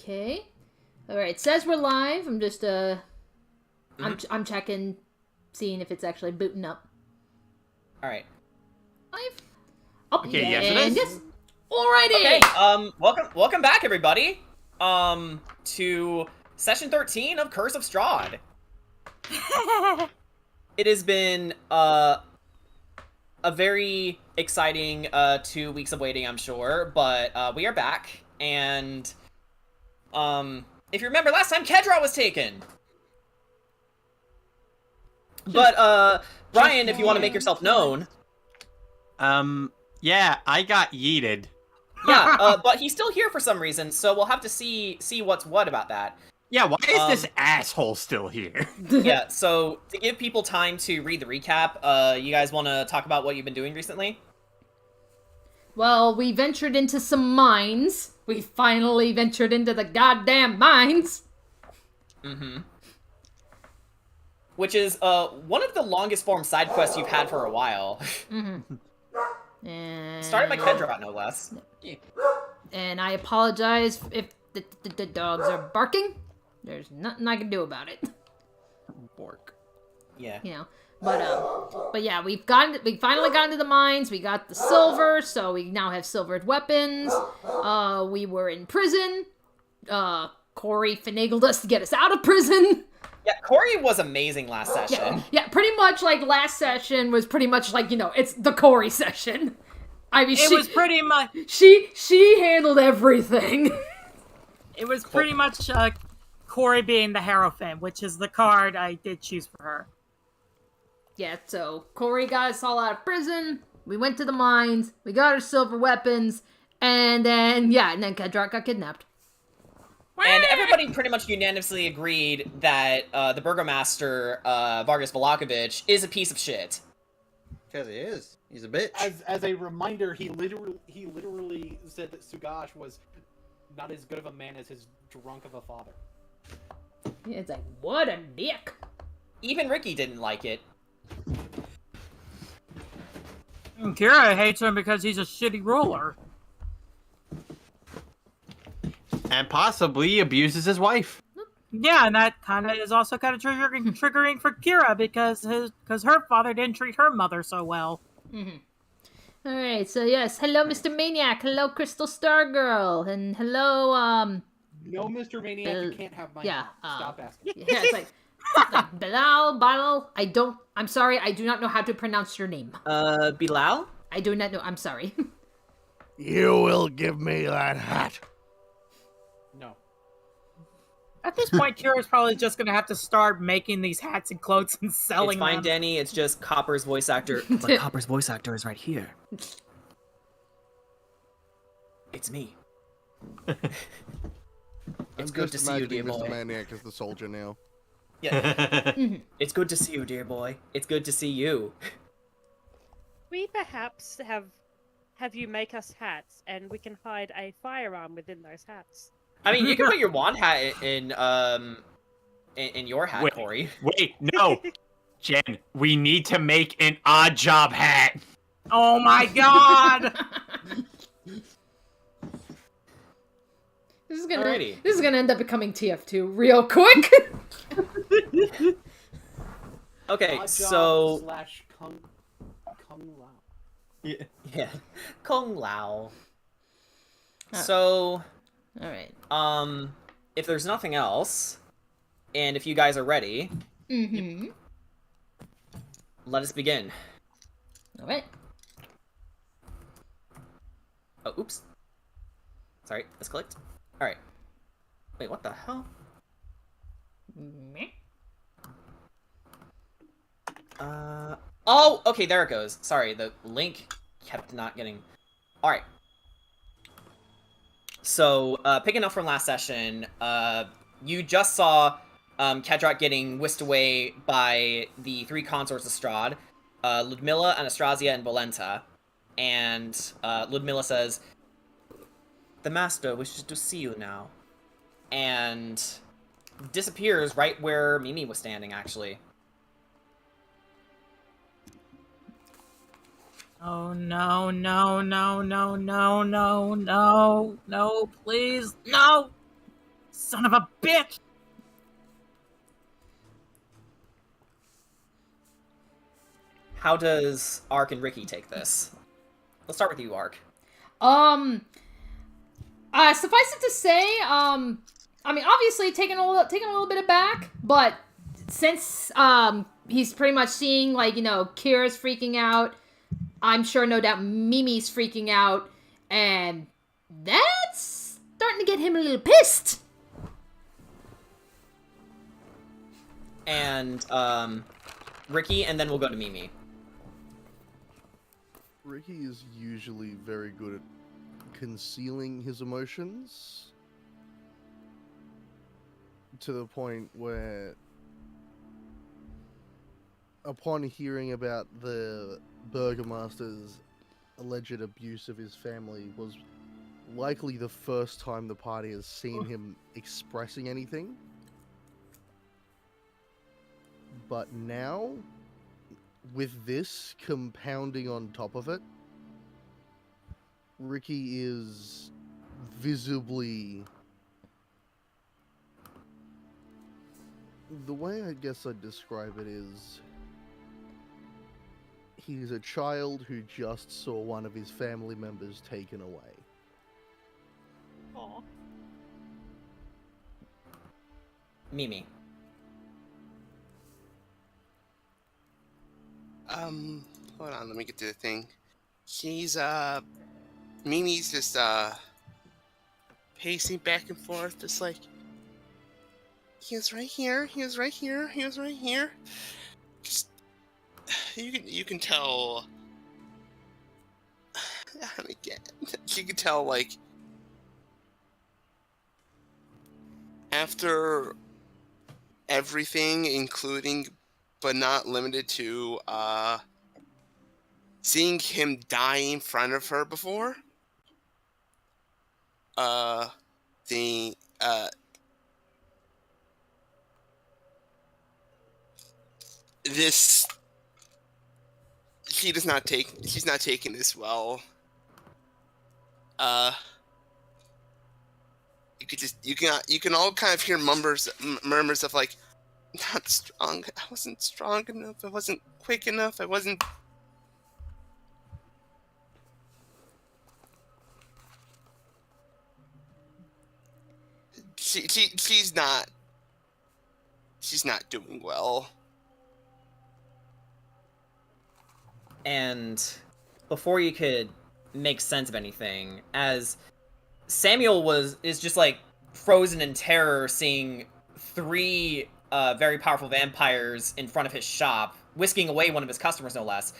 Okay. Alright, it says we're live. I'm just, I'm checking, seeing if it's actually booting up. Alright. Live? Oh, Okay, yeah, yes it is. Yes. Alrighty! Okay, welcome back, everybody, to Session 13 of Curse of Strahd. It has been, a very exciting, 2 weeks of waiting, I'm sure, but, we are back, and, if you remember, last time Kedra was taken! But, Brian, if you want to make yourself known... Yeah, I got yeeted. Yeah, but he's still here for some reason, so we'll have to see what's what about that. Yeah, why is this asshole still here? Yeah, so to give people time to read the recap, you guys want to talk about what you've been doing recently? Well, we ventured into some mines. We finally ventured into the goddamn mines. Mm-hmm. Which is, one of the longest form side quests you've had for a while. Mm-hmm. And... Started by Kendra, no less. And I apologize if the dogs are barking. There's nothing I can do about it. Bork. Yeah. You know, but yeah, we finally got into the mines. We got the silver, so we now have silvered weapons. We were in prison. Corey finagled us to get us out of prison. Yeah, Corey was amazing last session. Yeah, pretty much like last session was pretty much like, you know, it's the Corey session. I mean, it was pretty much... She handled everything. It was pretty much Corey being the Hierophant, which is the card I did choose for her. Yeah, so Corey got us all out of prison. We went to the mines. We got our silver weapons. And then Kedrak got kidnapped. And everybody pretty much unanimously agreed that the Burgomaster, Vargas Velakovic, is a piece of shit. Because he is. He's a bitch. As a reminder, he literally said that Sugash was not as good of a man as his drunk of a father. Yeah, it's like, what a dick. Even Ricky didn't like it. Kira hates him because he's a shitty ruler. And possibly abuses his wife. Yeah, and that kind of is also kind of triggering for Kira because her father didn't treat her mother so well. Mm-hmm. All right, so yes, hello, Mr. Maniac. Hello, Crystal Stargirl, and hello, No, Mr. Maniac, you can't have my name. Stop asking. Yeah, it's like Bilal. I'm sorry, I do not know how to pronounce your name. Bilal? I do not know. I'm sorry. You will give me that hat. No. At this point, Kira's probably just gonna have to start making these hats and cloaks and selling them. It's fine, Danny. It's just Copper's voice actor. But Copper's voice actor is right here. It's me. It's good to see you, dear boy. Mr. Maniac is the soldier now. Yeah. It's good to see you, dear boy. It's good to see you. We perhaps have you make us hats, and we can hide a firearm within those hats. I mean, you can put your wand hat in your hat, Corey. Wait, no. Jen, we need to make an odd job hat. Oh my god! This is gonna end up becoming TF2 real quick. Okay, so / Kung Lao. yeah, Kung Lao. So, all right. If there's nothing else, and if you guys are ready, let us begin. All right. Oh, oops. Sorry, this clicked. All right. Wait, what the hell? Oh, okay, there it goes. Sorry, the link kept not getting... Alright. So, picking up from last session, you just saw Kedrak getting whisked away by the 3 consorts of Strahd, Ludmilla, Anastasia, and Volenta. And Ludmilla says, "The master wishes to see you now." And disappears right where Mimi was standing, actually. Oh no, no, no, no, no, no, no, no, please, no! son of a bitch! How does Ark and Ricky take this? Let's start with you, Ark. Suffice it to say, I mean, obviously taking a little bit aback, but since he's pretty much seeing, like, you know, Kira's freaking out, I'm sure no doubt Mimi's freaking out, and that's starting to get him a little pissed. And Ricky, and then we'll go to Mimi. Ricky is usually very good at concealing his emotions to the point where, upon hearing about the Burgomaster's alleged abuse of his family, was likely the first time the party has seen him expressing anything. But now, with this compounding on top of it, Ricky is visibly... The way I guess I'd describe it is... He's a child who just saw one of his family members taken away. Aw. Mimi. Hold on, let me get to the thing. She's, Mimi's just, pacing back and forth, just like, he was right here, he was right here, he was right here. Just, you can tell, and again, you can tell, like, after everything, including but not limited to seeing him die in front of her before, this, she's not taking this well. You can all kind of hear murmurs of like, not strong. I wasn't strong enough. I wasn't quick enough. I wasn't. She's not. She's not doing well. And before you could make sense of anything, as Samuel is just like frozen in terror, seeing three very powerful vampires in front of his shop, whisking away one of his customers, no less.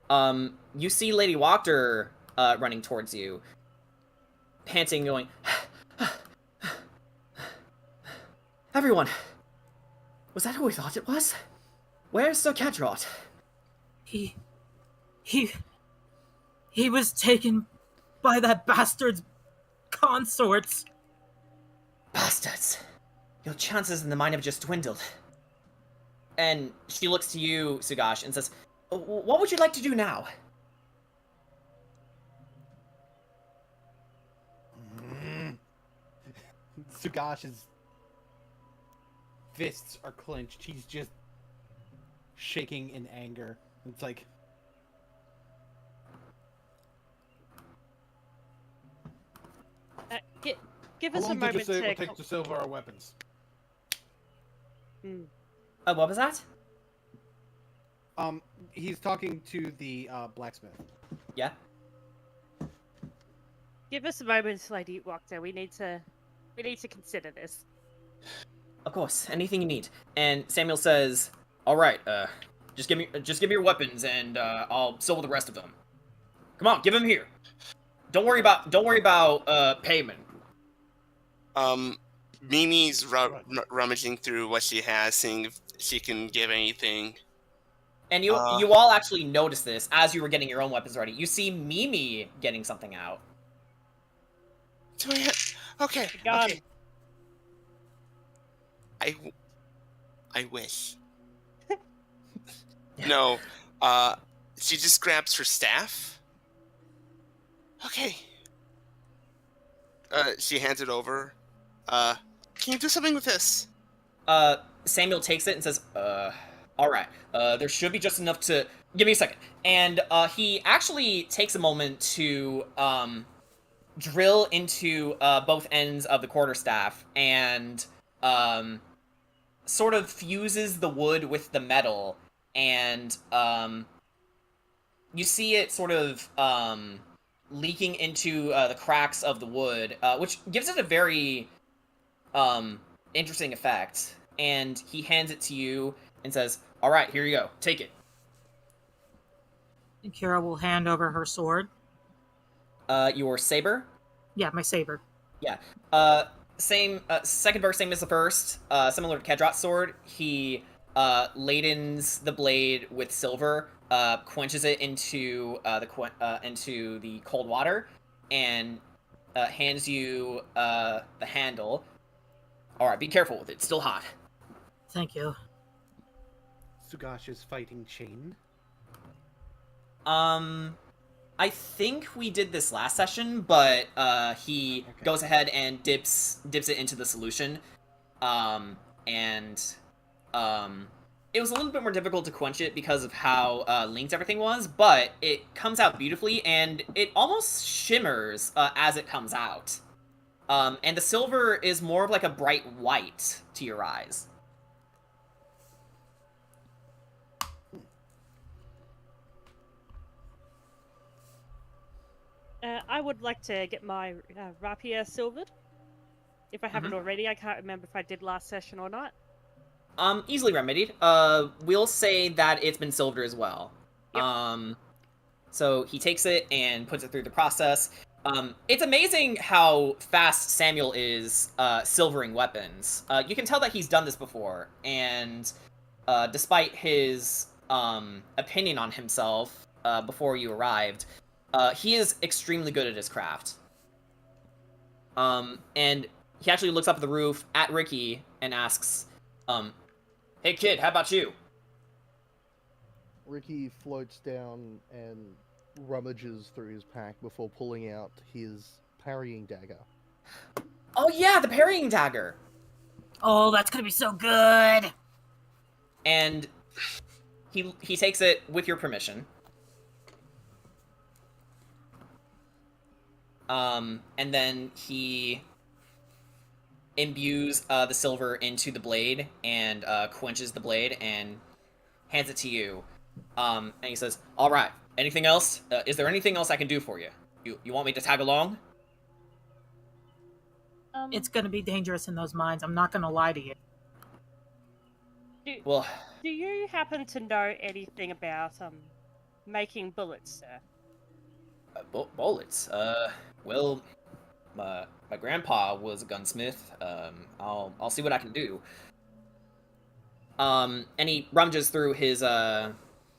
You see Lady Wachter running towards you, panting, going, "Everyone, was that who we thought it was? Where's Sir Kedrot?" He was taken by that bastard's consorts. Bastards. Your chances in the mine have just dwindled. And she looks to you, Sugash, and says, "What would you like to do now?" Sugash's fists are clenched. He's just shaking in anger. It's like, give how us a long did you moment say it to. would take to silver our weapons? What was that? He's talking to the blacksmith. Yeah? Give us a moment, Lady Wachter. We need to consider this. Of course, anything you need. And Samuel says, "Alright, just give me your weapons and I'll silver the rest of them. Come on, give them here. Don't worry about payment." Mimi's rummaging through what she has, seeing if she can give anything. And you all actually notice this as you were getting your own weapons ready. You see Mimi getting something out. Okay. God. Okay. I wish. No. She just grabs her staff. Okay. She hands it over. Can you do something with this? Samuel takes it and says, all right, there should be just enough to... Give me a second. And, he actually takes a moment to, drill into, both ends of the quarterstaff and, sort of fuses the wood with the metal, and, you see it sort of, leaking into, the cracks of the wood, which gives it a very, interesting effect. And he hands it to you and says, all right, here you go. Take it. And Kira will hand over her sword. Your saber? Yeah, my saber. Yeah. Same, second verse, same as the first. Similar to Kedrot's sword, he, ladens the blade with silver, quenches it into, into the cold water, and, hands you, the handle. Alright, be careful with it. It's still hot. Thank you. Sugash is fighting chained. I think we did this last session, but he goes ahead and dips it into the solution. It was a little bit more difficult to quench it because of how linked everything was, but it comes out beautifully, and it almost shimmers as it comes out. And the silver is more of like a bright white to your eyes. I would like to get my rapier silvered. If I haven't already, I can't remember if I did last session or not. Easily remedied. We'll say that it's been silvered as well. Yep. So he takes it and puts it through the process. It's amazing how fast Samuel is silvering weapons. You can tell that he's done this before, and despite his opinion on himself before you arrived, he is extremely good at his craft. And he actually looks up at the roof at Ricky and asks, hey kid, how about you? Ricky floats down and rummages through his pack before pulling out his parrying dagger. Oh yeah, the parrying dagger! Oh, that's gonna be so good! And he takes it with your permission. And then he imbues the silver into the blade and quenches the blade and hands it to you. And he says, all right, anything else? Is there anything else I can do for you? You want me to tag along? It's gonna be dangerous in those mines, I'm not gonna lie to you. Do you happen to know anything about making bullets, sir? Bullets? Well, my grandpa was a gunsmith. I'll see what I can do. And he rummages through his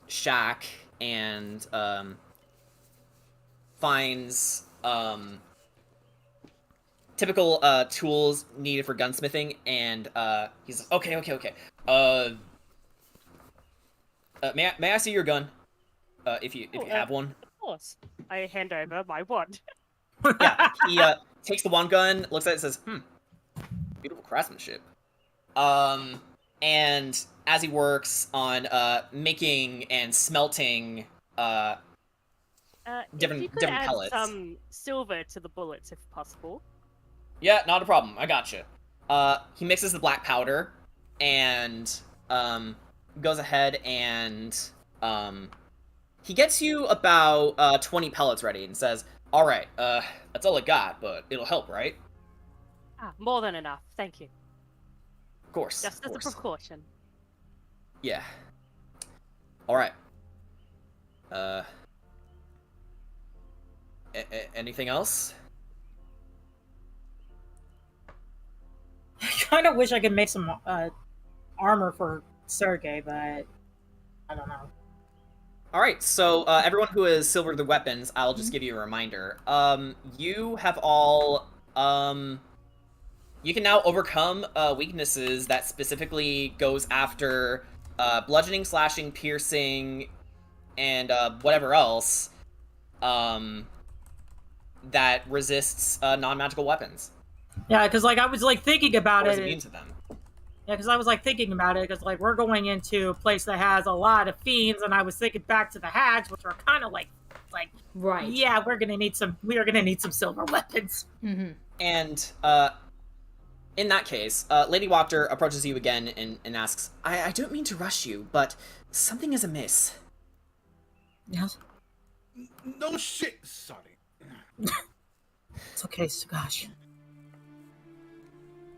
shack and finds typical tools needed for gunsmithing, and he's okay. May I see your gun? If you have one. Of course. I hand over my wand. Yeah, he takes the wand gun, looks at it, and says, beautiful craftsmanship. And as he works on making and smelting different if you could add pellets. some silver to the bullets, if possible. Yeah, not a problem. I gotcha. He mixes the black powder and goes ahead and he gets you about 20 pellets ready and says, all right, that's all I got, but it'll help, right? More than enough. Thank you. Of course. Just as a precaution. Yeah. All right. Anything else? I kind of wish I could make some armor for Sergey, but I don't know. All right, so everyone who has silvered the weapons, I'll just give you a reminder. You have all you can now overcome weaknesses that specifically goes after bludgeoning, slashing, piercing, and whatever else that resists non-magical weapons. Yeah, because like I was like thinking about What does it. it mean to them? Yeah, because I was like thinking about it, because like we're going into a place that has a lot of fiends, and I was thinking back to the hags, which are kind of like, Right. yeah, we are gonna need some silver weapons. Mm-hmm. And in that case, Lady Wachter approaches you again and asks, I don't mean to rush you, but something is amiss. Yes, No shit. Sorry. it's okay, Sugash.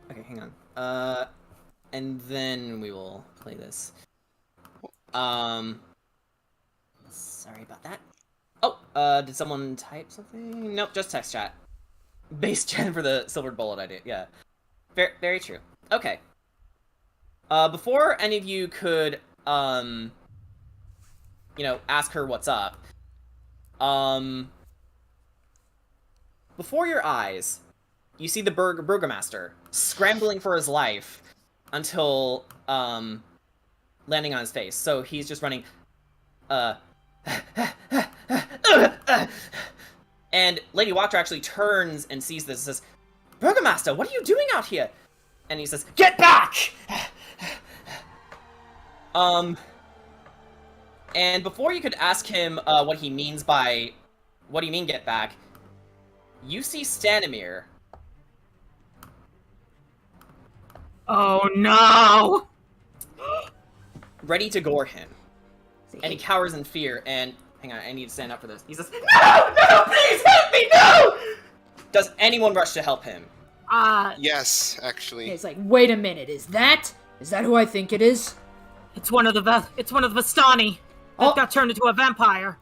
Okay, hang on. And then we will play this. Sorry about that. Oh, did someone type something? Nope, just text chat. Base Jen for the silvered bullet idea, yeah. Very, very true. Okay. Before any of you could, you know, ask her what's up, before your eyes, you see the Burgomaster scrambling for his life until, landing on his face. So he's just running, and Lady Wachter actually turns and sees this and says, Burgomaster, what are you doing out here? And he says, get back! And before you could ask him, what he means by, what do you mean get back? You see Stanimir. Oh no! Ready to gore him. And he cowers in fear, and... Hang on, I need to stand up for this. He says, no! No! Please help me! No! Does anyone rush to help him? Yes, actually. It's like, wait a minute, is that who I think it is? It's one of the Vistani that got turned into a vampire.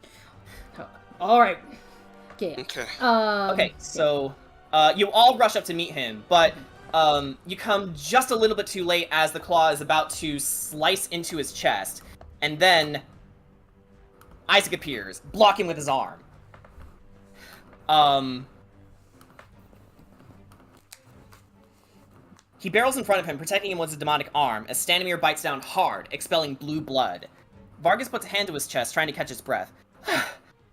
Alright. Okay. Okay. Okay, so, you all rush up to meet him, but, you come just a little bit too late as the claw is about to slice into his chest, and then Isaac appears, blocking with his arm. He barrels in front of him, protecting him with his demonic arm, as Stanimir bites down hard, expelling blue blood. Vargas puts a hand to his chest, trying to catch his breath.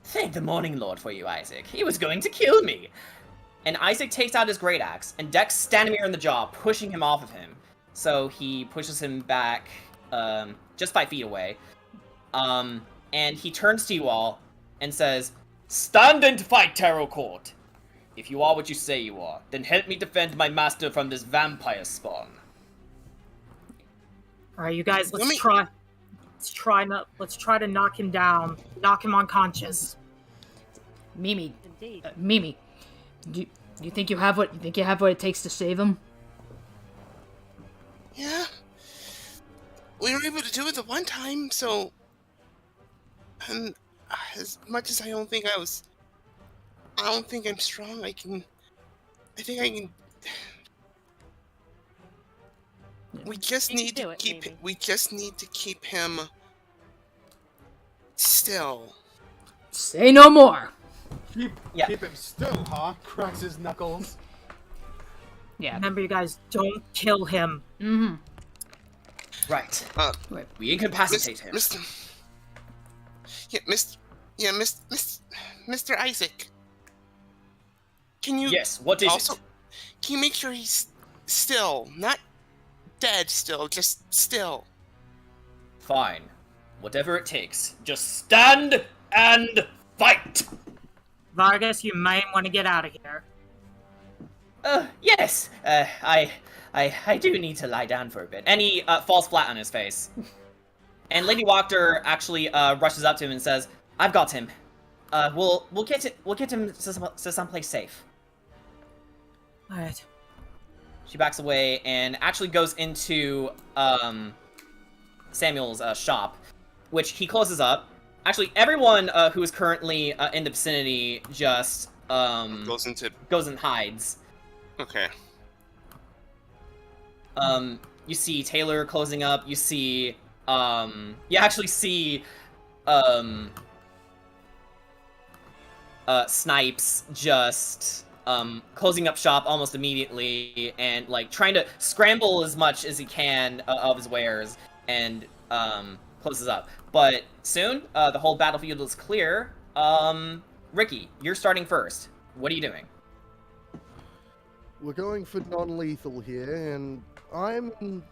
Thank the Morning Lord for you, Isaac. He was going to kill me. And Isaac takes out his great axe and decks Stanimir in the jaw, pushing him off of him. So he pushes him back, just 5 feet away. And he turns to you all and says, Stand and fight, Tarot Court! If you are what you say you are, then help me defend my master from this vampire spawn. Alright, you guys, let's try to knock him down. Knock him unconscious. Mimi. Indeed. Mimi. Do you think you have what it takes to save him? Yeah. We were able to do it the one time, so... And as much as I don't think I'm strong, I think I can... We just need to keep him still. Say no more. Keep him still, huh? Cracks his knuckles. Yeah. Remember, you guys, don't kill him. Mm-hmm. Right. Wait. We incapacitate him. Mr. Isaac. Can you... Yes, what is also, it? Can you make sure he's still? Not dead still, just still. Fine. Whatever it takes. Just stand and fight! Vargas, you might want to get out of here. Yes. I do need to lie down for a bit. And he falls flat on his face. And Lady Wachter actually rushes up to him and says, "I've got him. We'll get him to someplace safe." All right. She backs away and actually goes into Samuel's shop, which he closes up. Actually, everyone who is currently in the vicinity just goes and hides. Okay. You see Taylor closing up. You see, you actually see, Snipes just, closing up shop almost immediately and, like, trying to scramble as much as he can of his wares and, closes up. But soon, the whole battlefield is clear. Ricky, you're starting first. What are you doing? we're going for non-lethal here, and I'm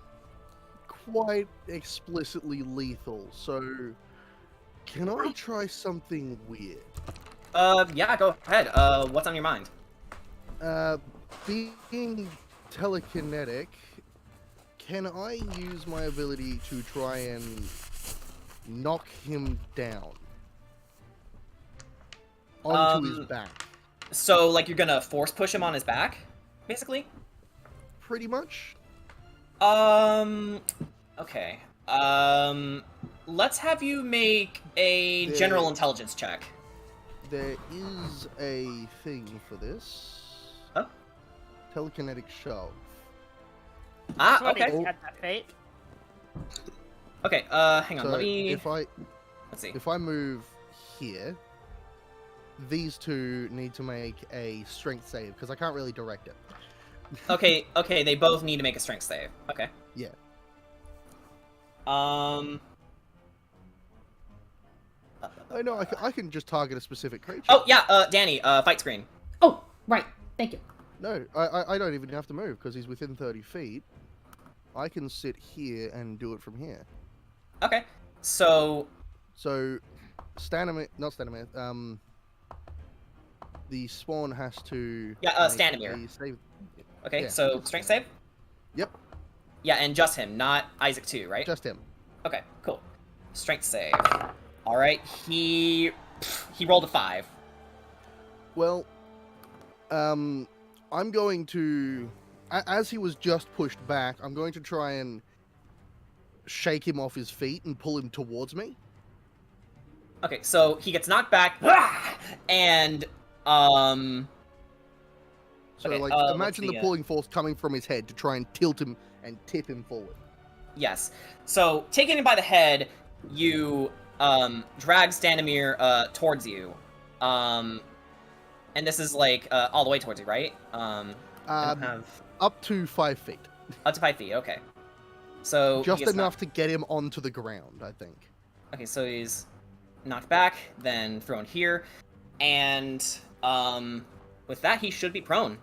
quite explicitly lethal, so can I try something weird? Yeah, go ahead. What's on your mind? Being telekinetic, can I use my ability to try and knock him down onto his back? So, like, you're gonna force push him on his back, basically? Pretty much. Okay. Let's have you make a general intelligence check. There is a thing for this. Huh? Telekinetic shove. Ah, Somebody okay. had that fate. Okay, hang on, So let me... let's see. if I move here, these two need to make a strength save because I can't really direct it. Okay, they both need to make a strength save. Okay. Yeah. I know. I can just target a specific creature. Oh, yeah, Danny, fight screen. Oh, right. Thank you. No, I don't even have to move because he's within 30 feet. I can sit here and do it from here. Okay, so... So, not Stanimir, the spawn has to... Yeah, make Stanimir. a save. Okay, Yeah. so strength save? Yep, Yeah, and just him, not Isaac too, right? just him. Okay, cool. Strength save. Alright, he rolled a 5. Well, I'm going to... As he was just pushed back, I'm going to try and shake him off his feet and pull him towards me. Okay, so he gets knocked back, and, So, okay, like, let's imagine see, the pulling force coming from his head to try and tilt him and tip him forward. yes. So, taking him by the head, you, drag Stanimir, towards you. And this is, like, all the way towards you, right? I don't have... Up to 5 feet. Up to 5 feet, okay. So, Just he gets enough to get him onto the ground, I think. Okay, so he's knocked back, then thrown here, and with that he should be prone.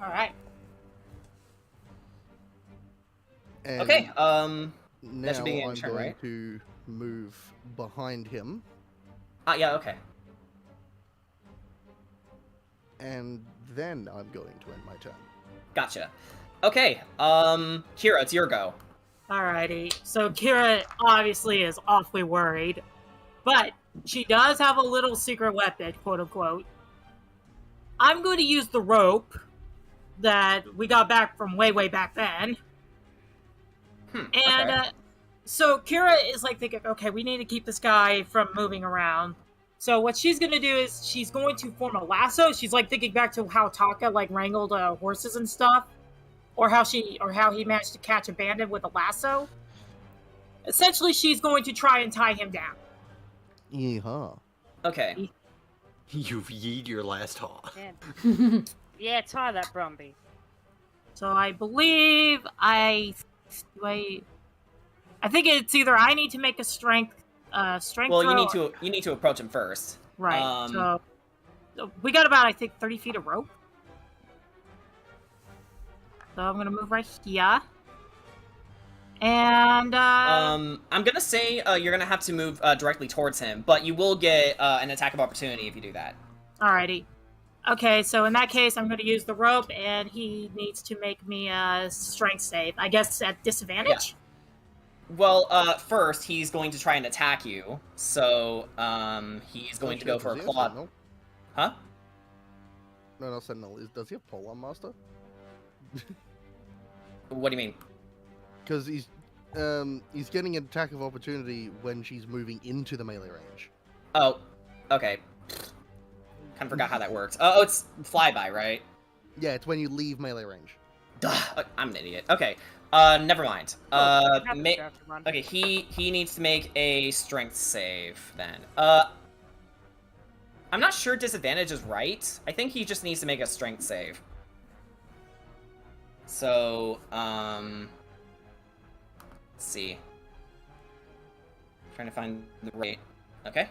Alright. And Okay, now that should be I'm in turn, going right? to move behind him, Yeah, okay. and then I'm going to end my turn. Gotcha. Okay, Kira, it's your go. Alrighty. So Kira obviously is awfully worried, but she does have a little secret weapon, quote unquote. I'm going to use the rope that we got back from way back then. And okay. so Kira is like thinking, okay, we need to keep this guy from moving around. So what she's going to do is she's going to form a lasso. She's like thinking back to how Taka like wrangled horses and stuff, or how he managed to catch a bandit with a lasso. Essentially, she's going to try and tie him down. Yeehaw. Okay. You've yeed your last haw. Yeah, tie that Brumby. So I believe I think it's either I need to make a strength Well, throw. you need to approach him first. Right. So we got about, I think, 30 feet of rope. So I'm gonna move right here. And I'm gonna say you're gonna have to move directly towards him, but you will get an attack of opportunity if you do that. alrighty. Okay, so in that case, I'm gonna use the rope, and he needs to make me a strength save. I guess at disadvantage. Well, first he's going to try and attack you, so he's going to go for a Does he have claw. Sentinel? Huh? No, not Sentinel. Does he have Polearm Master? What do you mean? Because he's getting an attack of opportunity when she's moving into the melee range. Oh, okay. Kind of forgot how that works. Oh, it's flyby, right? Yeah, it's when you leave melee range. Duh, I'm an idiot. Okay, never mind. Happens after run. Okay, he needs to make a strength save then. I'm not sure disadvantage is right. I think he just needs to make a strength save. So, let's see. Trying to find the right. Okay.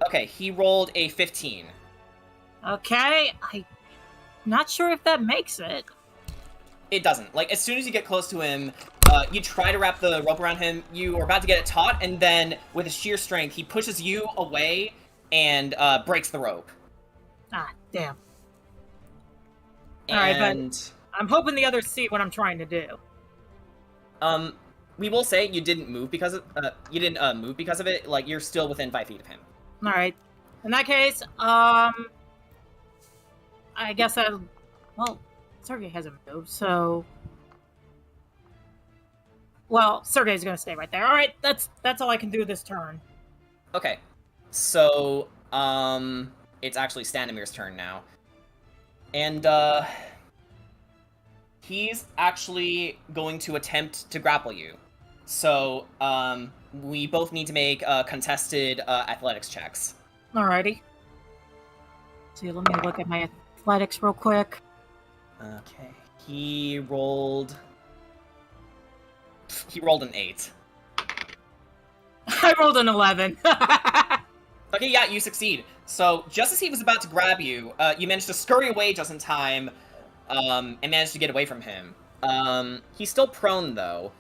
Okay, he rolled a 15. Okay, Not sure if that makes it. It doesn't. Like, as soon as you get close to him, you try to wrap the rope around him, you are about to get it taut, and then, with his sheer strength, he pushes you away and breaks the rope. Ah, damn. Alright, but I'm hoping the others see what I'm trying to do. We will say you didn't move because of move because of it. Like, you're still within 5 feet of him. Alright. In that case, I guess well, Sergey hasn't moved, so... Well, Sergey's gonna stay right there. Alright, that's all I can do this turn. Okay. So, it's actually Standomir's turn now. And, he's actually going to attempt to grapple you. So, we both need to make contested athletics checks. Alrighty. So let me look at my athletics real quick. Okay. He rolled an 8. I rolled an 11. Okay, yeah, you succeed. So, just as he was about to grab you, you managed to scurry away just in time, and managed to get away from him. He's still prone, though.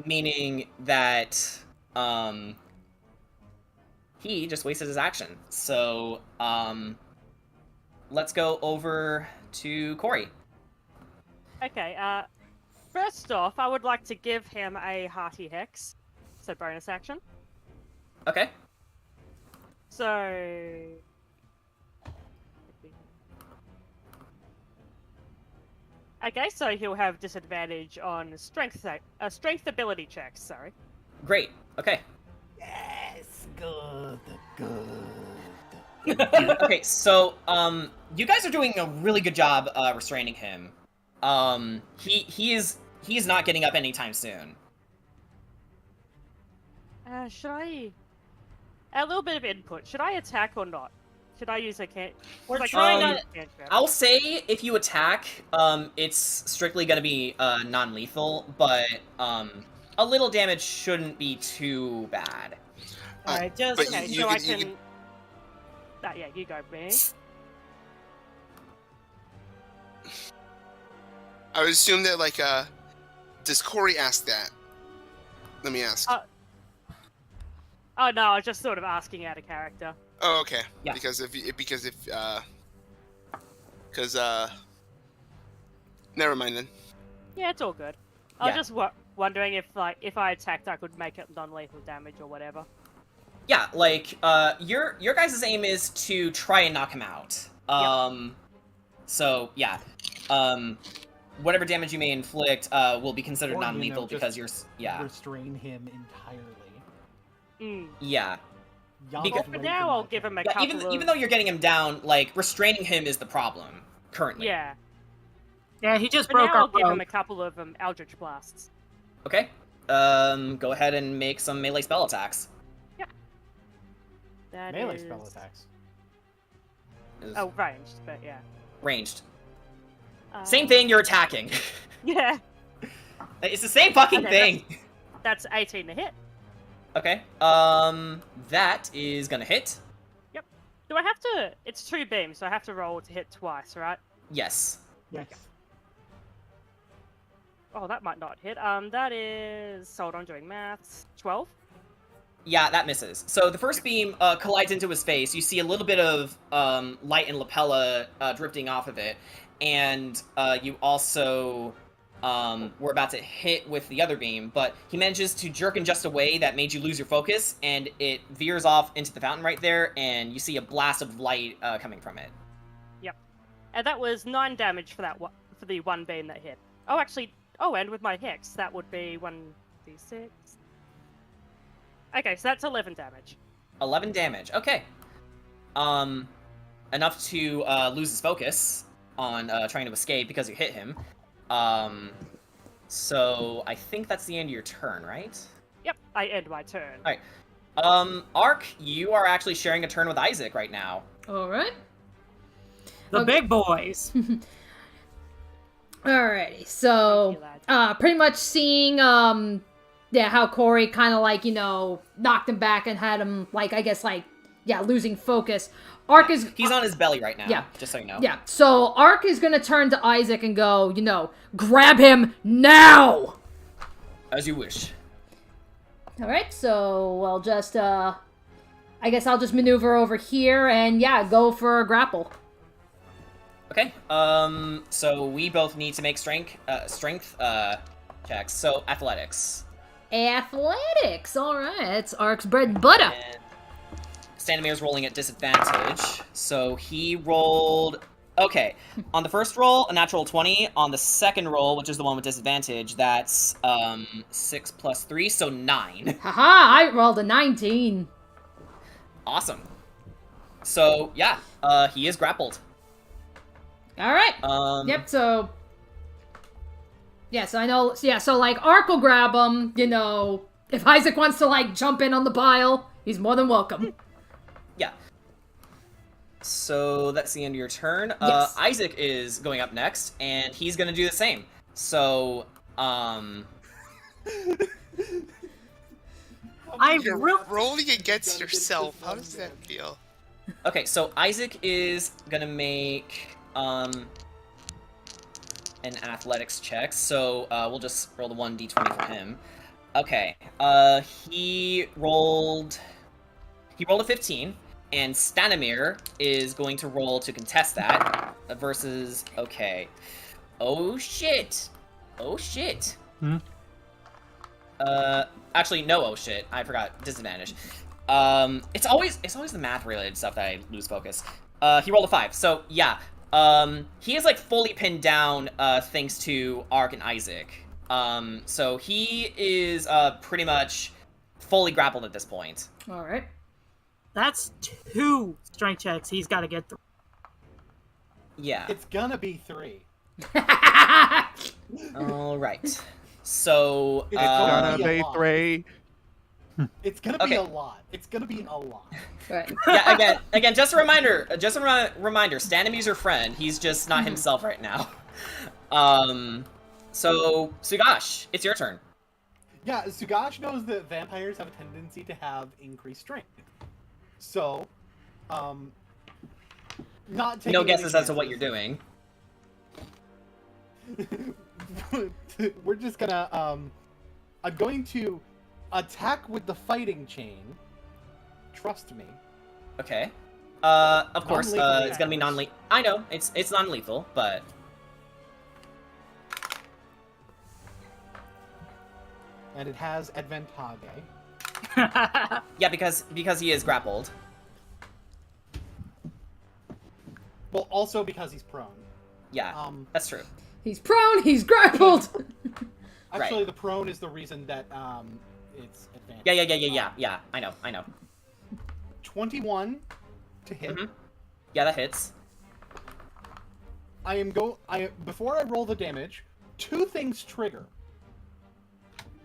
Meaning that, he just wasted his action. So, let's go over to Corey. Okay, first off, I would like to give him a hearty hex. So bonus action. Okay. So... Okay, so he'll have disadvantage on strength ability checks, sorry. Great. Okay. Yes, good. Okay, so, you guys are doing a really good job, restraining him. He is not getting up anytime soon. Should I... A little bit of input. Should I attack or not? Should I use a cantrip? We're trying to... I'll say if you attack, it's strictly gonna be, non-lethal, but, a little damage shouldn't be too bad. Alright, just... but Okay, you so can- I you can... Yeah, you go, me. I would assume that, like, does Corey ask that? Let me ask. Oh no, I was just sort of asking out of character. Oh, okay. Yeah. Never mind then. Yeah, it's all good. I was Yeah. just wondering if I attacked, I could make it non-lethal damage or whatever. Yeah, like, your guys' aim is to try and knock him out. So, yeah. Whatever damage you may inflict, will be considered Or, non-lethal because you're... Yeah. Restrain him entirely. Yeah. Y'all Because- just For rape now, him I'll like give a- him a Yeah, couple of... even though you're getting him down, like, restraining him is the problem, currently. Yeah. Yeah, he just For broke now, our I'll give him rope. a couple of Eldritch Blasts. Okay. Go ahead and make some melee spell attacks. That Melee is... spell attacks. Oh, ranged, but yeah. Ranged. Same thing, you're attacking. Yeah, It's the same fucking Okay, thing. that's 18 to hit. Okay. That is gonna hit. Do I have to... It's 2 beams, so I have to roll to hit twice, right? Yes. Yes. Oh, that might not hit. That is... Hold on, doing maths. 12? Yeah, that misses. So the first beam collides into his face. You see a little bit of light and lapella drifting off of it. And you also were about to hit with the other beam, but he manages to jerk in just a way that made you lose your focus, and it veers off into the fountain right there, and you see a blast of light coming from it. Yep. And that was 9 damage for for the 1 beam that hit. Oh, actually... Oh, and with my hex, that would be 1d6... Okay, so that's 11 damage. 11 damage. Okay. Enough to lose his focus on trying to escape because you hit him. So I think that's the end of your turn, right? Yep, I end my turn. Alright. Ark, you are actually sharing a turn with Isaac right now. Alright. The Okay. big boys. Alrighty, so, Thank you, lad. pretty much seeing, how Corey kind of, like, knocked him back and had him, like, I guess, like, losing focus. Ark is... He's on his belly right now. Yeah. Just so you know. Yeah, so Ark is gonna turn to Isaac and go, grab him now! As you wish. Alright, so I'll just, I guess I'll just maneuver over here and, go for a grapple. Okay. So we both need to make strength checks. So athletics. Athletics, alright, it's Ark's bread and butter. And Stanimir's rolling at disadvantage. So he rolled... Okay. On the first roll, a natural 20. On the second roll, which is the one with disadvantage, that's 6 plus 3, so 9. Haha, I rolled a 19. Awesome. So, yeah, he is grappled. Alright. Yep, so... Yeah, so I know... Yeah, so, Ark will grab him, If Isaac wants to, jump in on the pile, he's more than welcome. Yeah. So that's the end of your turn. Yes. Isaac is going up next, and he's gonna do the same. So, You're rolling against yourself. How does that feel? Okay, so Isaac is gonna make, an athletics check. So, we'll just roll the 1d20 for him. Okay, he rolled a 15. And Stanimir is going to roll to contest that versus... Okay. Oh, shit. Oh, shit. Actually, no, oh, shit. I forgot. Disadvantage. It's always the math-related stuff that I lose focus. He rolled a 5. So, yeah. He is, fully pinned down, thanks to Ark and Isaac. So he is, pretty much fully grappled at this point. Alright. That's 2 strength checks he's got to get through. Yeah. It's gonna be 3. All right. So It's Gonna be be a lot. 3. It's gonna be Okay. a lot. It's gonna be a lot. Right. yeah, again, just a reminder. Stanimir's your friend. He's just not himself right now. So Sugash, it's your turn. Yeah, Sugash knows that vampires have a tendency to have increased strength. So, not taking No any guesses as to what you're chances. doing. We're just gonna, I'm going to attack with the fighting chain. Trust me. Okay. Of course, Non-lethal it's gonna be non-lethal. I know, it's non-lethal, but... And it has advantage. Yeah, because he is grappled. Well, also because he's prone. Yeah, that's true. He's prone, he's grappled! Actually, Right. the prone is the reason that, it's advantage. Yeah, I know. 21 to hit. Mhm. Yeah, that hits. Before I roll the damage, 2 things trigger.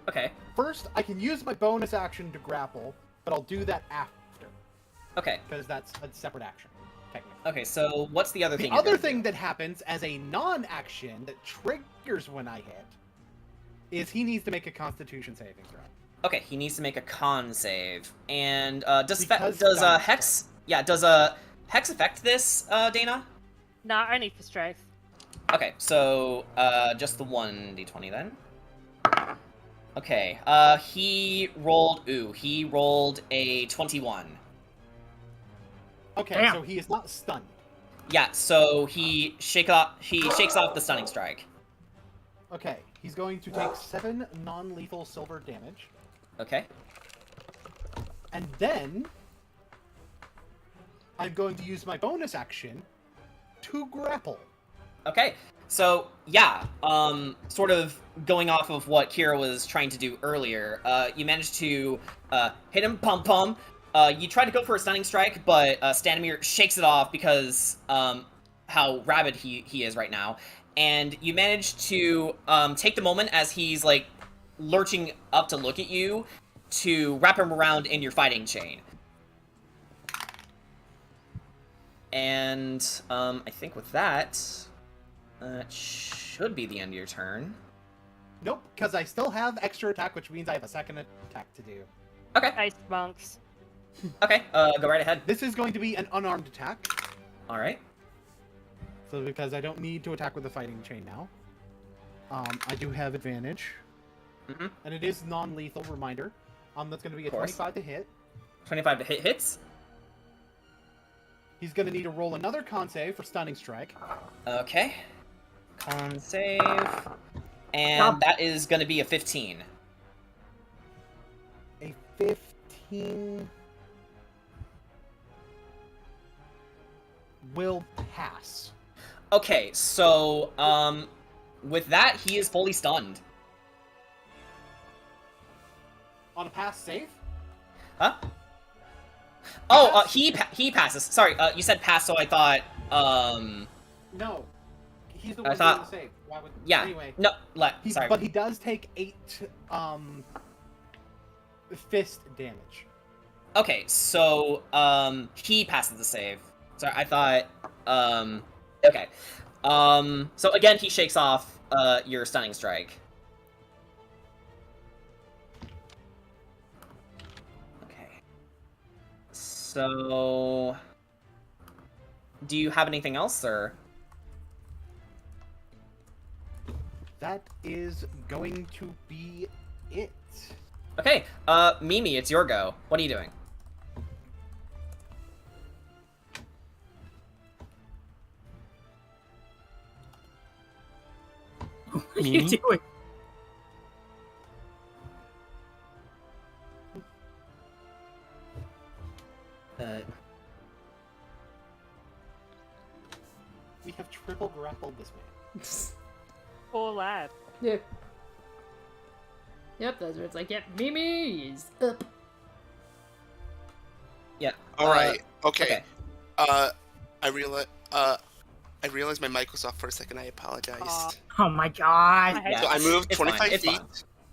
Okay. First, I can use my bonus action to grapple, but I'll do that after, Okay. because that's a separate action, technically. Okay, so what's the other The thing? you're other gonna thing do? that happens as a non-action that triggers when I hit is he needs to make a Constitution saving throw. Okay, he needs to make a con save. And does Because Hex... Dana- Yeah, does Hex affect this, Dana? No, only for strength. Okay, so just the 1d20 then. Okay, he rolled a 21. Okay, Damn. so he is not stunned. Yeah, so he shakes off the stunning strike. Okay, he's going to take 7 non-lethal silver damage, Okay. and then I'm going to use my bonus action to grapple. Okay. So yeah, sort of going off of what Kira was trying to do earlier, you managed to hit him, pum. You tried to go for a stunning strike, but Stanimir shakes it off because how rabid he is right now, and you managed to take the moment as he's like lurching up to look at you to wrap him around in your fighting chain. And I think with that. It should be the end of your turn. Nope, because I still have extra attack, which means I have a second attack to do. Okay. Ice monks. Okay, go right ahead. This is going to be an unarmed attack. All right. So because I don't need to attack with the fighting chain now, I do have advantage. Mm-hmm. And it is non-lethal, reminder. That's going to be a 25 to hit. 25 to hit hits. He's going to need to roll another con save for stunning strike. Okay. Con save. And that is going to be a 15. A 15 will pass. Okay, so, with that, he is fully stunned. On a pass save? Huh? Oh, he passes. Sorry, you said pass, so I thought, No. He's the I one thought- doing the save. Why would... yeah. Anyway. No, sorry. But he does take 8, fist damage. Okay, so, he passes the save. Sorry, I thought, okay. So again, he shakes off, your stunning strike. Okay. So... Do you have anything else, or...? That is going to be it. Okay, Mimi, it's your go. What are you doing? What are you doing? We have triple grappled this man. Poor lad. Yeah. Yep, that's where it's like, yep, Mimi is up. Yeah. All right. Okay. okay. I realized my mic was off for a second. I apologize. Oh my god. I hate Yeah. So I moved It's fine, 25 it's feet. fine.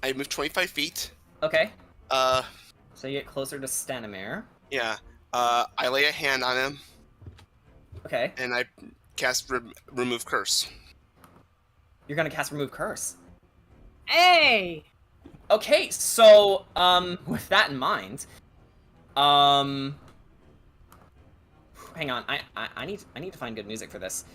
I moved 25 feet. Okay. Uh, So you get closer to Stanimir. yeah. I lay a hand on him Okay. and I cast remove curse. You're gonna cast Remove Curse. Hey! Okay, so, with that in mind, hang on, I need to find good music for this.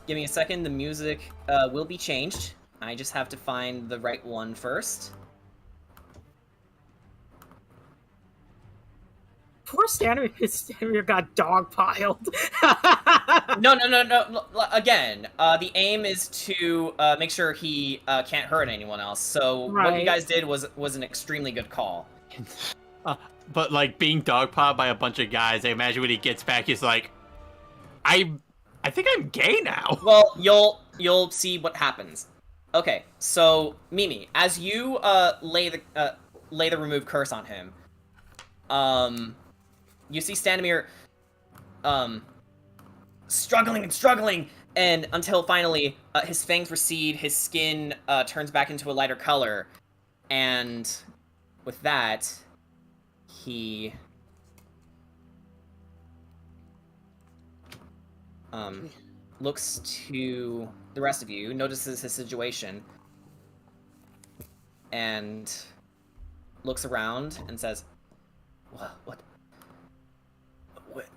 Give me a second, the music, will be changed. I just have to find the right one first. Poor Stanimir got dogpiled. No. Again, the aim is to make sure he can't hurt anyone else. So what you Right. guys did was an extremely good call. But like being dogpiled by a bunch of guys, I imagine when he gets back, he's like, I think I'm gay now. Well, you'll see what happens. Okay, so Mimi, as you lay the remove curse on him, you see Stanimir struggling, and until finally his fangs recede, his skin turns back into a lighter color, and with that, he looks to the rest of you, notices his situation, and looks around and says, "What?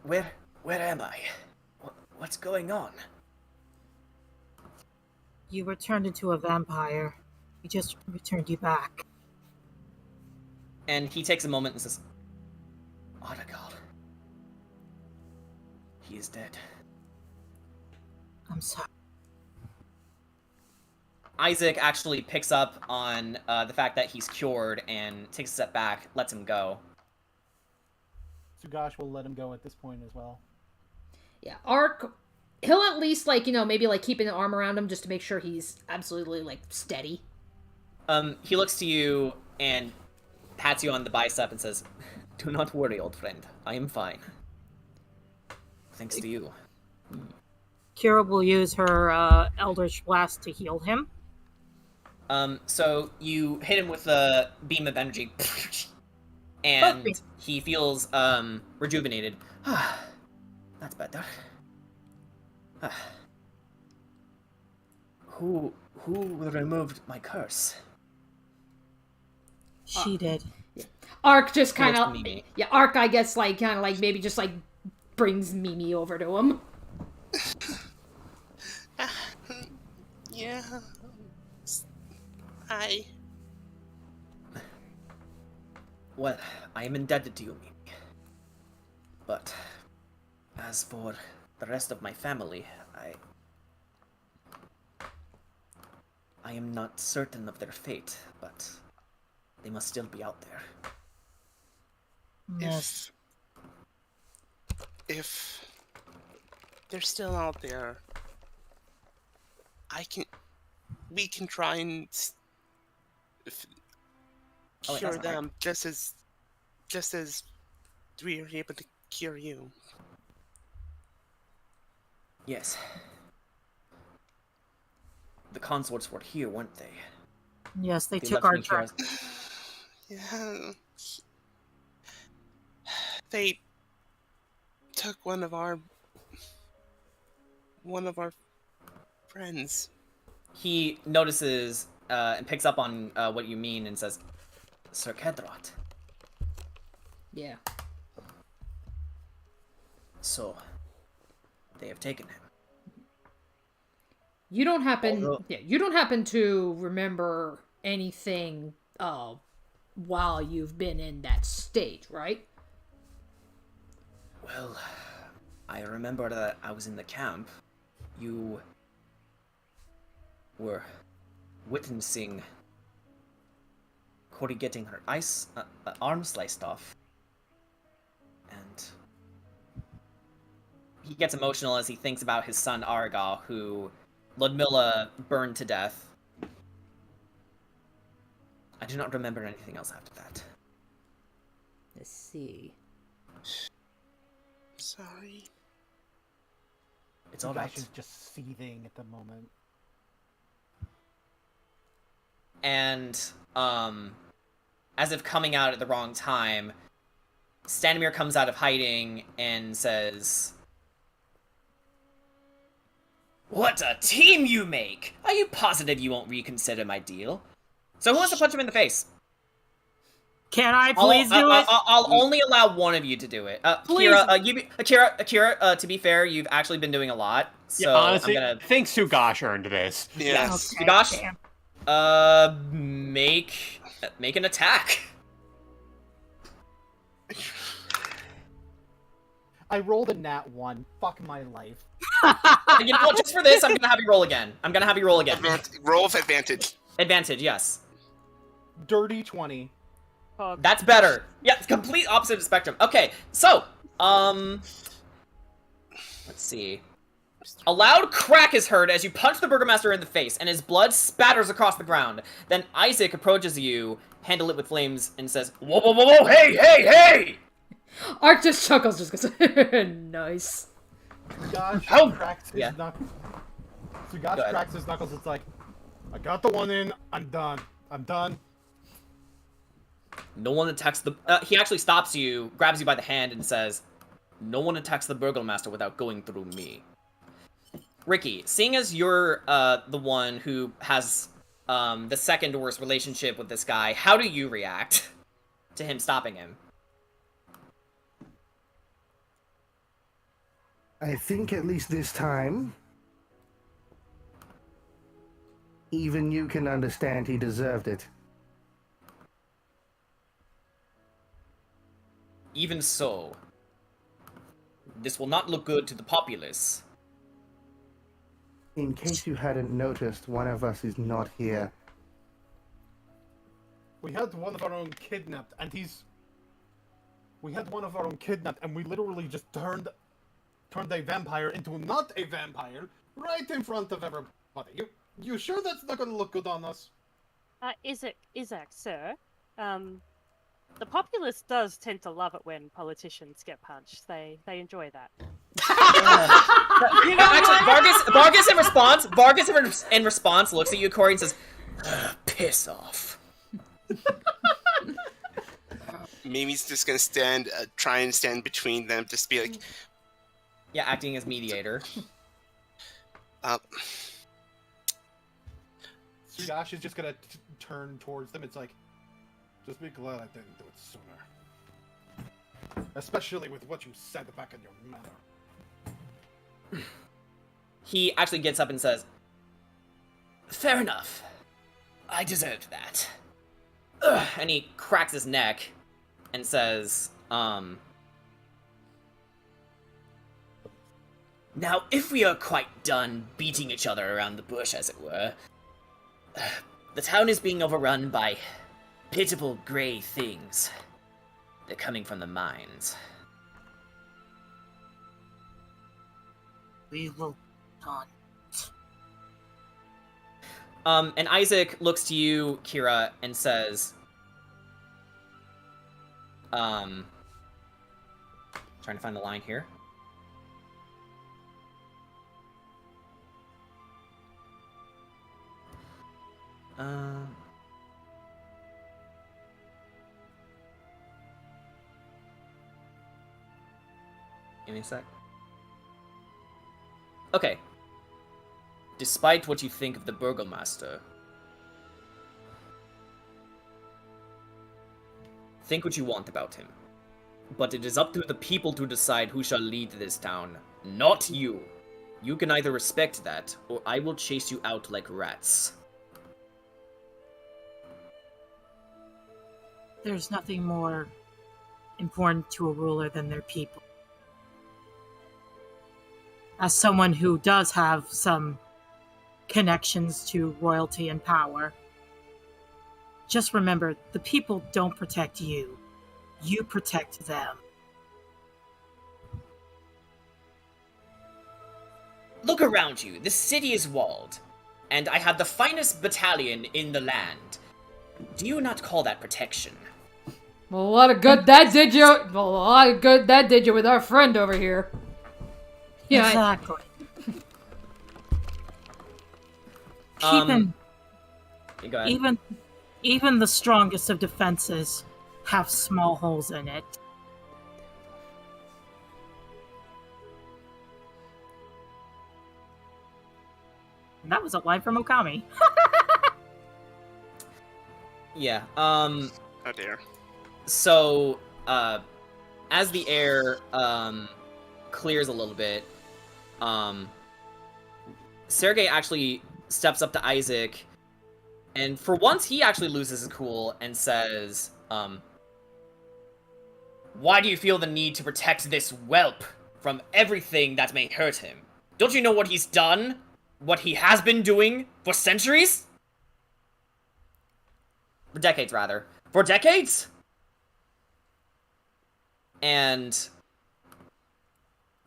Where am I? What's going on?" You were turned into a vampire. We just returned you back. And he takes a moment and says, "Odegaard, he is dead." I'm sorry. Isaac actually picks up on the fact that he's cured and takes a step back, lets him go. Sugash will let him go at this point as well. Yeah, Ark, he'll at least, like, you know, maybe, like, keep an arm around him just to make sure he's absolutely, like, steady. He looks to you and pats you on the bicep and says, "Do not worry, old friend. I am fine. Thanks to you." Kira will use her Eldritch Blast to heal him. So you hit him with a beam of energy, and Okay. he feels rejuvenated. That's better. Who Who removed my curse? She did. Ark just kind Close of, to Mimi. yeah, Ark, I guess, like, kind of like, maybe just, like, brings Mimi over to him. Yeah. Hi. Well, I am indebted to you, Mimi. But as for the rest of my family, I am not certain of their fate, but they must still be out there. Yes. If they're still out there, we can try and Oh, wait, cure that's not them just as we were able to cure you. Yes. The consorts were here, weren't they? Yes, they took left our me here track. Yeah. They took one of our friends. He notices and picks up on what you mean and says, Sir Kedrot. Yeah. So, they have taken him. You don't happen, Although- you don't happen to remember anything, while you've been in that state, right? Well, I remember that I was in the camp. You were witnessing Cori getting her arm sliced off. And he gets emotional as he thinks about his son Argal, who Ludmilla burned to death. I do not remember anything else after that. Let's see. Sorry. It's all right. Josh is just seething at the moment. And as if coming out at the wrong time, Stanimir comes out of hiding and says, "What a team you make! Are you positive you won't reconsider my deal?" So who wants to punch him in the face? Can I please do it? I'll only allow one of you to do it. Please. Akira, to be fair, you've actually been doing a lot. So Yeah, honestly, I'm gonna I think Sugash earned this. Yes. Okay, Gosh. damn. Make an attack. I rolled a nat 1. Fuck my life. You know what? Just for this, I'm gonna have you roll again. Roll with advantage. Advantage, yes. Dirty 20. Pog. That's better. Yeah, it's complete opposite of the spectrum. Okay, so, let's see. A loud crack is heard as you punch the Burgomaster in the face, and his blood spatters across the ground. Then Isaac approaches you, handle it with flames, and says, "Whoa, whoa, whoa, whoa, hey, hey, hey!" Ark just chuckles, just goes, nice. Sugash How- cracks his yeah. knuckles. Go Sugash ahead. cracks his knuckles. It's like, I got the one in. I'm done. I'm done. No one attacks the... he actually stops you, grabs you by the hand, and says, "No one attacks the Burgomaster without going through me." Ricky, seeing as you're the one who has the second worst relationship with this guy, how do you react to him stopping him? I think at least this time, even you can understand he deserved it. Even so, this will not look good to the populace. In case you hadn't noticed, one of us is not here. We had one of our own kidnapped, and he's... We had one of our own kidnapped, and we literally just turned a vampire into not a vampire right in front of everybody. You sure that's not gonna look good on us? Isaac, sir. The populace does tend to love it when politicians get punched. They enjoy that. Actually, Vargas in response looks at you, Corey, and says, "Piss off." Mimi's just gonna try and stand between them, just be like, Yeah, acting as mediator. Josh is just gonna turn towards them. It's like, just be glad I didn't do it sooner. Especially with what you said back in your manner. He actually gets up and says, "Fair enough. I deserved that." Ugh. And he cracks his neck and says, "Now, if we are quite done beating each other around the bush, as it were, the town is being overrun by pitiful gray things. They're coming from the mines." We will hunt. And Isaac looks to you, Kira, and says, trying to find the line here. Give me a sec. Okay. Despite what you think of the Burgomaster, think what you want about him. But it is up to the people to decide who shall lead this town, not you. You can either respect that, or I will chase you out like rats. There's nothing more important to a ruler than their people. As someone who does have some connections to royalty and power, just remember, the people don't protect you. You protect them. Look around you. The city is walled, and I have the finest battalion in the land. Do you not call that protection? Well, a lot of good that did you. Well, a lot of good that did you with our friend over here. Yeah. Exactly. Go ahead. Even the strongest of defenses have small holes in it. And that was a line from Okami. Yeah, Oh dear. So, as the air, clears a little bit, Sergei actually steps up to Isaac, and for once he actually loses his cool and says, "Why do you feel the need to protect this whelp from everything that may hurt him? Don't you know what he's done? What he has been doing for centuries? For decades, rather. For decades?" And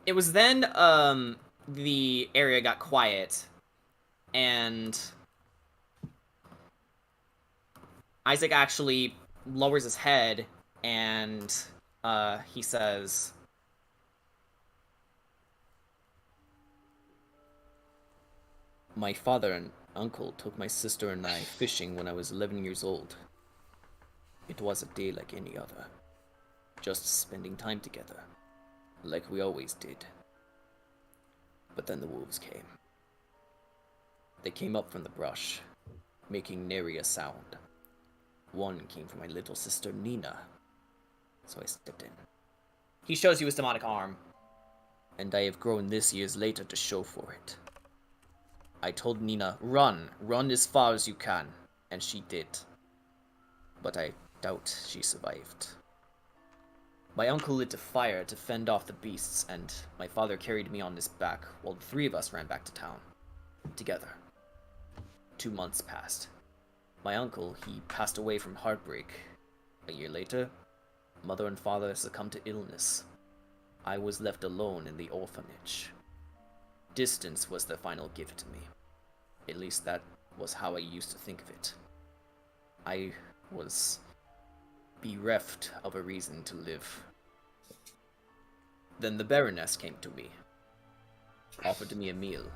it was then, the area got quiet, and Isaac actually lowers his head, and, he says, "My father and uncle took my sister and I fishing when I was 11 years old. It was a day like any other. Just spending time together, like we always did. But then the wolves came. They came up from the brush, making nary a sound. One came from my little sister Nina, so I stepped in." He shows you his demonic arm. "And I have grown this years later to show for it. I told Nina, run as far as you can, and she did. But I doubt she survived. My uncle lit a fire to fend off the beasts, and my father carried me on his back while the three of us ran back to town. Together. 2 months passed. My uncle, he passed away from heartbreak. A year later, mother and father succumbed to illness. I was left alone in the orphanage. Distance was the final gift to me. At least that was how I used to think of it. I was bereft of a reason to live. Then the Baroness came to me, offered me a meal."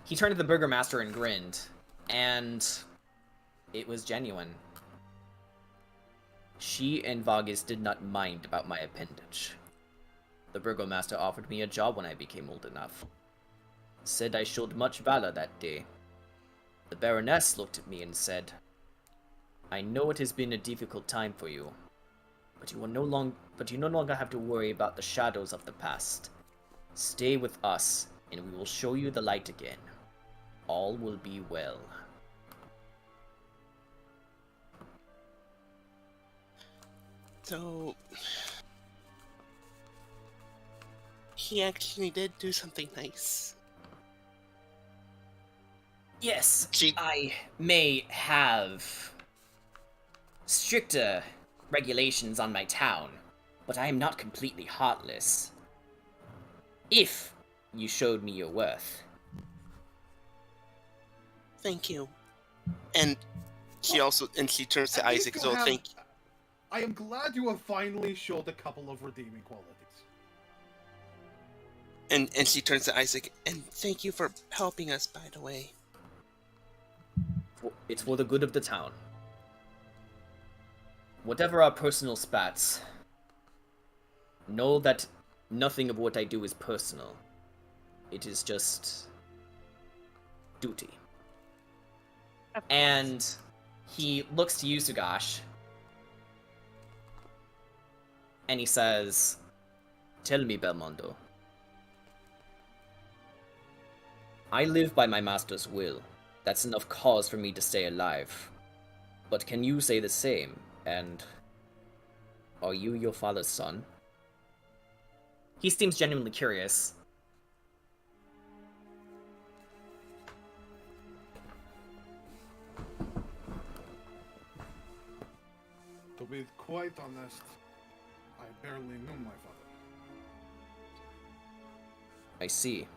He turned to the Burgomaster and grinned, and it was genuine. "She and Vargas did not mind about my appendage. The Burgomaster offered me a job when I became old enough. Said I showed much valor that day. The Baroness looked at me and said, I know it has been a difficult time for you, but you no longer have to worry about the shadows of the past. Stay with us, and we will show you the light again. All will be well. So, he actually did do something nice. Yes, I may have stricter regulations on my town, but I am not completely heartless. If you showed me your worth. Thank you. And she turns to Isaac as well. Thank you. I am glad you have finally showed a couple of redeeming qualities. And she turns to Isaac, and thank you for helping us, by the way. It's for the good of the town. Whatever our personal spats, know that nothing of what I do is personal. It is just duty. And he looks to you, Sugash, and he says, Tell me, Belmondo. I live by my master's will. That's enough cause for me to stay alive. But can you say the same? And are you your father's son? He seems genuinely curious. To be quite honest, I barely knew my father. I see.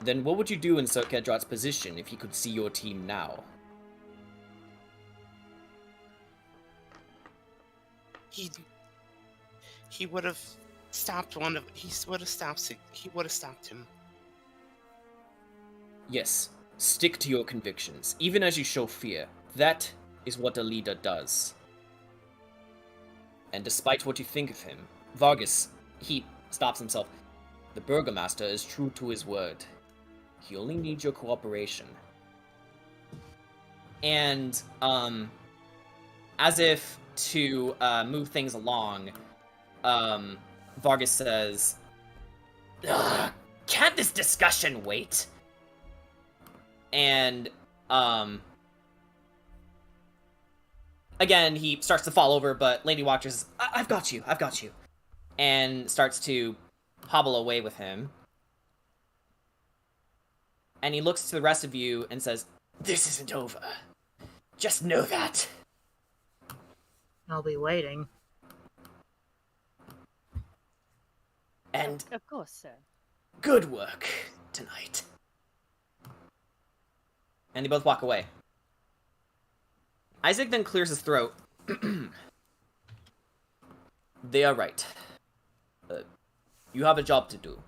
Then what would you do in Sir Kedrat's position if he could see your team now? He would have stopped he would have stopped him. Yes, stick to your convictions, even as you show fear. That is what a leader does. And despite what you think of him, Vargas, he stops himself. The Burgomaster is true to his word. He only needs your cooperation. And, as if to move things along, Vargas says, Can't this discussion wait? And, again, he starts to fall over, but Lady Watcher says, I've got you, and starts to hobble away with him. And he looks to the rest of you and says, This isn't over. Just know that. I'll be waiting. And Of course, sir. good work tonight. And they both walk away. Isaac then clears his throat. They are right. You have a job to do.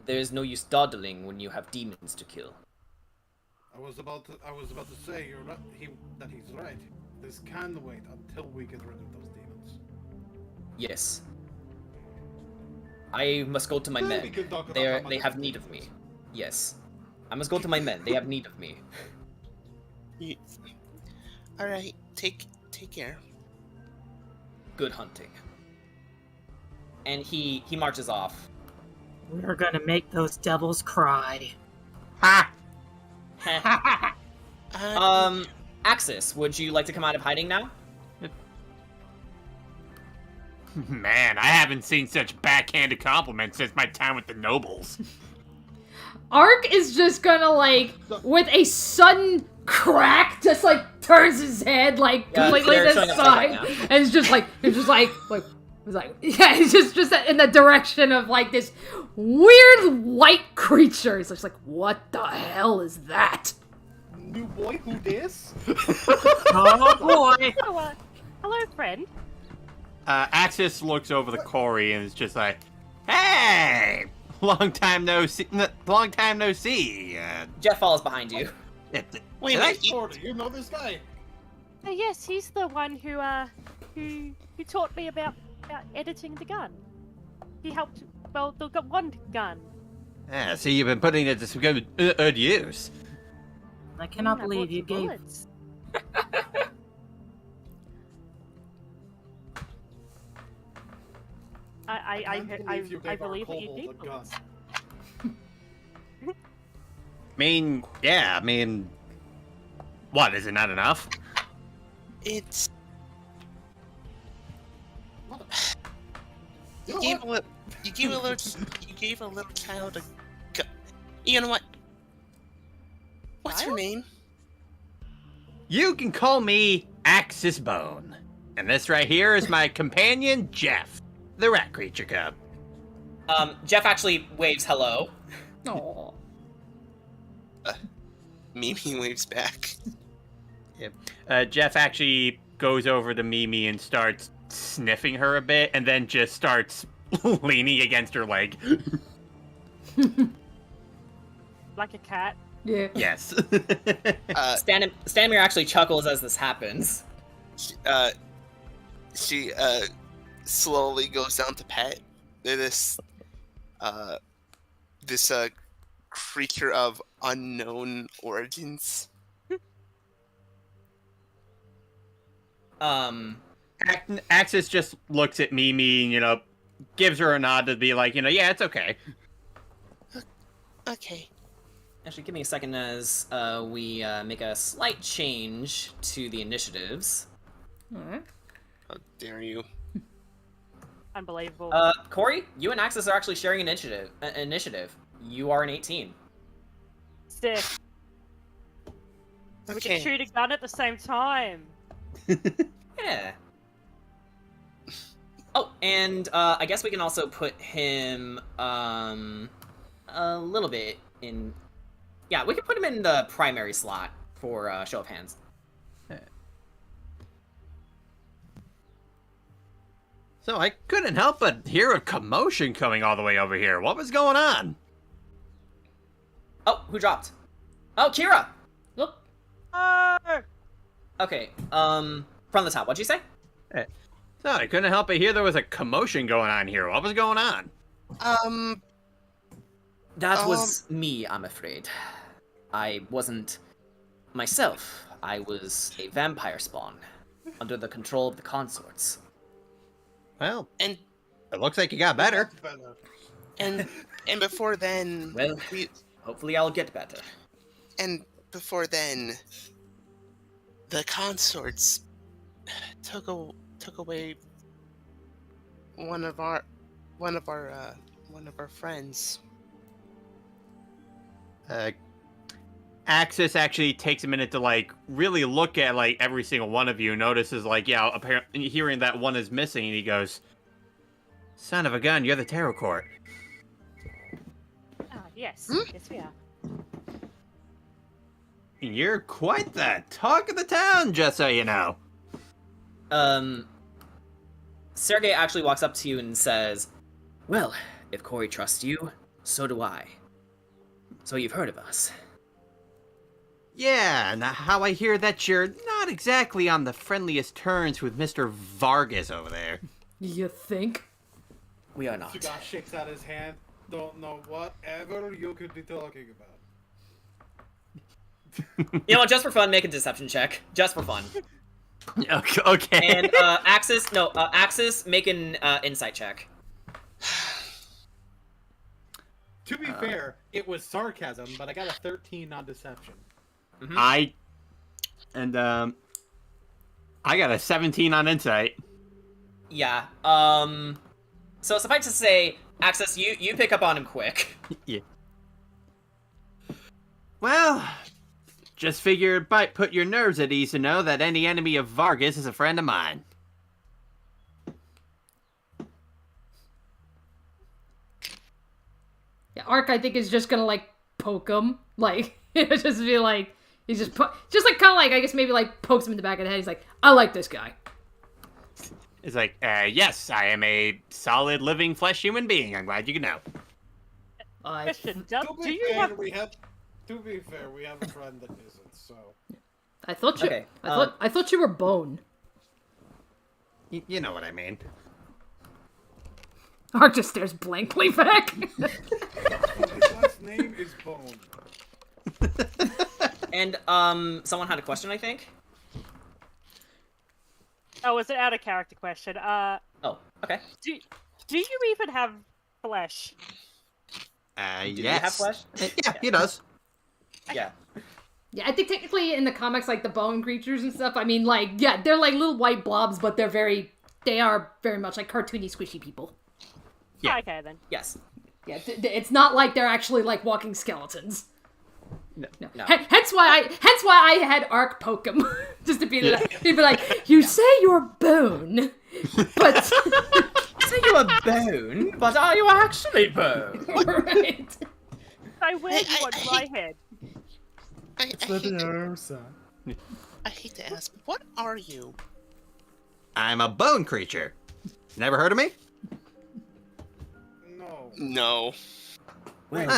There is no use dawdling when you have demons to kill. I was about to say that he's right. This can wait until we get rid of those demons. Yes. I must go to my men. They have need of me. Yes. I must go to my men. They have need of me. Alright, take care. Good hunting. And he marches off. We're gonna make those devils cry. Ha! Axis, would you like to come out of hiding now? Man, I haven't seen such backhanded compliments since my time with the nobles. Ark is just gonna, like, with a sudden crack, just, like, turns his head, like, completely they're this showing up side. right now. And it's just like, yeah, it's just in the direction of, like, this weird white creature. It's just like, what the hell is that? New boy, who this? Oh boy! Oh, hello, friend. Axis looks over the Corey and is just like, "Hey, long time no see." Jeff follows behind you. Wait a minute, You know this guy? Yes, he's the one who taught me about editing the gun. He helped. Well, the one gun. So you've been putting it to some good use. I cannot I believe bought you some gave. bullets. I believe that you need bullets. I mean, what, is it not enough? It's. You gave a little child a gun. You know what? What's your name? You can call me Axis Bone. And this right here is my companion, Jeff, the rat creature cub. Jeff actually waves hello. Aw. Mimi waves back. Yep. Jeff actually goes over to Mimi and starts sniffing her a bit, and then just starts leaning against her leg. Like a cat. Yeah. Yes. Stanimir actually chuckles as this happens. She slowly goes down to pet this creature of unknown origins. Axis just looks at Mimi and, gives her a nod to be like, yeah, it's okay. Okay. Actually, give me a second as we make a slight change to the initiatives. Alright. How dare you? Unbelievable. Corey, you and Axis are actually sharing initiative. You are an 18. Sick. We Okay. can shoot a gun at the same time. Yeah. Oh, and I guess we can also put him a little bit in. Yeah, we can put him in the primary slot for show of hands. So I couldn't help but hear a commotion coming all the way over here. What was going on? Oh, who dropped? Oh, Kira! Look. Okay, from the top, what'd you say? So I couldn't help but hear there was a commotion going on here. What was going on? That was me, I'm afraid. I wasn't myself. I was a vampire spawn, under the control of the consorts. Well, And it looks like you got better. and before then, Well, hopefully I'll get better. and before then, the consorts took away one of our friends. Axis actually takes a minute to really look at every single one of you. Notices apparently hearing that one is missing, and he goes, "Son of a gun, you're the Tarot Court." Ah, yes. Yes, we are. You're quite the talk of the town, just so you know. Sergei actually walks up to you and says, "Well, if Corey trusts you, so do I. So you've heard of us." Yeah, and how I hear that you're not exactly on the friendliest terms with Mr. Vargas over there. You think? We are not. Sugar shakes out his hand. Don't know whatever you could be talking about. You know what, just for fun, make a deception check. Just for fun. Okay. And Axis, make an insight check. To be fair, it was sarcasm, but I got a 13 on deception. Mm-hmm. I got a 17 on insight. Yeah. So suffice to say, Axis, you pick up on him quick. Yeah. Well, just figured it might put your nerves at ease to know that any enemy of Vargas is a friend of mine. Yeah, Ark, I think, is just gonna, poke him. Just be like, he's just, kind of I guess maybe, pokes him in the back of the head. He's like, I like this guy. It's like, yes, I am a solid living flesh human being. I'm glad you can know. Question, To do be you fair, have... we have a friend that isn't, so... I thought you, Okay, I thought you were Bone. You know what I mean. Ark just stares blankly back. His last name is Bone. And someone had a question, I think. Oh, was it out of character question? Oh, okay. Do you even have flesh? Do you yes. have flesh? Yeah, he does. Yeah. Yeah, I think technically in the comics, like the bone creatures and stuff, I mean, like, yeah, they're like little white blobs, but they are very much like cartoony, squishy people. Yeah. Okay, then. Yes. Yeah, it's not like they're actually like walking skeletons. No. Hence why I had Ark poke him, just to be like, you say you're bone, but You say you're a bone, but are you actually bone? right? I wear you on my head. I hate to ask, but what are you? I'm a bone creature. Never heard of me? No. No. Wait,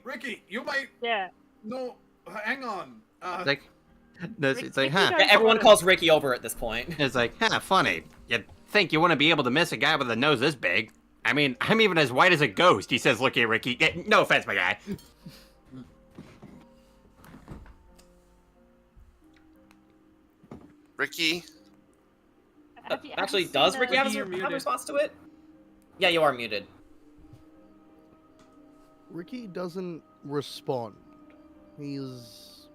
Ricky, you might. Yeah. No, hang on. It's like, huh? Yeah, everyone calls Ricky over at this point. It's like, funny. You'd think you wouldn't be able to miss a guy with a nose this big. I mean, I'm even as white as a ghost, he says, looking at Ricky. No offense, my guy. Ricky? Actually, does Ricky have a response to it? Yeah, you are muted. Ricky doesn't respond. He's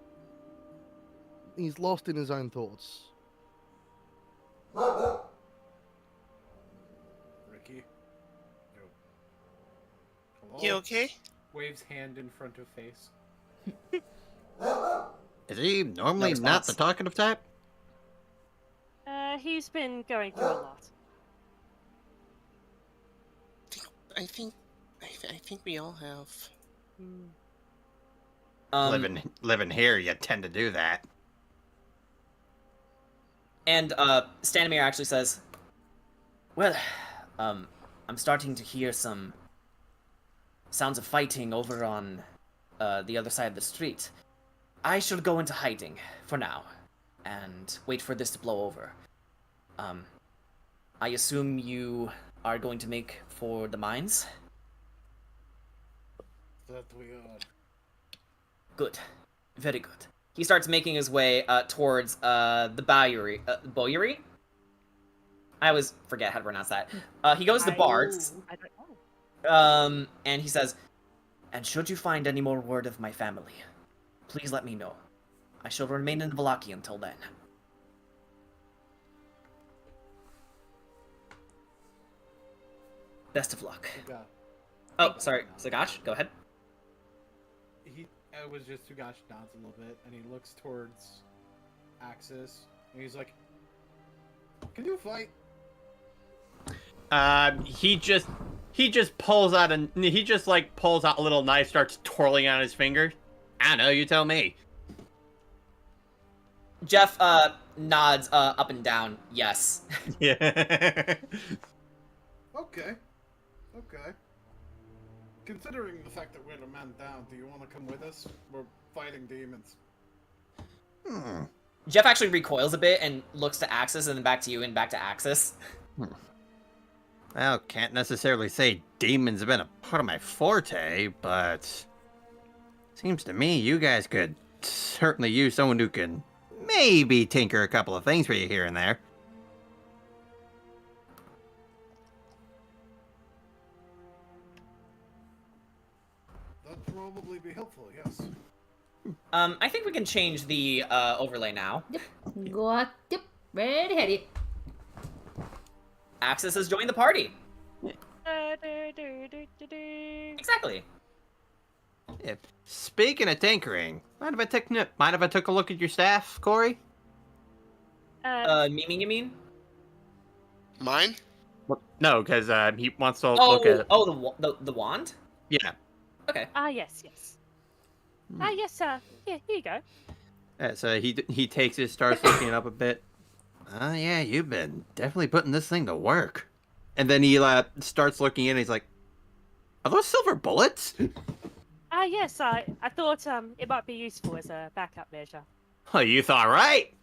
lost in his own thoughts. Ricky. Hello? You okay? Waves hand in front of face. Is he normally No not the response. talkative type? He's been going through a lot. I think we all have. Living here, you tend to do that. And Stanimir actually says, "Well, I'm starting to hear some sounds of fighting over on the other side of the street. I should go into hiding for now and wait for this to blow over. I assume you are going to make for the mines? That we are. Good. Very good." He starts making his way towards the Boyery. I always forget how to pronounce that. He goes to Bard's, I don't know. and he says, "And should you find any more word of my family, please let me know. I shall remain in Vallaki until then." Best of luck. Okay. Oh, sorry, Zagash, go ahead. It was just Tugash nods a little bit, and he looks towards Axis, and he's like, "Can you fight?" He just pulls out a little knife, starts twirling on his finger. I don't know, you tell me. Jeff nods up and down, yes. Yeah. Okay. Considering the fact that we're a man down, do you want to come with us? We're fighting demons. Jeff actually recoils a bit and looks to Axis and then back to you and back to Axis. Well, can't necessarily say demons have been a part of my forte, but seems to me you guys could certainly use someone who can maybe tinker a couple of things for you here and there. That'd probably be helpful, yes. I think we can change the overlay now. Yep, right ahead of you. Axis has joined the party. Exactly. Yeah. Speaking of tinkering, mind if I took a look at your staff, Corey? Memeing, you mean? Mine? No, because he wants to look at. The wand? Yeah. Okay. Yes. Yes, yeah, here you go. So he takes it, starts looking it up a bit. Yeah, you've been definitely putting this thing to work. And then he starts looking in and he's like, "Are those silver bullets?" Yes, I thought it might be useful as a backup measure. Oh, you thought right.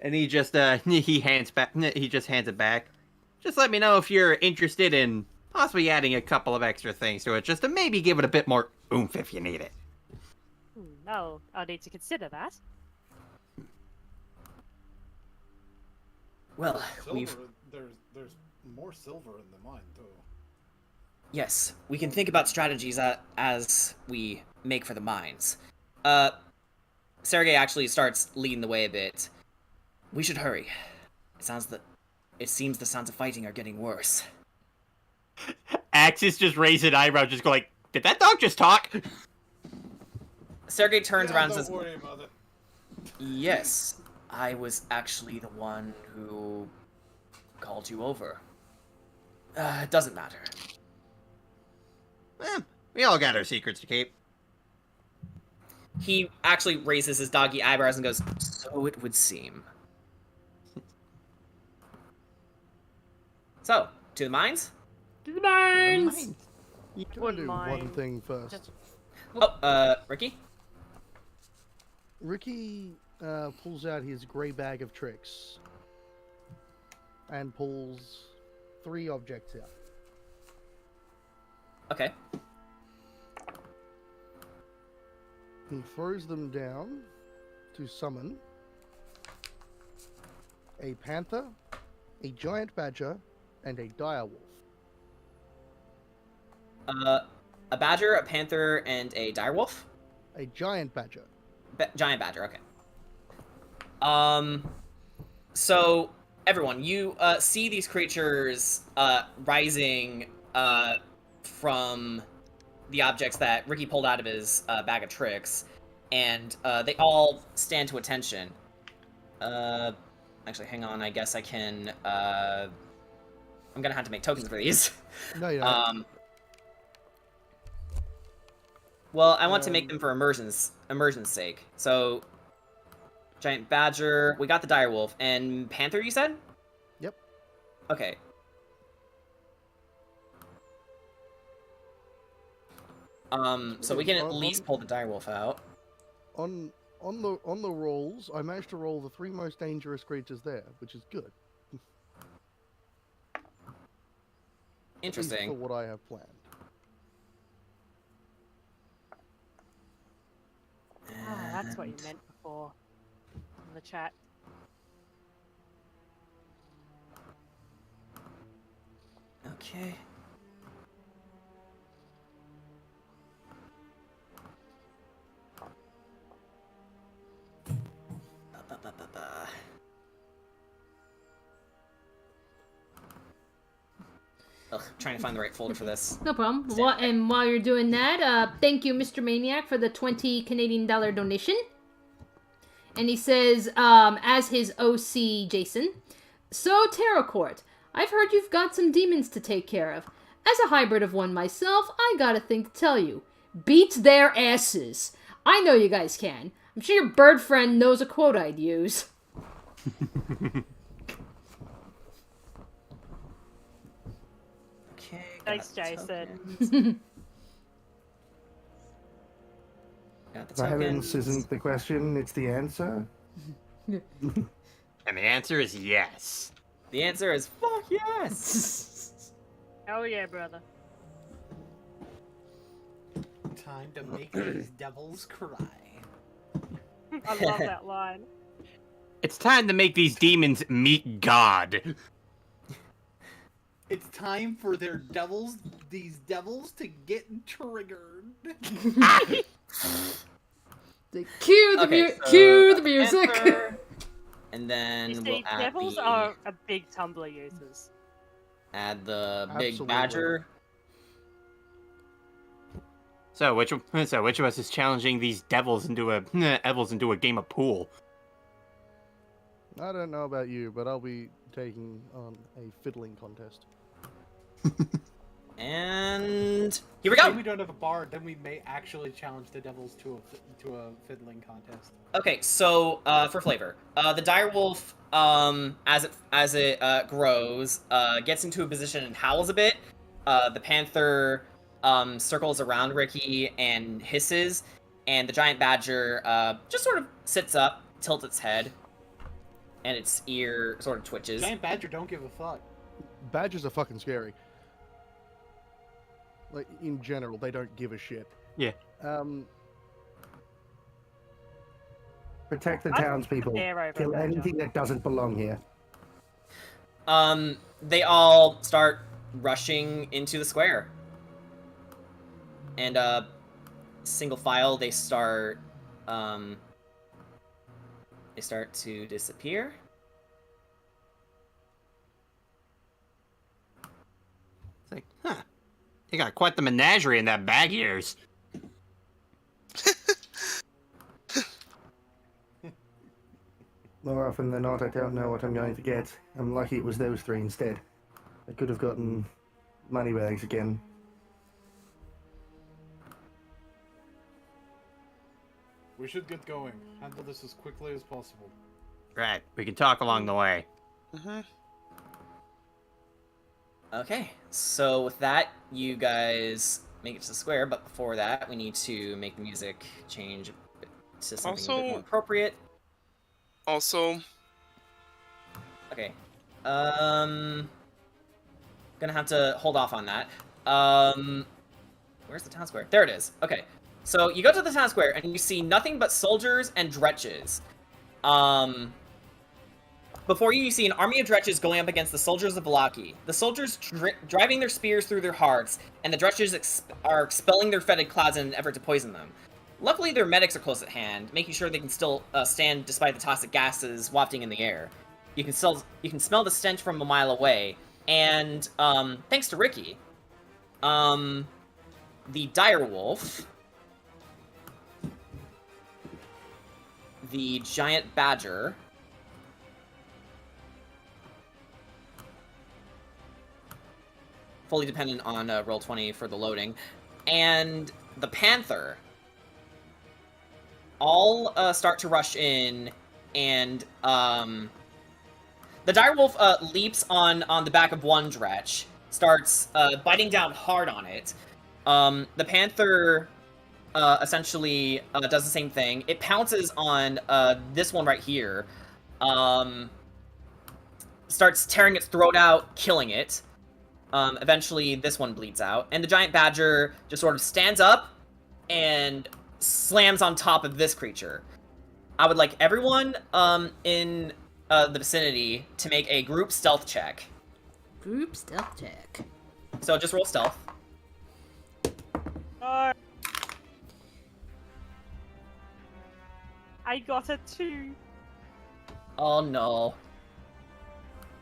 And he just hands it back. Just let me know if you're interested in possibly adding a couple of extra things to it, just to maybe give it a bit more oomph if you need it. I'll need to consider that. Well, Silver, there's more silver in the mine too. Yes, we can think about strategies as we make for the mines. Sergei actually starts leading the way a bit. We should hurry. It seems the sounds of fighting are getting worse. Axis just raised an eyebrow, just go like, did that dog just talk? Sergei turns around and Don't says, worry about it. yes, I was actually the one who called you over. It doesn't matter. We all got our secrets to keep. He actually raises his doggy eyebrows and goes, so it would seem. So, to the mines? To the mines! Can I Wouldn't do one mind. thing first? Oh, Ricky? Ricky pulls out his grey bag of tricks and pulls 3 objects out. Okay. He throws them down to summon a panther, a giant badger, and a direwolf. A badger, a panther, and a direwolf? A giant badger. Giant badger, okay. So, everyone, you, see these creatures, rising, from the objects that Ricky pulled out of his, bag of tricks, and, they all stand to attention. Actually, hang on, I guess I can, I'm gonna have to make tokens for these. No, you don't. Well, I want to make them for immersion's sake. So, giant badger, we got the direwolf, and panther, you said? Yep. Okay. So we can at least pull the direwolf out. On the rolls, I managed to roll the 3 most dangerous creatures there, which is good. At least Interesting. for what I have planned. Ah, that's what you meant before in the chat. Okay. Ugh, trying to find the right folder for this. No problem. And while you're doing that, thank you, Mr. Maniac, for the 20 Canadian dollar donation. And he says, as his OC Jason, so Terracourt, I've heard you've got some demons to take care of. As a hybrid of one myself, I got a thing to tell you. Beat their asses. I know you guys can. I'm sure your bird friend knows a quote I'd use. Okay. Thanks, got the Jason. tokens. Got the Violence tokens. isn't the question, it's the answer. And the answer is yes. The answer is fuck yes. Oh yeah, brother. Time to make these devils cry. I love that line. It's time to make these demons meet God. It's time for these devils to get triggered. Cue the music. Panther, and then You we'll see, add devils the, are a big Tumblr users. add the big Absolutely. badger. So which of us is challenging these devils into a game of pool? I don't know about you, but I'll be taking on a fiddling contest. And here we If go. we don't have a bard, then we may actually challenge the devils to a fiddling contest. Okay, so for flavor, the direwolf, as it grows, gets into a position and howls a bit. The panther circles around Ricky and hisses, and the giant badger just sort of sits up, tilts its head, and its ear sort of twitches. Giant badger don't give a fuck. Badgers are fucking scary. Like, in general, they don't give a shit. Yeah. Protect the I'm townspeople. there over Kill Badger. anything that doesn't belong here. They all start rushing into the square. And, single file, they start to disappear. It's like, huh. You got quite the menagerie in that bag of yours. More often than not, I don't know what I'm going to get. I'm lucky it was those three instead. I could have gotten money bags again. We should get going. Handle this as quickly as possible. Right. We can talk along the way. Mm-hmm. Okay, so with that, you guys make it to the square, but before that, we need to make the music change to something a bit more appropriate. Also, Okay. Gonna have to hold off on that. Where's the town square? There it is. Okay. So you go to the town square and you see nothing but soldiers and dretches. Before you see an army of dretches going up against the soldiers of Valaki. The soldiers driving their spears through their hearts, and the dretches are expelling their fetid clouds in an effort to poison them. Luckily, their medics are close at hand, making sure they can still stand despite the toxic gases wafting in the air. You can smell the stench from a mile away, and thanks to Ricky, the Direwolf, the giant badger, fully dependent on Roll20 for the loading, and the panther all start to rush in, and the direwolf leaps on the back of one dretch, starts biting down hard on it. The panther essentially does the same thing. It pounces on this one right here, starts tearing its throat out, killing it. Eventually, this one bleeds out, and the giant badger just sort of stands up and slams on top of this creature. I would like everyone in the vicinity to make a group stealth check. Group stealth check. So just roll stealth. I got a 2. Oh no.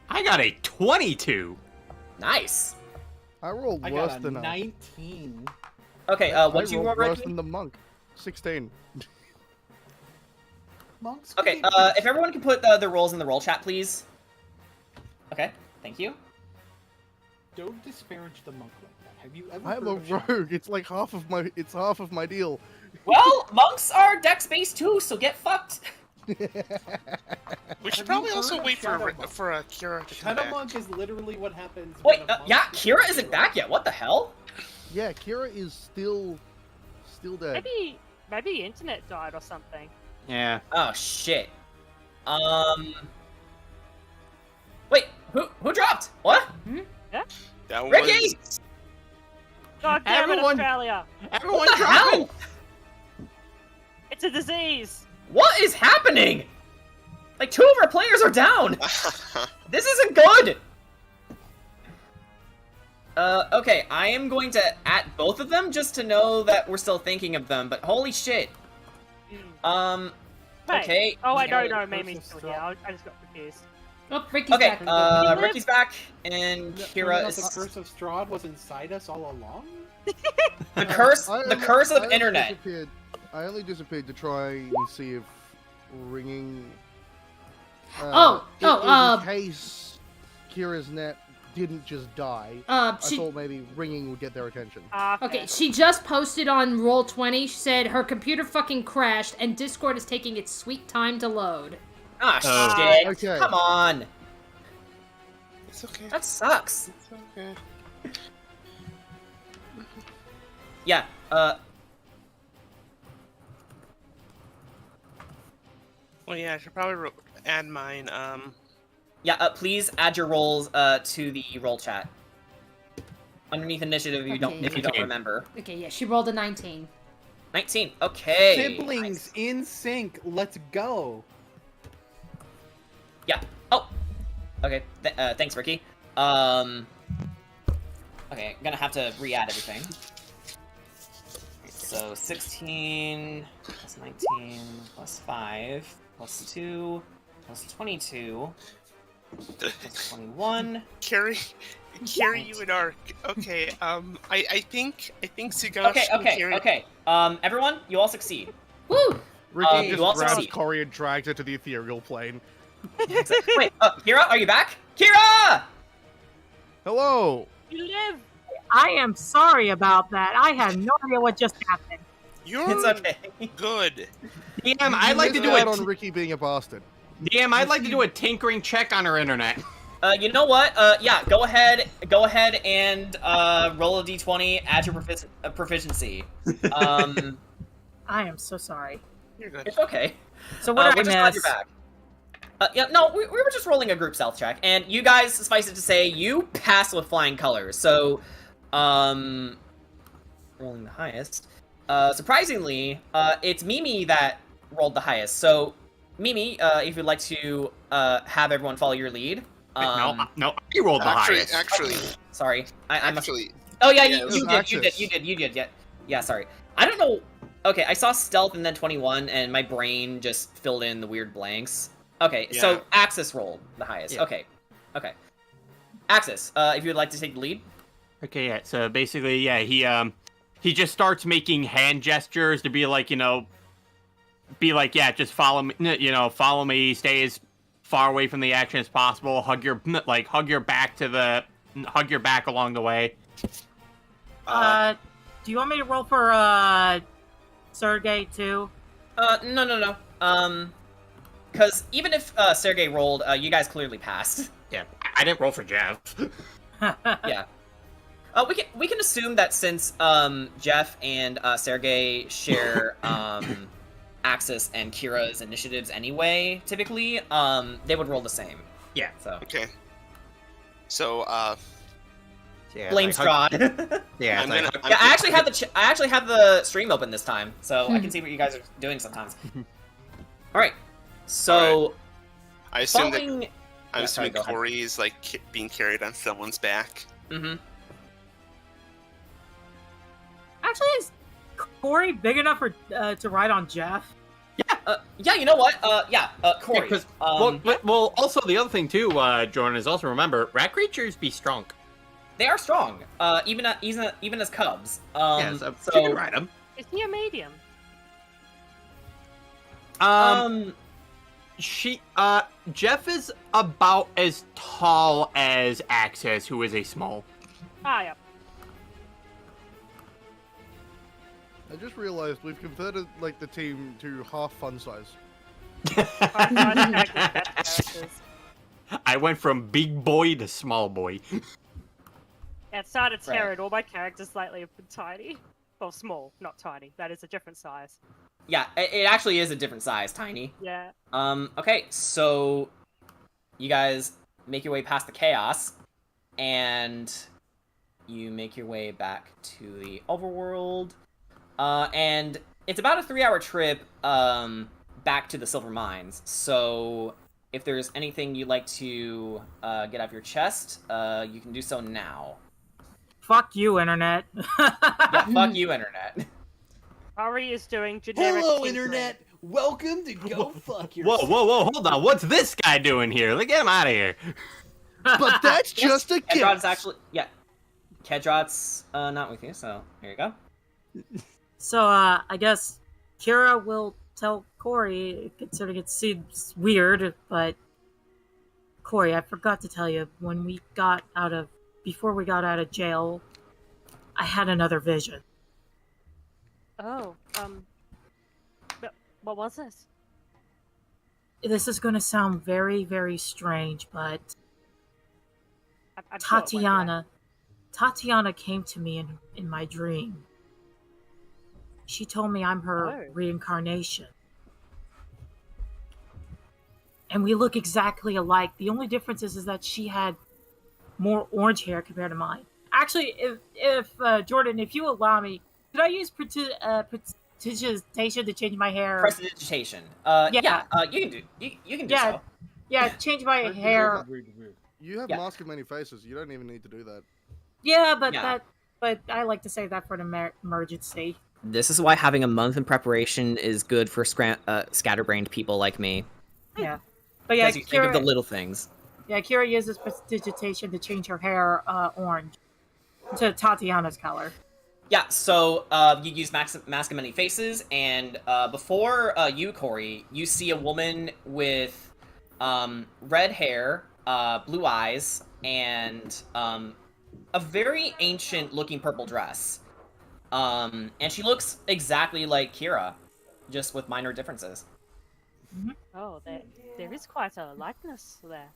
I got a 22. Nice. I rolled I worse got a than 19. Okay, what'd you roll, rolled worse Ricky? than the monk. 16. Monks. Okay, if everyone can put the rolls in the roll chat, please. Okay, thank you. Don't disparage the monk like that. Have you ever I'm heard a of shit? rogue. It's like half of my. It's half of my deal. Well, monks are dex-based too, so get fucked. we should Have probably you also heard of wait Shadow Monk? for Kira to come Shadow back. Monk is literally what happens. Wait, when a monk yeah, is Kira isn't back yet. What the hell? Yeah, Kira is still dead. Maybe the internet died or something. Yeah. Oh shit. Wait, who dropped? What? That Ricky! was God damn it, Everyone- Australia! Everyone What the dropping! hell? It's a disease! What is happening? Like 2 of our players are down. This isn't good. Okay, I am going to at both of them just to know that we're still thinking of them. But holy shit. Hey. Okay. Oh, I yeah. don't know, Curse Mamie's of still Strahd. here. I just got confused. Oh, Ricky's Okay, back. Ricky's back, and Kira The is Curse of Strahd was inside us all along? the curse. I The only- curse I of only internet. I only disappeared to try and see if ringing. In case Kira's net didn't just die, I She thought maybe ringing would get their attention. okay. She just posted on Roll20. She said her computer fucking crashed and Discord is taking its sweet time to load. Ah, Oh. shit. Okay. Come on. It's okay. That sucks. It's okay. Yeah, Well, yeah, I should probably add mine. yeah, please add your rolls to the roll chat. Underneath initiative if you don't Okay. if you don't Okay. remember. Okay, yeah, she rolled a 19. 19. Okay. Siblings in sync. Let's go. Yeah. Oh. Okay. Thanks, Ricky. Okay, I'm gonna have to re-add everything. So 16 plus 19 plus 5 plus 2 plus 22 plus 21. Carrie, you and Ark. Okay, I think Sugash and Carrie... Okay. Everyone, you all succeed. Woo! Ricky you also just grabs see- Corey and drags her to the ethereal plane. Wait, Kira, are you back? Kira! Hello! You live. I am sorry about that. I had no idea what just happened. You're It's okay. good. DM, I'd like to do out it. on Ricky being a bastard. DM, I'd like to do a tinkering check on her internet. You know what? Yeah, go ahead and roll a d20, add your proficiency. I am so sorry. You're good. It's okay. So what we're did just I glad miss? you're back. Yeah, no, we were just rolling a group stealth check, and you guys, suffice it to say, you pass with flying colors. So, rolling the highest. Surprisingly, it's Mimi that rolled the highest. So, Mimi, if you'd like to have everyone follow your lead. No, you rolled the highest. Actually, Sorry, I must. actually, Oh yeah, yeah, you did. Yeah, sorry. I don't know. Okay, I saw stealth and then 21, and my brain just filled in the weird blanks. Okay, Yeah. so Axis rolled the highest. Yeah. Okay. Axis, if you would like to take the lead. Okay, yeah. So basically, yeah, he just starts making hand gestures to be like, yeah, just follow me, follow me, stay as far away from the action as possible, hug your back along the way. Do you want me to roll for Sergey too? No. Because even if Sergey rolled, you guys clearly passed. Yeah, I didn't roll for Jeff. Yeah. We can assume that since Jeff and Sergey share Axis and Kira's initiatives anyway, typically, they would roll the same. Yeah. So okay. So, Yeah, blame it's like Strahd. Yeah, I'm it's gonna. like, Yeah, I actually have the stream open this time, so I can see what you guys are doing sometimes. All right. So I assume that following. I'm Yeah, sorry, assuming go ahead. Corey is like being carried on someone's back. Mm-hmm. Actually, is Corey big enough for to ride on Jeff? Yeah, you know what? Corey. Because well, also the other thing too, Jordan, is also remember rat creatures be strong. They are strong, even as cubs. Yeah, so you can ride them. Is he a medium? Jeff is about as tall as Axis, who is a small. Ah, yeah. I just realized we've converted like the team to half fun size. I went from big boy to small boy. Outside of Right. Terran, all my characters slightly tiny. Well, small, not tiny. That is a different size. Yeah, it actually is a different size, tiny. Yeah. Okay, so you guys make your way past the chaos, and you make your way back to the overworld. And it's about a 3-hour trip back to the Silver Mines. So if there's anything you'd like to get off your chest, you can do so now. Fuck you, internet. Yeah, fuck you, internet. Ari is doing generic tinkering. Welcome to Go Fuck Yourself. Whoa, hold on. What's this guy doing here? Like, get him out of here. But that's just a Kedrod's gift. actually, yeah. Kedrod's not with you, so here you go. So, I guess Kira will tell Corey, considering it seems weird, but Corey, I forgot to tell you, before we got out of jail, I had another vision. Oh, but what was this? This is going to sound very, very strange, but I'm sure it won't be that. Tatiana came to me in my dream. She told me I'm her Oh. reincarnation. And we look exactly alike. The only difference is that she had more orange hair compared to mine. Actually, if Jordan, if you allow me, could I use prestidigitation to change my hair. Prestidigitation. You can do Yeah. so. Yeah, change my Weird, hair. weird. You have Yeah. Mask of Many Faces. You don't even need to do that. Yeah, but Yeah. but I like to save that for an emergency. This is why having a month in preparation is good for scatterbrained people like me. Yeah. But yeah, Because you think of the Kira, little things. yeah, Kira uses prestidigitation to change her hair orange to Tatiana's color. Yeah, so you use Mask of Many Faces, and before you, Corey, you see a woman with red hair, blue eyes, and a very ancient-looking purple dress. And she looks exactly like Kira, just with minor differences. Oh, there is quite a likeness there.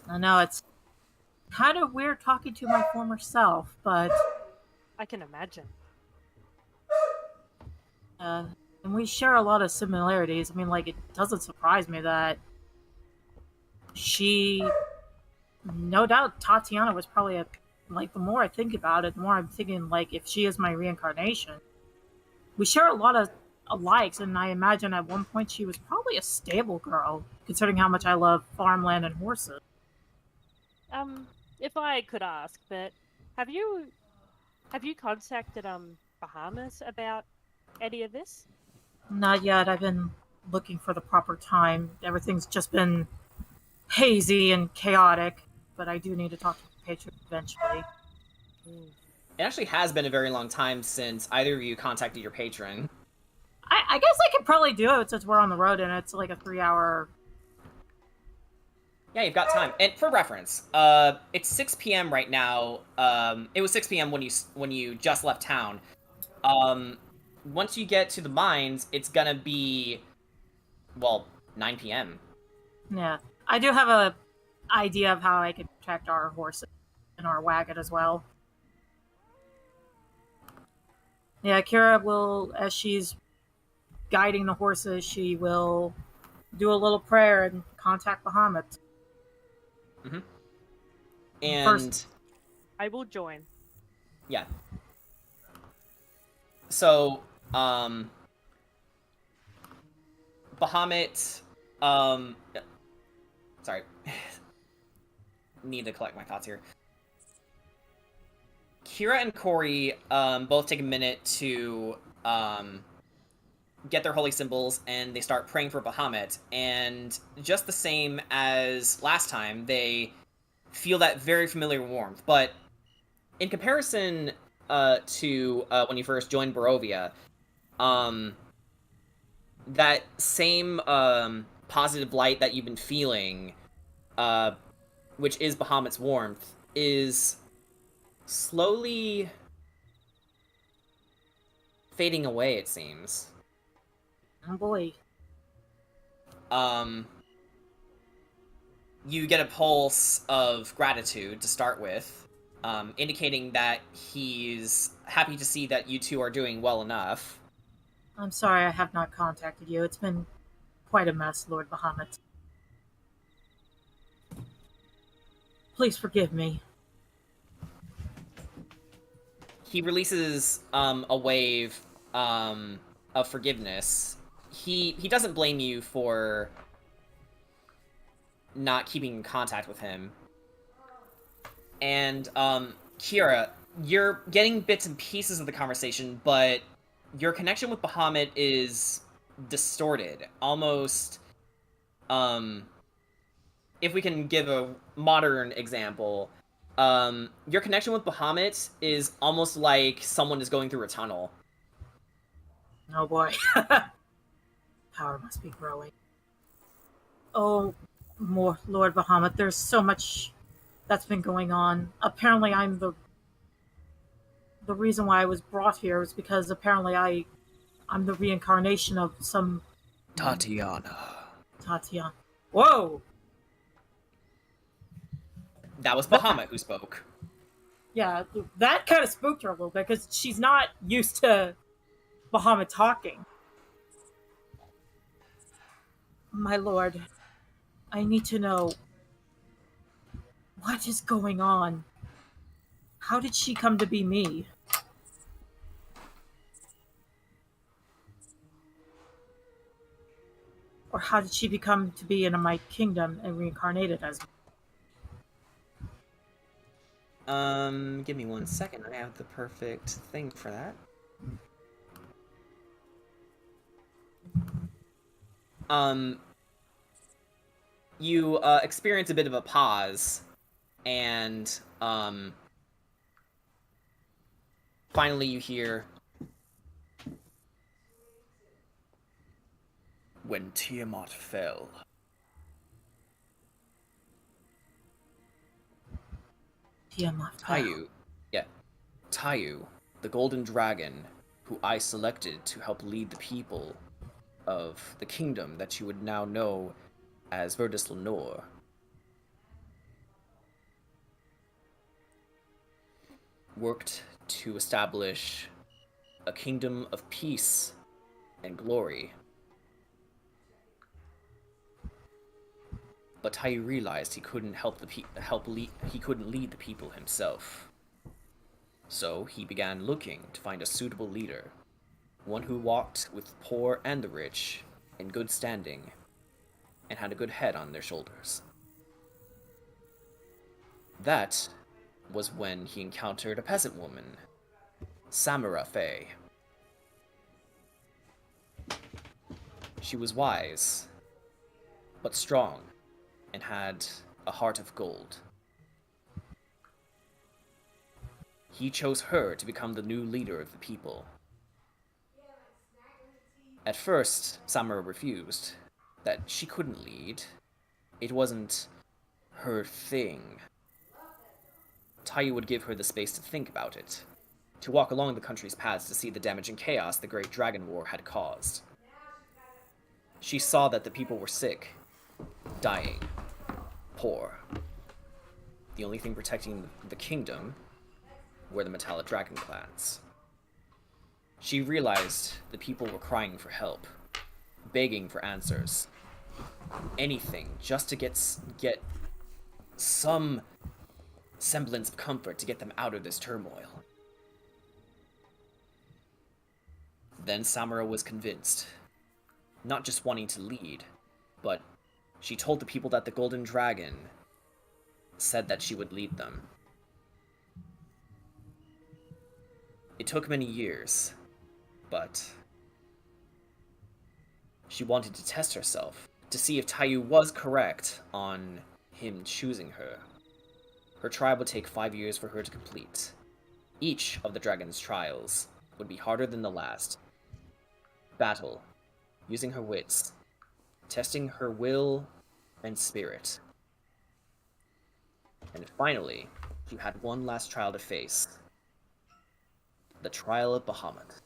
I know it's kind of weird talking to my former self, but I can imagine. and we share a lot of similarities. I mean, like, it doesn't surprise me that no doubt Tatiana was probably like, the more I think about it, the more I'm thinking, like, if she is my reincarnation. We share a lot of likes, and I imagine at one point she was probably a stable girl, considering how much I love farmland and horses. If I could ask, but have you contacted Bahamut about any of this? Not yet. I've been looking for the proper time. Everything's just been hazy and chaotic, but I do need to talk to the patron eventually. It actually has been a very long time since either of you contacted your patron. I guess I could probably do it since we're on the road and it's like a 3-hour. Yeah, you've got time. And for reference, it's 6 p.m. right now. It was 6 p.m. when you just left town. Once you get to the mines, it's gonna be, well, 9 p.m. Yeah, I do have a idea of how I could protect our horses and our wagon as well. Yeah, Kira will, as she's guiding the horses, she will do a little prayer and contact Bahamut. And First- I will join. yeah. So, Bahamut, sorry. Need to collect my thoughts here. Kira and Corey both take a minute to get their holy symbols, and they start praying for Bahamut. And just the same as last time, they feel that very familiar warmth. But in comparison to when you first joined Barovia, that same positive light that you've been feeling, which is Bahamut's warmth, is slowly fading away, it seems. Oh boy. You get a pulse of gratitude to start with, indicating that he's happy to see that you two are doing well enough. I'm sorry I have not contacted you. It's been quite a mess, Lord Bahamut. Please forgive me. He releases a wave of forgiveness. He doesn't blame you for not keeping in contact with him. And Kira, you're getting bits and pieces of the conversation, but your connection with Bahamut is distorted. Almost, if we can give a modern example, your connection with Bahamut is almost like someone is going through a tunnel. Oh boy. Power must be growing. Oh, more Lord Bahamut, there's so much that's been going on. Apparently I'm the reason why I was brought here is because apparently I'm the reincarnation of some Tatiana. Whoa! That was Bahamut who spoke. Yeah, that kind of spooked her a little bit because she's not used to Bahamut talking. My lord, I need to know what is going on. How did she come to be me? Or how did she become to be in my kingdom and reincarnated as me? Give me 1 second. I have the perfect thing for that. You experience a bit of a pause, and finally you hear, "When Tiamat fell." Tayu, yeah, Tayu, the golden dragon, who I selected to help lead the people of the kingdom that you would now know as Bertis Lenoir, worked to establish a kingdom of peace and glory. But Tayu realized he couldn't he couldn't lead the people himself. So he began looking to find a suitable leader, one who walked with the poor and the rich in good standing, and had a good head on their shoulders. That was when he encountered a peasant woman, Samara Faye. She was wise, but strong, and had a heart of gold. He chose her to become the new leader of the people. At first, Samara refused, that she couldn't lead. It wasn't her thing. Tayu would give her the space to think about it, to walk along the country's paths to see the damage and chaos the Great Dragon War had caused. She saw that the people were sick, dying, poor. The only thing protecting the kingdom were the Metallic Dragon clans. She realized the people were crying for help, begging for answers. Anything just to get some semblance of comfort to get them out of this turmoil. Then Samara was convinced, not just wanting to lead, but she told the people that the Golden Dragon said that she would lead them. It took many years, but she wanted to test herself, to see if Tayu was correct on him choosing her. Her trial would take 5 years for her to complete. Each of the dragon's trials would be harder than the last. Battle, using her wits, testing her will and spirit. And finally, she had one last trial to face. The Trial of Bahamut.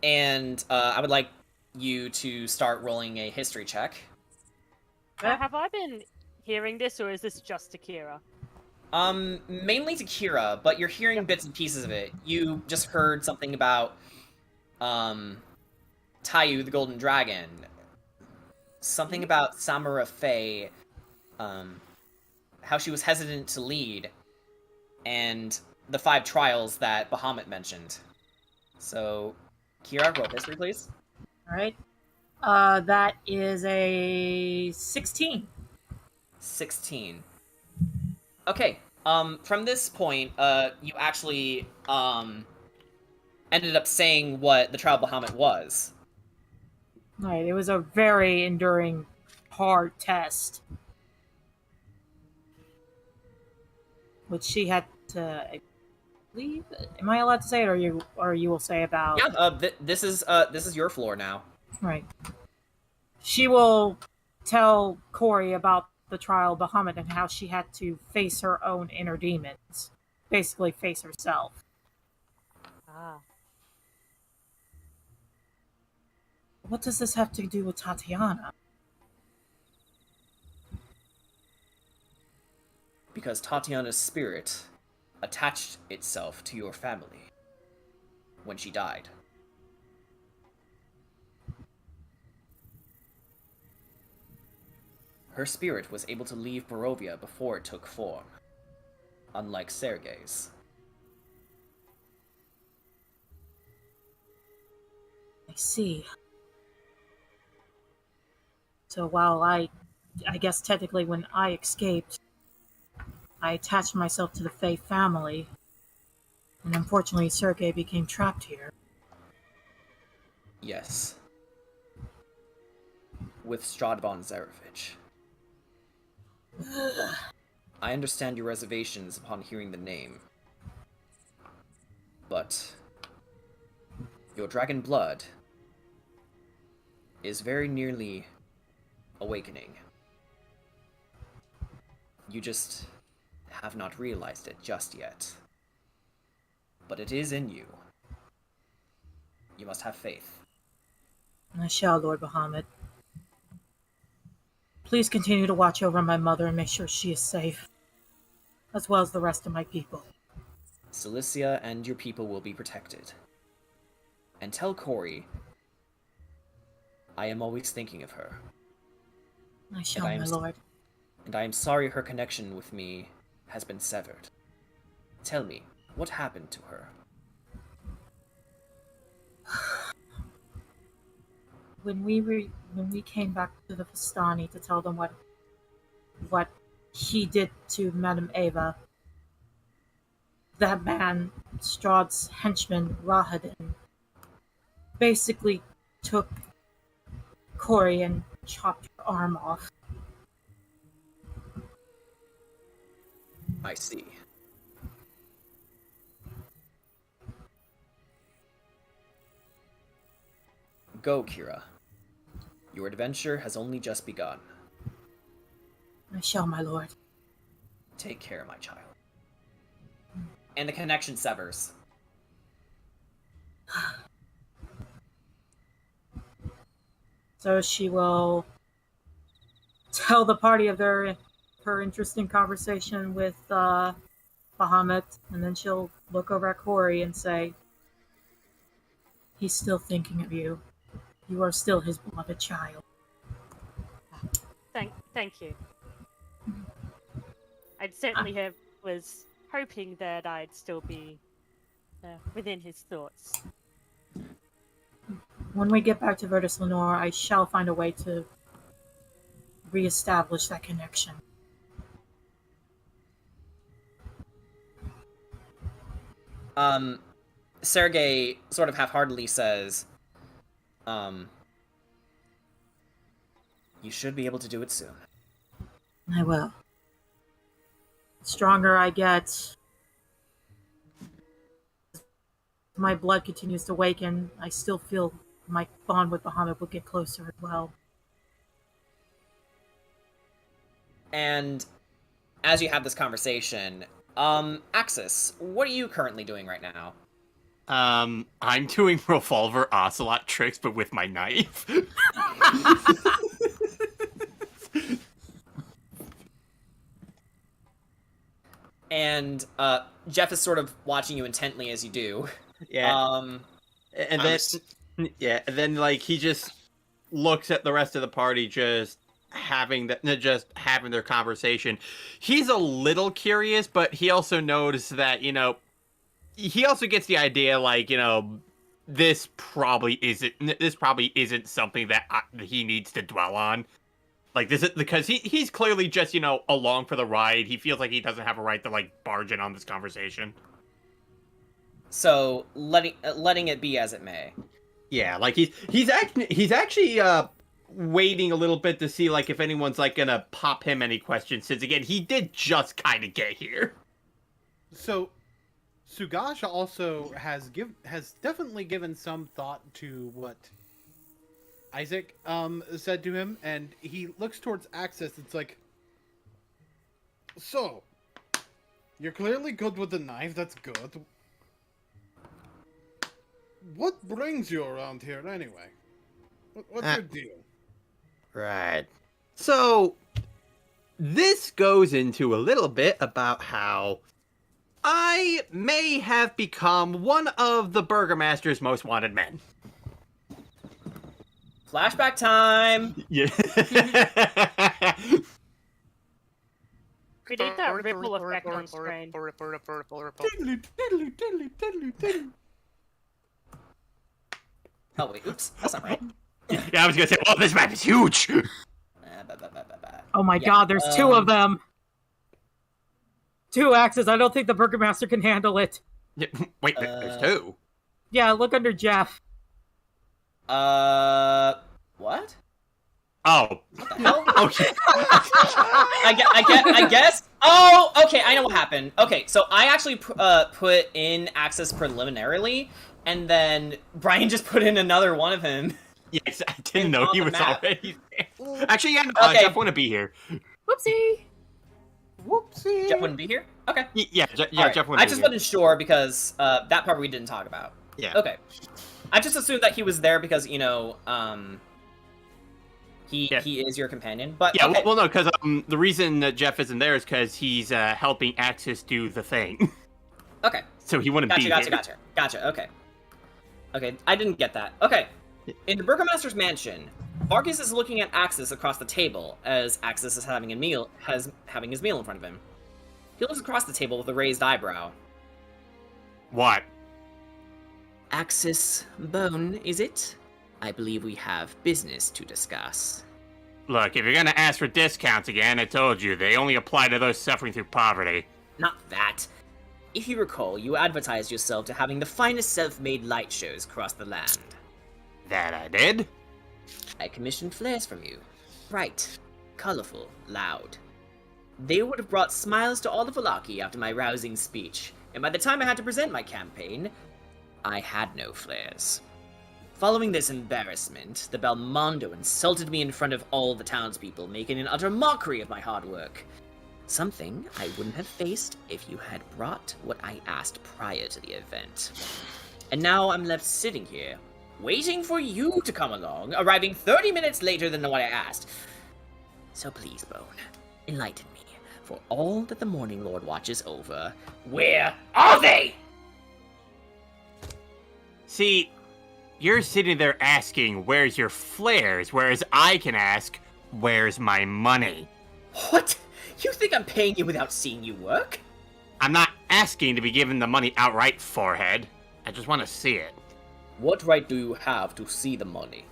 And I would like you to start rolling a history check. Have I been hearing this, or is this just Akira? Mainly to Kira, but you're hearing bits and pieces of it. You just heard something about, Tayu, the Golden Dragon. Something about Samara Faye, how she was hesitant to lead, and the 5 trials that Bahamut mentioned. So, Kira, roll history, please. Alright. That is a 16. 16. Okay, from this point, you actually, ended up saying what the Trial of Bahamut was. Right, it was a very enduring, hard test. Which she had to, I believe. Am I allowed to say it, or you will say about? Yeah, this is your floor now. Right. She will tell Corey about the Trial of Bahamut and how she had to face her own inner demons. Basically, face herself. Ah. What does this have to do with Tatiana? Because Tatiana's spirit attached itself to your family when she died. Her spirit was able to leave Barovia before it took form, unlike Sergei's. I see. So while I guess technically when I escaped, I attached myself to the Fae family, and unfortunately Sergei became trapped here. Yes. With Strahd von Zarevich. I understand your reservations upon hearing the name. But your dragon blood is very nearly awakening. You just have not realized it just yet. But it is in you. You must have faith. I shall, Lord Bahamut. Please continue to watch over my mother and make sure she is safe, as well as the rest of my people. Cilicia and your people will be protected. And tell Cori, I am always thinking of her. I shall, my lord. And I am sorry her connection with me has been severed. Tell me, what happened to her? When we came back to the Vistani to tell them what he did to Madame Eva, that man, Strahd's henchman, Rahadin, basically took Cori and chopped her arm off. I see. Go, Kira. Your adventure has only just begun. I shall, my lord. Take care, my child. And the connection severs. So she will tell the party of her interesting conversation with Bahamut, and then she'll look over at Cori and say, "He's still thinking of you. You are still his beloved child." Thank you. I'd certainly was hoping that I'd still be within his thoughts. When we get back to Bertis Lenoir, I shall find a way to reestablish that connection. Sergei sort of half-heartedly says, you should be able to do it soon. I will. The stronger I get, my blood continues to awaken. I still feel my bond with Bahamut will get closer as well. And as you have this conversation, Axis, what are you currently doing right now? I'm doing revolver ocelot tricks, but with my knife. And Jeff is sort of watching you intently as you do. Yeah. And then like he just looks at the rest of the party, just having their conversation. He's a little curious, but he also noticed that, he also gets the idea, like, this probably isn't something that he needs to dwell on. Like, this is because he's clearly just, along for the ride. He feels like he doesn't have a right to, like, barge in on this conversation. So letting it be as it may. Yeah, like he's actually waiting a little bit to see, like, if anyone's, like, gonna pop him any questions, since again he did just kind of get here. So Sugasha also has definitely given some thought to what Isaac said to him, and he looks towards Axis. It's like, so you're clearly good with the knife. That's good. What brings you around here anyway? What's your deal? Right. So this goes into a little bit about how I may have become one of the Burgomaster's most wanted men. Flashback time! Yeah. We need that ripple effect on screen. Oh wait, oops, that's not right. Yeah, I was gonna say, oh, this map is huge. Oh my Yeah, god, there's two of them. 2 axes. I don't think the Burgomaster can handle it. Yeah, wait, there's 2. Yeah, look under Jeff. What? Oh. Okay. I guess. Oh, okay. I know what happened. Okay, so I actually put in access preliminarily, and then Brian just put in another one of him. Yes, I didn't know he was already there. Actually, yeah, no, Okay. Jeff wouldn't be here. Whoopsie. Whoopsie. Jeff wouldn't be here. Okay. Yeah, Alright, Jeff wouldn't I be just here. wasn't sure because that part we didn't talk about. Yeah. Okay. I just assumed that he was there because he is your companion. But Yeah, okay. well, no, because the reason that Jeff isn't there is because he's helping Axis do the thing. Okay. So he wouldn't be here. Gotcha. Okay. Okay, I didn't get that. Okay. In the Burgomaster's mansion, Vargas is looking at Axis across the table as Axis is having his meal in front of him. He looks across the table with a raised eyebrow. What? Axis Bone, is it? I believe we have business to discuss. Look, if you're gonna ask for discounts again, I told you, they only apply to those suffering through poverty. Not that. If you recall, you advertised yourself to having the finest self-made light shows across the land. That I did? I commissioned flares from you. Bright, colorful, loud. They would have brought smiles to all of Valaki after my rousing speech, and by the time I had to present my campaign, I had no flares. Following this embarrassment, the Belmondo insulted me in front of all the townspeople, making an utter mockery of my hard work. Something I wouldn't have faced if you had brought what I asked prior to the event. And now I'm left sitting here, waiting for you to come along, arriving 30 minutes later than what I asked. So please, Bone, enlighten me. For all that the Morning Lord watches over, where are they? See, you're sitting there asking, where's your flares, whereas I can ask, where's my money? What? You think I'm paying you without seeing you work? I'm not asking to be given the money outright, forehead. I just want to see it. What right do you have to see the money?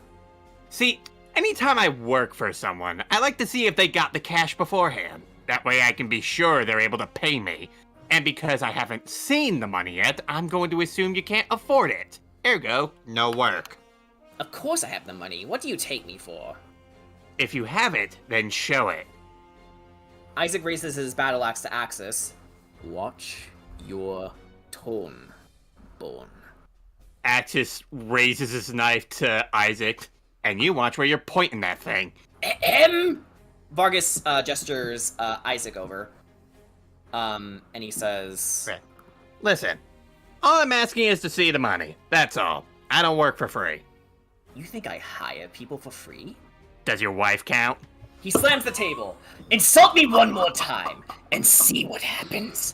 See, anytime I work for someone, I like to see if they got the cash beforehand. That way I can be sure they're able to pay me. And because I haven't seen the money yet, I'm going to assume you can't afford it. Ergo, no work. Of course I have the money. What do you take me for? If you have it, then show it. Isaac raises his battle axe to Axis. Watch your tone, Bone. Axis raises his knife to Isaac, and you watch where you're pointing that thing. Vargas gestures Isaac over. And he says... Listen, all I'm asking is to see the money. That's all. I don't work for free. You think I hire people for free? Does your wife count? He slams the table. Insult me one more time, and see what happens.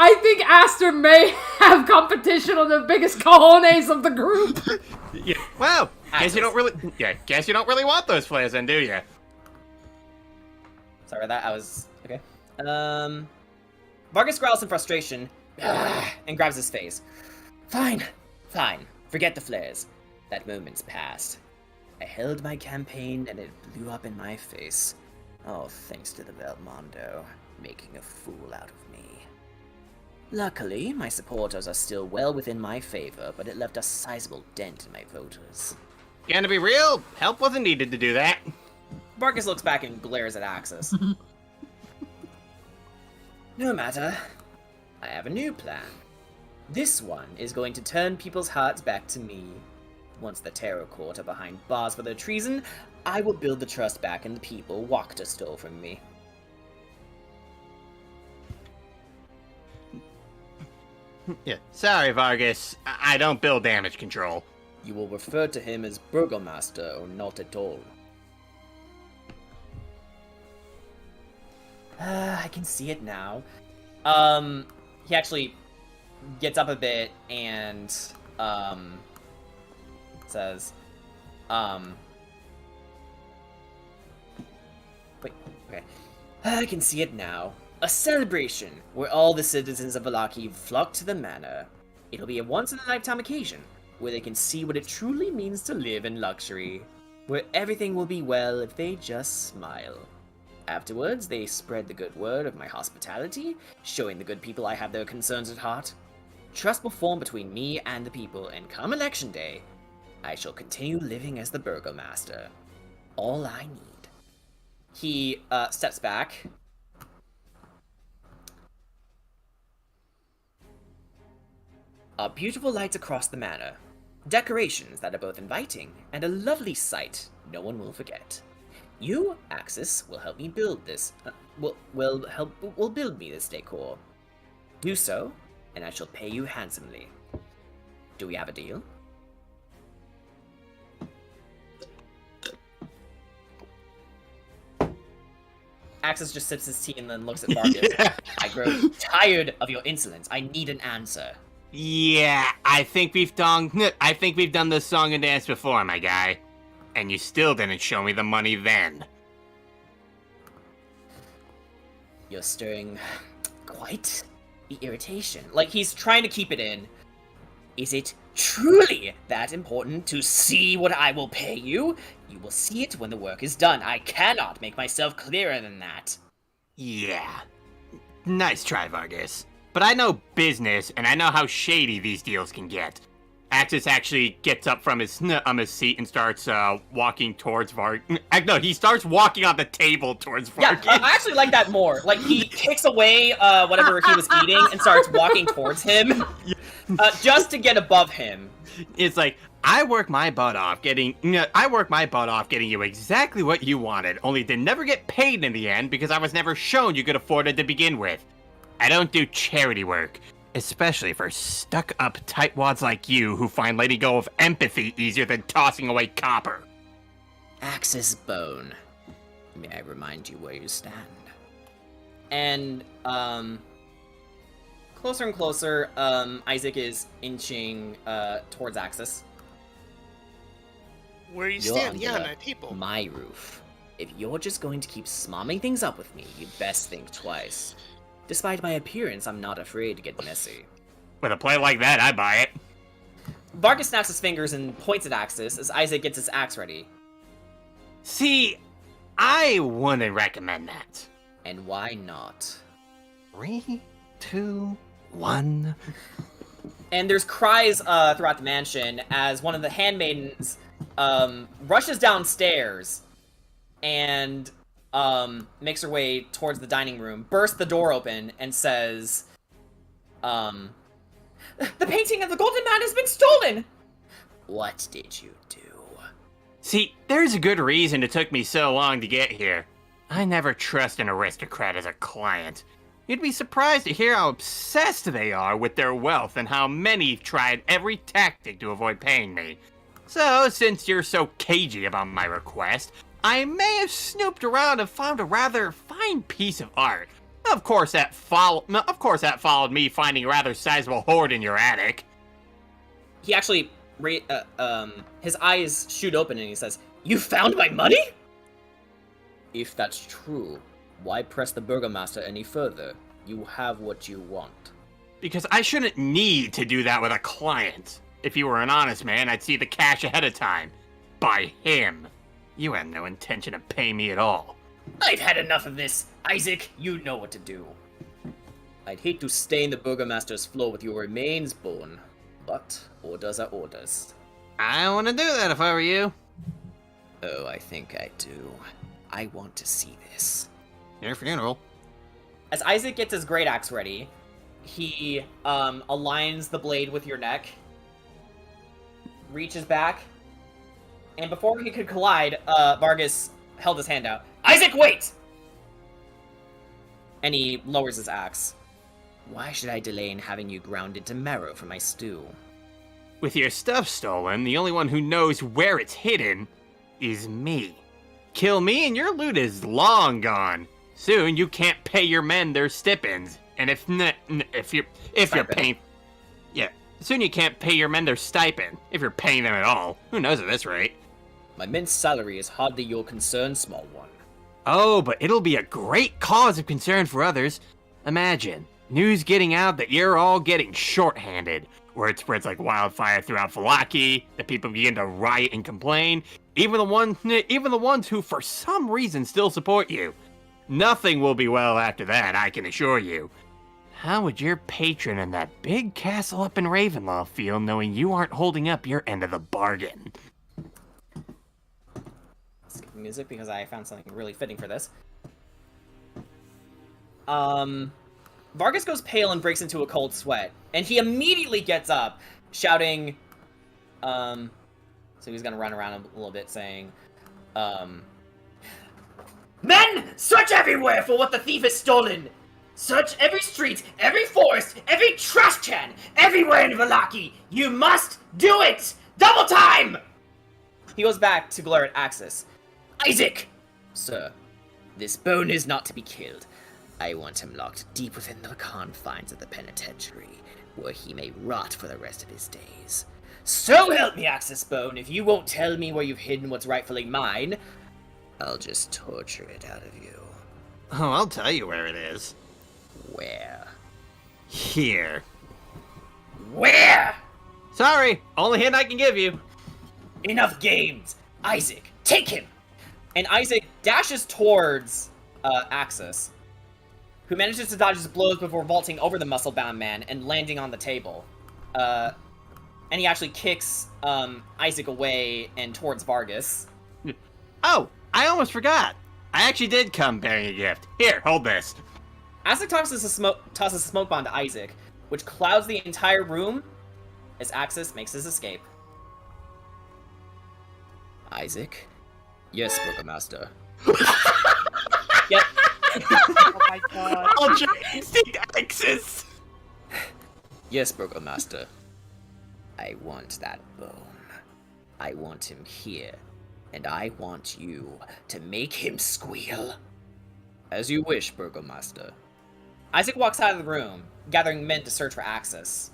I think Aster may have competition on the biggest cojones of the group. Yeah. Well, guess you don't really want those flares, then, do you? Sorry, that I was okay. Vargas growls in frustration and grabs his face. Fine. Forget the flares. That moment's past. I held my campaign and it blew up in my face. All thanks to the Belmondo, making a fool out of me. Luckily, my supporters are still well within my favor, but it left a sizable dent in my voters. Gonna be real, help wasn't needed to do that. Vargas looks back and glares at Axis. No matter. I have a new plan. This one is going to turn people's hearts back to me. Once the Terror Court are behind bars for their treason, I will build the trust back in the people Wakta stole from me. Yeah, sorry, Vargas. I don't build damage control. You will refer to him as Burgomaster or not at all. I can see it now. He actually gets up a bit and, says, wait, okay. I can see it now. A celebration where all the citizens of Vallaki flock to the manor. It'll be a once-in-a-lifetime occasion where they can see what it truly means to live in luxury, where everything will be well if they just smile. Afterwards, they spread the good word of my hospitality, showing the good people I have their concerns at heart. Trust will form between me and the people, and come election day, I shall continue living as the burgomaster. All I need. He steps back. Beautiful lights across the manor. Decorations that are both inviting and a lovely sight no one will forget. You, Axis, will help me build this. Will build me this decor. Do so, and I shall pay you handsomely. Do we have a deal? Axis just sips his tea and then looks at Vargas. Yeah. I grow tired of your insolence. I need an answer. Yeah, I think we've done this song and dance before, my guy. And you still didn't show me the money then. You're stirring quite the irritation. Like, he's trying to keep it in. Is it truly that important to see what I will pay you? You will see it when the work is done. I cannot make myself clearer than that. Yeah. Nice try, Vargas. But I know business, and I know how shady these deals can get. Axis actually gets up from his seat and starts walking towards Vargas. No, he starts walking on the table towards Vargas. Yeah, I actually like that more. Like, he kicks away whatever he was eating and starts walking towards him, just to get above him. It's like, I work my butt off getting you exactly what you wanted, only to never get paid in the end because I was never shown you could afford it to begin with. I don't do charity work, especially for stuck-up tightwads like you who find letting go of empathy easier than tossing away copper. Axis bone. May I remind you where you stand? And, closer and closer, Isaac is inching, towards Axis. Where you You're stand, yeah, under my people. my roof. If you're just going to keep smomming things up with me, you'd best think twice. Despite my appearance, I'm not afraid to get messy. With a play like that, I buy it. Vargas snaps his fingers and points at Axis as Isaac gets his axe ready. See, I wouldn't recommend that. And why not? 3, 2, 1. And there's cries throughout the mansion as one of the handmaidens rushes downstairs and makes her way towards the dining room, bursts the door open, and says, the painting of the Golden Man has been stolen! What did you do? See, there's a good reason it took me so long to get here. I never trust an aristocrat as a client. You'd be surprised to hear how obsessed they are with their wealth and how many tried every tactic to avoid paying me. So, since you're so cagey about my request, I may have snooped around and found a rather fine piece of art. Of course that followed me finding a rather sizable hoard in your attic. He actually, his eyes shoot open and he says, "You found my money?" If that's true, why press the burgomaster any further? You have what you want. Because I shouldn't need to do that with a client. If you were an honest man, I'd see the cash ahead of time. By him. You had no intention of paying me at all. I've had enough of this. Isaac, you know what to do. I'd hate to stain the burgomaster's floor with your remains, Bone, but orders are orders. I want to do that if I were you. Oh, I think I do. I want to see this. Your funeral. As Isaac gets his great axe ready, he aligns the blade with your neck, reaches back, and before he could collide, Vargas held his hand out. Isaac, wait! And he lowers his axe. Why should I delay in having you ground into marrow for my stew? With your stuff stolen, the only one who knows where it's hidden is me. Kill me and your loot is long gone. Soon you can't pay your men their stipends, and soon you can't pay your men their stipend if you're paying them at all. Who knows at this rate? My men's salary is hardly your concern, small one. Oh, but it'll be a great cause of concern for others. Imagine, news getting out that you're all getting shorthanded, where it spreads like wildfire throughout Vallaki, that people begin to riot and complain, even the ones who for some reason still support you. Nothing will be well after that, I can assure you. How would your patron in that big castle up in Ravenloft feel knowing you aren't holding up your end of the bargain? Skip music because I found something really fitting for this. Vargas goes pale and breaks into a cold sweat, and he immediately gets up, shouting, so he's gonna run around a little bit saying, Men, search everywhere for what the thief has stolen! Search every street, every forest, every trash can, everywhere in Vallaki! You must do it! Double time! He goes back to glare at Axis. Isaac! Sir, this bone is not to be killed. I want him locked deep within the confines of the penitentiary, where he may rot for the rest of his days. So help me, Axis Bone, if you won't tell me where you've hidden what's rightfully mine, I'll just torture it out of you. Oh, I'll tell you where it is. Where? Here. Where? Sorry, only hint I can give you. Enough games! Isaac, take him! And Isaac dashes towards Axis, who manages to dodge his blows before vaulting over the muscle-bound man and landing on the table. And he actually kicks Isaac away and towards Vargas. Oh, I almost forgot. I actually did come bearing a gift. Here, hold this. Isaac tosses a smoke bomb to Isaac, which clouds the entire room as Axis makes his escape. Isaac? Yes, Burgomaster. Yep. Oh my god. Ultra Instinct Axis! Yes, Burgomaster. I want that bone. I want him here, and I want you to make him squeal. As you wish, Burgomaster. Isaac walks out of the room, gathering men to search for Axis.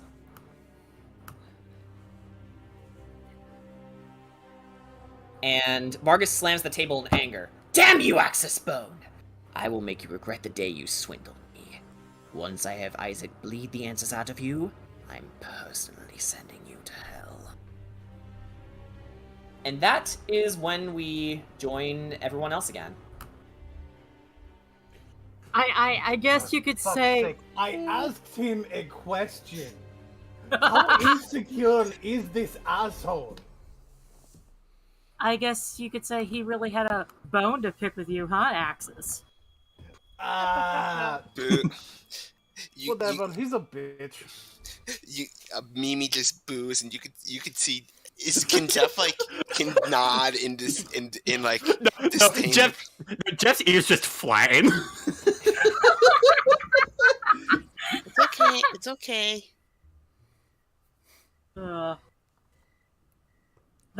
And Vargas slams the table in anger. Damn you, Axis Bone! I will make you regret the day you swindled me. Once I have Isaac bleed the answers out of you, I'm personally sending you to hell. And that is when we join everyone else again. I guess you could Fuck's say sake, I asked him a question. How insecure is this asshole? I guess you could say he really had a bone to pick with you, huh, Axis? Whatever, he's a bitch. Mimi just boos, and you could see. Can Jeff can nod in this in like disdain? Jeff's ears just flatten. It's okay. It's okay.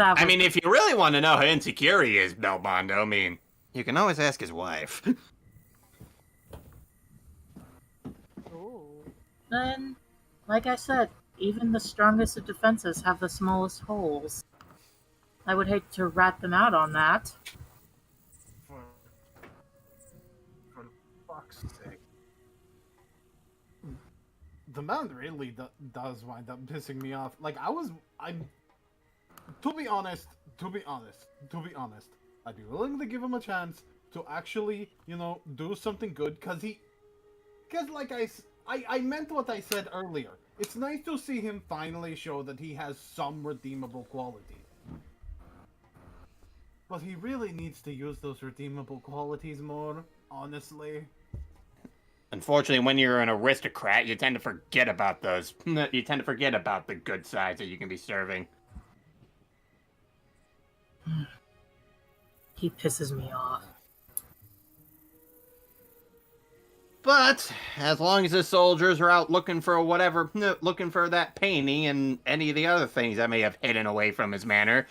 I mean, if you really want to know how insecure he is, Belmondo, I mean, You can always ask his wife. Then, like I said, even the strongest of defenses have the smallest holes. I would hate to rat them out on that. For fuck's sake. The man really does wind up pissing me off. Like, to be honest, I'd be willing to give him a chance to actually, do something good, because like I meant what I said earlier. It's nice to see him finally show that he has some redeemable qualities. But he really needs to use those redeemable qualities more, honestly. unfortunately, when you're an aristocrat, you tend to forget about those. You tend to forget about the good sides that you can be serving. He pisses me off. But as long as the soldiers are out looking for looking for that painting and any of the other things that may have hidden away from his manor,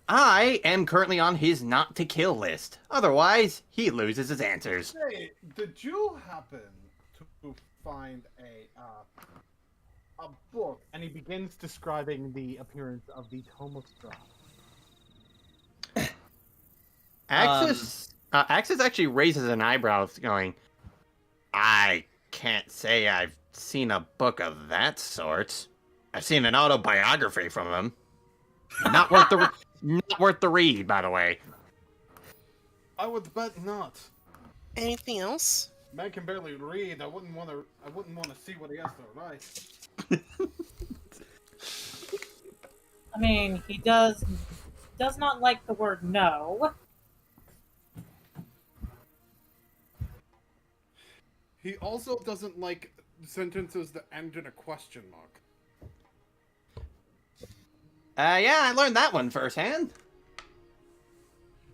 I am currently on his not to kill list. Otherwise, he loses his answers. Hey, did you happen to find a book? And he begins describing the appearance of the Tome of Strahd. Axis, Axis actually raises an eyebrow, going, I can't say I've seen a book of that sort. I've seen an autobiography from him. Not worth the read, by the way. I would bet not. Anything else? Man can barely read. I wouldn't want to see what he has to write. I mean, he does not like the word no. He also doesn't like sentences that end in a question mark. Yeah, I learned that one firsthand.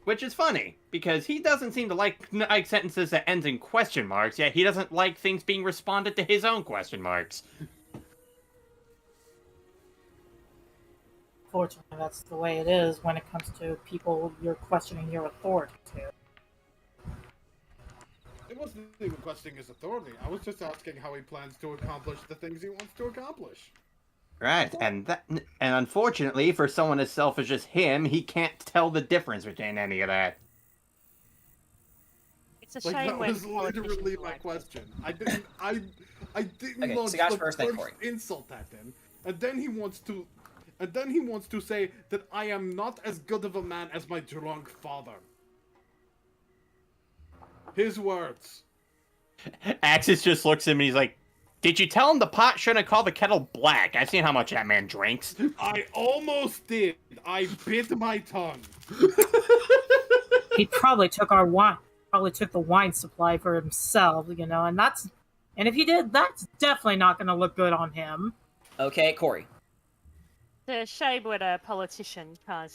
Which is funny, because he doesn't seem to like sentences that end in question marks, yet he doesn't like things being responded to his own question marks. Fortunately, that's the way it is when it comes to people you're questioning your authority to. It wasn't even questioning his authority. I was just asking how he plans to accomplish the things he wants to accomplish. Right, and unfortunately, for someone as selfish as him, he can't tell the difference between any of that. It's a Like, shame that when was literally my question. I didn't Okay, launch so Gosh the first, then first Corey. insult at him, and then he wants to say that I am not as good of a man as my drunk father. His words. Axis just looks at him and he's like, did you tell him the pot shouldn't call the kettle black? I've seen how much that man drinks. I almost did. I bit my tongue. He probably took our wine, probably took the wine supply for himself, and if he did, that's definitely not going to look good on him. Okay, Corey. It's a shame when a politician can't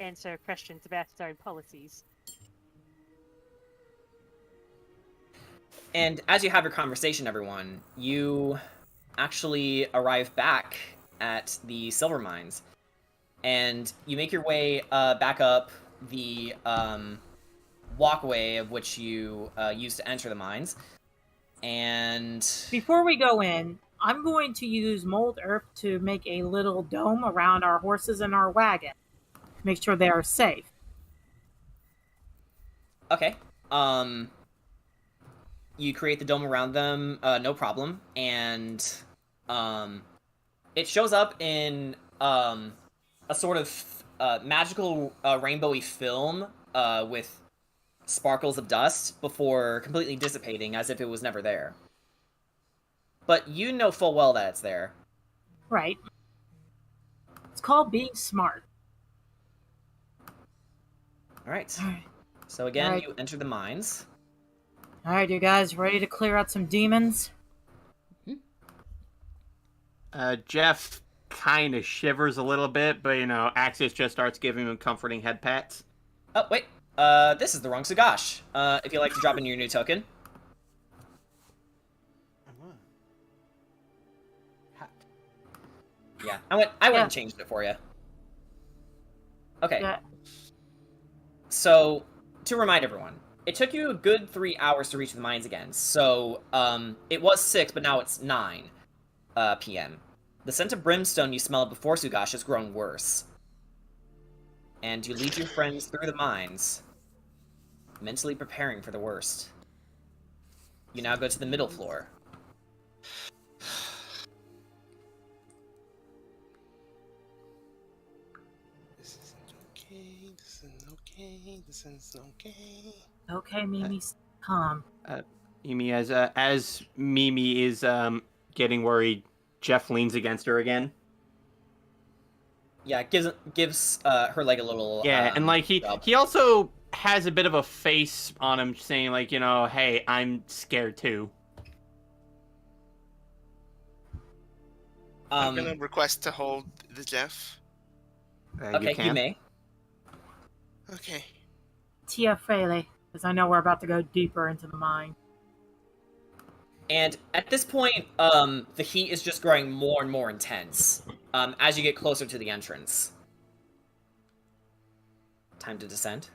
answer questions about his own policies. And as you have your conversation, everyone, you actually arrive back at the silver mines. And you make your way back up the walkway of which you used to enter the mines. And Before we go in, I'm going to use mold earth to make a little dome around our horses and our wagon. Make sure they are safe. okay, you create the dome around them, no problem, and it shows up in a sort of magical rainbowy film with sparkles of dust before completely dissipating as if it was never there. But you know full well that it's there. Right. It's called being smart. Alright. Alright. So again, Alright. you enter the mines. Alright, you guys ready to clear out some demons? Jeff kind of shivers a little bit, but, Axis just starts giving him comforting head pats. Oh, wait. This is the wrong Sagash. If you'd like to drop in your new token. Hat. Yeah, I went Yeah. and changed it for you. Okay. Yeah. So, to remind everyone, it took you a good 3 hours to reach the mines again. So, it was 6, but now it's 9 p.m. The scent of brimstone you smelled before Sugash has grown worse. And you lead your friends through the mines, mentally preparing for the worst. You now go to the middle floor. This isn't okay. This isn't okay. This isn't okay. Okay, Mimi, calm. Mimi, as Mimi is getting worried, Jeff leans against her again. Yeah, gives her like a little And like he also has a bit of a face on him saying like, hey, I'm scared too. I'm gonna request to hold the Jeff. Okay, you may. Okay. Tia Fraley, because I know we're about to go deeper into the mine. And at this point, the heat is just growing more and more intense as you get closer to the entrance. Time to descend.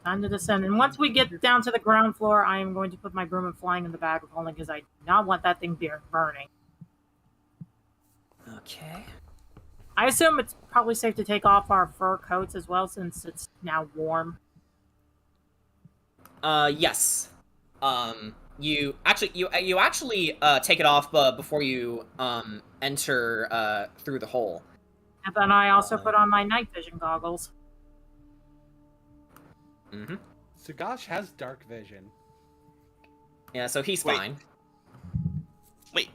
Time to descend. And once we get down to the ground floor, I am going to put my broom and flying in the bag of holding because I do not want that thing burning. Okay. I assume it's probably safe to take off our fur coats as well since it's now warm. Yes. You actually take it off before you enter through the hole. And then I also put on my night vision goggles. Mm-hmm. Sugash has dark vision. Yeah, so he's Wait. fine. Wait.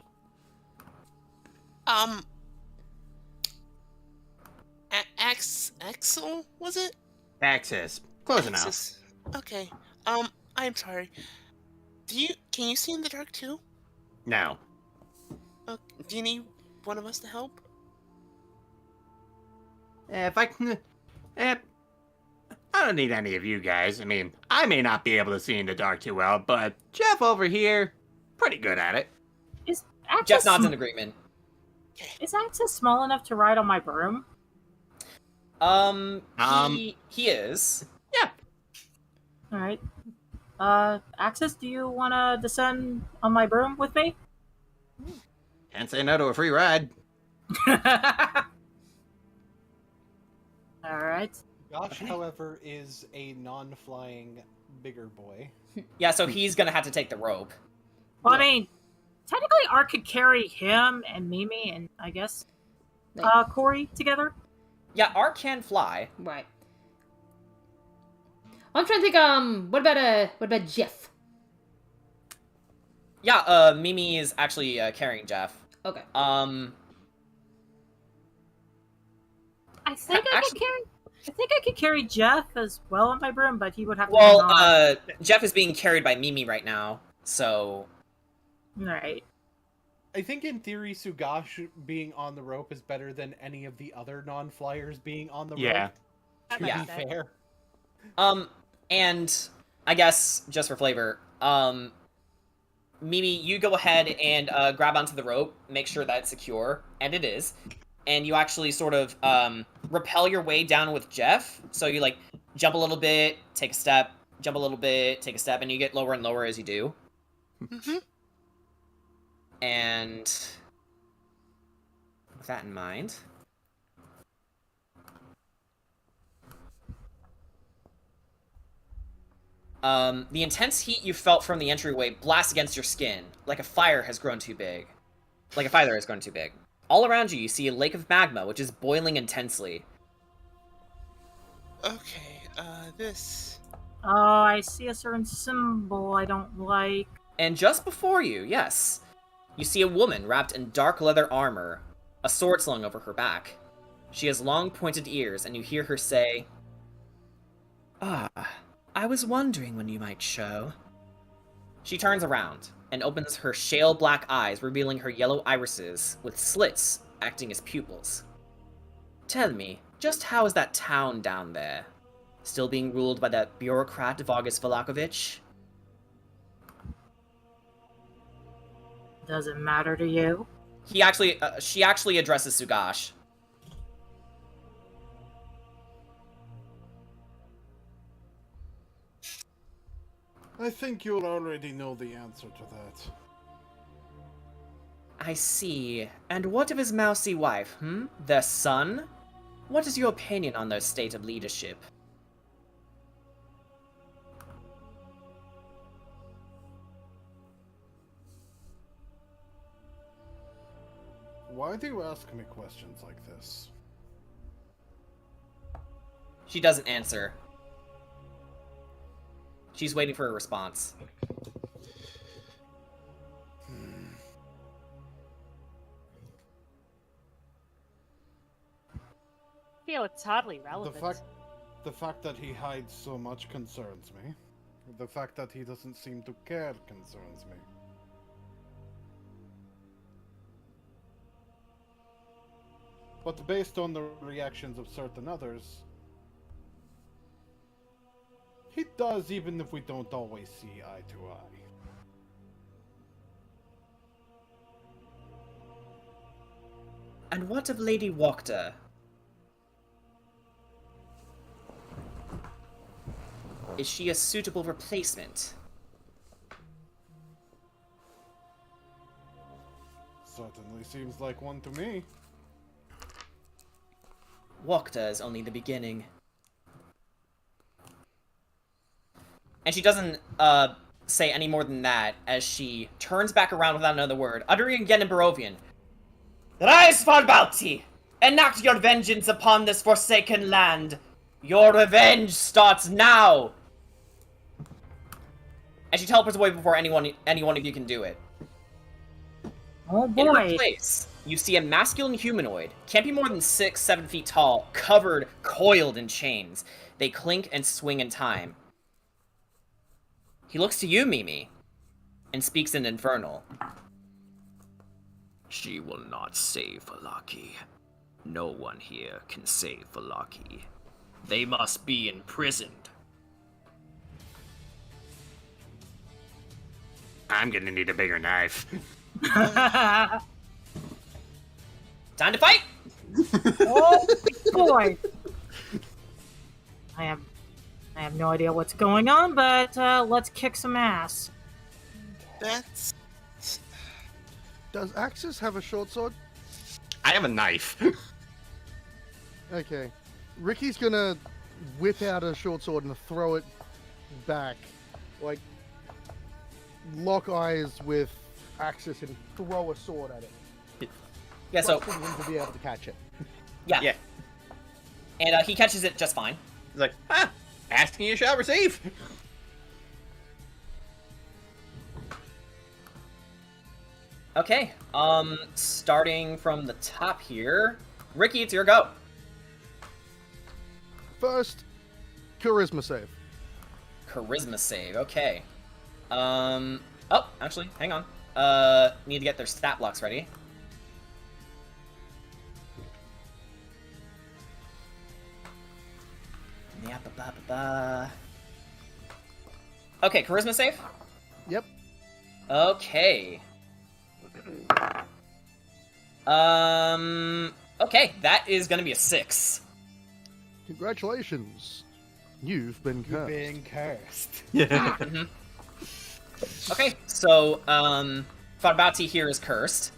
Axel, was it? Access. Close enough. Axis. Okay. I'm sorry. Can you see in the dark too? No. Do you need one of us to help? If I can... I don't need any of you guys. I mean, I may not be able to see in the dark too well, but Jeff over here, pretty good at it. Is Jeff Axis, nods in agreement. is Axis small enough to ride on my broom? He is. Yeah. Alright. Axis, do you want to descend on my broom with me? Can't say no to a free ride. Alright. Gosh, however, is a non-flying bigger boy. Yeah, so he's gonna have to take the rope. Well, I mean, technically Art could carry him and Mimi and, I guess, Corey together. Yeah, Art can fly. Right. I'm trying to think, what about Jeff? Yeah, Mimi is actually carrying Jeff. Okay. I think I could carry Jeff as well on my broom, but he would have to Well, Jeff is being carried by Mimi right now, so... Right. I think in theory, Sugash being on the rope is better than any of the other non-flyers being on the rope. To Yeah. be fair. And I guess, just for flavor, Mimi, you go ahead and grab onto the rope, make sure that it's secure, and it is. And you actually sort of rappel your way down with Jeff. So you like jump a little bit, take a step, jump a little bit, take a step, and you get lower and lower as you do. Mm-hmm. And with that in mind, the intense heat you felt from the entryway blasts against your skin, like a fire has grown too big. Like a fire has grown too big. All around you, you see a lake of magma, which is boiling intensely. Okay, this... Oh, I see a certain symbol I don't like. And just before you, yes, you see a woman wrapped in dark leather armor, a sword slung over her back. She has long pointed ears, and you hear her say, "Ah, I was wondering when you might show." She turns around and opens her shale black eyes, revealing her yellow irises with slits acting as pupils. "Tell me, just how is that town down there? Still being ruled by that bureaucrat Vargas Valakovich?" Does it matter to you? She actually addresses Sugash. I think you'll already know the answer to that. I see. And what of his mousy wife, Their son? What is your opinion on their state of leadership? Why do you ask me questions like this? She doesn't answer. She's waiting for a response. I feel it's hardly relevant. The fact that he hides so much concerns me. The fact that he doesn't seem to care concerns me. But based on the reactions of certain others, he does, even if we don't always see eye to eye. And what of Lady Wachter? Is she a suitable replacement? Certainly seems like one to me. Wachter is only the beginning. And she doesn't say any more than that as she turns back around without another word, uttering again in Barovian. Rise, Farbalti! Enact your vengeance upon this forsaken land! Your revenge starts now! And she teleports away before any one of you can do it. Oh In her boy. place, you see a masculine humanoid, can't be more than 6-7 feet tall, covered, coiled in chains. They clink and swing in time. He looks to you, Mimi, and speaks in Infernal. She will not save Valaki. No one here can save Valaki. They must be imprisoned. I'm gonna need a bigger knife. Time to fight! Oh boy. I have no idea what's going on, but let's kick some ass. That's Does Axis have a short sword? I have a knife. Okay. Ricky's gonna whip out a short sword and throw it back. Like, lock eyes with Axis and throw a sword at it. Yeah, so, Trusting him to be able to catch it. yeah. Yeah. And he catches it just fine. He's like, asking you shall receive. Okay, starting from the top here. Ricky, it's your go. First, charisma save. Charisma save, okay. Oh, actually, hang on. Need to get their stat blocks ready. Yeah, Okay, charisma save? Yep. Okay. Okay, that is gonna be a 6. Congratulations. You've been cursed. Being cursed. Yeah. Okay, so, Farbati here is cursed.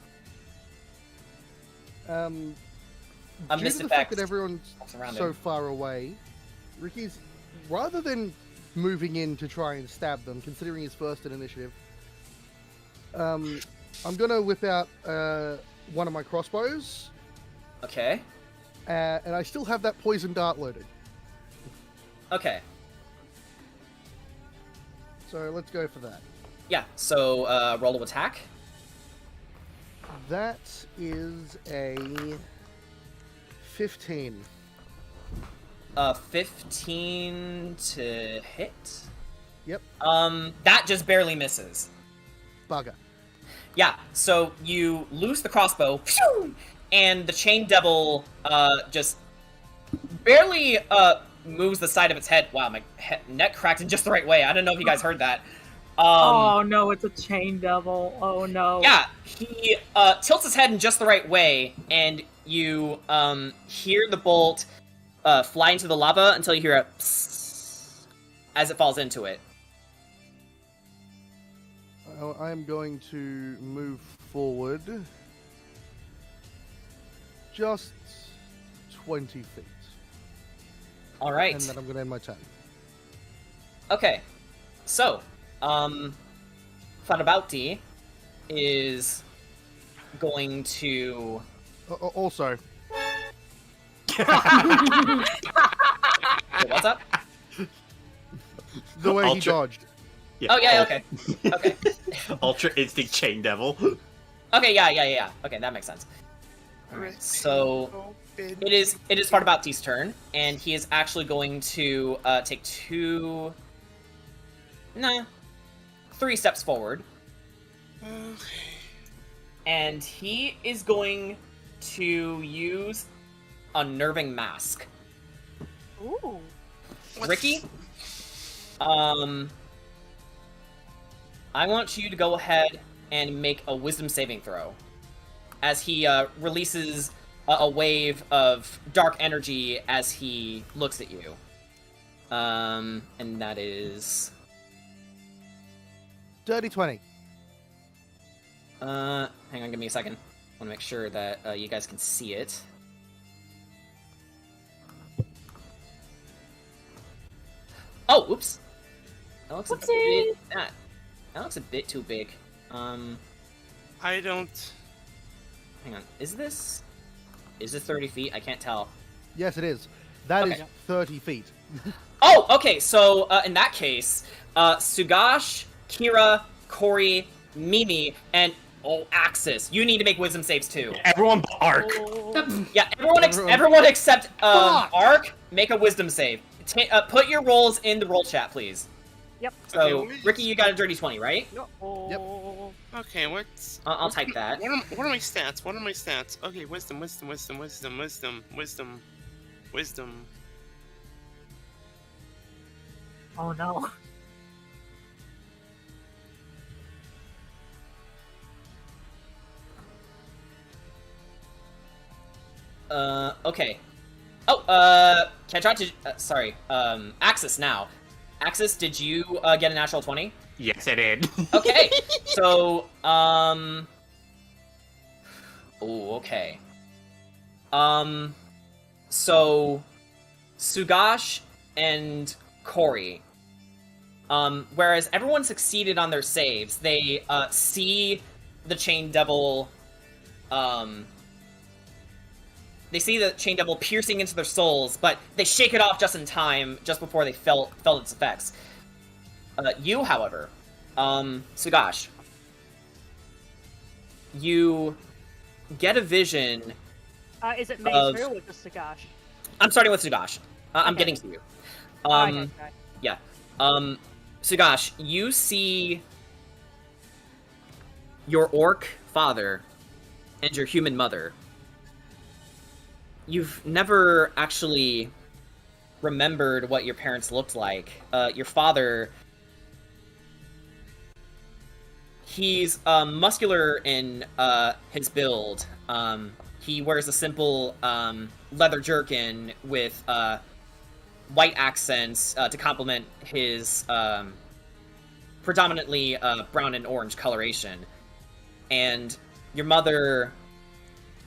Due to Mist the fact effect that everyone's around so him. far away, Ricky's, rather than moving in to try and stab them, considering he's first in initiative, I'm gonna whip out one of my crossbows, Okay. and I still have that poison dart loaded. Okay. So let's go for that. Yeah, so, roll to attack. That is a 15. 15 to hit? Yep. That just barely misses. Bugger. Yeah, so you loose the crossbow, phew, and the chain devil, just barely, moves the side of its head. Wow, my neck cracked in just the right way. I don't know if you guys heard that. Oh no, it's a chain devil. Oh no. Yeah, he, tilts his head in just the right way, and you, hear the bolt, fly into the lava until you hear a psst as it falls into it. I'm going to move forward just 20 feet. Alright. And then I'm going to end my turn. Okay, so, Farabauti is going to... Also, Wait, what's up? the way he Ultra- dodged. Yeah. Oh, yeah, okay. Okay. Ultra Instinct Chain Devil. Okay, yeah. Okay, that makes sense. Alright, so... It is Farabauti's turn, and he is actually going to, take 3 steps forward. Okay. And he is going to use Unnerving Mask. Ooh. Ricky, I want you to go ahead and make a Wisdom saving throw. As he, releases a wave of dark energy as he looks at you. And that is... Dirty 20. Hang on, give me a second. I want to make sure that you guys can see it. Oh, oops. That looks Whoopsie! that looks a bit too big. I don't. Hang on. Is this 30 feet? I can't tell. Yes, it is. That is Okay. 30 feet. Oh, okay. So in that case, Sugash, Kira, Corey, Mimi, and Axis, you need to make wisdom saves too. Everyone but Ark. Yeah, everyone except Ark, make a wisdom save. Put your rolls in the roll chat, please. Yep. So, Okay, let me Ricky, you got a dirty 20, right? Yep. Okay, what's? I'll type that. What are my stats? What are my stats? Okay, wisdom. Oh no. Okay. Oh, Kedra, sorry, Axis now. Axis, did you get a natural 20? Yes, I did. Okay, so, oh, okay. So, Sugash and Corey, whereas everyone succeeded on their saves, they, see the Chain Devil, they see the Chain Devil piercing into their souls, but they shake it off just in time, just before they felt its effects. You, however, Sugash, you get a vision. Is it me too or just Sagash? I'm starting with Sugash. I'm Okay. getting to you. Okay. Yeah. Sugash, you see your orc father and your human mother. You've never actually remembered what your parents looked like. Your father, he's muscular in his build. He wears a simple leather jerkin with white accents to complement his predominantly brown and orange coloration. And your mother,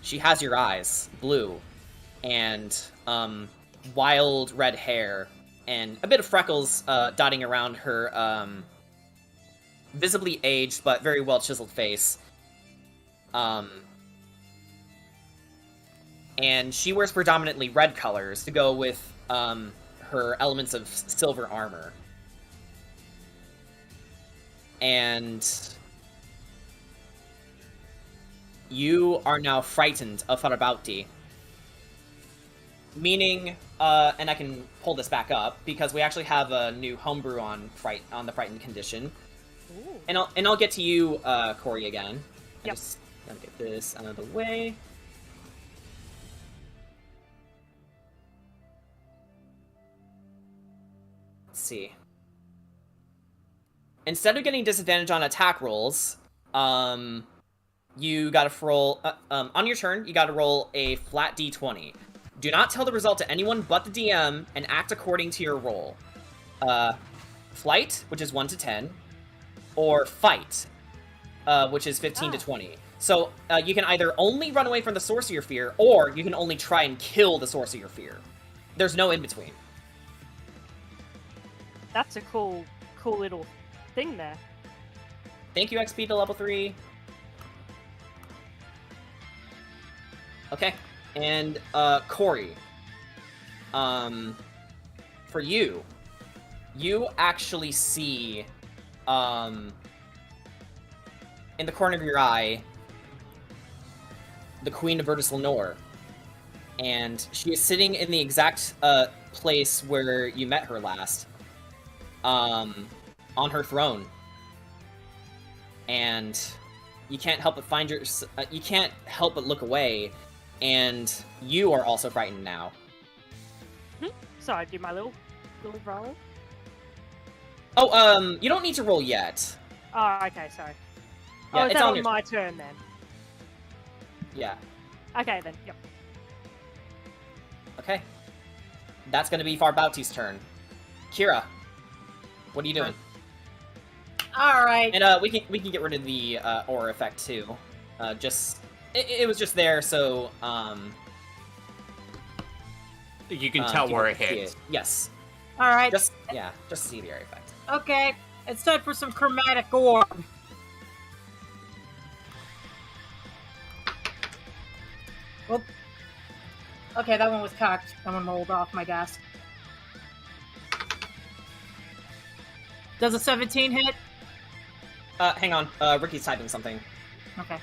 she has your eyes, blue, and wild red hair, and a bit of freckles dotting around her visibly aged but very well chiseled face. And she wears predominantly red colors to go with her elements of silver armor. And you are now frightened of Farabauti. Meaning, and I can pull this back up because we actually have a new homebrew on the frightened condition. Ooh. And I'll get to you, Corey, again. Yep. Just gotta get this out of the way. Let's see. Instead of getting disadvantage on attack rolls, you gotta roll on your turn. You gotta roll a flat d20. Do not tell the result to anyone but the DM, and act according to your roll. Flight, which is 1 to 10, or fight, which is 15 to 20. So you can either only run away from the source of your fear, or you can only try and kill the source of your fear. There's no in between. That's a cool little thing there. Thank you, XP to level 3. Okay, and Corey, for you actually see, in the corner of your eye, the Queen of Bertis Lenoir, and she is sitting in the exact place where you met her last, on her throne, and you can't help but you can't help but look away, and you are also frightened now. So I do my little roll. Oh, you don't need to roll yet. Oh, okay, sorry. Yeah, oh, is it's that on on your my turn then? Yeah. Okay then, yep. Okay. That's gonna be Farbauti's turn. Kira, what are you doing? All right. And we can get rid of the aura effect too. It was just there, so You can tell where it people can see hits. it. Yes. All right. Just to see the area effect. Okay, it's time for some Chromatic Orb. Well, okay, that one was cocked. That one rolled off my desk. Does a 17 hit? Hang on. Ricky's typing something. Okay.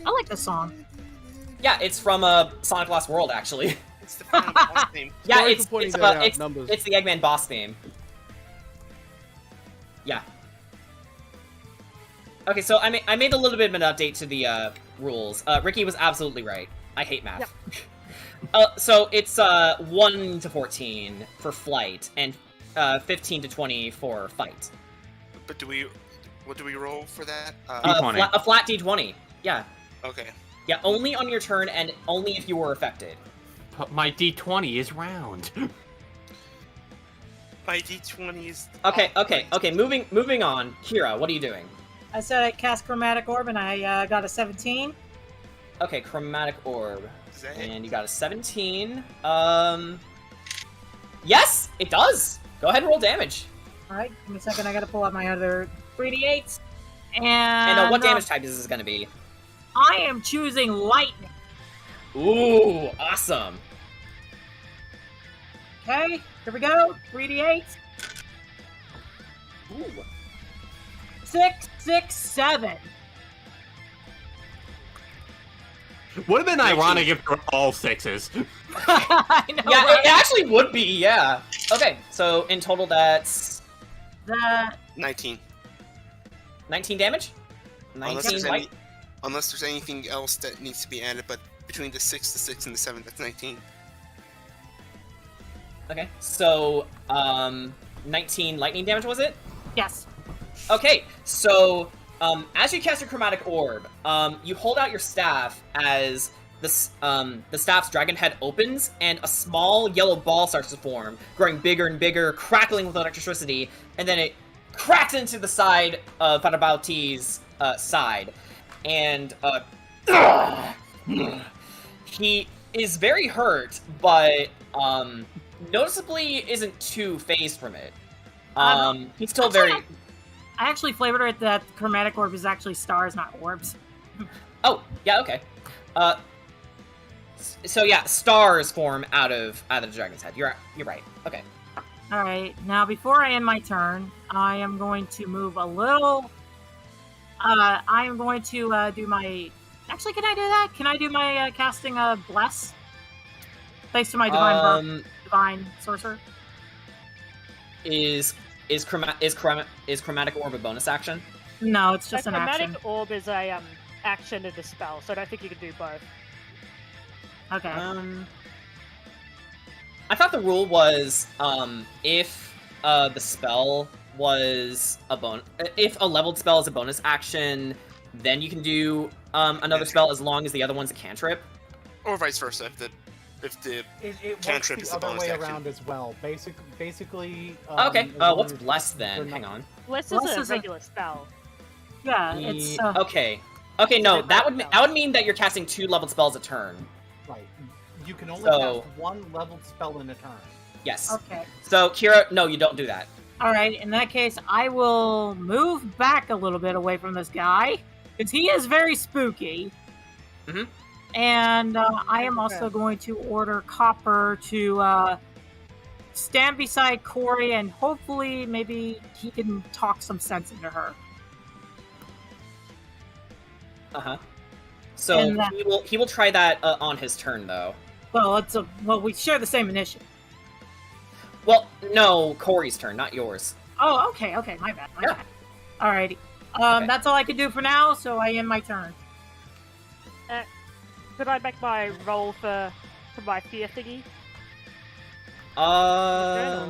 I like this song. Yeah, it's from Sonic Lost World, actually. It's the final boss theme. Yeah, Sorry it's for pointing it's, that out, it's, numbers. it's the Eggman boss theme. Yeah. Okay, so I made a little bit of an update to the rules. Ricky was absolutely right. I hate math. So it's 1 to 14 for flight and 15 to 20 for fight. But what do we roll for that? D20. A flat D20. Yeah. Okay. Yeah, only on your turn and only if you were affected. But my D20 is round. My D20 is... Okay. Moving on. Kira, what are you doing? I said I cast Chromatic Orb and I got a 17. Okay, Chromatic Orb. Is that it? And you got a 17. Yes, it does. Go ahead and roll damage. Alright, give me a second, I gotta pull out my other 3d8s. And what damage type is this going to be? I am choosing Lightning. Ooh, awesome. Okay, here we go. 3d8. Ooh. 6, 6, 7. Would have been ironic if they were all sixes. I know, Yeah, right? it actually would be, yeah. Okay, so in total that's The 19. 19 damage? Unless 19 there's, white? unless there's anything else that needs to be added, but between the 6, the 6, and the 7, that's 19. Okay, so 19 lightning damage was it? yes. Okay, so as you cast your Chromatic Orb, you hold out your staff as the staff's dragon head opens, and a small yellow ball starts to form, growing bigger and bigger, crackling with electricity, and then it cracks into the side of Fadabauti's side, and he is very hurt, but noticeably isn't too phased from it. He's still very... I actually flavored it that Chromatic Orb is actually stars, not orbs. Oh, yeah, okay. So yeah, stars form out of the dragon's head. You're right. Okay. Alright, now before I end my turn, I am going to move a little... I am going to do my... Actually, can I do that? Can I do my casting Bless? Thanks to my Divine Sorcerer. Is Chromatic Orb a bonus action? No, it's just A an Chromatic action. Orb is a action and a spell, so I don't think you can do both. Okay. I thought the rule was if the spell was if a leveled spell is a bonus action, then you can do another spell as long as the other one's a cantrip. Or vice versa, if the It cantrip works is the a other bonus way action. around as well. Basically. Okay. as long What's as Bless they're then? not- Hang on. Bless Bless is a is a- regular spell. Yeah, it's... Okay. Okay. No, Different that spell. would mean that you're casting 2 leveled spells a turn. Right. You can only So- cast one leveled spell in a turn. Yes. Okay. So Kira, no, you don't do that. Alright, in that case, I will move back a little bit away from this guy, because he is very spooky. Mhm. And I am also Okay. going to order Copper to stand beside Corey, and hopefully maybe he can talk some sense into her. Uh-huh. So And, he will try that on his turn though. Well, we share the same initiative. Well, no, Corey's turn, not yours. Oh, okay, my bad, my Yeah. bad. Alrighty. Okay. That's all I can do for now, so I end my turn. Could I make my roll for my fear thingy? Yeah.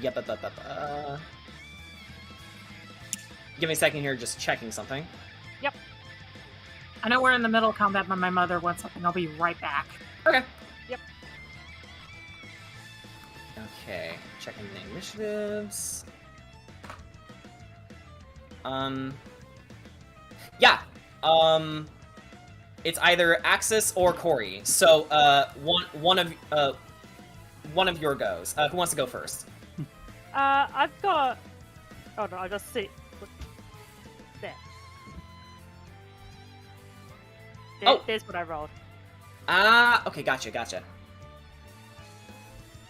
Yeah. Give me a second here, just checking something. I know we're in the middle of combat, but my mother wants something. I'll be right back. Okay. Yep. Okay, checking the initiatives. Yeah. It's either Axis or Corey. So, one of your goes. Who wants to go first? I've got. Oh no, I just see. There. Oh. There's what I rolled. Okay, gotcha.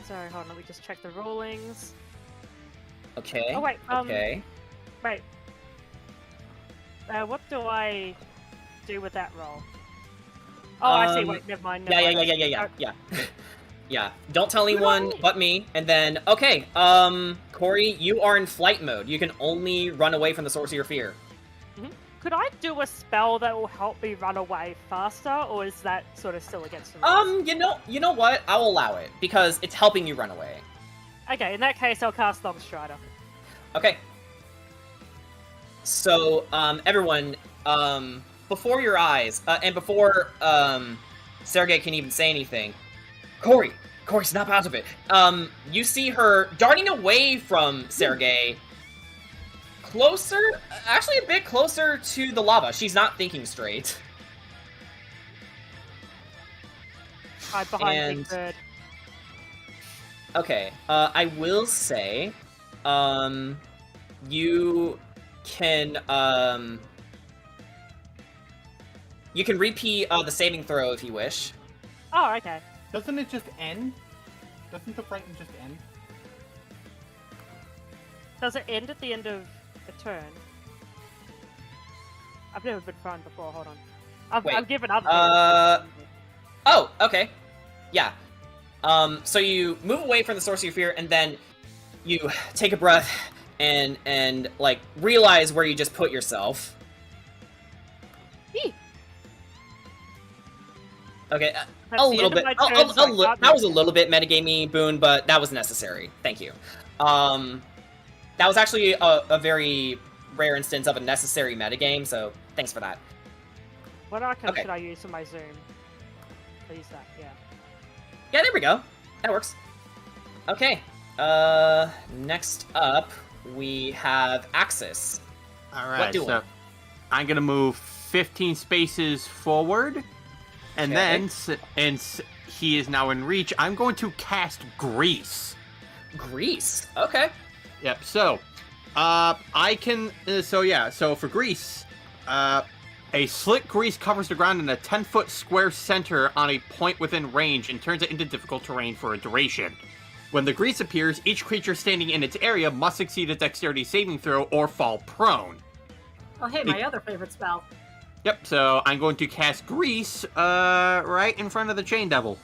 Sorry, hold on. Let me just check the rollings. Okay. Oh wait. Okay. Wait. What do I do with that roll? Oh, I see. Wait, never mind. Yeah. Yeah. Don't tell anyone but me. And then, okay. Corey, you are in flight mode. You can only run away from the source of your fear. Could I do a spell that will help me run away faster, or is that sort of still against the rules? You know what? I'll allow it because it's helping you run away. Okay, in that case, I'll cast Long Strider. Okay. So, everyone, before your eyes, and before, Sergei can even say anything, Corey, snap out of it. You see her darting away from Sergei, actually a bit closer to the lava. She's not thinking straight. Hide behind Big Bird. Okay, I will say, you can repeat the saving throw if you wish. Oh, okay. Doesn't it just end? Doesn't the frighten just end? Does it end at the end of a turn? I've never been frightened before, hold on. I've given up. Oh, okay. Yeah. So you move away from the source of your fear, and then you take a breath and like realize where you just put yourself. Okay, a little bit. That was a little bit metagamey, Boone, but that was necessary. Thank you. That was actually a very rare instance of a necessary metagame, so thanks for that. What icon should I use for my zoom? I'll use that, yeah. Yeah, there we go. That works. Okay. Next up, we have Axis. Alright, so I'm gonna move 15 spaces forward. And then, and he is now in reach, I'm going to cast Grease. Grease? Okay. Yep, so, I can, so for Grease, a slick grease covers the ground in a 10-foot square center on a point within range and turns it into difficult terrain for a duration. When the grease appears, each creature standing in its area must succeed a dexterity saving throw or fall prone. Oh, hey, my other favorite spell. Yep, so I'm going to cast Grease, right in front of the Chain Devil.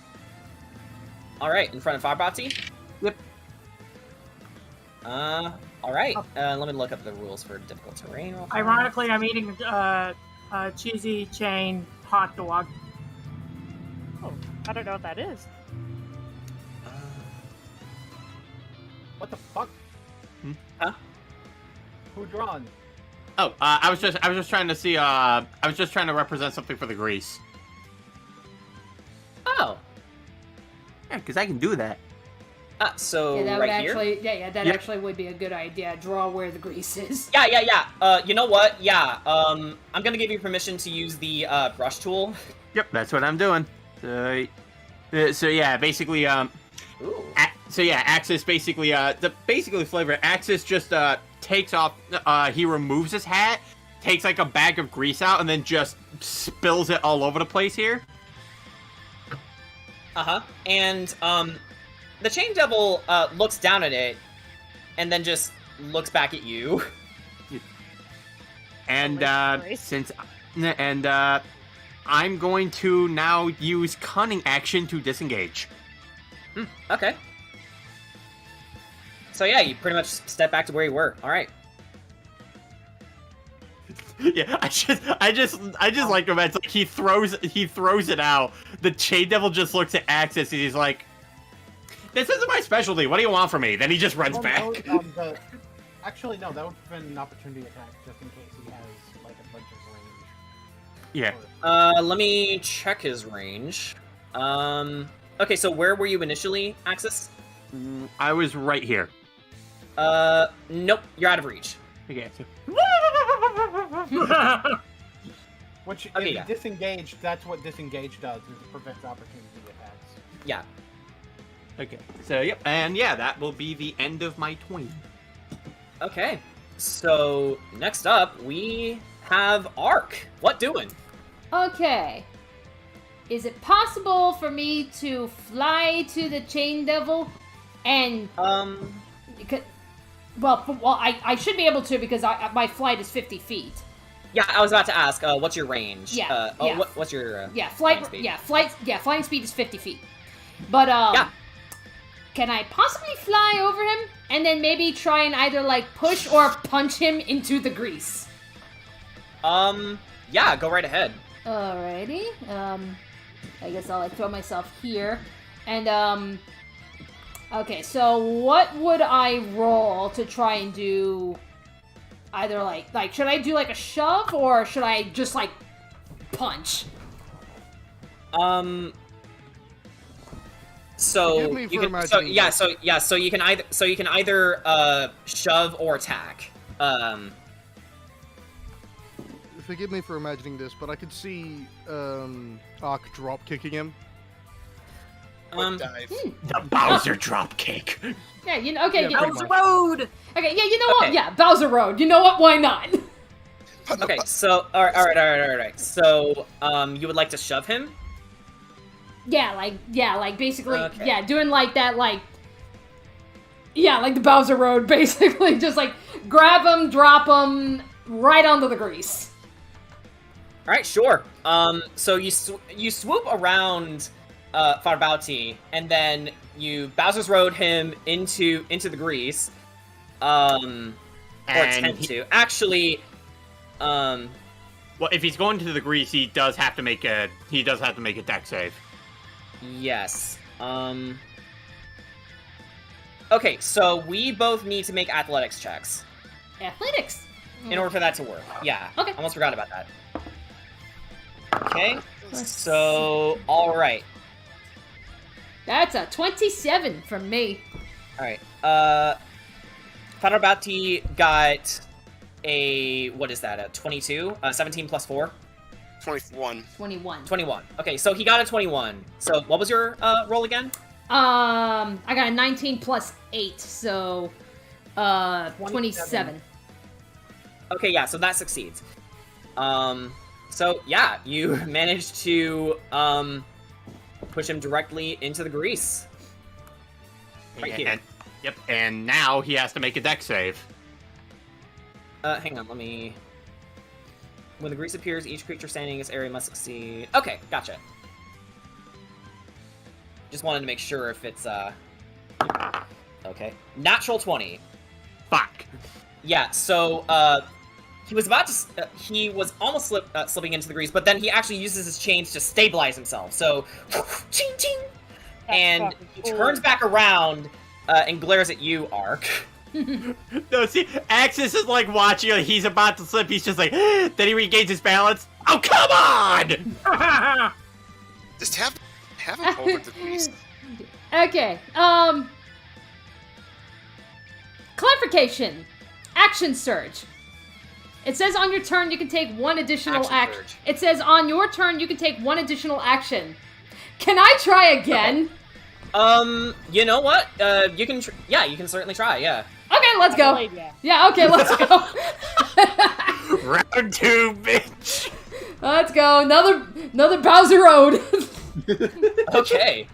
Alright, in front of Firebatsy? Yep. Alright. Let me look up the rules for difficult terrain. Ironically, I'm eating cheesy chain hot dog. Oh, I don't know what that is. What the fuck? Huh? Who drawn? Oh, I was just trying to see, I was just trying to represent something for the Grease. Oh. Yeah, because I can do that. So that right would here? actually, that actually would be a good idea. Draw where the grease is. Yeah. You know what? Yeah, I'm gonna give you permission to use the, brush tool. Yep, that's what I'm doing. So yeah, basically, Ooh. Axis basically, the flavor, Axis just, takes off, he removes his hat, takes like a bag of grease out, and then just spills it all over the place here. Uh-huh. And, the Chain Devil, looks down at it, and then just looks back at you. And, I'm going to now use Cunning action to disengage. Okay. So yeah, you pretty much step back to where you were. All right. Yeah, I just like him. It's like he throws it out. The Chain Devil just looks at Axis and he's like, "This isn't my specialty. What do you want from me?" Then he just runs back. Actually, no, that would prevent an opportunity attack just in case he has like a bunch of range. Yeah. Let me check his range. Okay, so where were you initially, Axis? I was right here. Nope, you're out of reach. Okay. So... Which, Okay, if yeah. disengaged, that's what disengage does, is it prevents opportunity attacks. Yeah. Okay. So yep, and yeah, that will be the end of my turn. Okay. So next up we have Ark. What doing? Okay. Is it possible for me to fly to the Chain Devil and I should be able to because my flight is 50 feet. Yeah, I was about to ask. What's your range? Yeah. What's your Flight speed? flying speed is 50 feet. But can I possibly fly over him and then maybe try and either like push or punch him into the grease? Yeah, go right ahead. Alrighty. I guess I'll like throw myself here. And okay, so what would I roll to try and do either like should I do like a shove or should I just like punch? So Forgive me you for can so imagining this. so you can either shove or attack. Forgive me for imagining this, but I could see Ark drop kicking him. Dive. The Bowser drop kick. Yeah, you know. Okay, Yeah, yeah, pretty Bowser much. Road! okay, yeah, you know what? Okay. Yeah, Bowser Road. You know what? Why not? Okay, so all right. So you would like to shove him? Yeah, like basically, Okay. yeah, doing like that, like the Bowser Road, basically, just like grab him, drop him right onto the grease. All right, sure. So you swoop around Farbauti, and then you Bowser's Road him into the grease. Or attempt to. Actually, well, if he's going to the grease, he does have to make a deck save. yes. Okay, so we both need to make athletics checks Athletics. in order for that to work. Yeah. Okay. Almost forgot about that. Okay. So, all right. That's a 27 from me. All right. Farbauti got a what is that? A 22? 17 plus 4? 21. 21. 21. Okay, so he got a 21. So what was your roll again? I got a 19 plus 8, so 27. Okay, yeah, so that succeeds. So yeah, you managed to push him directly into the grease. Right here. Yep, and now he has to make a deck save. Hang on, let me... When the grease appears, each creature standing in this area must succeed... Okay, gotcha. Just wanted to make sure if it's, Okay. Natural 20. Fuck. Yeah, so, he was about to... he was almost slipping into the grease, but then he actually uses his chains to stabilize himself, so... Ching, ching! And he turns back around, and glares at you, Ark. No, see, Axis is like watching, like, he's about to slip, he's just like, then he regains his balance. Oh, come on! Just have him over the grease. Okay, clarification. Action surge. It says on your turn you can take one additional Action action. surge. It says on your turn you can take one additional action. Can I try again? You know what? You can, you can certainly try, yeah. Okay, let's go. Yeah. Yeah, okay, let's go. Round 2, bitch! Let's go. Another Bowser Road. Okay.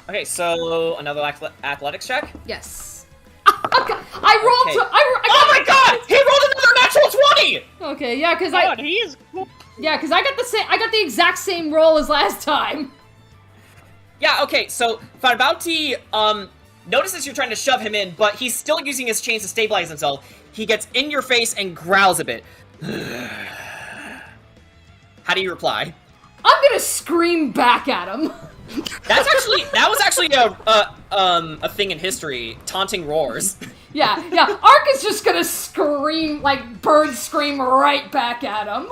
Okay, so another athletics check? Yes. Okay. I rolled. Okay. I Oh my god! He rolled another natural 20! Okay, yeah, because God, he is cool. I got the same. I got the exact same roll as last time. Yeah, okay, so Farbauti, notices you're trying to shove him in, but he's still using his chains to stabilize himself. He gets in your face and growls a bit. How do you reply? I'm gonna scream back at him. That was actually a thing in history, taunting roars. Yeah. Ark is just gonna scream, like bird scream right back at him.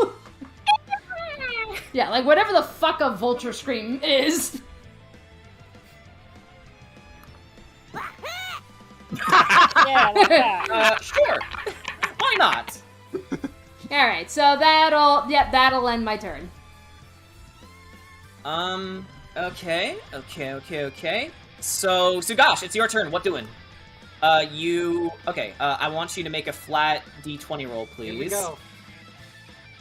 Yeah, like whatever the fuck a vulture scream is. Yeah, like that. Sure. Why not? Yeah, All right, so that'll end my turn. Okay. So, Sugash, it's your turn. What doing? I want you to make a flat D20 roll, please. Here we go.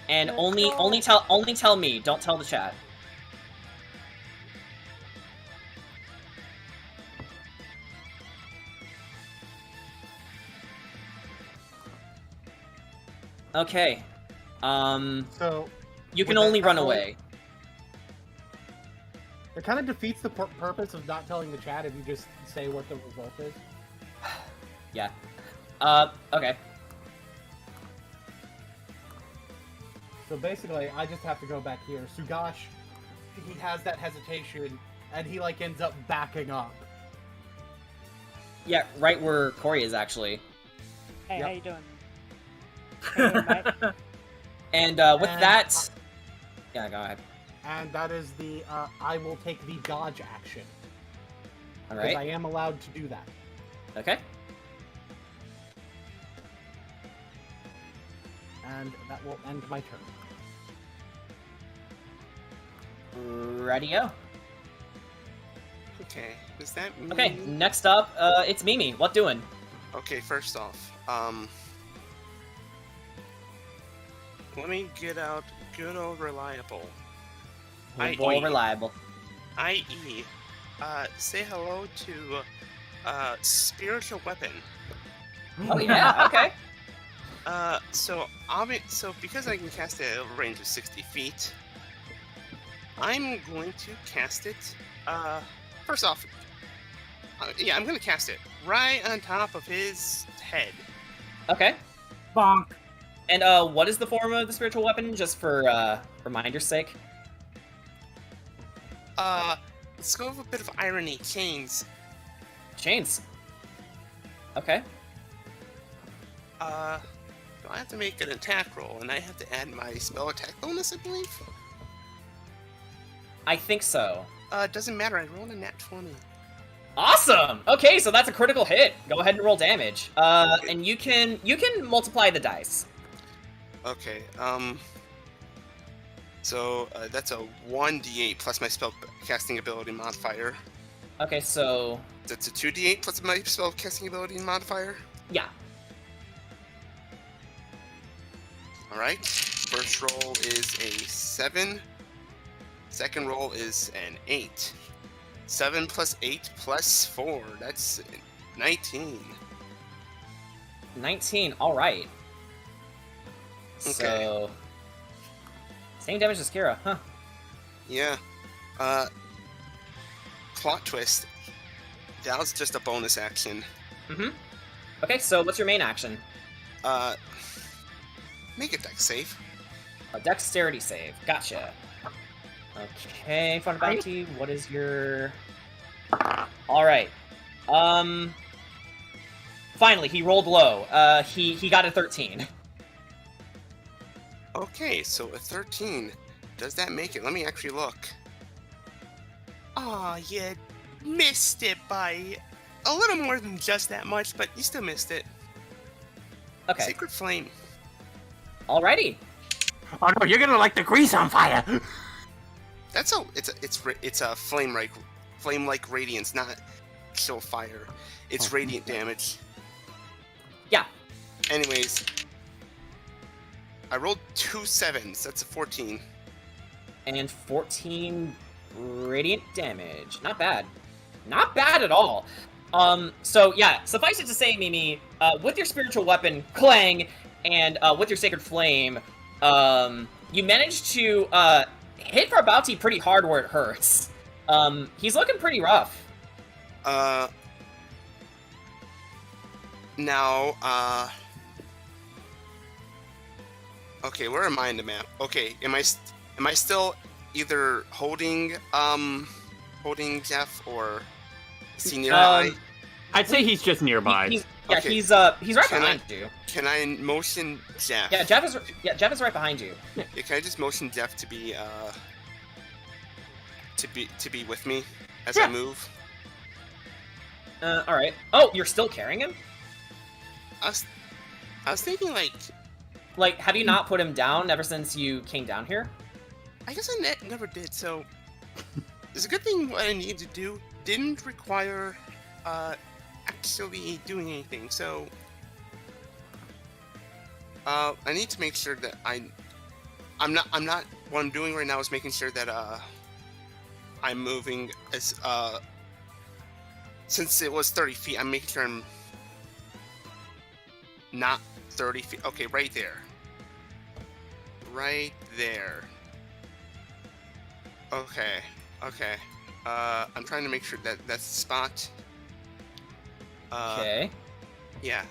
And only tell me, don't tell the chat. Okay. So You can with only that run roll, away. It kind of defeats the purpose of not telling the chat if you just say what the result is. Yeah. Okay. So basically, I just have to go back here. Sugash, he has that hesitation, and he like ends up backing up. Yeah, right where Corey is actually. Hey, Yep. how you doing? How you doing, mate? And with And that, yeah, go ahead. And that is the I will take the dodge action. All Because I right. am allowed to do that. Okay. And that will end my turn. Radio. Okay, does that mean... Okay, next up, it's Mimi. What doing? Okay, first off, let me get out good old reliable. Good boy, reliable. I.e., say hello to, spiritual weapon. Oh yeah. Okay. So because I can cast it at a range of 60 feet, I'm going to cast it, first off, yeah, I'm gonna cast it right on top of his head. Okay. Bonk. And what is the form of the spiritual weapon? Just for reminder's sake. Let's go with a bit of irony. Chains. Chains. Okay. Do I have to make an attack roll, and I have to add my spell attack bonus, I believe? I think so. Doesn't matter, I rolled a nat 20. Awesome. Okay, so that's a critical hit. Go ahead and roll damage. And you can multiply the dice. Okay, so, that's a 1d8 plus my spell casting ability modifier. Okay, so That's a 2d8 plus my spell casting ability modifier. yeah. Alright, first roll is a 7. Second roll is an 8. 7 plus 8 plus 4, that's 19. 19. All right. Okay. So same damage as Kira, huh? Yeah. Plot twist. That was just a bonus action. Mm-hmm. Okay, so what's your main action? Make a dex save. A dexterity save. Gotcha. Okay, Fun Bounty, what is your... Alright. Finally, he rolled low. He got a 13. Okay, so a 13. Does that make it? Let me actually look. Aw, you missed it by a little more than just that much, but you still missed it. Okay. Sacred Flame. Alrighty. Oh no, you're gonna light the grease on fire! That's it's a flame-like radiance, not still fire. It's radiant damage. Yeah. Anyways, I rolled 2 7s. That's a 14. And 14 radiant damage. Not bad. Not bad at all. So yeah, suffice it to say, Mimi, with your spiritual weapon, Clang, and with your Sacred Flame, you managed to hit Farbauti pretty hard where it hurts. He's looking pretty rough. Now, okay, where am I in the map? Okay, am I still either holding Jeff, or is he nearby? I'd say he's just nearby. He's Okay. He's right Can behind you. Can I motion Jeff? Yeah, Jeff is right behind you. Yeah, can I just motion Jeff to be with me as I move? All right. Oh, you're still carrying him? I was thinking like like, have you not put him down ever since you came down here? I guess I never did, so... It's a good thing what I needed to do didn't require, actually doing anything, so... I need to make sure that I'm not, what I'm doing right now is making sure that, I'm moving as, since it was 30 feet, I'm making sure I'm not 30 feet. Okay, right there. Right there. Okay, okay. I'm trying to make sure that that's the spot. Okay. Yeah.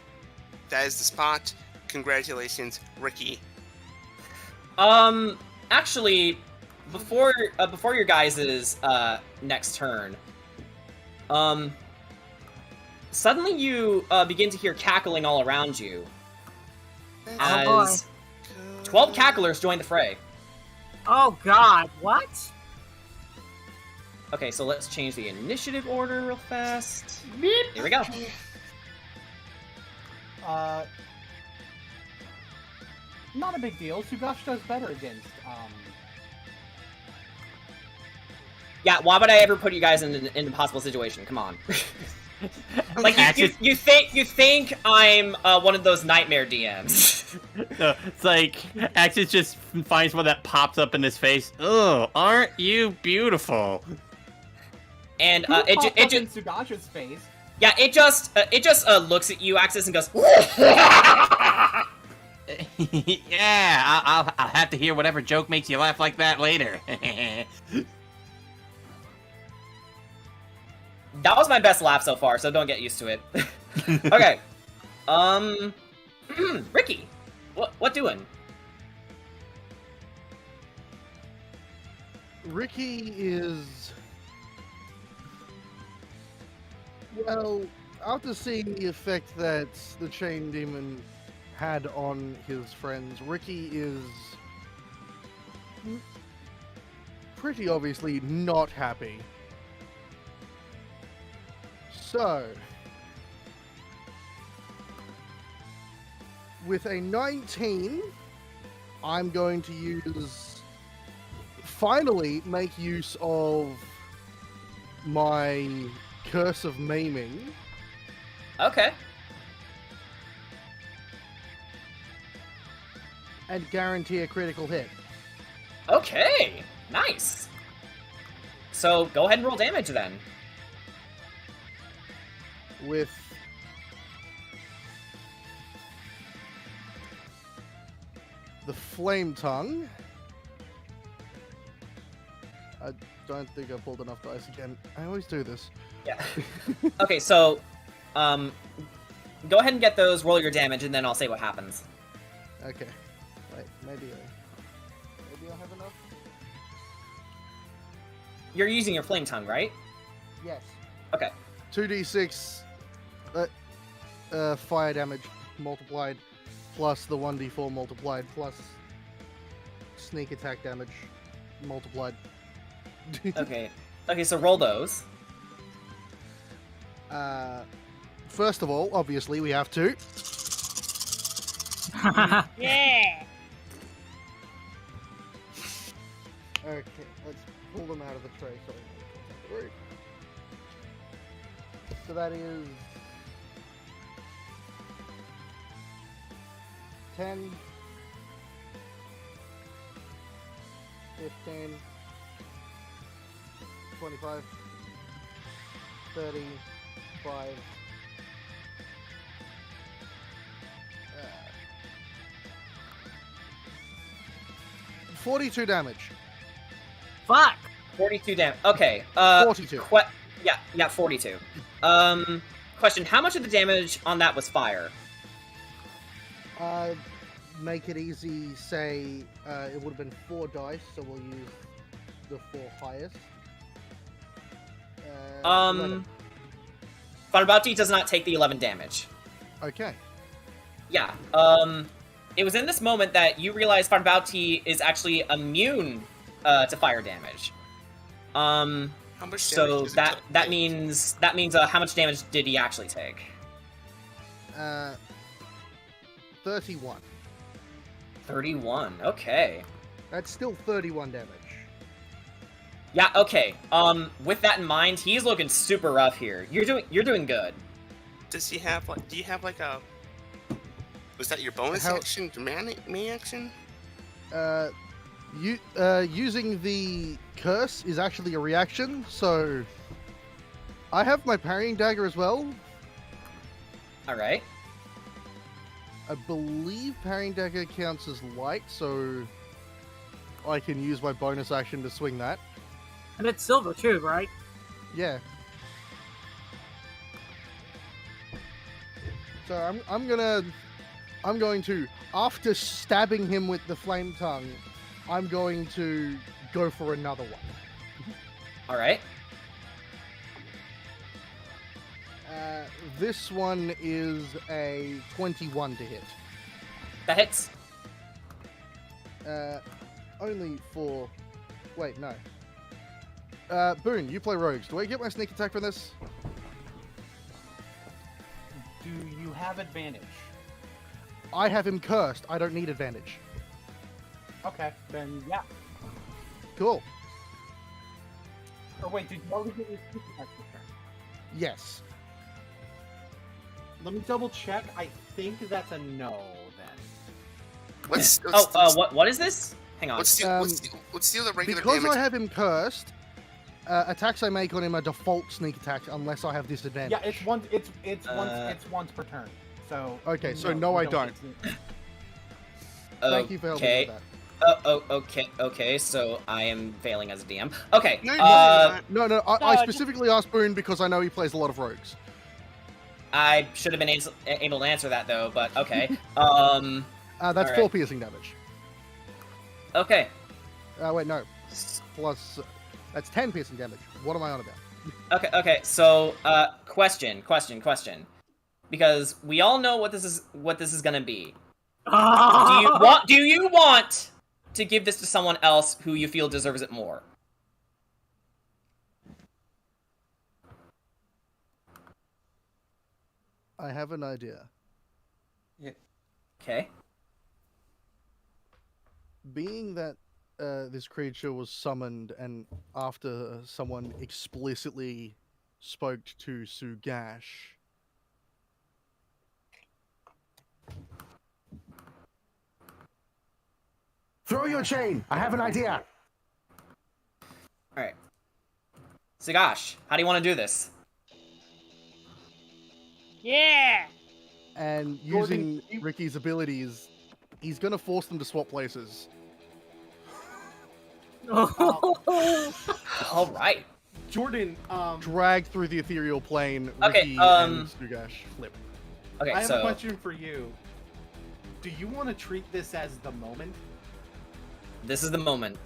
That is the spot. Congratulations, Ricky. Actually, before your guys' next turn, suddenly you begin to hear cackling all around you as 12 cacklers join the fray. Oh God! What? Okay, so let's change the initiative order real fast. Beep. Here we go. Not a big deal. Sugash does better against. Yeah, why would I ever put you guys in an impossible situation? Come on. Like you think I'm one of those nightmare DMs? It's like Axis just finds one that pops up in his face. Oh, aren't you beautiful? And it it in just Sugash's face. yeah, it just looks at you, Axis, and goes. Yeah, I'll have to hear whatever joke makes you laugh like that later. That was my best laugh so far, so don't get used to it. Okay. Ricky, what doing? Ricky is... Well, after seeing the effect that the Chain Demon had on his friends, Ricky is pretty obviously not happy. So, with a 19, I'm going to finally make use of my Curse of Maiming. Okay. And guarantee a critical hit. Okay. Nice. So go ahead and roll damage then. With the Flame Tongue. I don't think I pulled enough dice again. I always do this. Yeah. Okay, so go ahead and get those, roll your damage, and then I'll say what happens. Okay. Wait, maybe I'll have enough? You're using your Flame Tongue, right? Yes. Okay. 2d6 fire damage multiplied, plus the 1d4 multiplied, plus sneak attack damage multiplied. Okay. Okay, so roll those. First of all, obviously, we have to. Yeah. Okay, let's pull them out of the tray. Sorry. So that is 10, 15, 25, 35, 42 damage. Fuck. 42 damage. Okay. 42. Yeah, 42. Question, how much of the damage on that was fire? Make it easy, say, it would have been 4 dice, so we'll use the 4 highest. 11. Farabati does not take the 11 damage. Okay. Yeah, it was in this moment that you realize Farabati is actually immune to fire damage. How much so damage does that means how much damage did he actually take? 31. 31. Okay. That's still 31 damage. Yeah. Okay. With that in mind, he's looking super rough here. You're doing good. Does he have like? Do you have like a? Was that your bonus action? Your main action? Using the curse is actually a reaction, so I have my parrying dagger as well. All right. I believe parrying dagger counts as light, so I can use my bonus action to swing that. And it's silver too, right? Yeah. So I'm going to, after stabbing him with the flame tongue, I'm going to go for another one. All right. This one is a 21 to hit. That hits. Only for... Wait, no. Boone, you play rogues. Do I get my sneak attack from this? Do you have advantage? I have him cursed. I don't need advantage. Okay, then yeah. Cool. Or wait, did you already get your sneak attack return? Yes. Let me double check. I think that's a no then. What is this? Hang on. Let's steal the regular because damage. I have him cursed, attacks I make on him are default sneak attacks unless I have disadvantage. Yeah, it's once per turn. So okay, so no, I don't. Thank you for helping me with that. Okay, so I am failing as a DM. Okay. No, I specifically asked Boone because I know he plays a lot of rogues. I should have been able to answer that though, but okay. That's 4 piercing damage. Okay. Wait, no. Plus, that's 10 piercing damage. What am I on about? Okay. So, question. Because we all know what this is gonna be. Do you want to give this to someone else who you feel deserves it more? I have an idea. Yeah. Okay. Being that this creature was summoned and after someone explicitly spoke to Sugash, throw your chain! I have an idea! Alright. Sugash, how do you want to do this? Yeah! and using Ricky's abilities, he's gonna force them to swap places. All right. Jordan, Drag through the ethereal plane, Okay, Ricky and Sugash flip. Okay, I have so a question for you. Do you want to treat this as the moment? this is the moment.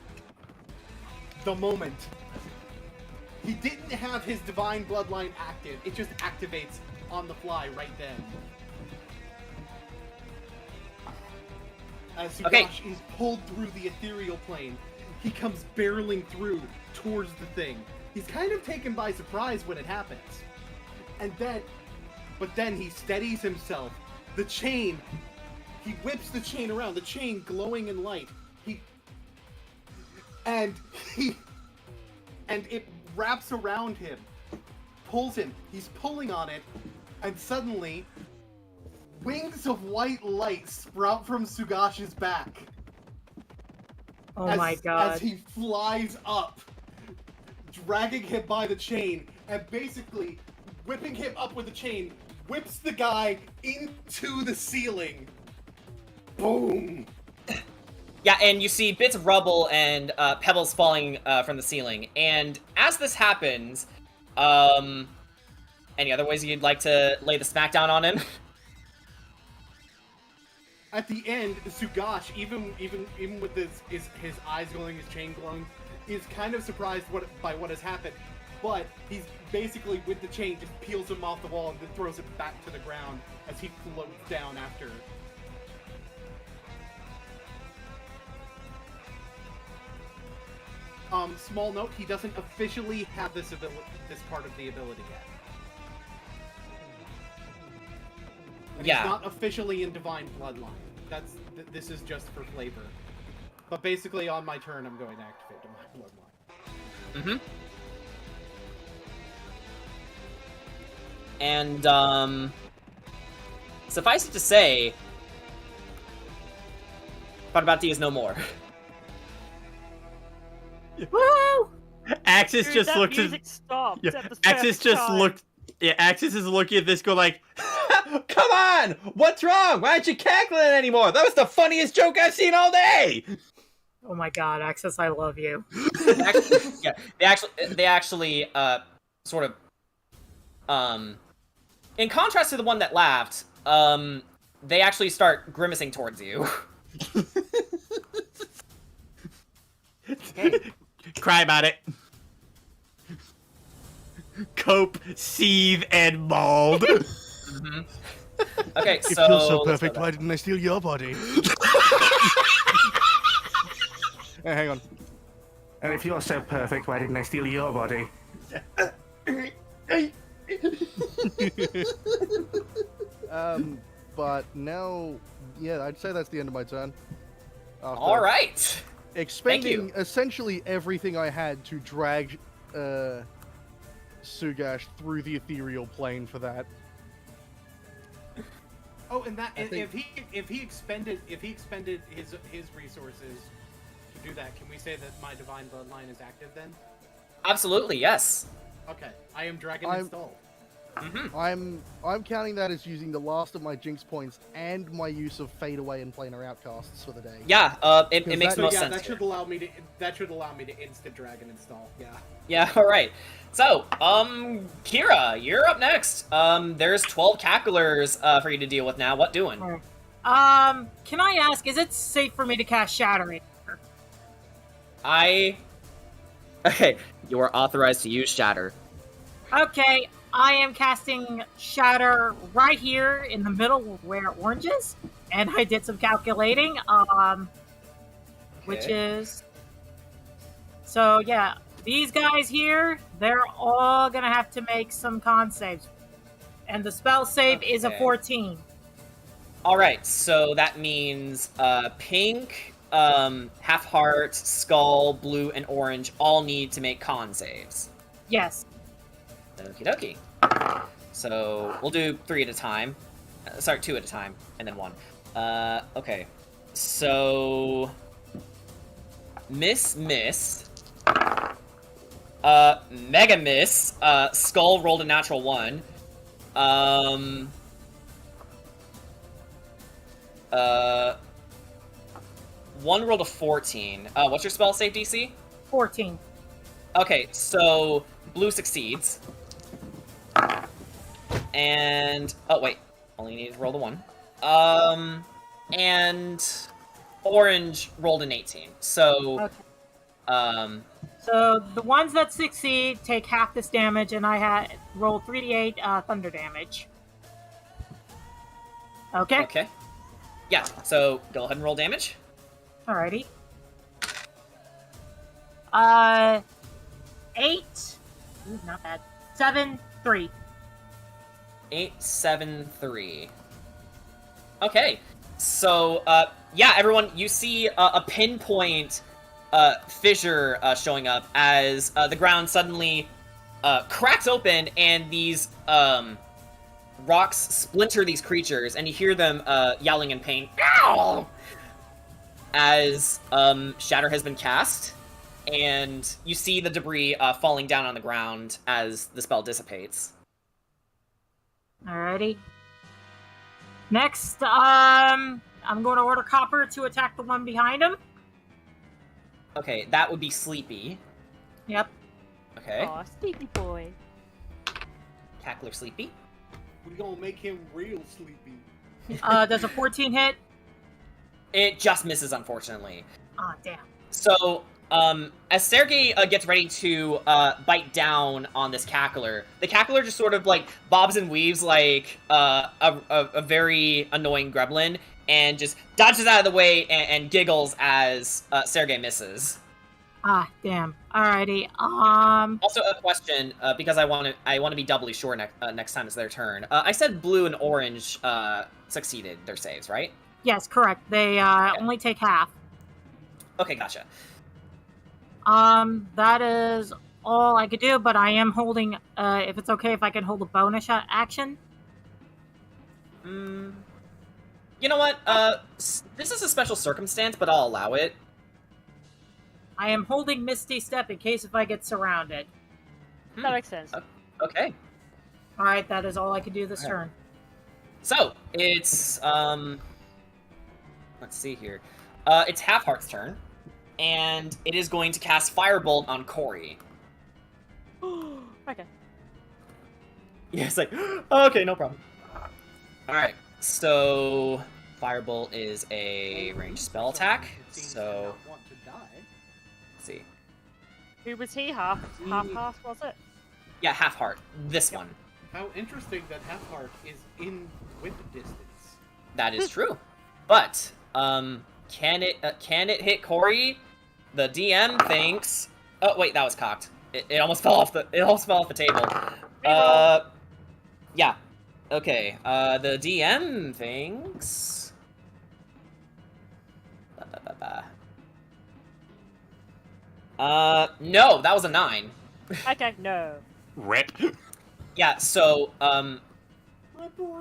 The moment. He didn't have his divine bloodline active. It just activates on the fly right then. As Sugash is pulled through the ethereal plane, he comes barreling through towards the thing. He's kind of taken by surprise when it happens. But then he steadies himself. The chain, he whips the chain around, the chain glowing in light. And it wraps around him, pulls him, he's pulling on it, and suddenly, wings of white light sprout from Sugash's back. Oh my god. As he flies up, dragging him by the chain, and basically whipping him up with the chain, whips the guy into the ceiling. Boom! Yeah, and you see bits of rubble and pebbles falling from the ceiling. And as this happens, any other ways you'd like to lay the smackdown on him? At the end, Sugash, even with his eyes glowing, his chain glowing, is kind of surprised by what has happened. But he's basically, with the chain, just peels him off the wall and then throws it back to the ground as he floats down after. Small note, he doesn't officially have this part of the ability yet. And Yeah. he's not officially in Divine Bloodline. This is just for flavor. But basically, on my turn, I'm going to activate Divine Bloodline. And, suffice it to say, Barbati is no more. Woo! Axis Dude, just that looks music at... stopped Yeah, at the Axis perfect just time. looked... Yeah, Axis is looking at this go like, come on! What's wrong? Why aren't you cackling anymore? That was the funniest joke I've seen all day! Oh my god, Axis, I love you. They actually, sort of, in contrast to the one that laughed, they actually start grimacing towards you. Cry about it. Cope, seethe, and mauled. Okay, It so... feels so let's go perfect, back. why didn't I steal your body? Hey, hang on. And if you're so perfect, why didn't I steal your body? But now, yeah, I'd say that's the end of my turn. After Alright! expending essentially everything I had to drag Sugash through the ethereal plane for that. Oh, and that I think- if he expended his resources to do that, can we say that my Divine Bloodline is active then? Absolutely, yes. Okay, I am Dragon I'm- installed. I'm counting that as using the last of my Jinx points and my use of Fade Away and Planar Outcasts for the day. Yeah, it Because makes that- most Yeah, sense. that here. should allow me to instant Dragon install. Yeah. Yeah, alright. So, Kira, you're up next. There's 12 cacklers, for you to deal with now. What doing? Can I ask, is it safe for me to cast Shattering? Okay, you are authorized to use Shatter. Okay, I am casting Shatter right here in the middle where orange is, and I did some calculating, which Okay. is... So, yeah, these guys here, they're all gonna have to make some con saves. And the spell save is a Okay. 14. Alright, so that means, pink, half heart, skull, blue, and orange all need to make con saves. Yes. Okie dokie. So, we'll do 3 at a time. Sorry, 2 at a time, and then 1. Okay. So... Miss. Mega Miss. Skull rolled a natural 1. One rolled a 14. What's your spell save DC? 14. Okay, so blue succeeds. And oh wait, only need to roll the 1. And orange rolled an 18. So Okay. So the ones that succeed take half this damage, and I had rolled 3d8 thunder damage. Okay. okay. Yeah, so go ahead and roll damage. Alrighty. 8. Ooh, not bad. 7, 3. 8, 7, 3. Okay, so, yeah, everyone, you see a pinpoint fissure showing up as the ground suddenly cracks open and these rocks splinter these creatures, and you hear them yelling in pain. Ow! As Shatter has been cast, and you see the debris falling down on the ground as the spell dissipates. Alrighty. Next, I'm going to order Copper to attack the one behind him. Okay, that would be Sleepy. Yep. Okay. Aw, sleepy boy. Cackler Sleepy. We're gonna make him real sleepy. Does a 14 hit? It just misses, unfortunately. Ah, damn. So, as Sergei gets ready to bite down on this cackler, the cackler just sort of like bobs and weaves like a very annoying gremlin, and just dodges out of the way and giggles as Sergei misses. Ah, damn. Alrighty. Also, a question because I want to be doubly sure next time it's their turn. I said blue and orange succeeded their saves, right? Yes, correct. They only take half. Okay, gotcha. That is all I could do, but I am holding, if it's okay if I can hold a bonus action. You know what? This is a special circumstance, but I'll allow it. I am holding Misty Step in case if I get surrounded. That makes sense. Okay. Alright, that is all I can do this turn. So, it's, let's see here. It's Halfheart's turn, and it is going to cast Firebolt on Corey. Okay. Yeah, it's like, okay, no problem. Alright, so Firebolt is a ranged spell attack, so... Let's see. Who was he? Half was it? Yeah, Halfheart. This one. How interesting that Halfheart is in whip distance. That is true. But, can it hit Corey? The DM thinks... Oh, wait, that was cocked. It almost fell off the table. Yeah. Okay, the DM thinks... No, that was a 9. Okay, no. Rip. Yeah, so,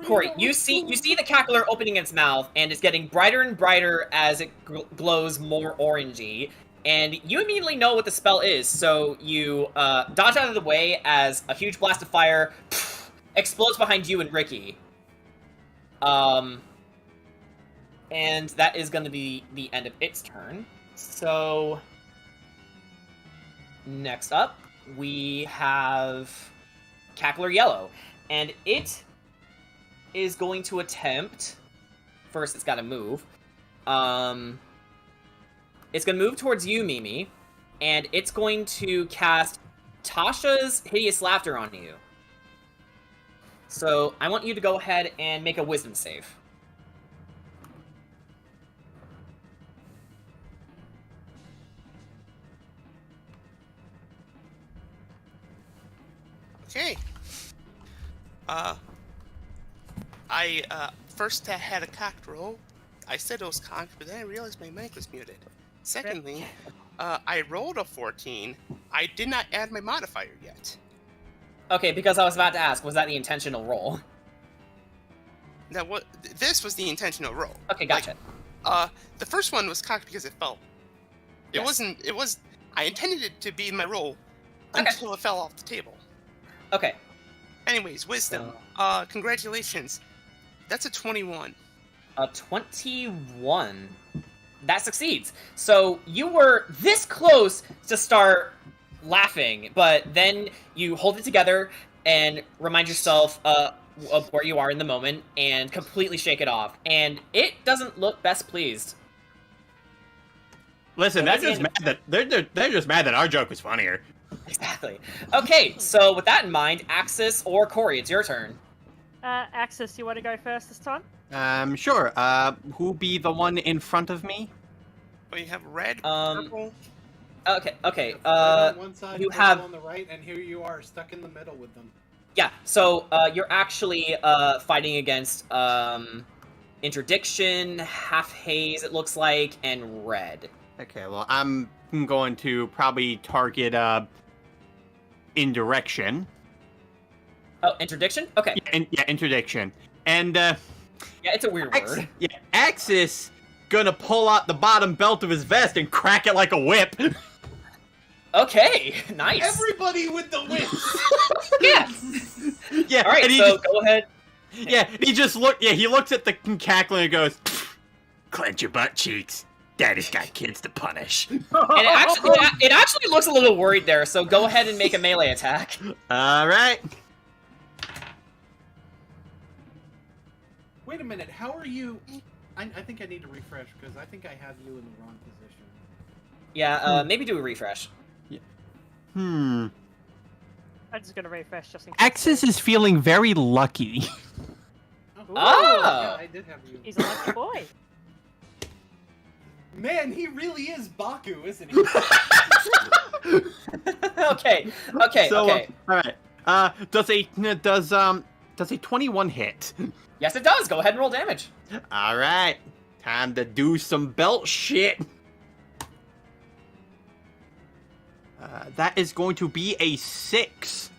Corey, you see the cackler opening its mouth, and it's getting brighter and brighter as it glows more orangey, and you immediately know what the spell is, so you, dodge out of the way as a huge blast of fire explodes behind you and Ricky. And that is gonna be the end of its turn. So, next up, we have Cackler Yellow, and it is going to attempt... First, it's gotta move. It's gonna move towards you, Mimi, and it's going to cast Tasha's Hideous Laughter on you. So, I want you to go ahead and make a Wisdom save. Okay. I first had a cocked roll. I said it was cocked, but then I realized my mic was muted. Secondly, I rolled a 14. I did not add my modifier yet. Okay, because I was about to ask, was that the intentional roll? Now, this was the intentional roll. Okay, gotcha. The first one was cocked because it fell. It Yes. wasn't. It was. I intended it to be my roll Okay. until it fell off the table. Okay. Anyways, wisdom. Congratulations. That's a 21. A 21. That succeeds. So you were this close to start laughing, but then you hold it together and remind yourself of where you are in the moment and completely shake it off. And it doesn't look best pleased. Listen, So they're that's the just end mad that they're just mad that our joke was funnier. Exactly. Okay, so with that in mind, Axis or Corey, it's your turn. Axis, you want to go first this time? Sure. Who be the one in front of me? Oh, you have red, Um, purple. Okay, Red on one side, you purple have... on the right, and here you are stuck in the middle with them. Yeah, so you're actually fighting against Interdiction, Half Haze, it looks like, and Red. Okay, well, I'm going to probably target Indirection. Oh, Interdiction? Okay. Yeah, Interdiction. And Yeah, it's a weird word. Axis gonna pull out the bottom belt of his vest and crack it like a whip. Okay, nice. Everybody with the whips! Yeah. Yeah, All right, and he so just, go ahead. yeah, he looks at the cackling and goes, "Clench your butt cheeks. Daddy's got kids to punish." And it actually looks a little worried there, so go ahead and make a melee attack. All right. Wait a minute, how are you... I think I need to refresh, because I think I have you in the wrong position. Yeah, maybe do a refresh. I'm just gonna refresh just in case. Axis is feeling very lucky. Oh! Oh! Yeah, I did have you. He's a lucky boy. Man, he really is Baku, isn't he? Okay. All right. Does a 21 hit? Yes, it does. Go ahead and roll damage. All right. Time to do some belt shit. That is going to be a 6.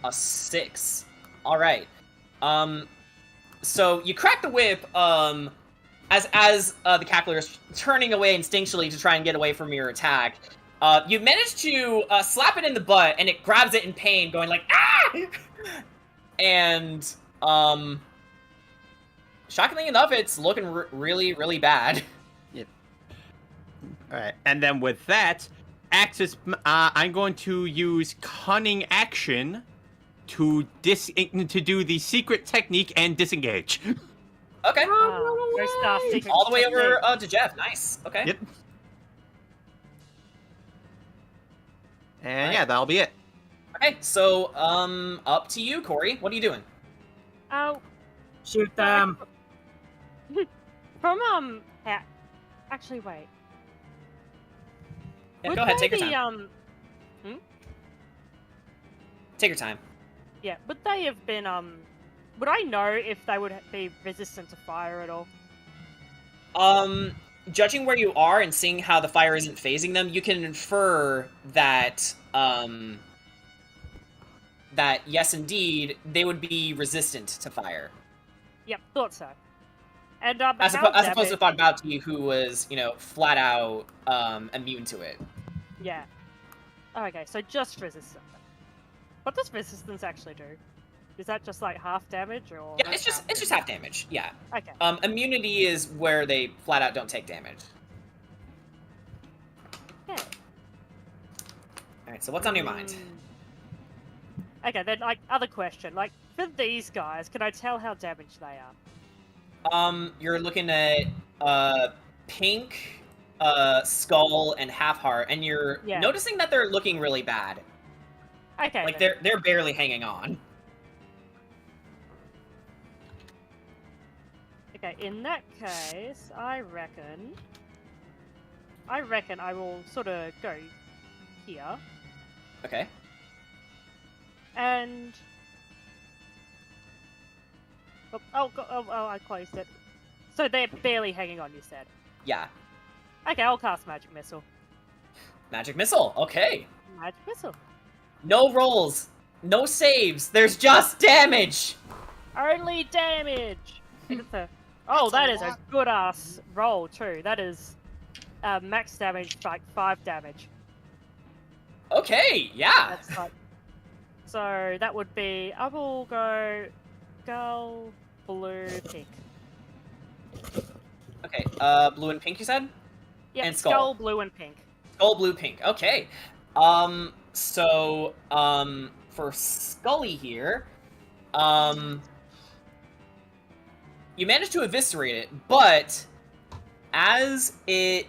A 6. All right. So you crack the whip. As the cackler is turning away instinctually to try and get away from your attack. You manage to slap it in the butt, and it grabs it in pain, going like ah. And shockingly enough, it's looking really, really bad. Yep. All right, and then with that, Axis, I'm going to use cunning action to do the secret technique and disengage. Okay. All the way over to Jeff. Nice. Okay. Yep. And yeah, that'll be it. Okay, so up to you, Corey. What are you doing? Oh, Shoot them. from actually, wait. Yeah, Would go ahead. they Take your be, time. Take your time. Yeah, would they have been would I know if they would be resistant to fire at all? Judging where you are and seeing how the fire isn't phasing them, you can infer that that yes, indeed, they would be resistant to fire. Yep, thought so. And As opposed to Barovia, who was, flat out immune to it. Yeah. Okay, so just resistant. What does resistance actually do? Is that just like half damage, or? Yeah, it's just half damage. Yeah. Okay. Immunity is where they flat out don't take damage. Okay. All right. So what's on your mind? Okay, then other question. Like for these guys, can I tell how damaged they are? You're looking at pink, skull, and half heart, and you're noticing that they're looking really bad. Okay. Like they're barely hanging on. Okay, in that case, I reckon I will sort of go here. Okay. And I closed it. So they're barely hanging on, you said. Yeah. Okay, I'll cast Magic Missile. Magic missile. Okay. Magic Missile. No rolls. No saves. There's just damage. Only damage. Oh, that is a good ass roll too. That is max damage, like 5 damage. Okay. Yeah. That's like. So that would be. I will go. Skull, blue, pink. Okay. Blue and pink. You said. Yeah. And skull. Skull, blue, and pink. Skull, blue, pink. Okay. So, for Scully here, you managed to eviscerate it, but as it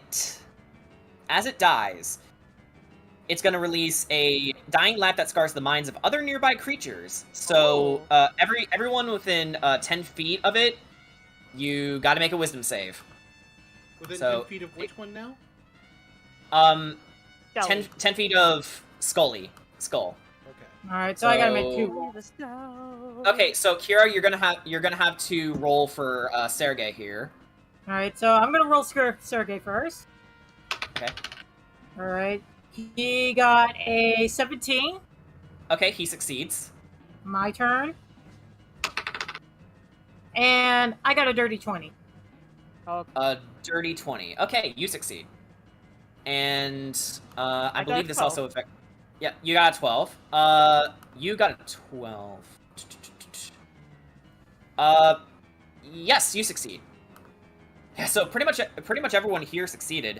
dies, it's going to release a dying laugh that scars the minds of other nearby creatures. So, everyone within 10 feet of it, you got to make a wisdom save. Within 10 feet of which one now? 10 feet of skull. Okay. Alright, so I gotta make 2 rolls. Okay, so Kira, you're gonna have to roll for Sergei here. Alright, so I'm gonna roll Sergei first. Okay. Alright. He got a 17. Okay, he succeeds. My turn. And I got a dirty 20. A dirty 20. Okay, you succeed. And I believe this 12. also affects. Yeah, you got a 12. You got a 12. Yes, you succeed. Yeah, so pretty much everyone here succeeded.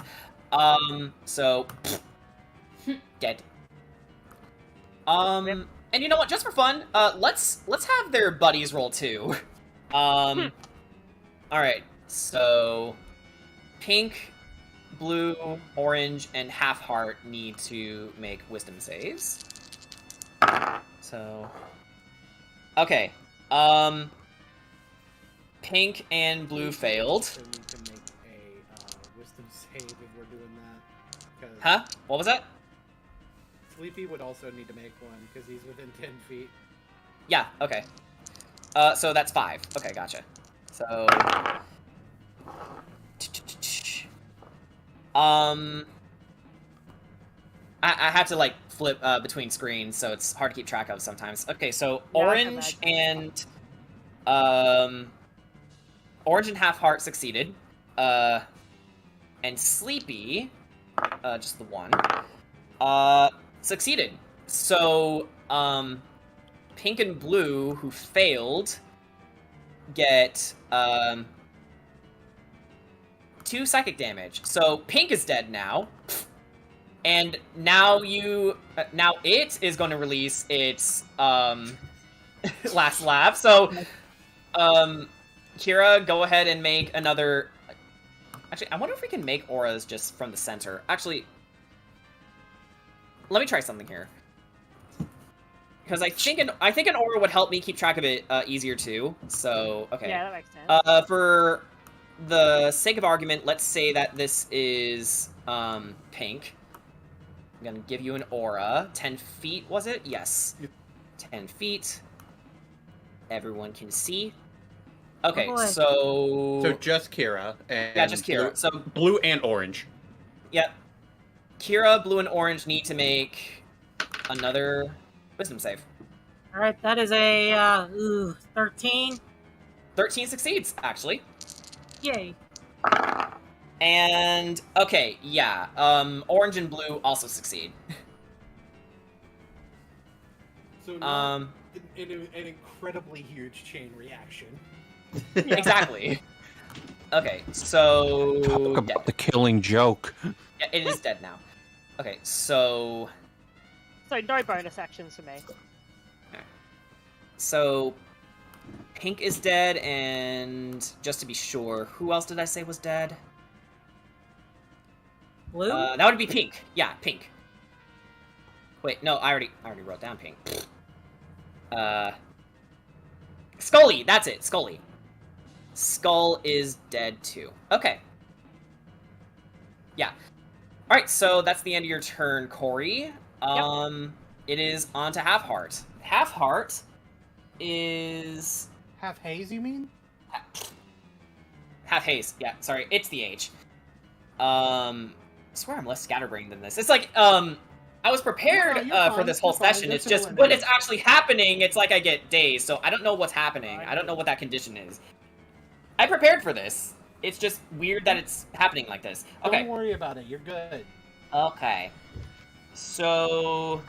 So dead. And you know what? Just for fun, let's have their buddies roll too. All right. So pink, blue, orange, and half heart need to make wisdom saves. So, okay. Pink and blue failed. So need to make a wisdom save if we're doing that. Huh? What was that? Sleepy would also need to make one because he's within 10 feet. Yeah. Okay. So that's 5. Okay, gotcha. So I had to like flip between screens, so it's hard to keep track of sometimes. Okay, so Yeah, I can orange and orange and half heart succeeded, and sleepy, just the one, succeeded. So pink and blue, who failed, get 2 psychic damage. So pink is dead now. And now now it is going to release its last laugh. So, Kira, go ahead and make another. Actually, I wonder if we can make auras just from the center. Actually, let me try something here, because I think an aura would help me keep track of it easier too. So, okay. Yeah, that makes sense. For the sake of argument, let's say that this is pink. I'm gonna give you an aura. 10 feet, was it? Yes. 10 feet. Everyone can see. Okay, Oh boy. So just Kira. And Yeah, just Kira. Blue, So, blue and orange. yeah. Kira, blue, and orange need to make another wisdom save. All right, that is a 13. 13 succeeds, actually. Yay. And, okay, yeah. Orange and blue also succeed. So Um, an incredibly huge chain reaction. Exactly. Okay, so... Talk dead. about the killing joke. Yeah, it is dead now. Okay, so... So no bonus actions for me. So... Pink is dead, and just to be sure, who else did I say was dead? Blue? That would be pink. Yeah, pink. Wait, no, I already wrote down pink. Scully, that's it, Scully. Skull is dead too. Okay. Yeah. Alright, so that's the end of your turn, Corey. It is on to Half Heart. Half Heart is... Half haze, you mean? Half haze, yeah, sorry, it's the H. I swear I'm less scatterbrained than this. It's like, I was prepared No, you're for fine, this whole you're fine, session. that's It's just all I when know. it's actually happening, it's like I get dazed. So I don't know what's happening. I don't know what that condition is. I prepared for this. It's just weird that it's happening like this. Okay. Don't worry about it. You're good. Okay. So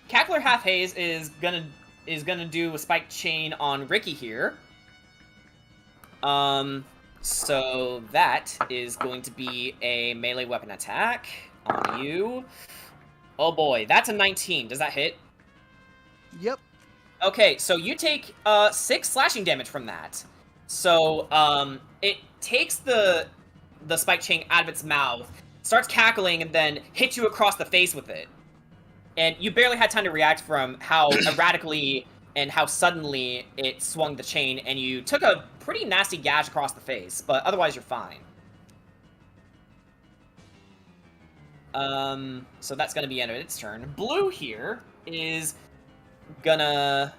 Cackler Half Haze is gonna do a spiked chain on Ricky here. So that is going to be a melee weapon attack on you. Oh boy, that's a 19. Does that hit? Yep. Okay, so you take 6 slashing damage from that. So it takes the spike chain out of its mouth, starts cackling, and then hits you across the face with it. And you barely had time to react from how erratically and how suddenly it swung the chain, and you took a pretty nasty gash across the face, but otherwise you're fine. So that's gonna be the end of its turn. Blue here is gonna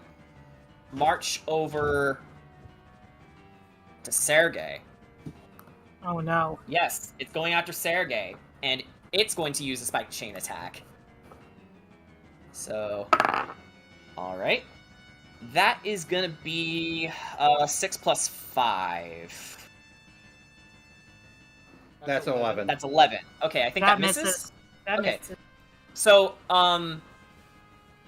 march over to Sergei. Oh no. Yes, it's going after Sergei, and it's going to use a spiked chain attack. So, alright. That is gonna be 6 plus 5. That's 11. That's 11. Okay, I think that misses. That Okay. misses. So,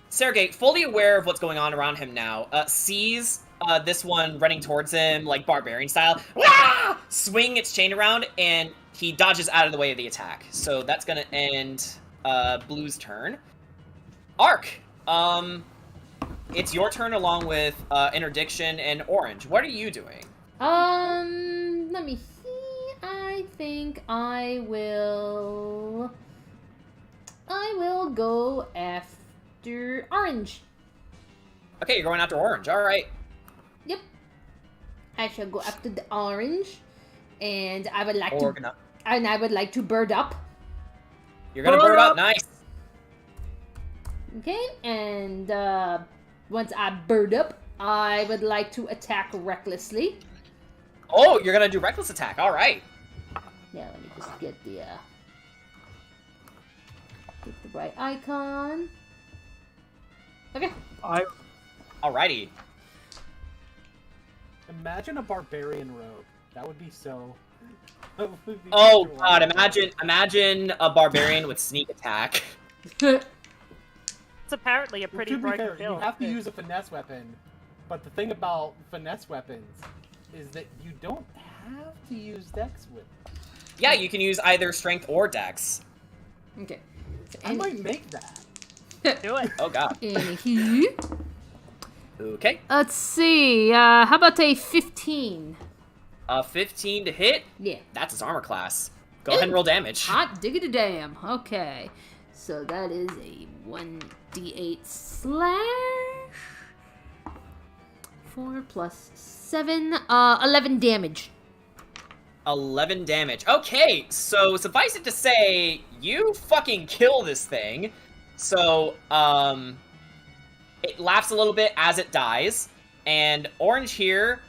Sergei, fully aware of what's going on around him now, sees this one running towards him, like barbarian style, Wah! Swing its chain around, and he dodges out of the way of the attack. So that's gonna end Blue's turn. Ark, it's your turn along with Interdiction and Orange. What are you doing? Let me see. I think I will go after Orange. Okay, you're going after Orange. All right. Yep. I shall go after the Orange, and I would like I would like to bird up. You're gonna bird up. Nice. Okay, and once I bird up, I would like to attack recklessly. Oh, you're gonna do reckless attack. All right. Yeah, let me just get the right icon. Okay. Alrighty. Imagine a barbarian rogue. That would be so. Oh god, imagine a barbarian with sneak attack. It's apparently a pretty To be broken fair, build. you have to use a finesse weapon, but the thing about finesse weapons is that you don't have to use dex with them. Yeah, you can use either strength or dex. Okay. So, I might make that. Do it. Oh god. Anywho. Okay. Let's see. How about a 15? 15 to hit? Yeah. That's his armor class. Go ahead and roll damage. Hot diggity damn. Okay. So that is a 1d8 slash 4 plus 7, 11 damage. 11 damage. Okay, so suffice it to say, you fucking kill this thing. So, it laughs a little bit as it dies, and Orange here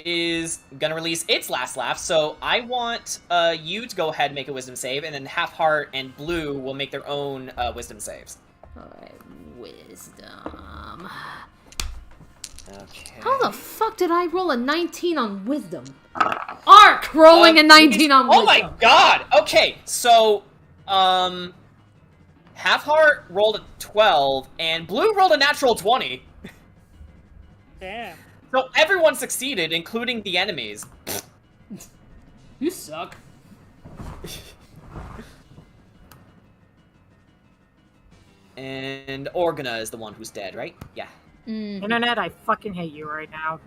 is gonna release its last laugh, so I want you to go ahead and make a wisdom save, and then Half Heart and Blue will make their own wisdom saves. Alright, wisdom. Okay. How the fuck did I roll a 19 on wisdom? Ark rolling a 19 on wisdom. Oh my god! Okay, so, Half Heart rolled a 12, and Blue rolled a natural 20. Damn. So everyone succeeded, including the enemies. You suck. And Organa is the one who's dead, right? Yeah. Internet, I fucking hate you right now.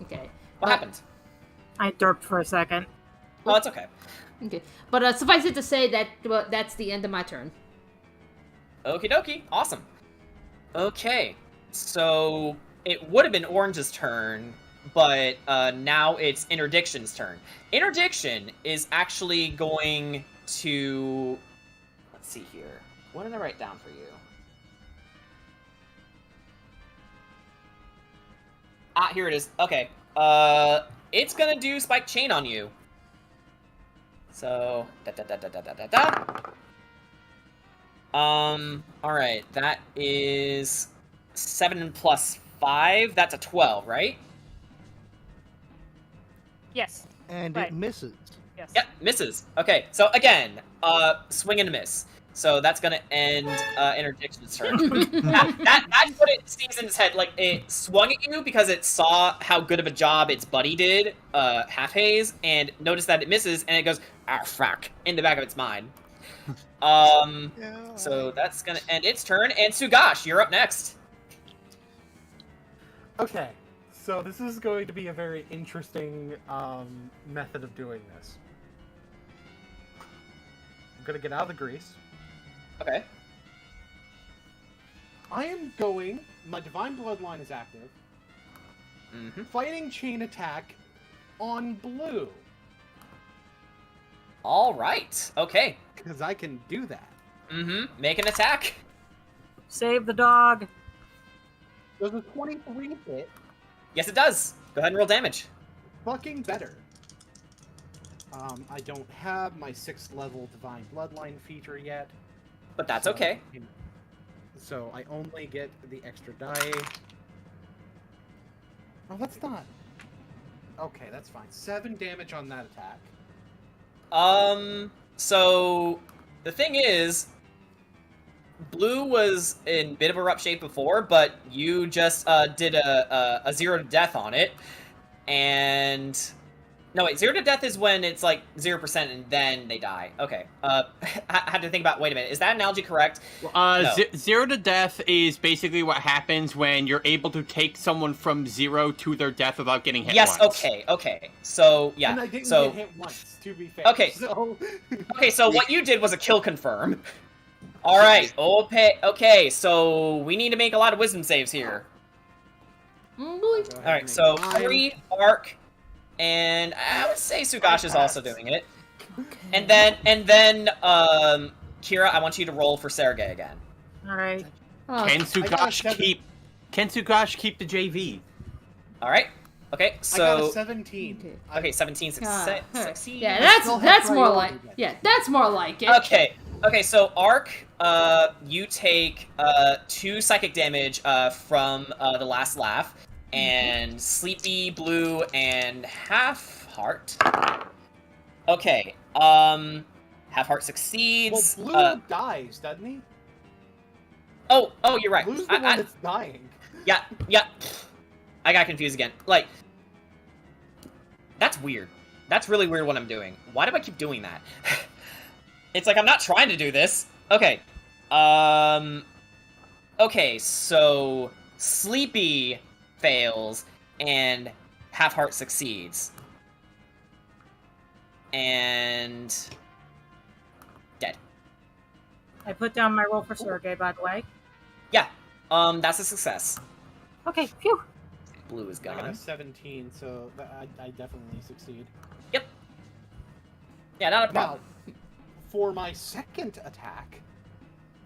Okay. What happened? I derped for a second. Oh, it's okay. Okay. But suffice it to say that that's the end of my turn. Okie dokie. Awesome. Okay. So it would have been Orange's turn, but now it's Interdiction's turn. Interdiction is actually going to... Let's see here. What did I write down for you? Ah, here it is. Okay. It's gonna do Spike Chain on you. So, alright, that is 7 plus 5. That's a 12, right? Yes. And Right. it misses. Yes. Yep, misses. Okay, so again, swing and a miss. So that's gonna end Interdiction's turn. That's what it sees in its head. Like, it swung at you because it saw how good of a job its buddy did, Half Haze, and noticed that it misses, and it goes, ah, fuck, in the back of its mind. So that's gonna end its turn, and Sugash, you're up next. Okay, so this is going to be a very interesting method of doing this. I'm gonna get out of the grease. Okay. I am going. My Divine Bloodline is active. Mm-hmm. Fighting Chain Attack on Blue. All right. Okay. Because I can do that. Mm-hmm. Make an attack. Save the dog. Does a 23 hit? Yes, it does. Go ahead and roll damage. Fucking better. I don't have my 6th level Divine Bloodline feature yet. But that's so- okay. So I only get the extra die. Oh, that's not. Okay, that's fine. 7 damage on that attack. So the thing is, Blue was in a bit of a rough shape before, but you just did a 0 to death on it, and no wait, 0 to death is when it's like 0% and then they die. Okay, I had to think about. Wait a minute, is that analogy correct? No. 0 to death is basically what happens when you're able to take someone from 0 to their death without getting hit Yes. once. Okay. So yeah. And I didn't so get hit once, to be fair. Okay. So... okay. So what you did was a kill confirm. All right. Okay. So we need to make a lot of wisdom saves here. All right. So Ori, Ark, and I would say Sugash is also doing it. Okay. And then Kira, I want you to roll for Sergei again. Alright. Oh, Can I got Sugash seven. keep the JV? All right. Okay, I got a so 17. okay, 17 Alright. succeed. Yeah, still have that's more priority like then. that's more like it. Okay, so Ark, you take 2 psychic damage from the last laugh, and Sleepy, Blue, and Half Heart. Okay, Half Heart Well, succeeds. Blue dies, doesn't he? Oh, you're right. Blue's the one that's dying. Yeah. I got confused again. Like, that's weird. That's really weird what I'm doing. Why do I keep doing that? It's like I'm not trying to do this. Okay. Okay, so Sleepy fails and Half Heart succeeds. And dead. I put down my roll for Sergey, by the way. Yeah. That's a success. Okay, phew. Blue is I got a gone. 17, so I definitely succeed. Yep. Yeah, not a problem. Now, for my second attack,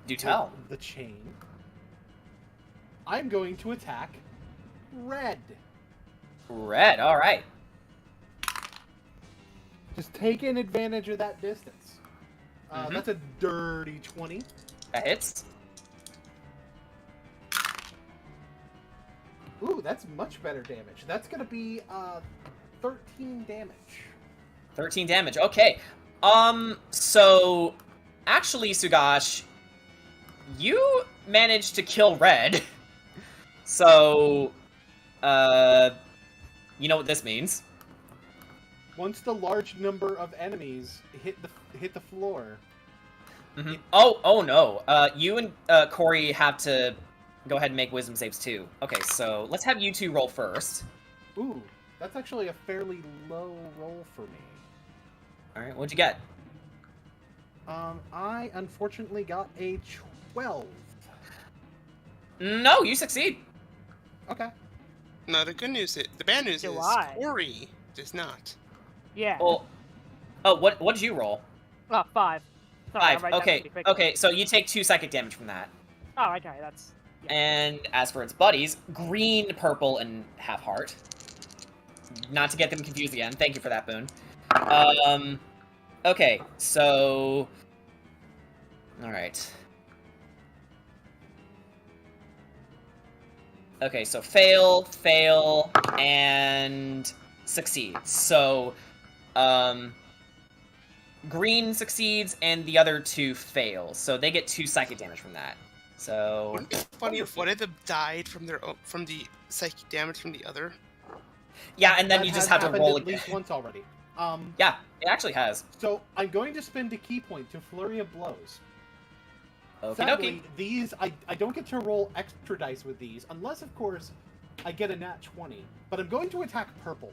Do tell. with the chain, I'm going to attack Red. Red, alright. Just taking advantage of that distance. Mhm. That's a dirty 20. That hits. Ooh, that's much better damage. That's gonna be 13 damage. 13 damage. Okay. So actually, Sugash, you managed to kill Red. So, you know what this means. Once the large number of enemies hit the floor. Mhm. Oh no. You and Corey have to go ahead and make wisdom saves too. Okay, so let's have you two roll first. Ooh, that's actually a fairly low roll for me. Alright, what'd you get? I unfortunately got a 12. No, you succeed. Okay. No, the bad news Do is I? Corey does not. Yeah. Well, oh, what did you roll? Oh, 5. Sorry, I 5. write down Okay, pretty quick. okay, so you take 2 psychic damage from that. Oh, okay, that's... Yeah. And as for its buddies, green, purple, and half heart. Not to get them confused again. Thank you for that, Boone. Okay, so... Alright. Okay, so fail, and succeed. So, green succeeds, and the other 2 fail. So they get 2 psychic damage from that. So... Wouldn't it be funny if one of them died from the psychic damage from the other? Yeah, and then That you just has have to happened roll at again. least once already. Yeah, it actually has. So I'm going to spend a key point to Flurry of Blows. Okie Sadly, dokie. these I don't get to roll extra dice with these, unless of course I get a nat 20. But I'm going to attack purple.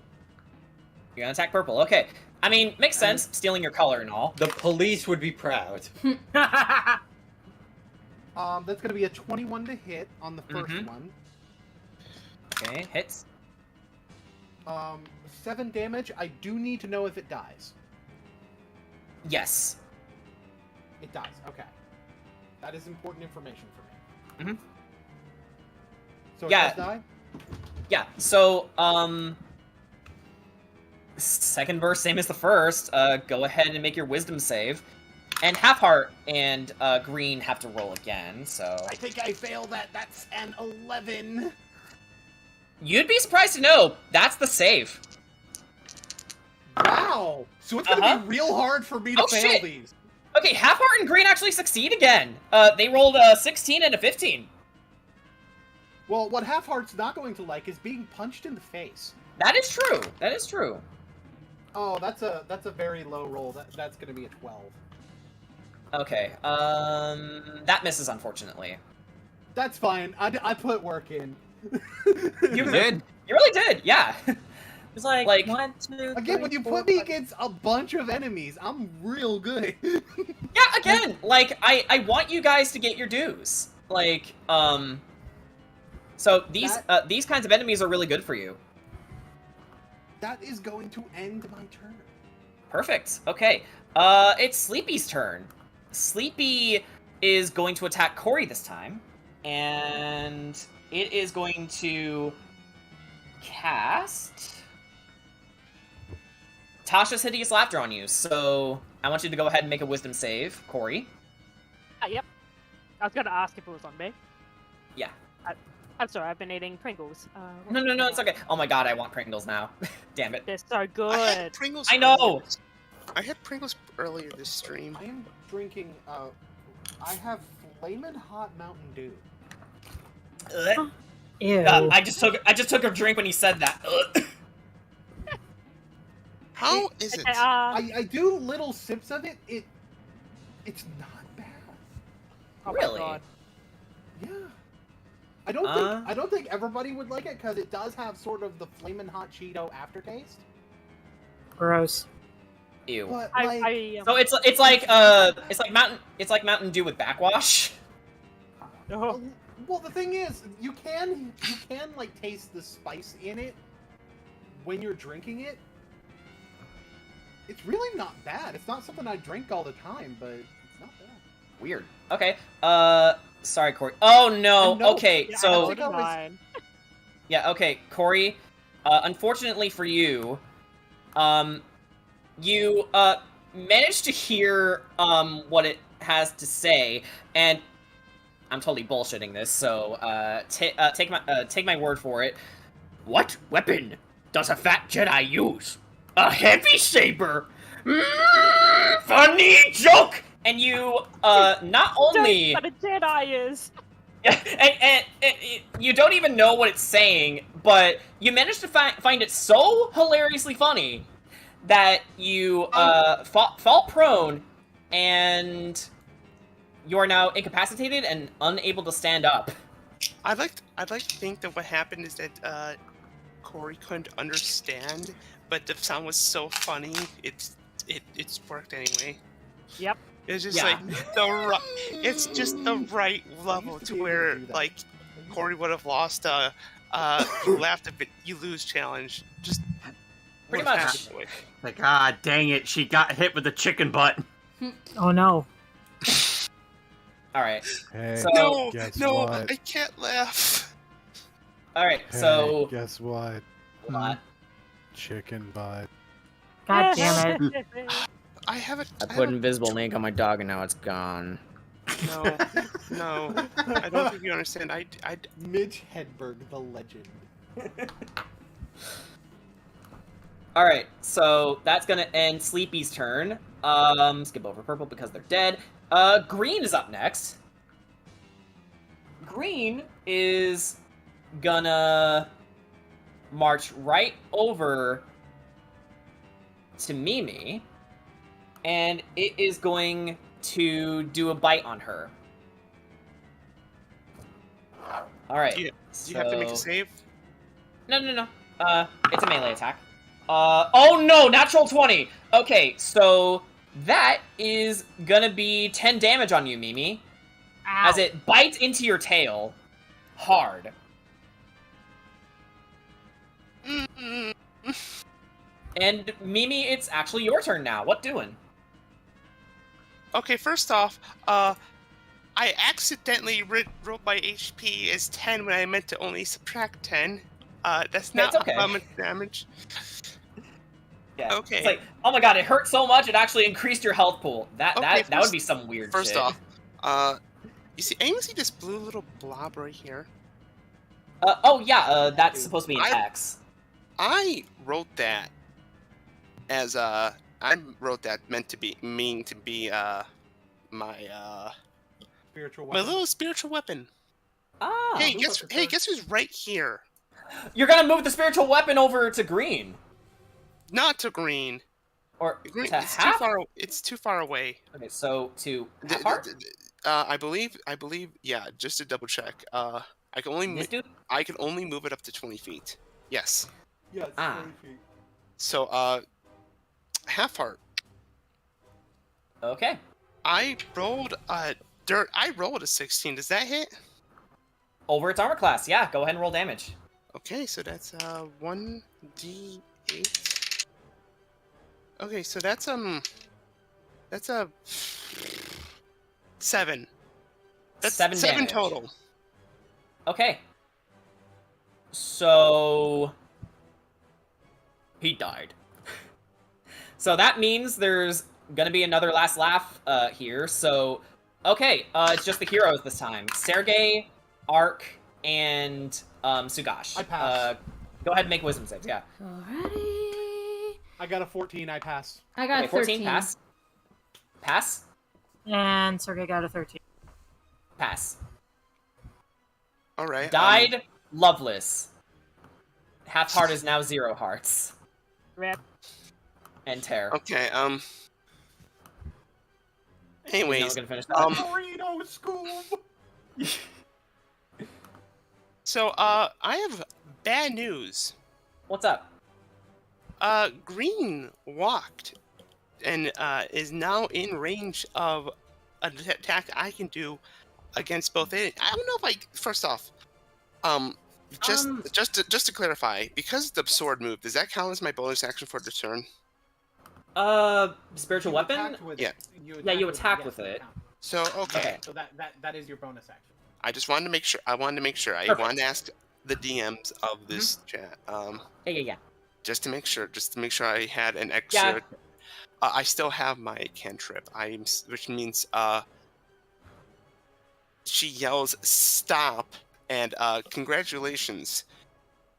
You're gonna attack purple. Okay. I mean, makes sense, stealing your color and all. The police would be proud. That's going to be a 21 to hit on the first Mhm. one. Okay, hits. 7 damage. I do need to know if it dies. Yes. It dies. Okay. That is important information for me. Mhm. So it Yeah. does die? Yeah, so, second burst, same as the first. Go ahead and make your wisdom save. And half heart and green have to roll again, so... I think I failed that. That's an 11. You'd be surprised to know, that's the save. Wow! So it's gonna be real hard for me to Oh, fail shit. these. Okay, half heart and green actually succeed again. They rolled a 16 and a 15. Well, what Half Heart's not going to like is being punched in the face. That is true. That is true. Oh, that's a very low roll. That's gonna be a 12. Okay, that misses, unfortunately. That's fine. I put work in. You did? You really did, yeah. It's like, Like- 1, 2, Again, 3, when you 4, put me 5. against a bunch of enemies, I'm real good. Yeah, again, like, I want you guys to get your dues. Like, so these kinds of enemies are really good for you. That is going to end my turn. Perfect. Okay. It's Sleepy's turn. Sleepy is going to attack Corey this time, and it is going to cast Tasha's Hideous Laughter on you. So I want you to go ahead and make a wisdom save, Corey. Yep. I was gonna ask if it was on me. Yeah. I'm sorry, I've been eating Pringles. No, it's okay. Oh my god, I want Pringles now. Damn it. They're so good. I had Pringles. I know! earlier. I had Pringles earlier this stream. I am drinking. I have flamin' hot Mountain Dew. Ugh. Ew. I just took a drink when he said that. Ugh. How is it? I do little sips of it. It's not bad. Oh my Really? God. Yeah. I don't think everybody would like it because it does have sort of the flamin' hot Cheeto aftertaste. Gross. Ew. But So it's like Mountain Dew with backwash. Oh. well, the thing is, you can like taste the spice in it when you're drinking it. It's really not bad. It's not something I drink all the time, but it's not bad. Weird. Okay. Sorry, Corey. Oh no. No. Okay. Yeah, I So think I was- Mine. yeah. Okay, Corey. Unfortunately for you, you managed to hear what it has to say, and I'm totally bullshitting this. So take my word for it. What weapon does a fat Jedi use? A heavy saber. Funny joke. And you not only But a Jedi is. and you don't even know what it's saying, but you managed to find it so hilariously funny that you fall prone, and you are now incapacitated and unable to stand up. I'd like to think that what happened is that Corey couldn't understand, but the sound was so funny, it's worked anyway. Yep. It's just Yeah. like it's just the right level to where like Corey would have lost you laughed a bit, you lose challenge. Just Pretty what much. happened with- Like, ah, dang it, she got hit with a chicken butt. Oh no. All right. Hey, So- guess No, what? I can't laugh. All right. Hey, So guess what? what? Chicken butt. God damn it. I have a. I put invisible ink on my dog, and now it's gone. No, I don't think you understand. I Midge Hedberg, the legend. All right. So that's gonna end Sleepy's turn. Skip over purple because they're dead. Green is up next. Green is gonna march right over to Mimi, and it is going to do a bite on her. All right. Do you have to make a save? No. It's a melee attack. Oh no, natural 20. Okay, so that is gonna be 10 damage on you, Mimi, Ow. as it bites into your tail hard. And Mimi, it's actually your turn now. What doing? Okay, first off, I accidentally wrote my HP as 10 when I meant to only subtract 10. That's not That's okay. much damage. Yeah. Okay. It's like, oh my god, it hurt so much it actually increased your health pool. That would first- be some weird First shit. off, you see, anyone see this blue little blob right here? Oh yeah, that's supposed to be an X. I wrote that as meant to be my Spiritual my weapon. little spiritual weapon. Ah. Hey, guess who's right here? You're gonna move the spiritual weapon over to green. Not to green. Or Green, to it's half? It's too far away. Okay, so to D- half heart? d- d- I believe, yeah, just to double check. I can only This dude? I can only move it up to 20 feet. Yes. Yeah, it's Ah. 20 feet. So, half heart. Okay. I rolled a 16. Does that hit? Over its armor class, yeah. Go ahead and roll damage. Okay, so that's 1d8. Okay, so that's a 7. That's 7 7 damage. total. Okay. So He died. So that means there's gonna be another last laugh here. So, okay, it's just the heroes this time. Sergey, Ark, and Sugash. I pass. Go ahead and make wisdom saves, yeah. Alrighty. I got a 14. I pass. I got Okay, 14, pass. Pass. And Sergey got a 13. Pass. All right. Died loveless. Half heart is now 0 hearts. Rip. And tear. Okay. Now Anyways, we're gonna finish that. Burrito Scoob! so I have bad news. What's up? Green walked and is now in range of an attack I can do against both. I don't know if I. First off, just to clarify, because the sword moved, does that count as my bonus action for the turn? Spiritual weapon? Yeah. You attack with it. So okay. So that is your bonus action. I just wanted to make sure. I wanted Perfect. to ask the DMs of this chat. Yeah. Just to make sure I had an extra. Yeah. I still have my cantrip. Which means she yells stop and congratulations.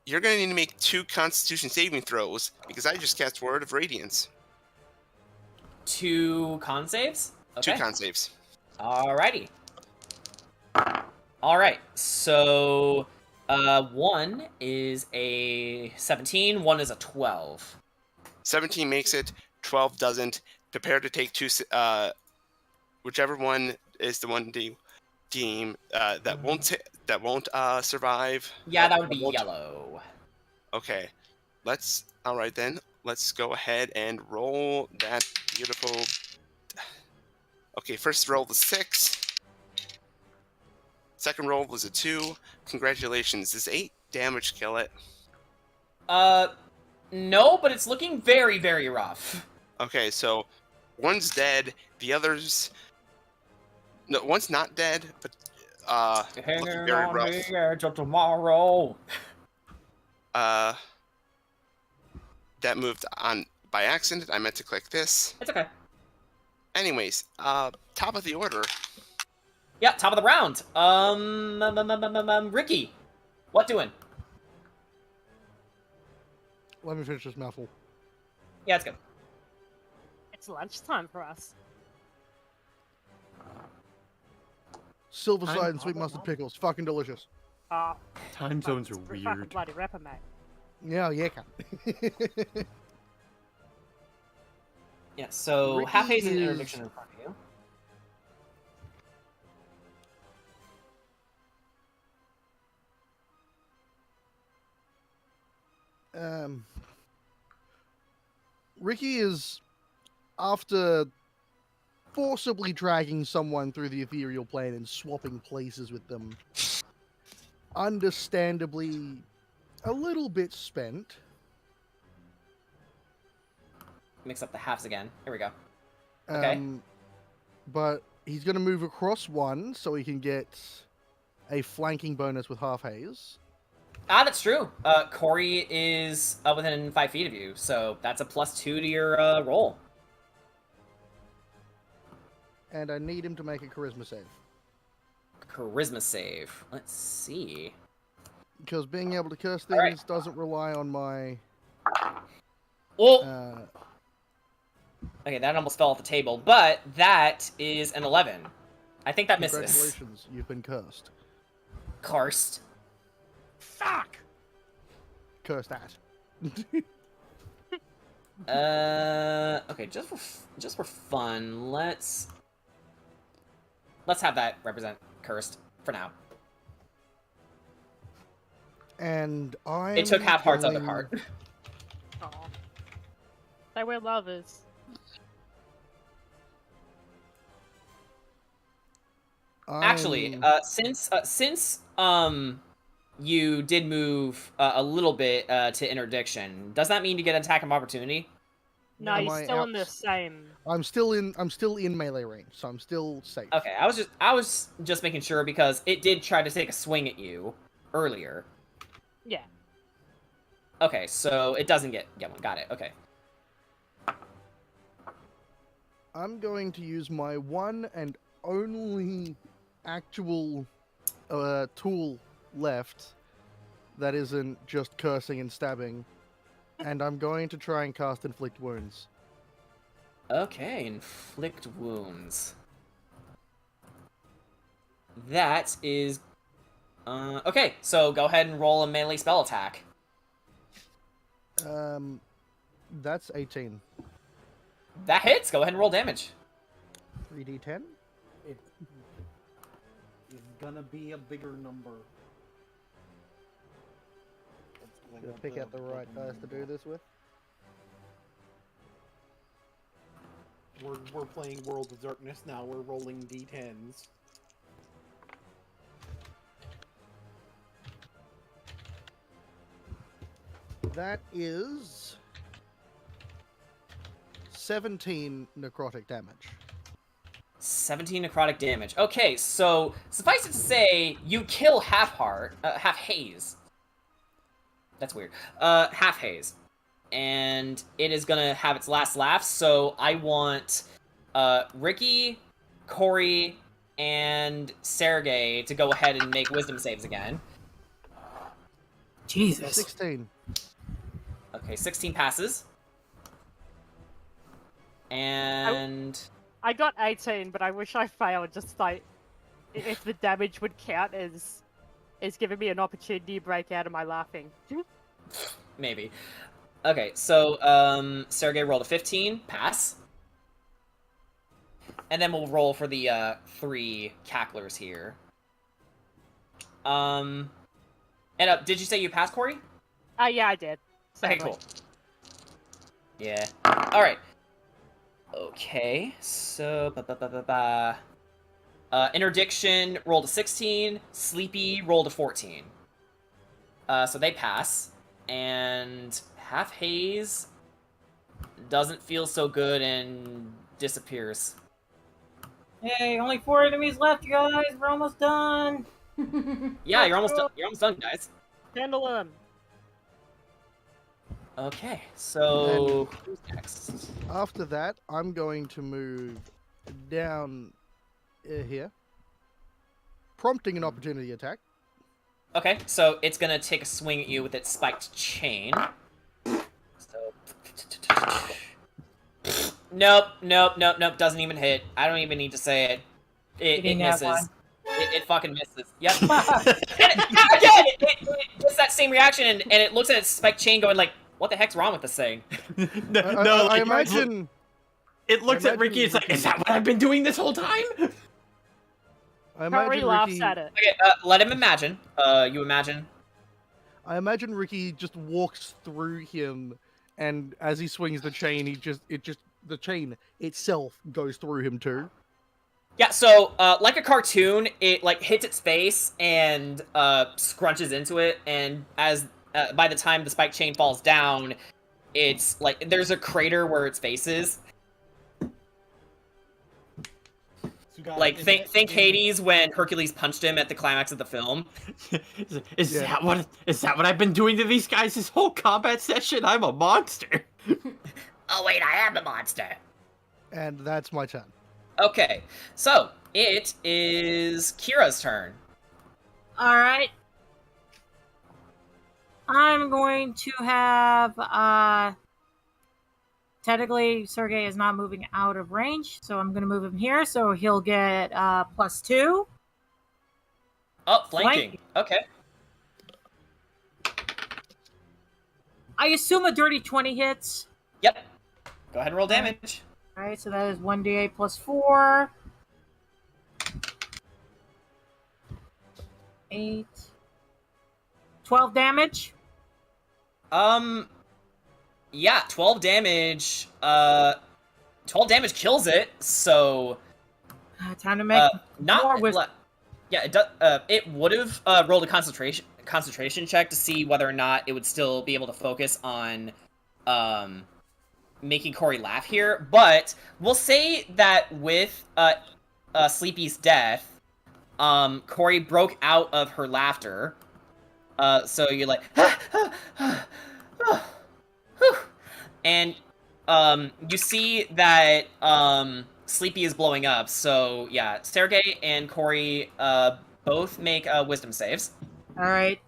You're gonna need to make 2 Constitution saving throws because I just cast Word of Radiance. 2 con saves? Okay. 2 con saves. Alrighty. Alright, so 1 is a 17, 1 is a 12. 17 makes it. 12 doesn't. Prepare to take 2. Whichever one is the one deem that won't survive. Yeah, that would be yellow. Okay, all right then. Let's go ahead and roll that beautiful. Okay, first roll was 6. Second roll was a 2. Congratulations. Does 8 damage kill it? No, but it's looking very, very rough. Okay, so one's dead. The others. No, one's not dead, but looking very rough. Edge of tomorrow. That moved on by accident. I meant to click this. It's okay. Anyways, top of the order. Yeah, top of the round. Ricky, what doing? Let me finish this mouthful. Yeah, it's good. It's lunchtime for us. Silverside and sweet mustard pickles, fucking delicious. Time zones are Fucking weird. bloody rapper, mate. Yeah, cunt. Yeah, so Ricky half haste and is- interdiction in front of you. Ricky is, after forcibly dragging someone through the ethereal plane and swapping places with them, understandably a little bit spent. Mix up the halves again. Here we go. Okay. But he's going to move across 1 so he can get a flanking bonus with half haze. Ah, that's true. Corey is within 5 feet of you, so that's a +2 to your roll. And I need him to make a charisma save. Charisma save. Let's see. Because being able to curse things Alright. doesn't rely on my... Oh! Okay, that almost fell off the table, but that is an 11. I think that misses. Congratulations, you've been cursed. Cursed. Fuck! Curse that. Okay, just for fun, let's have that represent cursed for now. And I. It took half heart's other heart. Aw. They were lovers. Actually, since you did move a little bit to interdiction, does that mean you get an attack of opportunity? No, Am you're I still in the out? same. I'm still in melee range, so I'm still safe. Okay, I was just making sure because it did try to take a swing at you earlier. Yeah. Okay, so it doesn't get one. Got it. Okay. I'm going to use my one and only actual tool left that isn't just cursing and stabbing, and I'm going to try and cast Inflict Wounds. Okay, inflict wounds. That is... okay, so go ahead and roll a melee spell attack. That's 18. That hits! Go ahead and roll damage. 3d10? It is gonna be a bigger number. Should I pick out the right dice to do this with? We're playing World of Darkness now. We're rolling d10s. That is 17 necrotic damage. 17 necrotic damage. Okay, so suffice it to say, you kill half haze. That's weird. Half haze. And it is gonna have its last laugh, so I want Ricky, Corey, and Sergey to go ahead and make wisdom saves again. Jesus. 16. Okay, 16 passes. And... I got 18, but I wish I failed, just like, if the damage would count as giving me an opportunity to break out of my laughing. Maybe. Okay, so, Sergey rolled a 15, pass. And then we'll roll for the, 3 cacklers here. And, did you say you passed, Corey? Yeah, I did. Okay, Sadly. cool. Yeah. Alright. Okay, so... Interdiction rolled a 16, Sleepy rolled a 14. So they pass. And Half Haze doesn't feel so good and disappears. Hey, only 4 enemies left, you guys. We're almost done. Yeah, you're almost done, guys. Handle him. Okay, so who's next? After that, I'm going to move down here, prompting an opportunity attack. Okay, so it's gonna take a swing at you with its spiked chain. So... Nope, doesn't even hit. I don't even need to say it. It misses. It fucking misses. Yep. Again, it does that same reaction, and it looks at its spiked chain going like, what the heck's wrong with this thing? I imagine... It looks at Ricky, it's like, is that what I've been doing this whole time? I imagine Harry laughs Ricky... at it. Okay, let him imagine. You imagine. I imagine Ricky just walks through him, and as he swings the chain, the chain itself goes through him too. Yeah, so, like a cartoon, it, like, hits its face and, scrunches into it, and as, by the time the spike chain falls down, it's, like, there's a crater where its face is. Like, think Hades when Hercules punched him at the climax of the film. Is that what I've been doing to these guys this whole combat session? I'm a monster. Oh wait, I am a monster. And that's my turn. Okay, so it is Kira's turn. Alright. I'm going to have, technically, Sergey is not moving out of range, so I'm going to move him here, so he'll get, +2. Oh, flanking. Okay. I assume a dirty 20 hits. Yep. Go ahead and roll damage. Alright, so that is 1d8 plus 4. 8. 12 damage. Yeah, 12 damage. 12 damage kills it, so... Time to make more wisdom. Yeah, it would have rolled a concentration check to see whether or not it would still be able to focus on making Corey laugh here, but we'll say that with Sleepy's death, Corey broke out of her laughter. So you're like, And you see that Sleepy is blowing up. So yeah, Sergey and Corey both make wisdom saves. All right.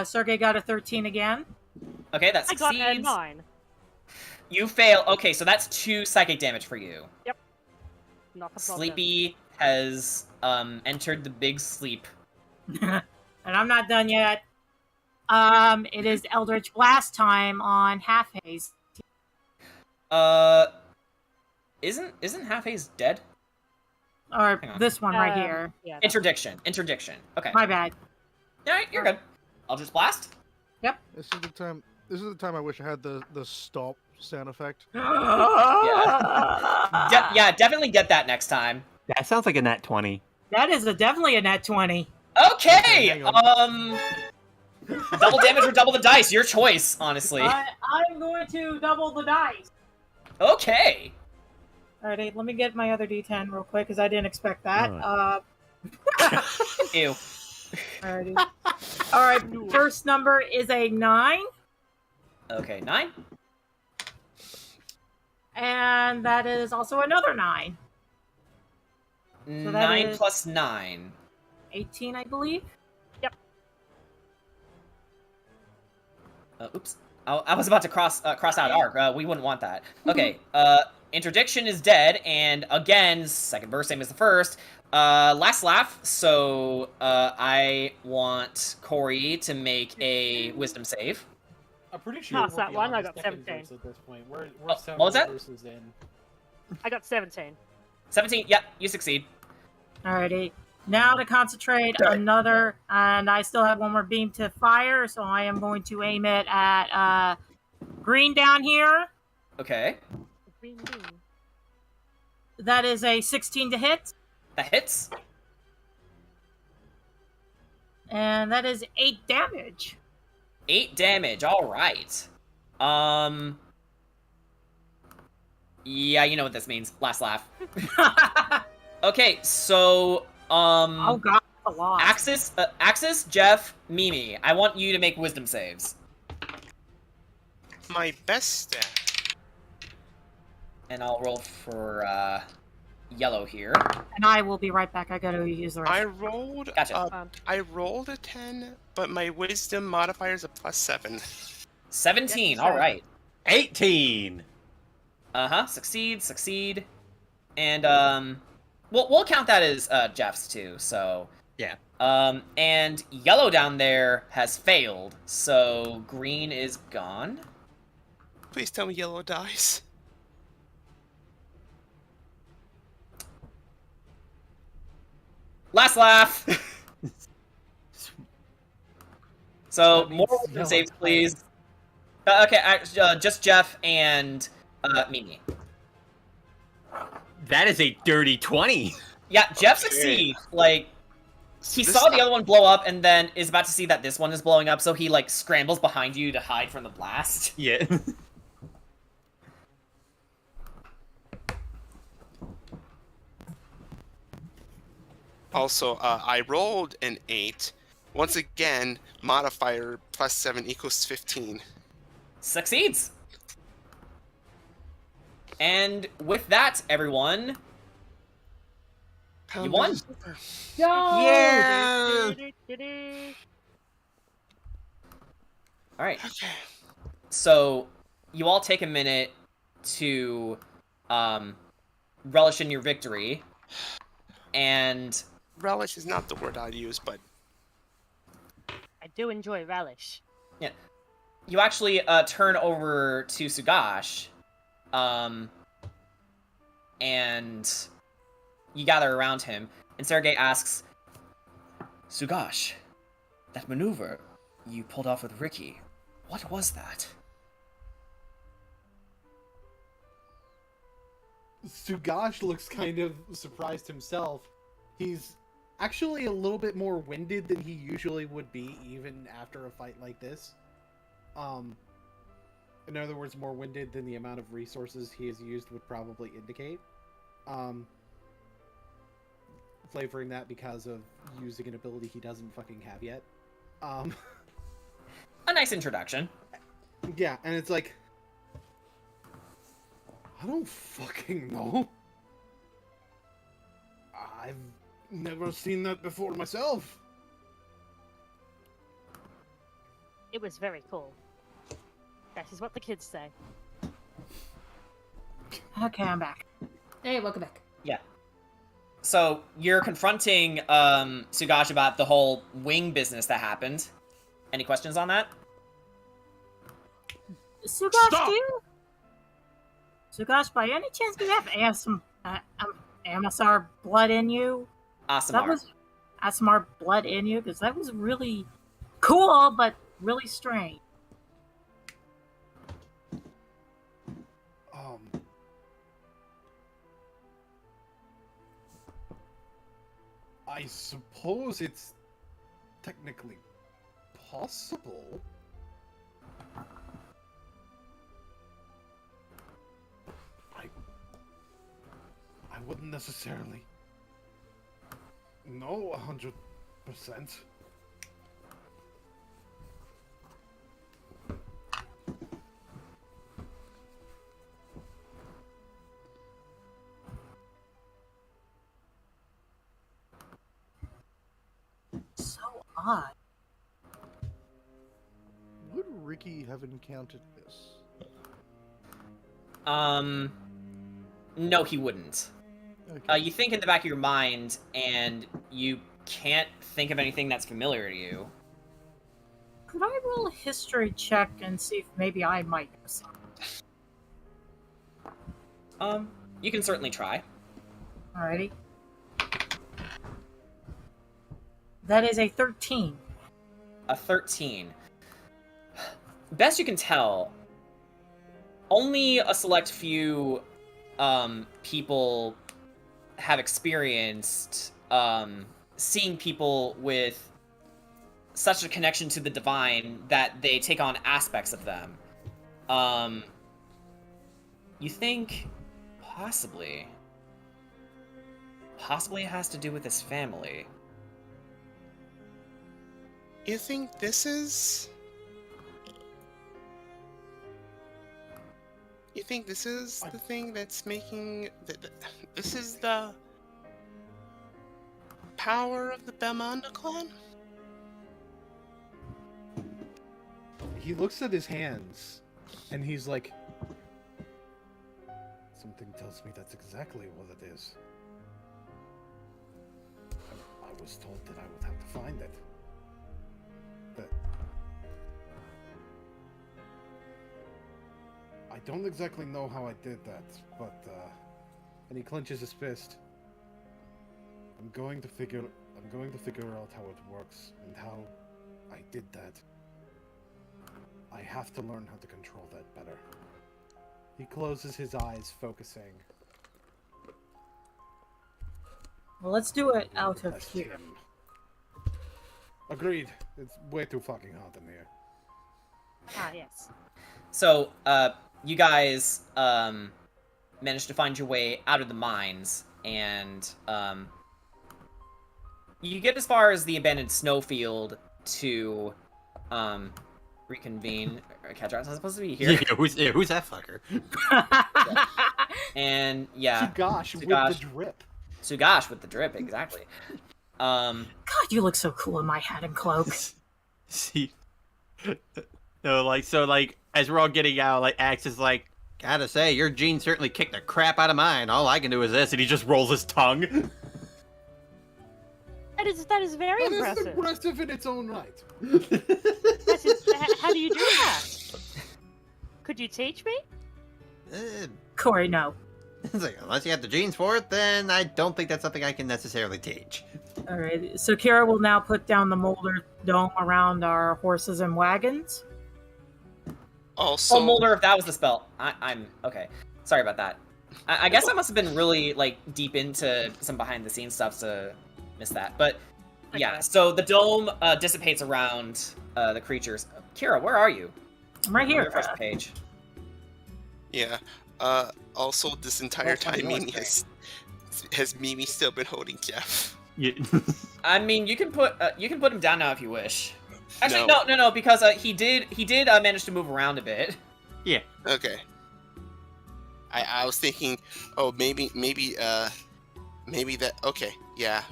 Sergey got a 13 again. Okay, that I got a succeeds. 9. You fail. Okay, so that's 2 psychic damage for you. Yep. Not a problem. Sleepy has entered the big sleep. And I'm not done yet. It is Eldritch Blast time on Half Haze. Isn't Half Haze dead? Or Hang on. this one right here. Yeah. Interdiction. Okay. My bad. Alright, you're good. Eldritch Blast? This is the time. This is the time I wish I had the stop sound effect. Yeah, definitely get that next time. That sounds like a nat 20. That is definitely a net 20. Okay! Hang on. Double damage or double the dice, your choice, honestly. I'm going to double the dice. Okay. Alrighty, let me get my other D10 real quick because I didn't expect that. Ew. Alrighty. Alright, first number is a 9. Okay, 9. And that is also another 9. So that 9 is- plus 9. 18, I believe. Oops. I was about to cross out arc. We wouldn't want that. Okay. Interdiction is dead, and again, second verse, same as the first. Last laugh. So I want Corey to make a wisdom save. I'm pretty sure Pass we're that one, beyond I the got second 17. verse at this point. We're Oh, several what was that? verses in. I got 17. 17. Yep, you succeed. Alrighty. Now to concentrate another, and I still have one more beam to fire, so I am going to aim it at green down here. Okay. Green bean. That is a 16 to hit, That hits. and that is 8 damage. 8 damage. All right. Yeah, you know what this means. Last laugh. Okay, so Oh god, a lot. Axis, Jeff, Mimi. I want you to make wisdom saves, My best stat. and I'll roll for yellow here. And I will be right back. I gotta use the rest. I rolled. Gotcha. I rolled a 10, but my wisdom modifier is a +7. 17. Yes, All sir. right. 18! Succeed. And we'll count that as Jeff's too. So Yeah. and yellow down there has failed, so green is gone. Please tell me yellow dies. Last laugh. So That means more wisdom yellow saves, dies. please. Okay, just Jeff and Mimi. That is a dirty 20. Yeah, Jeff Okay. succeeds. Like, he This- saw the other one blow up and then is about to see that this one is blowing up, so he, like, scrambles behind you to hide from the blast. Yeah. Also, I rolled an 8. Once again, modifier +7 equals 15. Succeeds. And with that, everyone, you won. Yeah! Alright. Okay. So, you all take a minute to relish in your victory, and Relish is not the word I'd use, but I do enjoy relish. you actually turn over to Sugash, and you gather around him, and Sergey asks, Sugash, that maneuver you pulled off with Ricky, what was that? Sugash looks kind of surprised himself. He's actually a little bit more winded than he usually would be, even after a fight like this. In other words, more winded than the amount of resources he has used would probably indicate. Flavoring that because of using an ability he doesn't fucking have yet. A nice introduction. Yeah, and it's like, I don't fucking know. I've never seen that before myself. It was very cool. That is what the kids say. Okay, I'm back. Hey, welcome back. Yeah. So you're confronting Sugash about the whole wing business that happened. Any questions on that? Sugash, Sugash, by any chance do you have Amasar blood in you? Asamar. That was Asamar blood in you? Because that was really cool, but really strange. I suppose it's technically possible. I wouldn't necessarily know 100%. So odd. Would Ricky have encountered this? No, he wouldn't. Okay. You think in the back of your mind, and you can't think of anything that's familiar to you. Could I roll a history check and see if maybe I might know something? You can certainly try. Alrighty. That is a 13. A 13. Best you can tell, only a select few people have experienced seeing people with such a connection to the divine that they take on aspects of them. You think possibly it has to do with his family. You think this is... You think this is the thing that's making... This is the... power of the Bamanda clan? He looks at his hands, and he's like... Something tells me that's exactly what it is. I was told that I would have to find it. But... I don't exactly know how I did that, but, and he clenches his fist. I'm going to figure out how it works, and how I did that. I have to learn how to control that better. He closes his eyes, focusing. Well, let's do it out of That's here. him. Agreed. It's way too fucking hot in here. Ah, yes. So, you guys managed to find your way out of the mines, and you get as far as the abandoned snowfield to reconvene. Kedrak's not supposed to be here. Yeah, who's that fucker? And yeah, Sugash with the drip. Sugash with the drip, exactly. God, you look so cool in my hat and cloak. See, no, like, as we're all getting out, like, Axe is like, Gotta say, your jeans certainly kicked the crap out of mine. All I can do is this, and he just rolls his tongue. That is very That is impressive. impressive in its own right. How do you do that? Could you teach me? Corey, no. It's like, unless you have the genes for it, then I don't think that's something I can necessarily teach. Alright, so Kira will now put down the molder dome around our horses and wagons. Also... Oh, Molder, if that was the spell. I'm... Okay. Sorry about that. I guess I must have been really, like, deep into some behind-the-scenes stuff to miss that. But, yeah. So the dome dissipates around the creatures. Kira, where are you? I'm right here. Refresh the page. Yeah. Also, this entire time, Mimi has Mimi still been holding Jeff? yeah. I mean, you can put him down now if you wish. Actually, no, because he did manage to move around a bit. Yeah. Okay. I was thinking, oh, maybe that. Okay, yeah.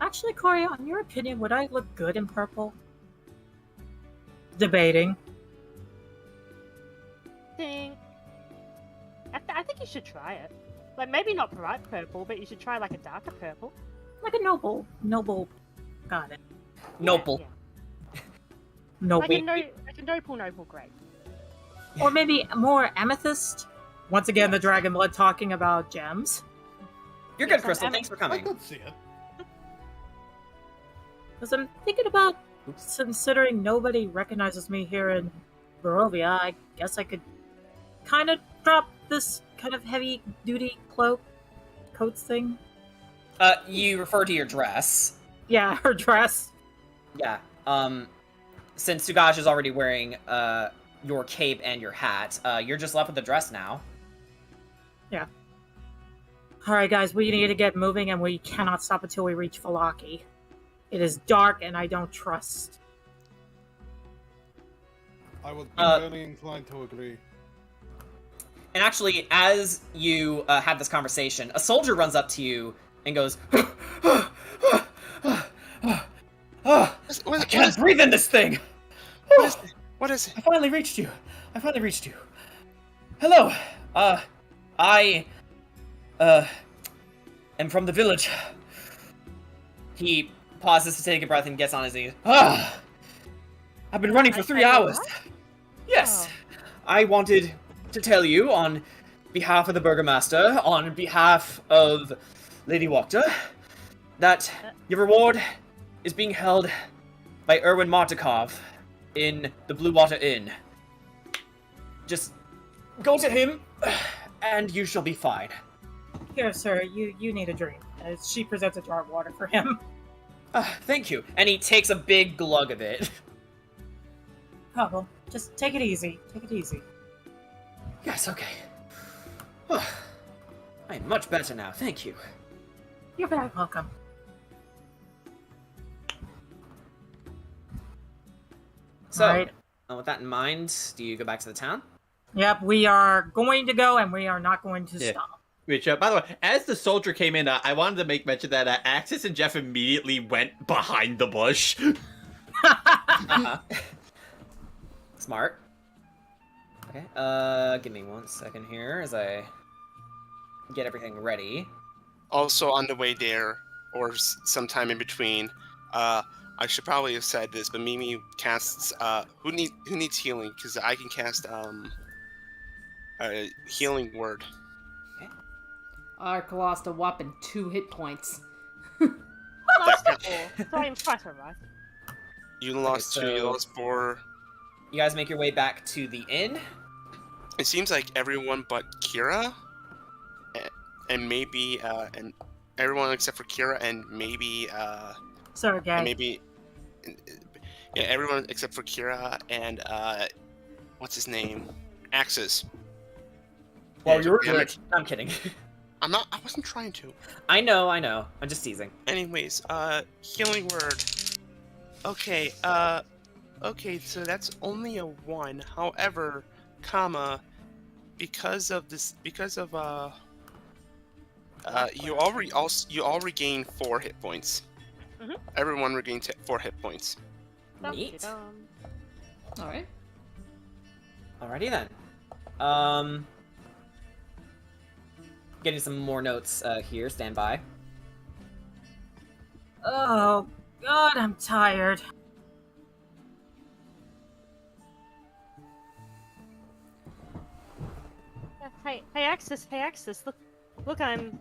Actually, Corey, on your opinion, would I look good in purple? Debating. Ding. I think you should try it. Like, maybe not bright purple, but you should try like a darker purple. Like a noble. Got it. Noble. Yeah. Noble. Like a noble grey. Or maybe more amethyst. Once again, the dragon blood talking about gems. You're Yes, good, Crystal. Thanks for I coming. could see it. Because I'm thinking about considering nobody recognizes me here in Barovia, I guess I could kind of drop this kind of heavy duty coats thing. You refer to your dress. Yeah, her dress. Yeah. Since Sugaj is already wearing your cape and your hat, you're just left with the dress now. Yeah. Alright guys, we need to get moving and we cannot stop until we reach Falaki. It is dark and I don't trust. I would be very inclined to agree. And actually, as you had this conversation, a soldier runs up to you and goes, I can't breathe in this thing! What is it? I finally reached you. Hello. I am from the village. He pauses to take a breath and gets on his knees. I've been running for 3 hours. Yes. I wanted to tell you on behalf of the Burgomaster, on behalf of Lady Wachter, that your reward is being held by Erwin Martikov in the Blue Water Inn. Just go to him, and you shall be fine. Here, sir, you need a drink. She presents a jar of water for him. Thank you. And he takes a big glug of it. Oh, well, just take it easy. Yes, okay. I am much better now, thank you. You're very welcome. So, Right. with that in mind, do you go back to the town? Yep, we are going to go and we are not going to stop. Which, by the way, as the soldier came in, I wanted to make mention that Axis and Jeff immediately went behind the bush. Smart. Okay, give me 1 second here as I get everything ready. Also on the way there, or sometime in between, I should probably have said this, but Mimi casts. Who needs healing? Because I can cast a healing word. Ark lost a whopping 2 hit points. Lost 4. So I'm fatter, right? You lost 2. You so- lost 4. You guys make your way back to the inn. It seems like everyone but Kira, and maybe and everyone except for Kira, and maybe Sorry, guys. and maybe yeah, everyone except for Kira and what's his name, Axis. Well, you're Damn it. I'm kidding. I wasn't trying to. I know. I'm just teasing. Anyways, healing word. Okay, okay, so that's only a 1. However, because of you all regain 4 hit points. Mhm. Everyone regained 4 hit points. Neat. Alright. Alrighty then. Getting some more notes here. Stand by. Oh, God, I'm tired. Hey, Axis, look, I'm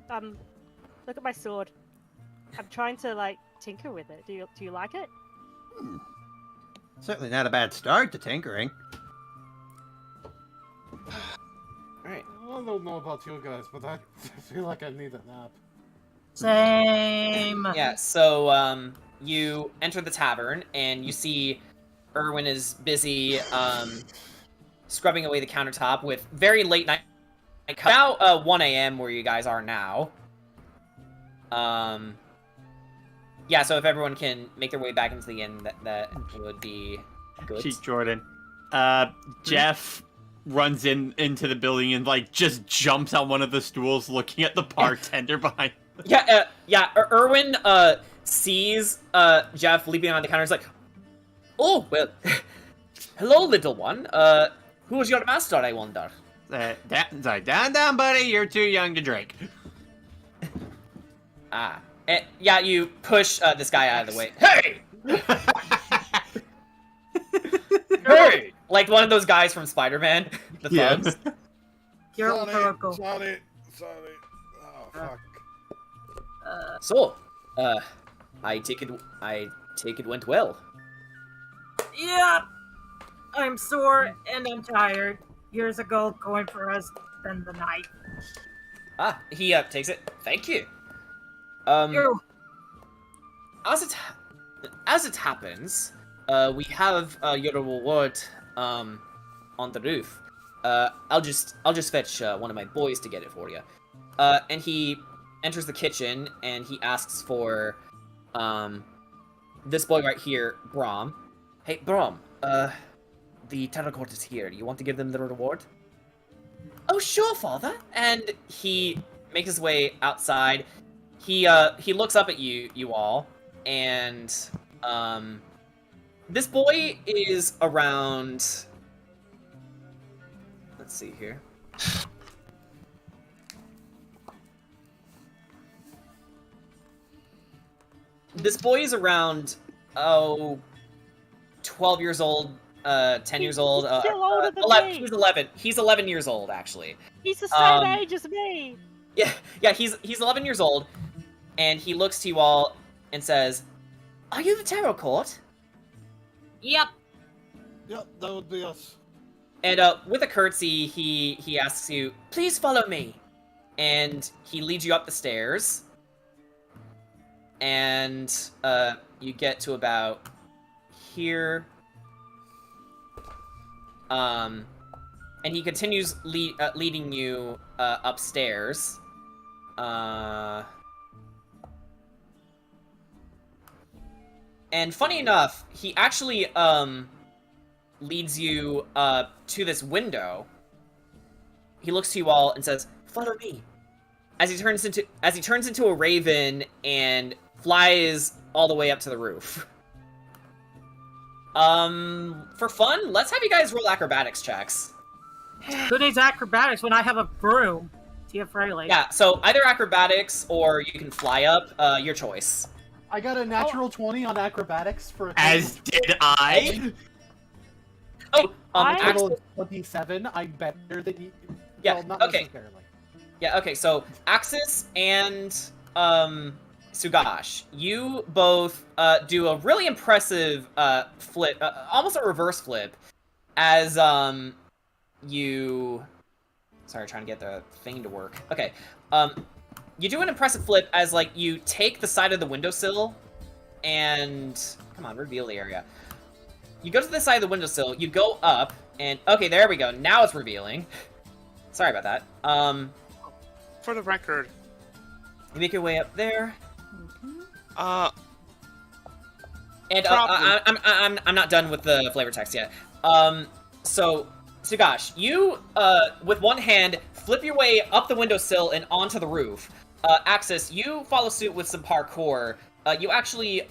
look at my sword. I'm trying to like tinker with it. Do you like it? Certainly not a bad start to tinkering. Alright. I don't know about you guys, but I feel like I need a nap. Same. Yeah, so you enter the tavern and you see Erwin is busy scrubbing away the countertop with very late night. About 1 a.m. where you guys are now. Yeah, so if everyone can make their way back into the inn, that would be good. Cheat Jordan. Jeff runs into the building and like just jumps on one of the stools, looking at the bartender behind. Erwin sees Jeff leaping on the counter. He's like, "Oh well, hello, little one. Who was your master, I wonder?" Down, buddy. You're too young to drink. You push this guy out of the way. Hey! Hey! Like one of those guys from Spider-Man, the thugs. You're Oracle. Sorry. Oh, fuck. So, I take it went well. Yeah, I'm sore and I'm tired. Years ago, going for us spend the night. He takes it. Thank you. As it happens, we have your reward on the roof. I'll just fetch one of my boys to get it for you. And he enters the kitchen and he asks for this boy right here, Brom. Hey, Brom. The Terror Court is here. Do you want to give them the reward? Oh, sure, father. And he makes his way outside. He looks up at you all, and this boy is around. Let's see here. This boy is around 12 years old. 10 years old. Still older than 11. me. He's 11. He's 11 years old, actually. He's the same age as me. Yeah. He's 11 years old, and he looks to you all and says, "Are you the Tarot Court?" Yep. Yep, that would be us. And with a curtsy, he asks you, "Please follow me," and he leads you up the stairs, and you get to about here. And he continues leading you upstairs. And funny enough, he actually leads you to this window. He looks to you all and says, "Follow me." As he turns into a raven and flies all the way up to the roof. For fun, let's have you guys roll acrobatics checks. Who needs acrobatics when I have a broom? Tia Fraley. Yeah, so either acrobatics or you can fly up, your choice. I got a natural 20 on acrobatics for a As did I. total of 27. I'm better than you. Yeah, well, not okay. necessarily. Yeah, okay, so Axis and Sugash, you both do a really impressive flip, almost a reverse flip, as you... Sorry, trying to get the thing to work. Okay, you do an impressive flip as, like, you take the side of the windowsill and... Come on, reveal the area. You go to the side of the windowsill, you go up, and... Okay, there we go. Now it's revealing. Sorry about that. For the record... You make your way up there. And Problem. I'm not done with the flavor text yet. So Sugash, you with one hand flip your way up the windowsill and onto the roof. Axis, you follow suit with some parkour. You actually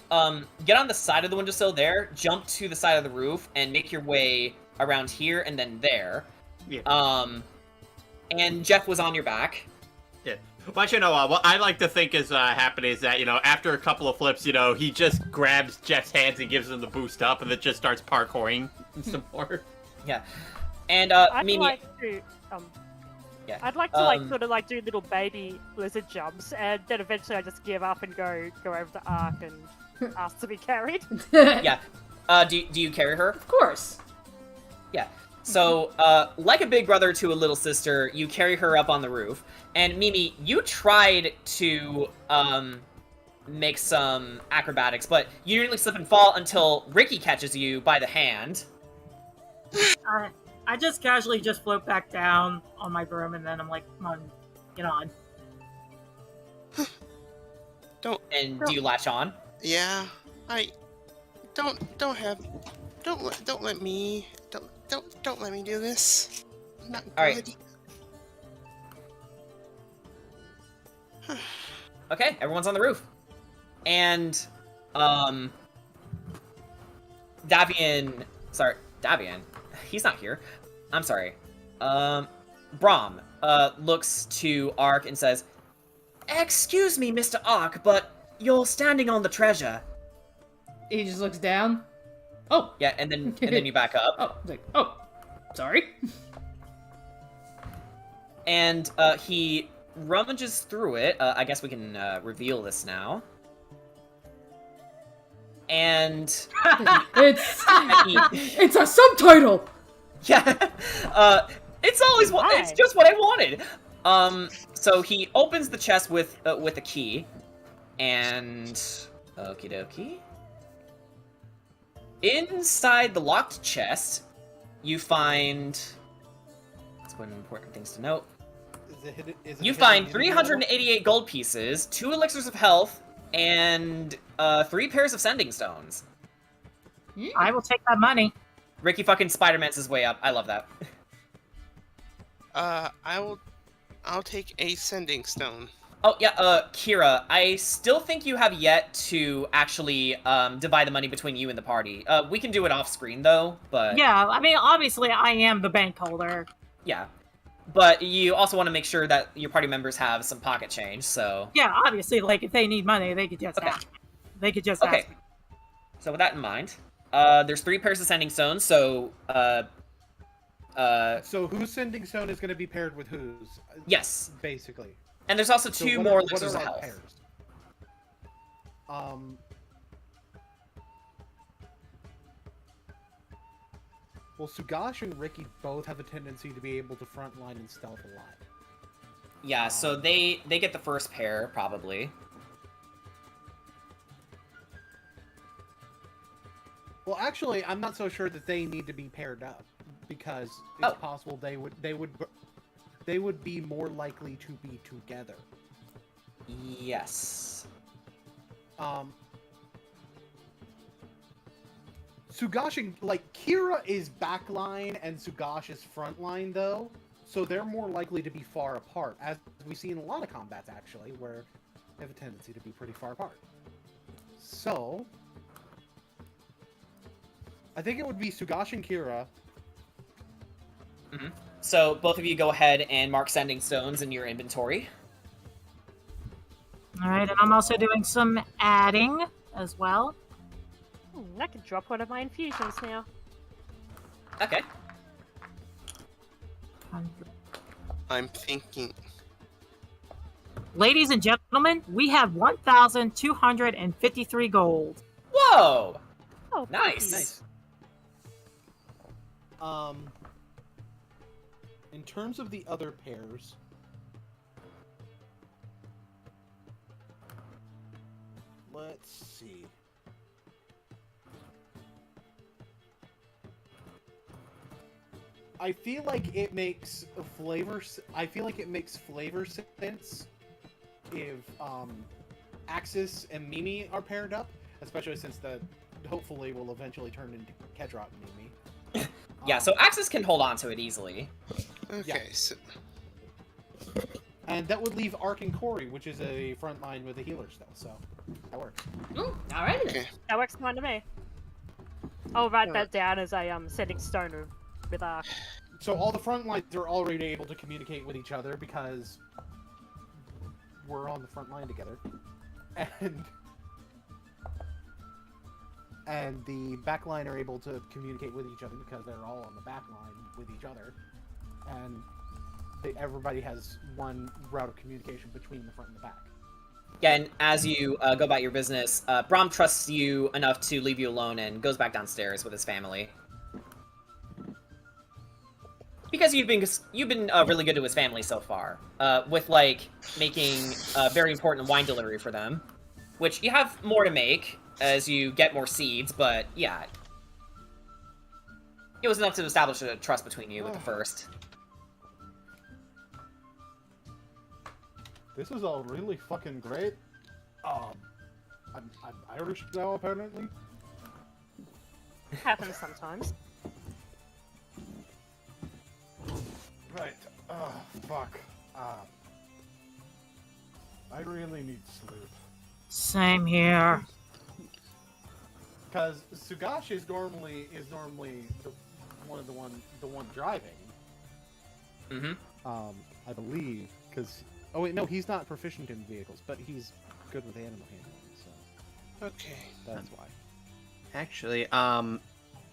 get on the side of the windowsill there, jump to the side of the roof, and make your way around here and then there. Yeah. And Jeff was on your back. Yeah. Well, you know, what I like to think is happening is that, you know, after a couple of flips, you know, he just grabs Jeff's hands and gives him the boost up, and then just starts parkouring some more. Yeah. And I'd Mimi... like to, yeah. I'd like to like sort of like do little baby lizard jumps, and then eventually I just give up and go over to Ark and ask to be carried. Yeah. Do you carry her? Of course. Yeah. So, like a big brother to a little sister, you carry her up on the roof. And Mimi, you tried to make some acrobatics, but you nearly slip and fall until Ricky catches you by the hand. I just casually just float back down on my broom, and then I'm like, "Come on, get on." Do you latch on? Yeah, don't let me do this. Not All right. good. Okay, everyone's on the roof. And, Davian... Sorry, Davian? He's not here. I'm sorry. Brahm, looks to Ark and says, "Excuse me, Mr. Ark, but you're standing on the treasure." He just looks down. Oh. Yeah, and then you back up. Oh, it's like, oh, sorry. And, he rummages through it. I guess we can, reveal this now. And... it's a subtitle! Yeah, it's just what I wanted. So he opens the chest with a key, and okie dokie. Inside the locked chest, you find. That's one of the important things to note. You find 388 gold pieces, 2 elixirs of health, and 3 pairs of sending stones. I will take that money. Ricky fucking Spider-Man's his way up. I love that. I'll take a sending stone. Oh, yeah, Kira, I still think you have yet to actually, divide the money between you and the party. We can do it off-screen, though, but... Yeah, I mean, obviously, I am the bank holder. Yeah. But you also want to make sure that your party members have some pocket change, so... Yeah, obviously, like, if they need money, they could just ask. They could just ask. So with that in mind, there's 3 pairs of sending stones, so, So whose sending stone is going to be paired with whose? Yes. Basically. And there's also 2 more elixirs of our health. pairs? Well, Sugash and Ricky both have a tendency to be able to frontline and stealth a lot. Yeah, so they get the first pair, probably. Well, actually, I'm not so sure that they need to be paired up, because it's possible they would be more likely to be together. Yes. Sugash and, like, Kira is backline and Sugash is frontline, though, so they're more likely to be far apart, as we see in a lot of combats, actually, where they have a tendency to be pretty far apart. So, I think it would be Sugash and Kira. Mm-hmm. So both of you go ahead and mark sending stones in your inventory. Alright, and I'm also doing some adding as well. I could drop one of my infusions now. Okay. I'm thinking. Ladies and gentlemen, we have 1,253 gold. Whoa! Oh, nice. In terms of the other pairs, let's see. I feel like it makes flavor sense if Axis and Mimi are paired up, especially since hopefully will eventually turn into Kedrot and Mimi. Yeah, so Axis can hold on to it easily. Okay, so... And that would leave Ark and Corey, which is a front line with a healer still, so that works. Ooh, alright. Okay. That works fine to me. I'll write that down as a sending stone with Ark. So all the front lines are already able to communicate with each other because we're on the front line together. And the back line are able to communicate with each other because they're all on the back line with each other. And everybody has one route of communication between the front and the back. Yeah, and as you go about your business, Brahm trusts you enough to leave you alone and goes back downstairs with his family. Because you've been really good to his family so far, with like making a very important wine delivery for them, which you have more to make as you get more seeds. But yeah, it was enough to establish a trust between you with the first. This is all really fucking great. I'm Irish now, apparently. Happens sometimes. Right. Fuck. I really need sleep. Same here. Because Sugashi is normally the one driving. Mm-hmm. I believe, because wait, no, he's not proficient in vehicles, but he's good with animal handling, so Okay. that's why. Actually,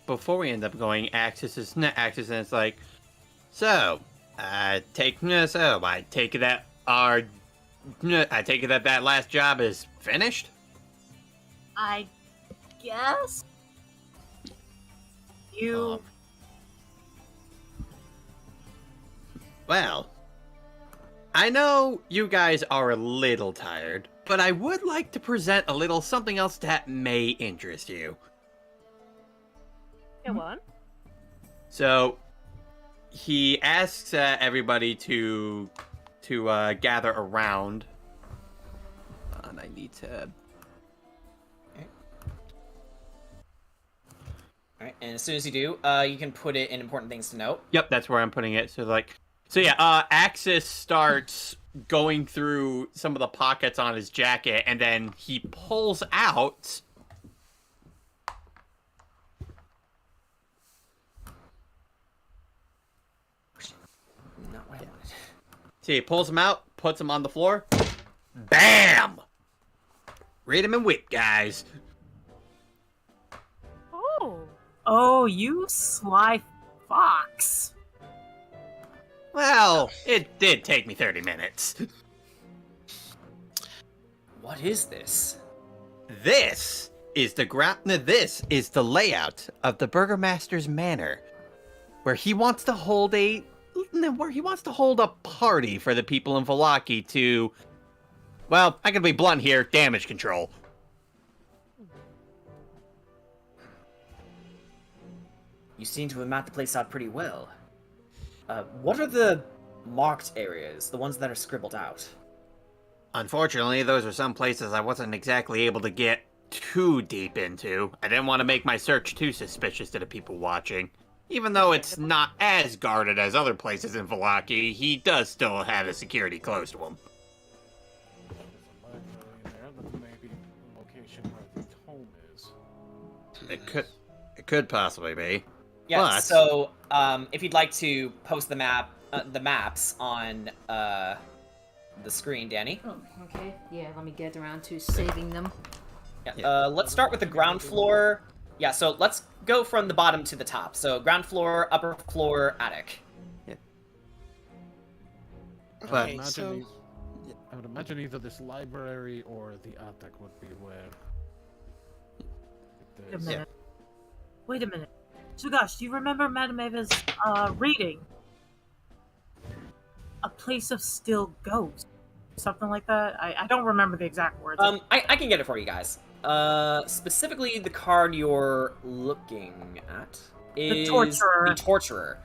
before we end up going, Axis and it's like, so, I take it that last job is finished? I guess you. Well, I know you guys are a little tired, but I would like to present a little something else that may interest you. Go on. So, he asks everybody to gather around. And I need to... Alright, and as soon as you do, you can put it in important things to note. Yep, that's where I'm putting it. So Axis starts going through some of the pockets on his jacket, and then he pulls out... Not what I wanted. See, he pulls them out, puts them on the floor. BAM! Read him and whip, guys. Oh, you sly fox. Well, it did take me 30 minutes. What is this? This is the layout of the Burgomaster's Manor, where he wants to hold a party for the people in Vallaki to, well, I can be blunt here, damage control. You seem to have mapped the place out pretty well. What are the marked areas, the ones that are scribbled out? Unfortunately, those are some places I wasn't exactly able to get too deep into. I didn't want to make my search too suspicious to the people watching. Even though it's not as guarded as other places in Vallaki, he does still have his security close to him. There's a library in there, but maybe the location where the tome is. It could possibly be. Yeah, But... so if you'd like to post the maps on the screen, Danny. Oh, okay. Yeah, let me get around to saving them. Yeah, let's start with the ground floor. Yeah, so let's go from the bottom to the top. So ground floor, upper floor, attic. Yeah. Okay, I so would imagine either this library or the attic would be where. Wait a minute. Wait a minute. Sugash, do you remember Madame Eva's reading? A place of still ghosts. Something like that? I don't remember the exact words. I can get it for you guys. Specifically, the card you're looking at is the Torturer. The Torturer.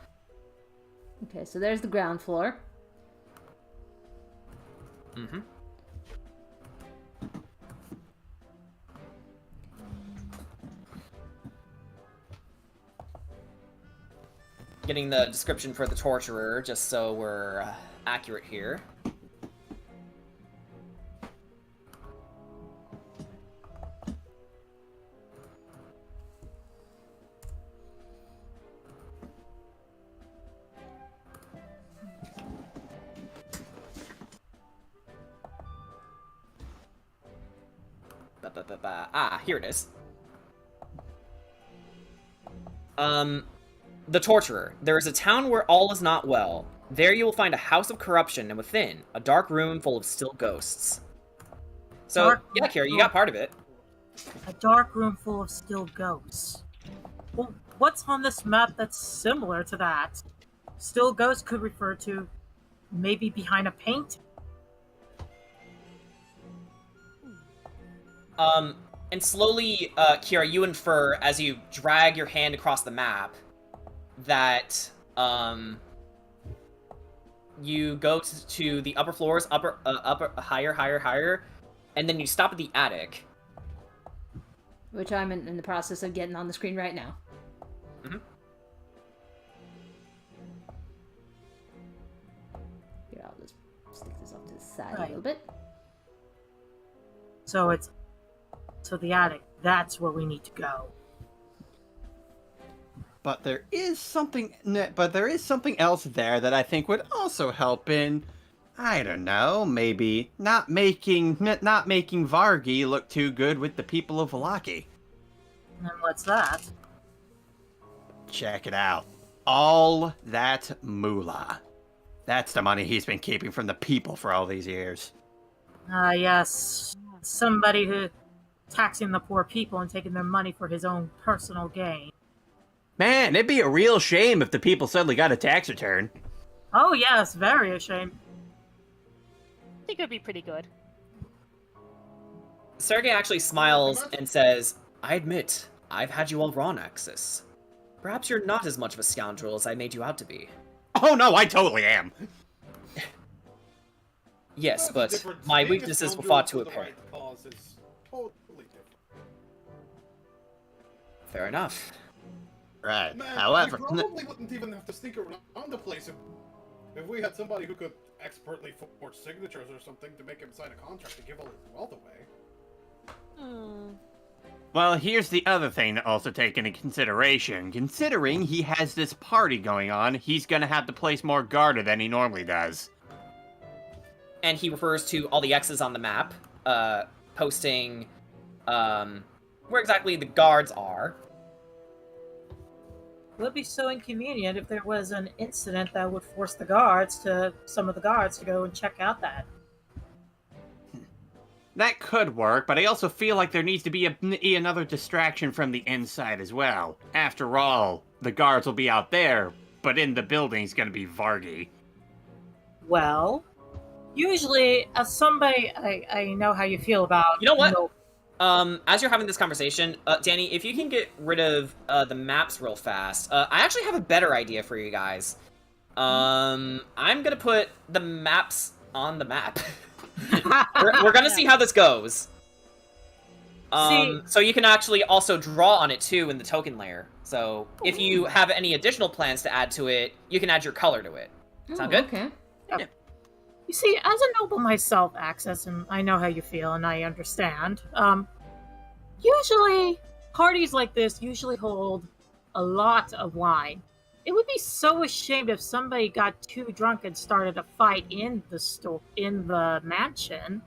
Okay, so there's the ground floor. Mm-hmm. Getting the description for the Torturer, just so we're accurate here. Here it is. The Torturer. There is a town where all is not well. There you will find a house of corruption, and within, a dark room full of still ghosts. So, yeah, Kira, you got part of it. A dark room full of still ghosts. Well, what's on this map that's similar to that? Still ghosts could refer to maybe behind a painting. And slowly, Kira, you infer, as you drag your hand across the map, that, you go to the upper floors, higher, and then you stop at the attic. Which I'm in the process of getting on the screen right now. Mm-hmm. inside a Right. little bit. So the attic. That's where we need to go. But there is something else there that I think would also help in, I don't know, maybe not making Vargi look too good with the people of Valaki. And what's that? Check it out. All that moolah. That's the money he's been keeping from the people for all these years. Yes. Somebody who taxing the poor people and taking their money for his own personal gain. Man, it'd be a real shame if the people suddenly got a tax return. Oh yes, very ashamed. I think it'd be pretty good. Sergei actually smiles and says, I admit, I've had you all wrong, Axis. Perhaps you're not as much of a scoundrel as I made you out to be. Oh no, I totally am. Yes, but Different. my Being a weaknesses will scoundrel fall for to the apparent. right cause is totally different. Fair enough. Right. Man, However, we probably wouldn't even have to sneak around the place if we had somebody who could expertly forge signatures or something to make him sign a contract to give all his wealth away. Hmm. Well, here's the other thing to also take into consideration. Considering he has this party going on, he's gonna have to place more guarded than he normally does. And he refers to all the X's on the map, posting where exactly the guards are. It would be so inconvenient if there was an incident that would force some of the guards to go and check out that. That could work, but I also feel like there needs to be another distraction from the inside as well. After all, the guards will be out there, but in the building's gonna be Vargi. Well, usually, as somebody, I know how you feel about. You know what? As you're having this conversation, Danny, if you can get rid of the maps real fast, I actually have a better idea for you guys. I'm gonna put the maps on the map. we're gonna see how this goes. So you can actually also draw on it too in the token layer. So if you have any additional plans to add to it, you can add your color to it. Sound good? Okay. Yeah. You see, as a noble myself, Access, and I know how you feel, and I understand. Usually, parties like this usually hold a lot of wine. It would be so ashamed if somebody got too drunk and started a fight in the mansion.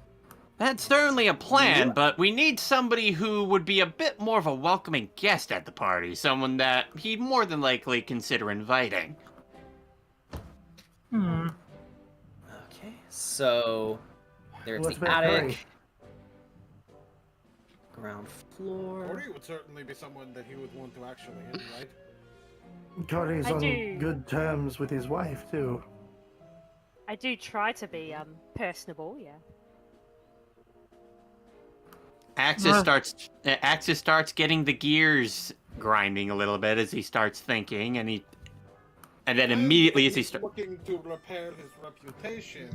That's certainly a plan, but we need somebody who would be a bit more of a welcoming guest at the party. Someone that he'd more than likely consider inviting. Okay, so there's What's the about attic. Curry? Ground floor. Corey would certainly be someone that he would want to actually invite. Cody's I on do. good terms with his wife, too. I do try to be personable, yeah. Axis starts getting the gears grinding a little bit as he starts thinking, and then immediately as he starts looking to repair his reputation,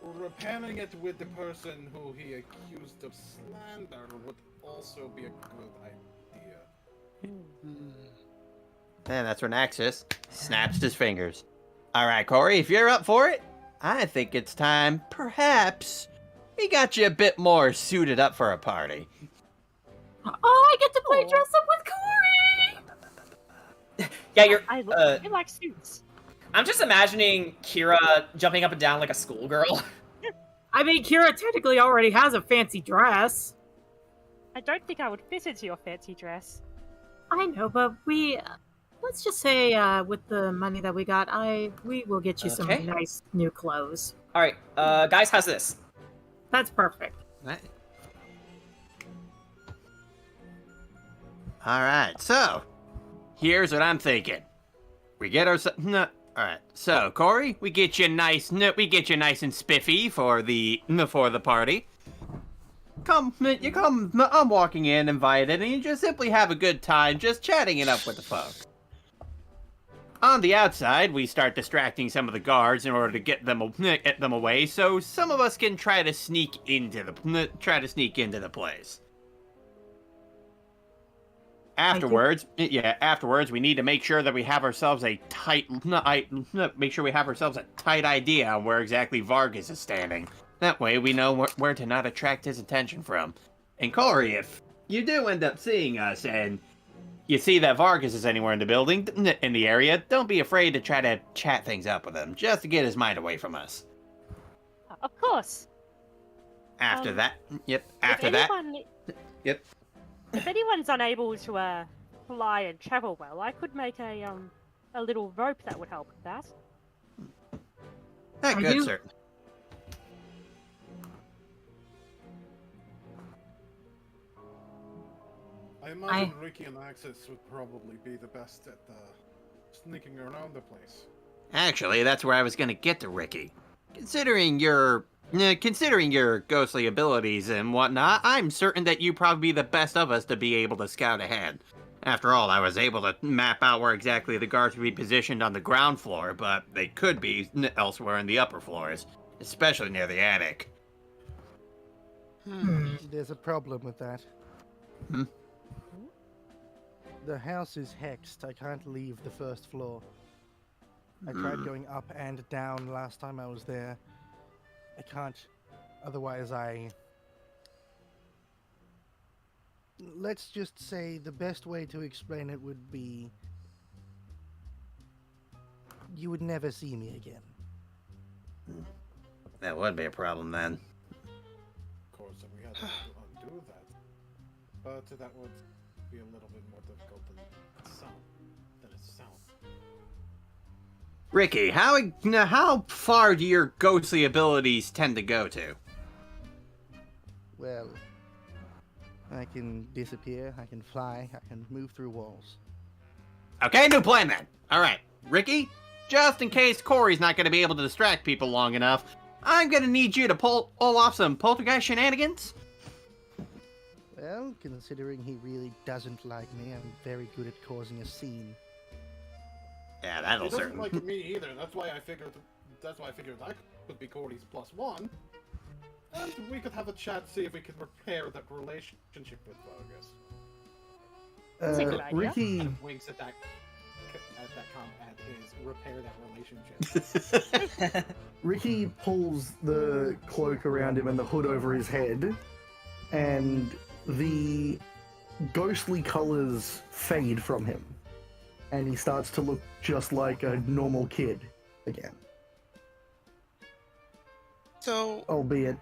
repairing it with the person who he accused of slander would also be a good idea. and that's when Axis snaps his fingers. All right, Corey, if you're up for it, I think it's time, perhaps, we got you a bit more suited up for a party. Oh, I get to play dress up with Corey! Yeah, you're. I like suits. I'm just imagining Kira jumping up and down like a schoolgirl. I mean, Kira technically already has a fancy dress. I don't think I would fit into your fancy dress. I know, but let's just say, with the money that we got, we will get you some Okay. nice new clothes. All right, guys, how's this? That's perfect. All right, so Here's what I'm thinking. We get ourselves. No. All right. So, Corey, we get you nice and spiffy for the party. You come. I'm walking in, invited, and you just simply have a good time, just chatting it up with the folks. On the outside, we start distracting some of the guards in order to get them away, so some of us can try to sneak into the place. Afterwards, we need to make sure that we have ourselves a tight idea on where exactly Vargas is standing. That way we know where to not attract his attention from. And Corey, if you do end up seeing us and you see that Vargas is anywhere in the building, in the area, don't be afraid to try to chat things up with him, just to get his mind away from us. Of course. After that. If anyone's unable to fly and travel well, I could make a little rope that would help with that. Good, sir. I imagine Ricky and Axis would probably be the best at sneaking around the place. Actually, that's where I was gonna get to, Ricky. Considering your ghostly abilities and whatnot, I'm certain that you probably be the best of us to be able to scout ahead. After all, I was able to map out where exactly the guards would be positioned on the ground floor, but they could be elsewhere in the upper floors, especially near the attic. There's a problem with that. Hmm? The house is hexed. I can't leave the first floor. I tried going up and down last time I was there. I can't. Otherwise, let's just say the best way to explain it would be you would never see me again. That would be a problem then. Of course, we had to undo that. But that would be a little bit more difficult than it sounds. Ricky, how far do your ghostly abilities tend to go to? Well, I can disappear, I can fly, I can move through walls. Okay, new plan then. Alright, Ricky, just in case Corey's not going to be able to distract people long enough, I'm going to need you to pull off some poltergeist shenanigans. Well, considering he really doesn't like me, I'm very good at causing a scene. Yeah, that'll He doesn't certainly. like me either. That's why I figured that could be Cody's +1. And we could have a chat, see if we could repair that relationship with Vargas. That's a good idea. Ricky, And winks at that his repair that relationship. Ricky pulls the cloak around him and the hood over his head, and the ghostly colors fade from him, and he starts to look just like a normal kid again. So, Albeit,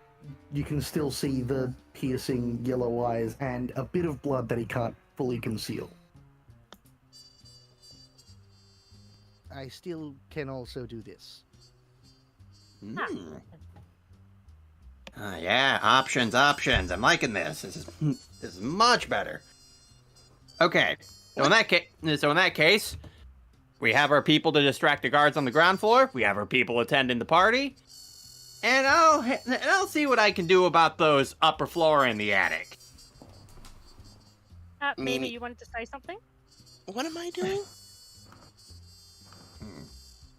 you can still see the piercing yellow eyes and a bit of blood that he can't fully conceal. I still can also do this. Yeah, options. I'm liking this. This is much better. Okay, so in that case, we have our people to distract the guards on the ground floor. We have our people attending the party, and I'll see what I can do about those upper floor and the attic. Mimi, you wanted to say something? what am I doing?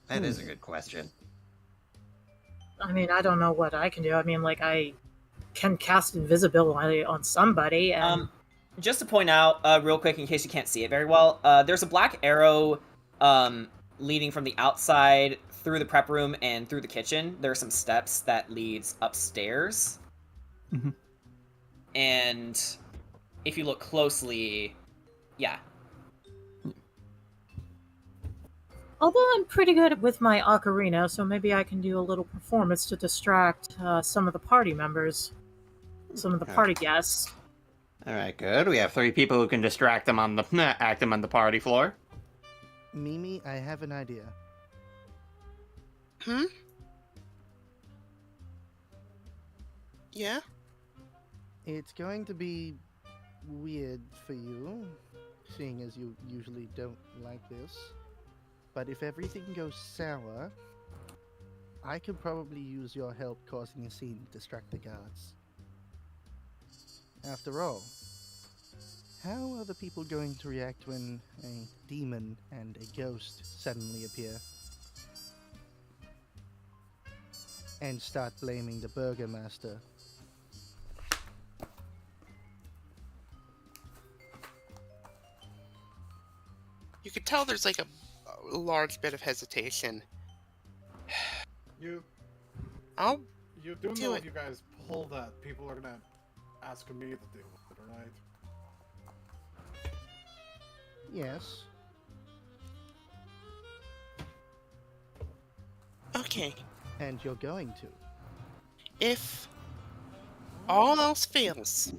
That is a good question. I mean, I don't know what I can do. I mean, like, I can cast invisibility on somebody, and... Just to point out, real quick, in case you can't see it very well, there's a black arrow leading from the outside through the prep room and through the kitchen. There are some steps that leads upstairs. Mm-hmm. And if you look closely, yeah. Although I'm pretty good with my ocarina, so maybe I can do a little performance to distract some of the party members, some of the party guests. All right, good. We have 3 people who can distract them on the party floor. Mimi, I have an idea. Yeah? It's going to be weird for you, seeing as you usually don't like this. But if everything goes sour, I could probably use your help causing a scene to distract the guards. After all, how are the people going to react when a demon and a ghost suddenly appear? And start blaming the burgomaster. You could tell there's like a large bit of hesitation. You I'll do Do know it. if you guys pull that, people are gonna ask me to deal with it, alright? Yes. Okay. And you're going to. If all else fails,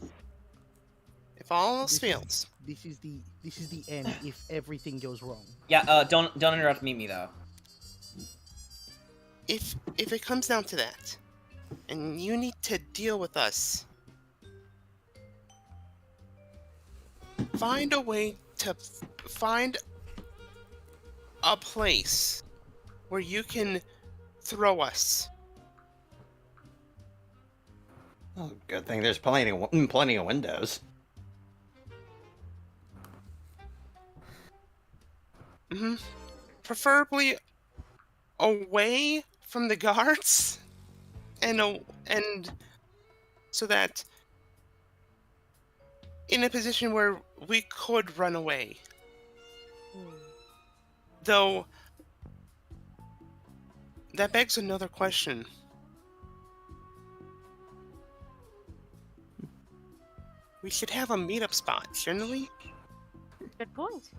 This is the end if everything goes wrong. Yeah, don't interrupt Mimi though. if it comes down to that, and you need to deal with us, find a way to find a place where you can throw us. Oh, good thing there's plenty of windows. Preferably away from the guards, and so that in a position where we could run away. Though that begs another question. We should have a meetup spot, shouldn't we? Good point.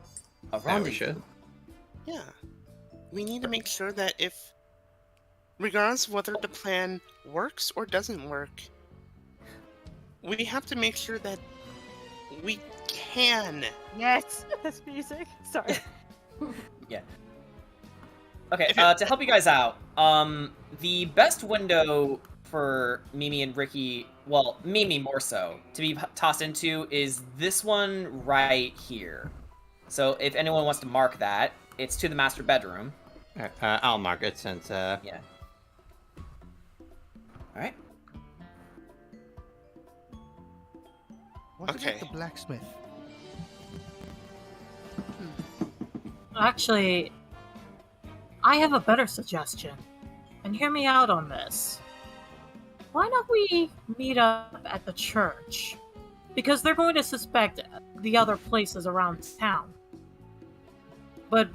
A Yeah, we rendezvous. should. Yeah. We need to make sure that regardless of whether the plan works or doesn't work, we have to make sure that we can. Yes, that's music. Sorry. Yeah. Okay, to help you guys out, the best window for Mimi and Ricky, well, Mimi more so, to be tossed into is this one right here. So if anyone wants to mark that, it's to the master bedroom. I'll mark it since, Yeah. Alright. What Okay. about the blacksmith? Actually, I have a better suggestion. And hear me out on this. Why don't we meet up at the church? Because they're going to suspect the other places around town. But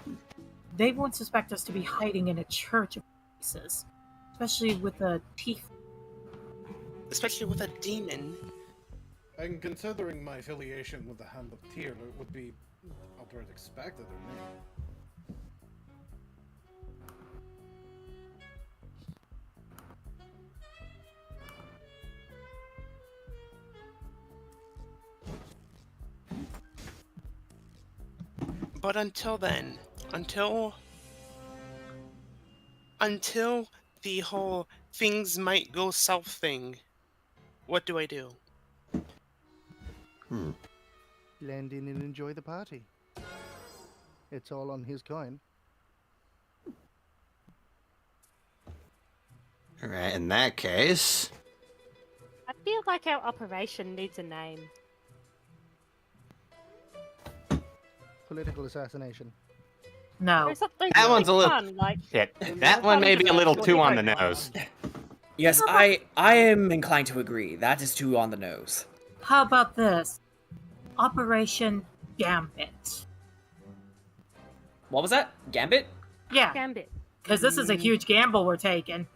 they won't suspect us to be hiding in a church of places. Especially with a teeth. Especially with a demon. And considering my affiliation with the Hand of Tyr, it would be outright expected of me. But until then, until the whole things might go south thing, what do I do? Land in and enjoy the party. It's all on his coin. Alright, in that case... I feel like our operation needs a name. Political assassination. No. Or something That really one's a little- fun, like Yeah, that one may be a little too on the nose. Yes, I am inclined to agree. That is too on the nose. How about this? Operation Gambit. What was that? Gambit? Yeah, Gambit. because this is a huge gamble we're taking.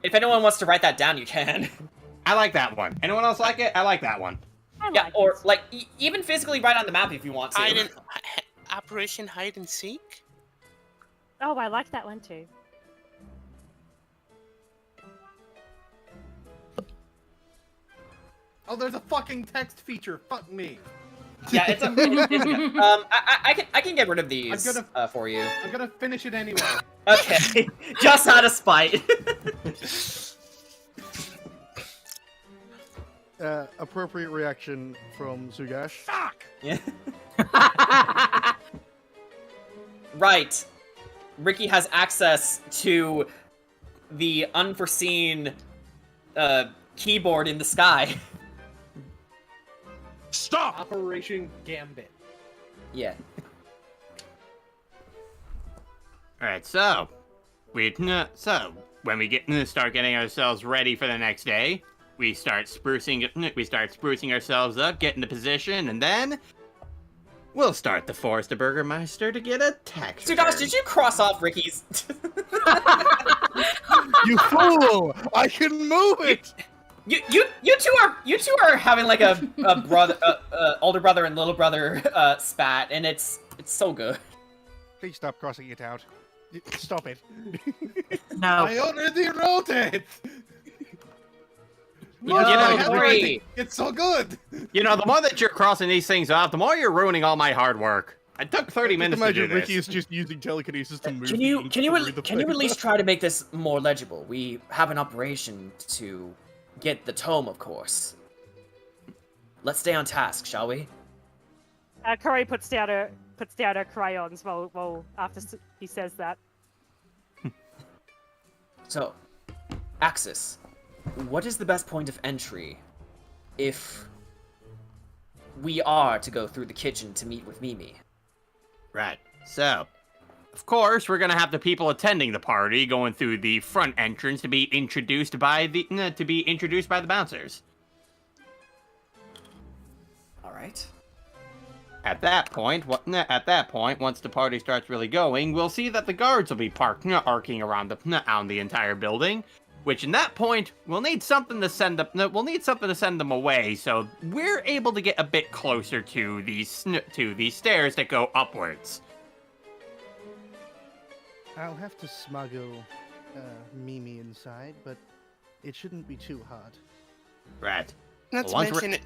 If anyone wants to write that down, you can. I like that one. Anyone else like it? I like that one. I Yeah, like or it. like even physically write on the map if you want to. Operation Hide and Seek? Oh, I like that one too. Oh, there's a fucking text feature. Fuck me. Yeah, it's a. I can get rid of these I'm gonna- for you. I'm gonna finish it anyway. Okay, just out of spite. Appropriate reaction from Zugash. Fuck! Yeah. Right. Ricky has access to the unforeseen keyboard in the sky. Stop! Operation Gambit. Yeah. Alright, so when we start getting ourselves ready for the next day, we start sprucing ourselves up, get into position, and then we'll start the force the Burgermeister to get a tax Sudash, return. did you cross off Ricky's? You fool! I can move it. You two are having like a brother, older brother and little brother spat, and it's so good. Please stop crossing it out. Stop it. No. I already wrote it. You know, Corey, It's so good. You know, the more that you're crossing these things off, the more you're ruining all my hard work. I took 30 minutes to do Imagine Ricky this. is just using telekinesis to move. Can the you ink can you through the can you at paper. least try to make this more legible? We have an operation to get the tome, of course. Let's stay on task, shall we? Curry puts down her crayons while after he says that. So, Axis, what is the best point of entry if we are to go through the kitchen to meet with Mimi? Right. So, Of course, we're gonna have the people attending the party going through the front entrance to be introduced by the bouncers. All right. At that point, once the party starts really going, we'll see that the guards will be parked arcing around the entire building. Which, in that point, we'll need something to send them away, so we're able to get a bit closer to these stairs that go upwards. I'll have to smuggle Mimi inside, but it shouldn't be too hard. right. Not to Well, once mention,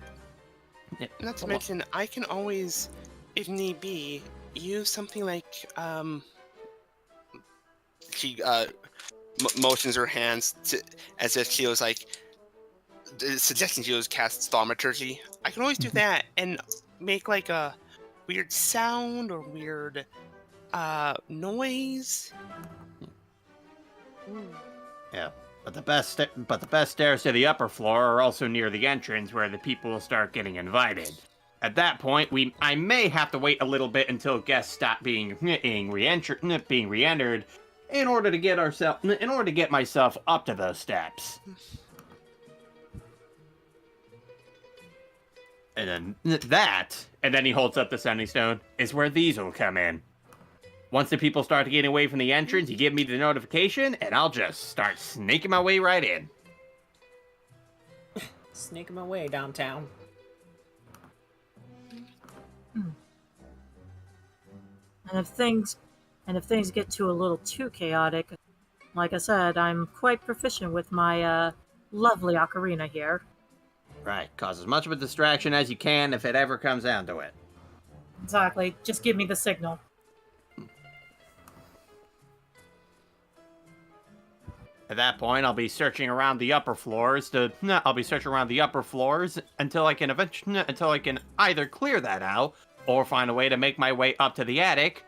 Yeah, not to well, mention, I can always, if need be, use something like she motions her hands as if she was like suggesting she was cast thaumaturgy. I can always do that and make like a weird sound or weird noise. Yeah. But the best stairs to the upper floor are also near the entrance where the people will start getting invited. At that point, I may have to wait a little bit until guests stop being re-entered in order to get myself up to those steps. And then he holds up the sending stone, is where these will come in. Once the people start getting away from the entrance, you give me the notification, and I'll just start sneaking my way right in. Sneaking my way downtown. And if things get a little too chaotic, like I said, I'm quite proficient with my lovely ocarina here. Right, cause as much of a distraction as you can if it ever comes down to it. Exactly. Just give me the signal. At that point, I'll be searching around the upper floors until I can either clear that out or find a way to make my way up to the attic,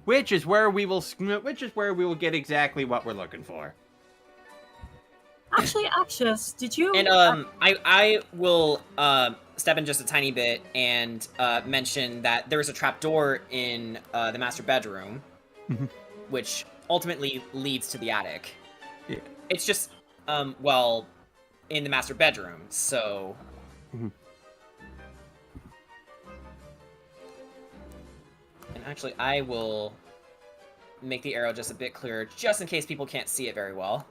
which is where we will get exactly what we're looking for. Actually, Axis, did you? And I will step in just a tiny bit and mention that there's a trapdoor in the master bedroom, which ultimately leads to the attic. Yeah. It's just in the master bedroom, so. And actually, I will make the arrow just a bit clearer, just in case people can't see it very well.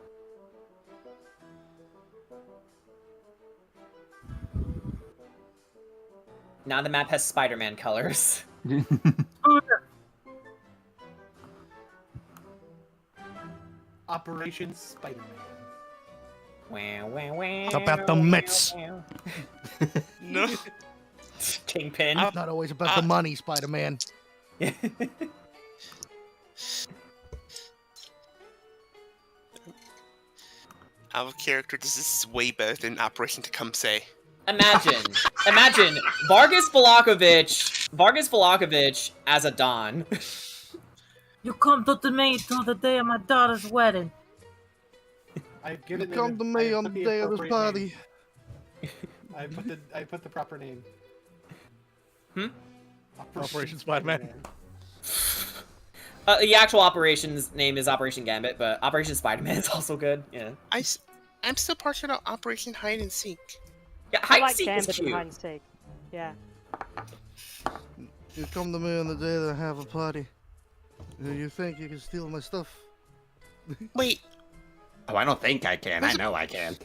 Now the map has Spider-Man colors. Operation Spider-Man. Wow, wow, wow. It's about the mitts. No. Kingpin. It's not always about the money, Spider-Man. Our character, this is way better than Operation Tecumseh. Imagine Vargas Vlahovic as a Don. You come to me to the day of my daughter's wedding. I've given it Come to me on the day of this party. I put the proper name. Operation Spider-Man. The actual operation's name is Operation Gambit, but Operation Spider-Man is also good. Yeah. I'm still partial to Operation Hide and Seek. Yeah, I hide and like seek is Gambit and cute. hide and seek. Yeah. You come to me on the day that I have a party. You think you can steal my stuff? Wait, Oh, I don't think I can. I know I can.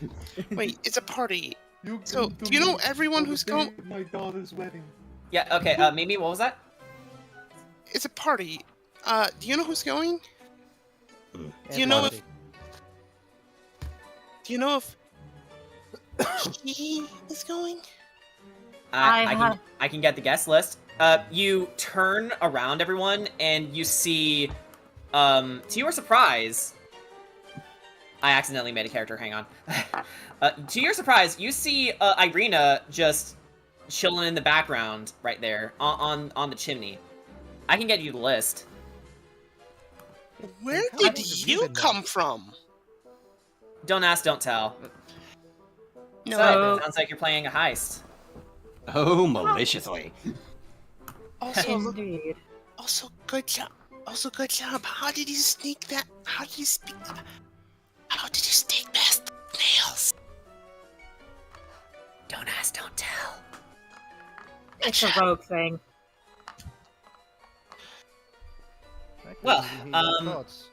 wait, it's a party. You So, come to do you know me everyone on the who's day going? of my daughter's wedding. Yeah, okay, Mimi, what was that? It's a party. Do you know who's going? Hmm. Do you know if? Do you know if he is going? I can get the guest list. You turn around, everyone, and you see, to your surprise, I accidentally made a character. Hang on. To your surprise, you see Irina just chilling in the background right there on the chimney. I can get you the list. Where did you come from? Don't ask, don't tell. No. So, sounds like you're playing a heist. Oh, maliciously. Indeed. Also, good job. Also, good job. How did you sneak that? How did you speak? How did you sneak past the nails? Don't ask, don't tell. It's a rogue thing. Well, Where's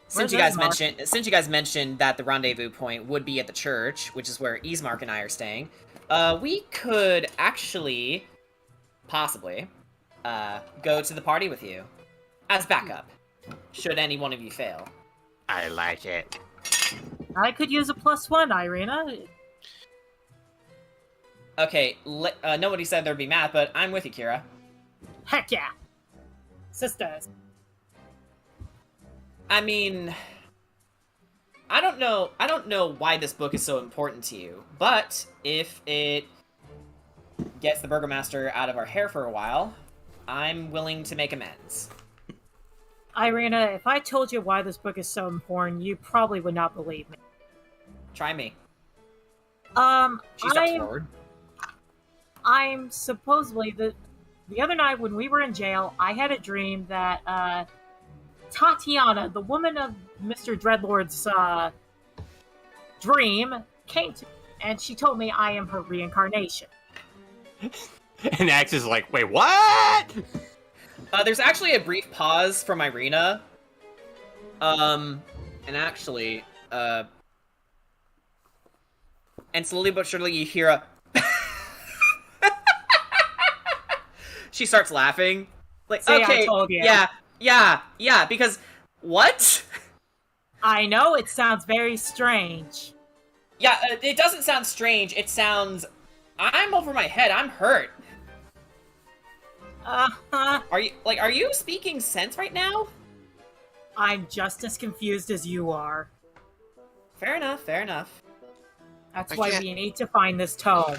since you guys Ismark? mentioned that the rendezvous point would be at the church, which is where Ismark and I are staying, we could actually, possibly, go to the party with you as backup, should any one of you fail. I like it. I could use a +1, Irina. Okay, nobody said there'd be math, but I'm with you, Kira. Heck yeah. Sisters. I mean, I don't know why this book is so important to you, but if it gets the Burgomaster out of our hair for a while, I'm willing to make amends. Irina, if I told you why this book is so important, you probably would not believe me. Try me. She steps forward. I'm supposedly the other night when we were in jail, I had a dream that Tatiana, the woman of Mr. Dreadlord's dream, came to me, and she told me I am her reincarnation. And Axe is like, wait, what? There's actually a brief pause from Irina. And actually, and slowly but surely you hear a... She starts laughing. Like, See, okay, I told you. yeah, because... What? I know it sounds very strange. Yeah, it doesn't sound strange, it sounds... I'm over my head, I'm hurt. Are you speaking sense right now? I'm just as confused as you are. Fair enough. That's why we need to find this tome.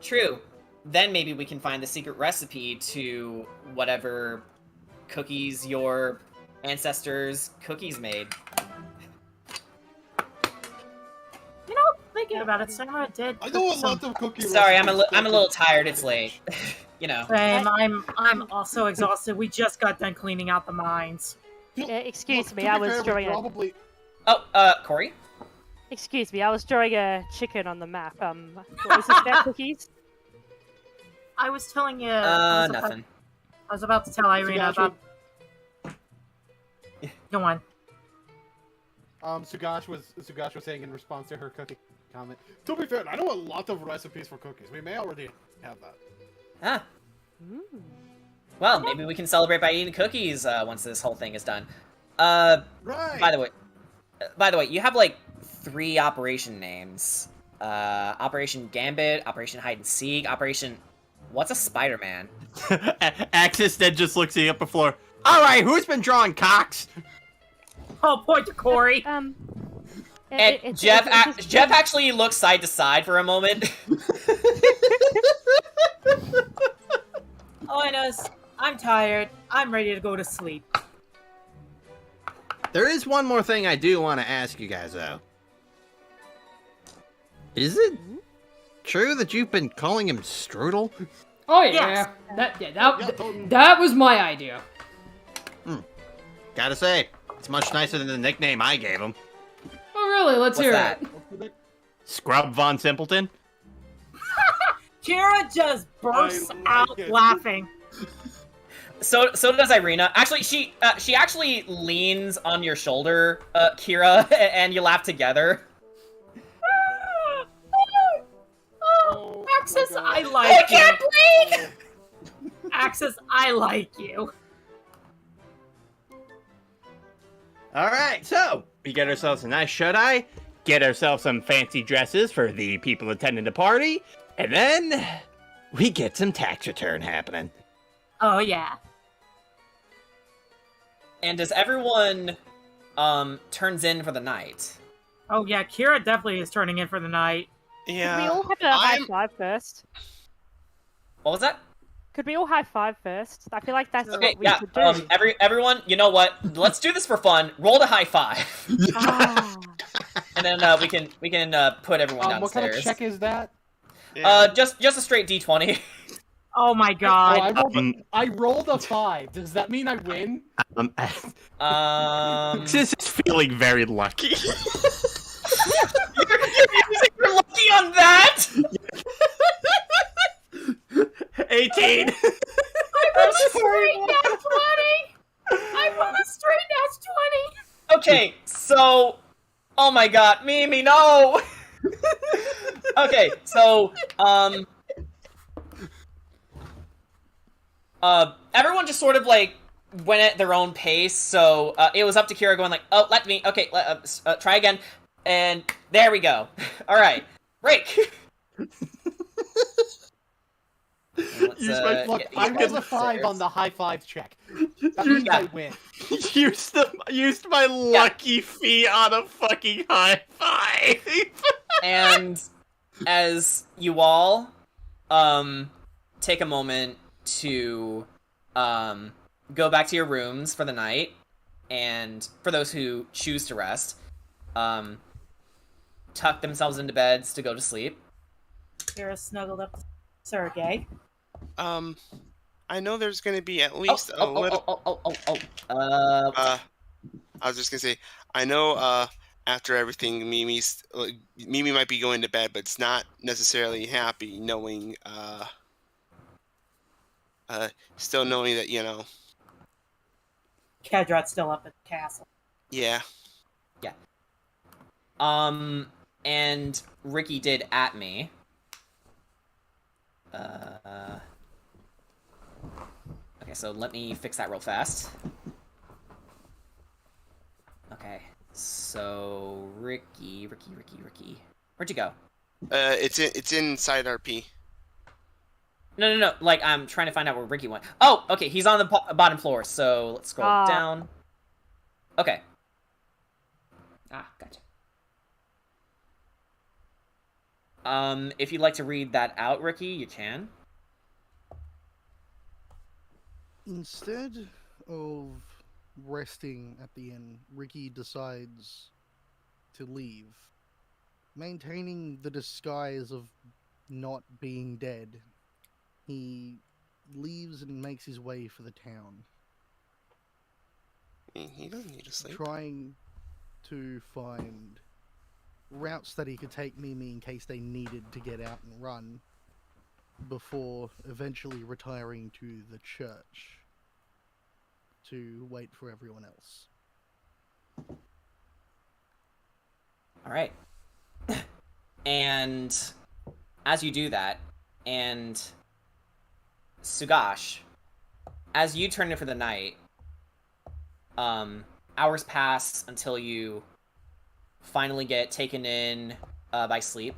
True. Then maybe we can find the secret recipe to whatever cookies your ancestors' cookies made. You know, thinking about it, Sarah did. I know a lot of cookies. Sorry, I'm a little tired. It's late. You know. Same. I'm also exhausted. We just got done cleaning out the mines. Excuse me, I was drawing probably... Oh, Corey? Excuse me, I was drawing a chicken on the map. What was this about cookies? I was telling you. Nothing. I was about to tell Irina about. Go on. Sugash was saying in response to her cookie comment. To be fair, I know a lot of recipes for cookies. We may already have that. Ah. Well, maybe we can celebrate by eating cookies once this whole thing is done. Right. By the way, you have like 3 operation names. Operation Gambit, Operation Hide and Seek, Operation... What's a Spider-Man? Axis then just looks at the upper floor. All right, who's been drawing cocks? Oh, point to Corey. And Jeff actually looks side to side for a moment. Oh, I'm tired. I'm ready to go to sleep. There is one more thing I do want to ask you guys, though. Is it true that you've been calling him Strudel? Oh yeah, that was my idea. Gotta say, it's much nicer than the nickname I gave him. Oh really? Let's hear that? it. Scrub Von Simpleton? Kira just bursts out it. laughing. So does Irina. Actually, she actually leans on your shoulder, Kira, and you laugh together. Oh, Axis, I like you. I can't breathe! Axis, I like you. All right, so we get ourselves a nice shut-eye, get ourselves some fancy dresses for the people attending the party, and then we get some tax return happening. Oh, yeah. And as everyone turns in for the night. Oh, yeah, Kira definitely is turning in for the night. Yeah. Could we all have a high five first? What was that? Could we all high five first? I feel like that's Okay, what we yeah. should do. Everyone, you know what? Let's do this for fun. Roll to high five, Ah. and then we can put everyone downstairs. What kind of check is that? Just a straight D20. Oh my god. Oh, I rolled a 5. Does that mean I win? This is feeling very lucky. You're lucky on that. 18. I rolled a straight nat 20. I rolled a straight nat 20. Okay, so, oh my god, Mimi, no. Okay, so everyone just sort of like went at their own pace. So it was up to Kira going like, "Oh, let me. Okay, try again." And there we go. All right, break. Look, I rolled a 5 on the high five check. That means I win. Used my lucky feet on a fucking high five. And as you all take a moment to go back to your rooms for the night, and for those who choose to rest, tuck themselves into beds to go to sleep. Kira snuggled up to Sergey. I know there's going to be at least a little. I was just gonna say, I know. After everything, Mimi might be going to bed, but it's not necessarily happy knowing. Still knowing that Kedrat's still up at the castle. Yeah. Yeah. And Ricky did at me. Okay, so let me fix that real fast. Okay, so Ricky. Where'd you go? It's inside RP. No. Like, I'm trying to find out where Ricky went. Oh, okay, he's on the bottom floor, so let's scroll down. Okay. Gotcha. If you'd like to read that out, Ricky, you can. Instead of resting at the inn, Ricky decides to leave. Maintaining the disguise of not being dead, he leaves and makes his way for the town. He doesn't need to sleep. Trying to find routes that he could take Mimi in case they needed to get out and run, before eventually retiring to the church to wait for everyone else. Alright. And as you do that, and Sugash, as you turn in for the night, hours pass until you finally get taken in by sleep.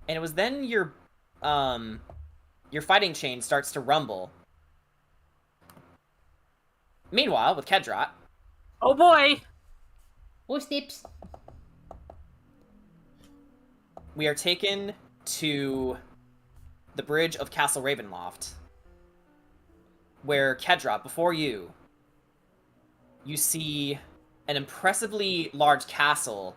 And it was then your fighting chain starts to rumble. Meanwhile, with Kedrat. Oh boy! Oh, snips. We are taken to the bridge of Castle Ravenloft, where Kedrat, before you see an impressively large castle,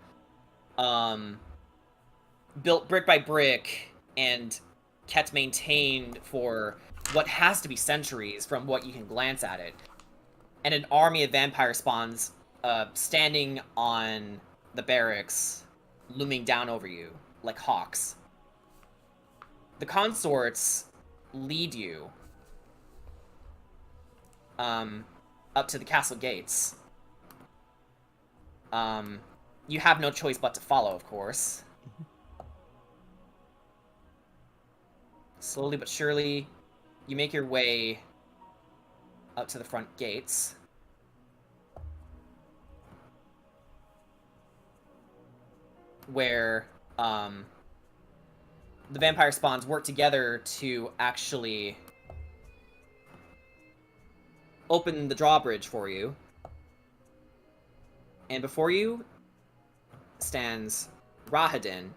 built brick by brick and kept maintained for what has to be centuries from what you can glance at it. And an army of vampire spawns standing on the barracks, looming down over you like hawks. the consorts lead you up to the castle gates. You have no choice but to follow, of course. Slowly but surely, you make your way up to the front gates. Where, the vampire spawns work together to actually open the drawbridge for you. And before you stands Rahadin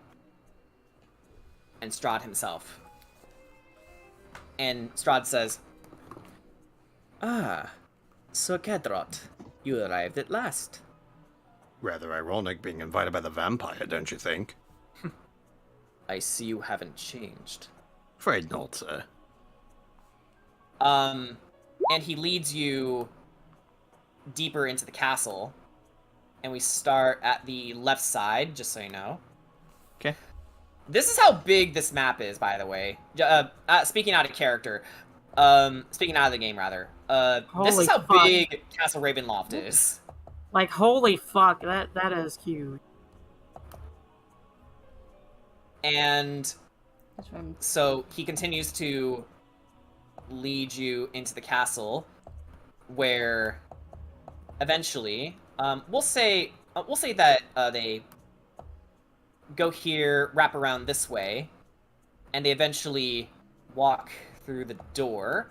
and Strahd himself. And Strahd says, "Ah, Sir Kedrot, you arrived at last." Rather ironic being invited by the vampire, don't you think? I see you haven't changed. Afraid not, sir. And he leads you deeper into the castle. And we start at the left side, just so you know. Okay. This is how big this map is, by the way. Speaking out of character. Speaking out of the game, rather. This is how big Castle Ravenloft is. Like, holy fuck, that is huge. And so he continues to lead you into the castle, where eventually, we'll say that they go here, wrap around this way, and they eventually walk through the door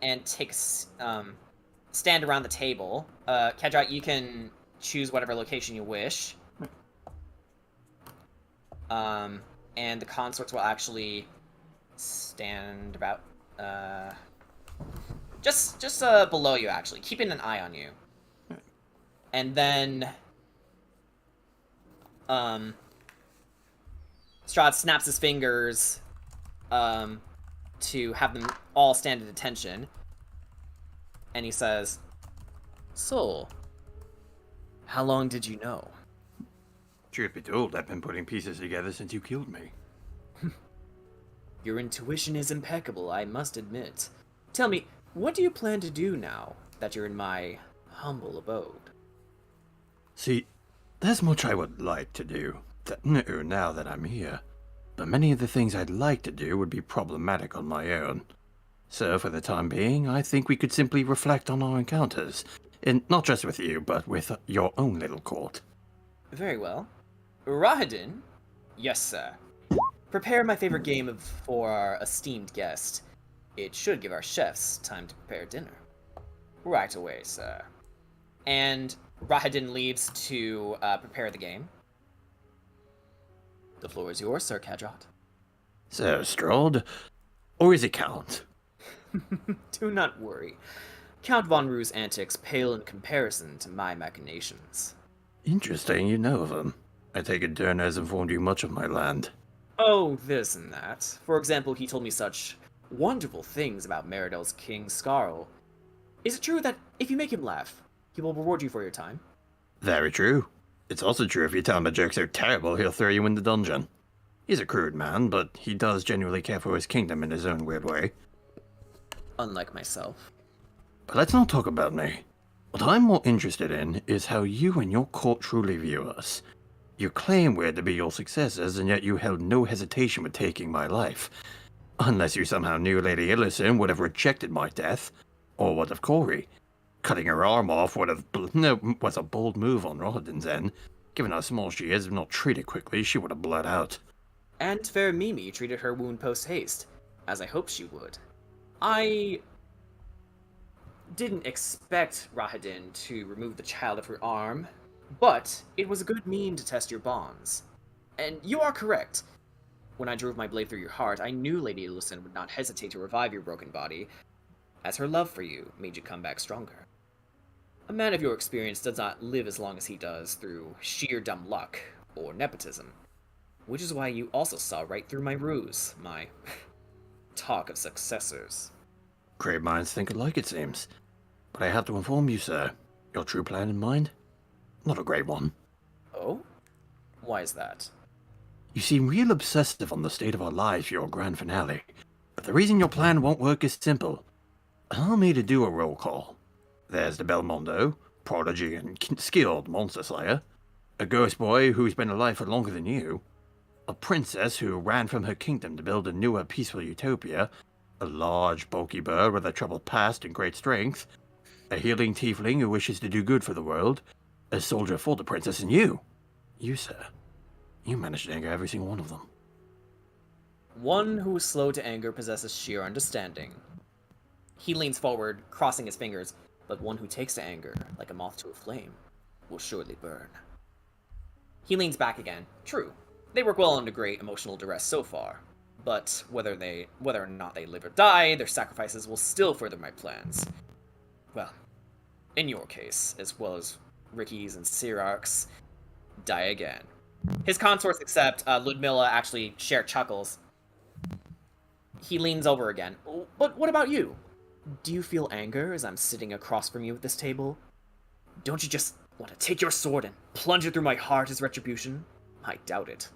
and take stand around the table. Kedrot, you can choose whatever location you wish. And the consorts will actually stand about, just below you, actually, keeping an eye on you. And then, Strahd snaps his fingers, to have them all stand at attention. And he says, "So, how long did you know?" Truth be told, I've been putting pieces together since you killed me. Your intuition is impeccable, I must admit. Tell me, what do you plan to do now that you're in my humble abode? See, there's much I would like to do, now that I'm here. But many of the things I'd like to do would be problematic on my own. So, for the time being, I think we could simply reflect on our encounters. And not just with you, but with your own little court. Very well. Rahadin? Yes, sir. Prepare my favorite game for our esteemed guest. It should give our chefs time to prepare dinner. Right away, sir. And Rahadin leaves to prepare the game. The floor is yours, Sir Kedrot. Sir Strahd? Or is it Count? Do not worry. Count Von Rue's antics pale in comparison to my machinations. Interesting, you know of him. I take it Dern has informed you much of my land. Oh, this and that. For example, he told me such wonderful things about Meridel's king, Skarl. Is it true that if you make him laugh, he will reward you for your time? Very true. It's also true if you tell him a joke's so terrible, he'll throw you in the dungeon. He's a crude man, but he does genuinely care for his kingdom in his own weird way. Unlike myself. But let's not talk about me. What I'm more interested in is how you and your court truly view us. You claim we're to be your successors, and yet you held no hesitation with taking my life. Unless you somehow knew Lady Illison would have rejected my death. Or what of Corey? Cutting her arm off was a bold move on Rahadin's end. Given how small she is, if not treated quickly, she would have bled out. And fair Mimi treated her wound post-haste, as I hoped she would. I didn't expect Rahadin to remove the child of her arm, but it was a good mean to test your bonds. And you are correct. When I drove my blade through your heart, I knew Lady Illison would not hesitate to revive your broken body, as her love for you made you come back stronger. A man of your experience does not live as long as he does through sheer dumb luck or nepotism, which is why you also saw right through my ruse, my talk of successors. Great minds think alike, it seems. But I have to inform you, sir, your true plan in mind? Not a great one. Oh? Why is that? You seem real obsessive on the state of our lives for your grand finale. But the reason your plan won't work is simple. Allow me to do a roll call. There's the Belmondo, prodigy and skilled monster slayer. A ghost boy who's been alive for longer than you. A princess who ran from her kingdom to build a newer, peaceful utopia. A large, bulky bird with a troubled past and great strength. A healing tiefling who wishes to do good for the world. A soldier for the princess, and you. You, sir. You managed to anger every single one of them. One who is slow to anger possesses sheer understanding. He leans forward, crossing his fingers, but one who takes to anger, like a moth to a flame, will surely burn. He leans back again. True, they work well under great emotional duress so far, but whether or not they live or die, their sacrifices will still further my plans. Well, in your case, as well as Ricky's and Sirark's, die again. His consorts accept. Ludmilla actually share chuckles. He leans over again. But what about you? Do you feel anger as I'm sitting across from you at this table? Don't you just want to take your sword and plunge it through my heart as retribution? I doubt it.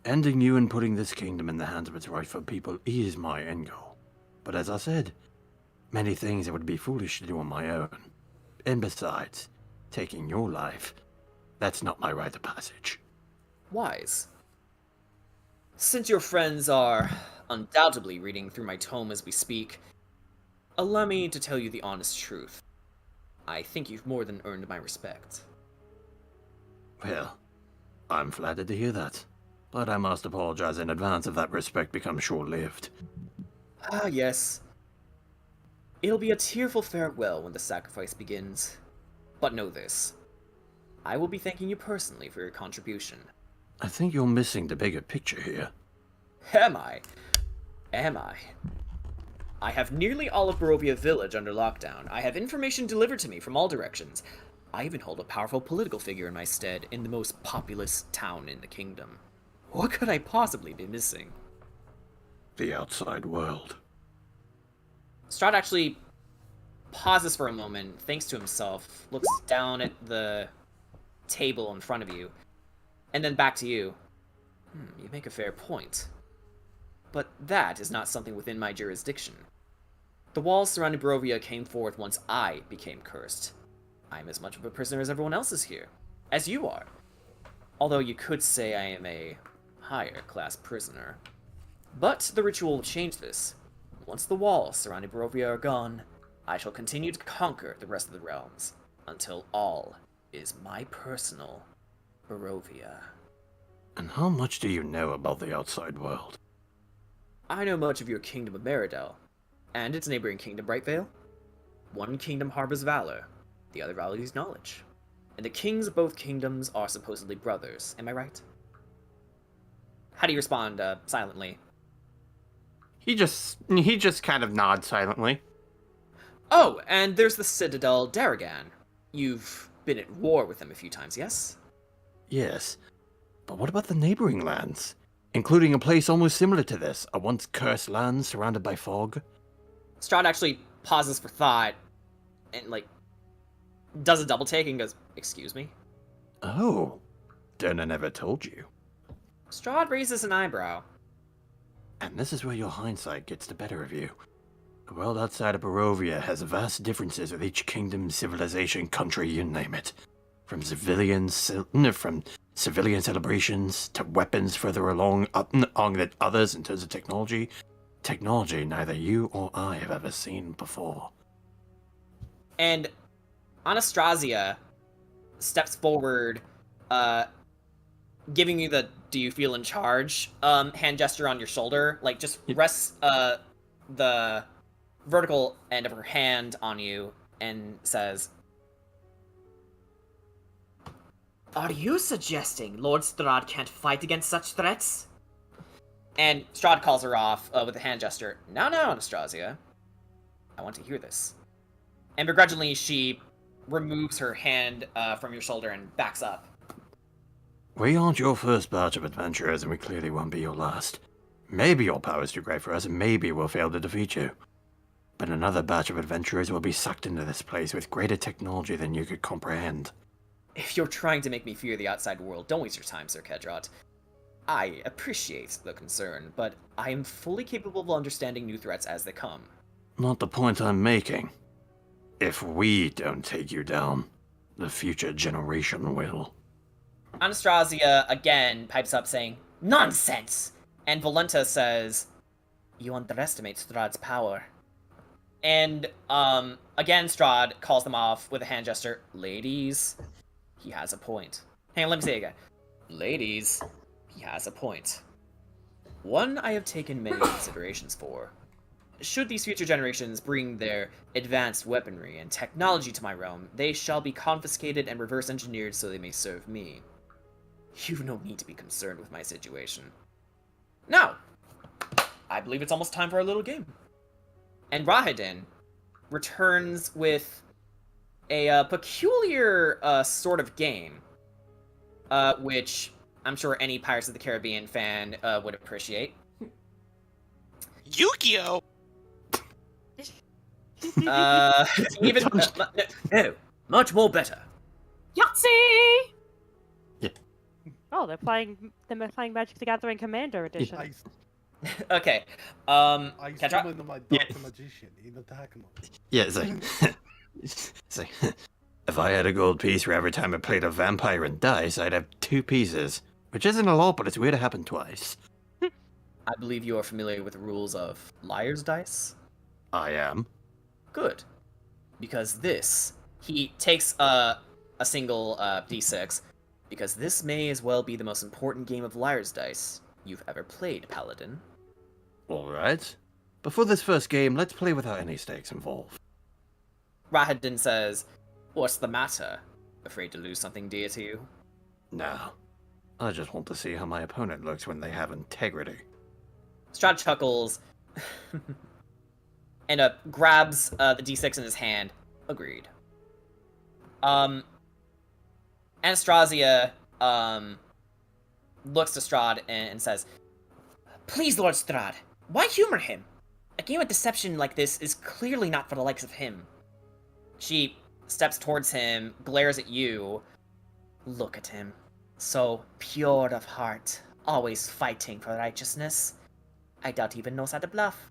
Ending you and putting this kingdom in the hands of its rightful people is my end goal. But as I said, many things I would be foolish to do on my own. And besides, taking your life, that's not my rite of passage. Wise. Since your friends are undoubtedly reading through my tome as we speak, allow me to tell you the honest truth. I think you've more than earned my respect. Well, I'm flattered to hear that, but I must apologize in advance if that respect becomes short-lived. Ah, yes. It'll be a tearful farewell when the sacrifice begins. But know this. I will be thanking you personally for your contribution. I think you're missing the bigger picture here. Am I? Am I? I have nearly all of Barovia village under lockdown. I have information delivered to me from all directions. I even hold a powerful political figure in my stead in the most populous town in the kingdom. What could I possibly be missing? The outside world. Strahd actually pauses for a moment, thinks to himself, looks down at the table in front of you, and then back to you. You make a fair point. But that is not something within my jurisdiction. The walls surrounding Barovia came forth once I became cursed. I am as much of a prisoner as everyone else is here, as you are. Although you could say I am a higher class prisoner. But the ritual will change this. Once the walls surrounding Barovia are gone, I shall continue to conquer the rest of the realms, until all is my personal Barovia. And how much do you know about the outside world? I know much of your kingdom of Meridel, and its neighboring kingdom, Brightvale. One kingdom harbors valor, the other values knowledge. And the kings of both kingdoms are supposedly brothers, am I right? How do you respond, silently? He just kind of nods silently. Oh, and there's the Citadel Darragan. You've been at war with them a few times, yes? Yes, but what about the neighboring lands? Including a place almost similar to this, a once cursed land surrounded by fog? Strahd actually pauses for thought, and, does a double take and goes, excuse me? Oh, then I never told you. Strahd raises an eyebrow. And this is where your hindsight gets the better of you. The world outside of Barovia has vast differences with each kingdom, civilization, country, you name it. From civilian celebrations to weapons further along than others in terms of technology. Technology neither you or I have ever seen before. And Anastasia steps forward, giving you the "do you feel in charge" hand gesture on your shoulder. Just rests the vertical end of her hand on you and says, "Are you suggesting Lord Strahd can't fight against such threats?" And Strahd calls her off with a hand gesture. Now, Anastasia. I want to hear this. And begrudgingly, she removes her hand from your shoulder and backs up. We aren't your first batch of adventurers, and we clearly won't be your last. Maybe your power is too great for us, and maybe we'll fail to defeat you. But another batch of adventurers will be sucked into this place with greater technology than you could comprehend. If you're trying to make me fear the outside world, don't waste your time, Sir Kedrot. I appreciate the concern, but I am fully capable of understanding new threats as they come. Not the point I'm making. If we don't take you down, the future generation will. Anastasia again pipes up saying, "Nonsense!" And Valenta says, "You underestimate Strahd's power." And, again, Strahd calls them off with a hand gesture. "Ladies, he has a point." Hang on, let me say it again. "Ladies, he has a point. One I have taken many considerations for. Should these future generations bring their advanced weaponry and technology to my realm, they shall be confiscated and reverse engineered so they may serve me. You've no need to be concerned with my situation. Now, I believe it's almost time for our little game." And Rahadin returns with a peculiar sort of game, which I'm sure any Pirates of the Caribbean fan would appreciate. Yu-Gi-Oh! Even no, much more better. Yahtzee! Oh, they're playing Magic the Gathering Commander Edition. Okay. I Catch up. summoned my Dr. Magician in attack mode. Yeah, it's like... it's like... If I had a gold piece for every time I played a vampire and dice, I'd have 2 pieces. Which isn't a lot, but it's weird to happen twice. I believe you are familiar with the rules of Liar's Dice? I am. Good. Because this... He takes a single d6. Because this may as well be the most important game of Liar's Dice you've ever played, Paladin. Alright. Before this first game, let's play without any stakes involved. Rahadin says, "What's the matter? Afraid to lose something dear to you?" No. I just want to see how my opponent looks when they have integrity. Strahd chuckles and grabs the d6 in his hand. Agreed. Anastasia looks to Strahd and says, "Please, Lord Strahd, why humor him? A game of deception like this is clearly not for the likes of him." She steps towards him, glares at you. "Look at him. So pure of heart, always fighting for righteousness. I doubt he even knows how to bluff."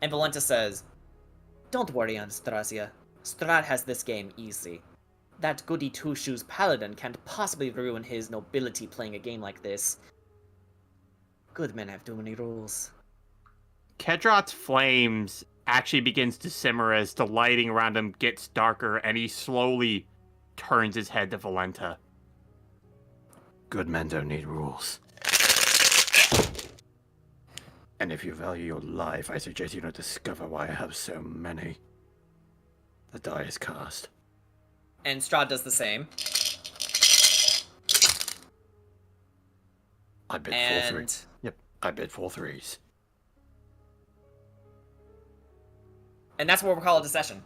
And Valenta says, "Don't worry, Anastasia. Strahd has this game easy. That goody two-shoes paladin can't possibly ruin his nobility playing a game like this. Good men have too many rules." Kedrot's flames actually begins to simmer as the lighting around him gets darker, and he slowly turns his head to Valenta. Good men don't need rules. And if you value your life, I suggest you don't discover why I have so many. The die is cast. And Strahd does the same. I bid 4 3s. Yep, I bid 4 3s. And that's what we'll call it a session.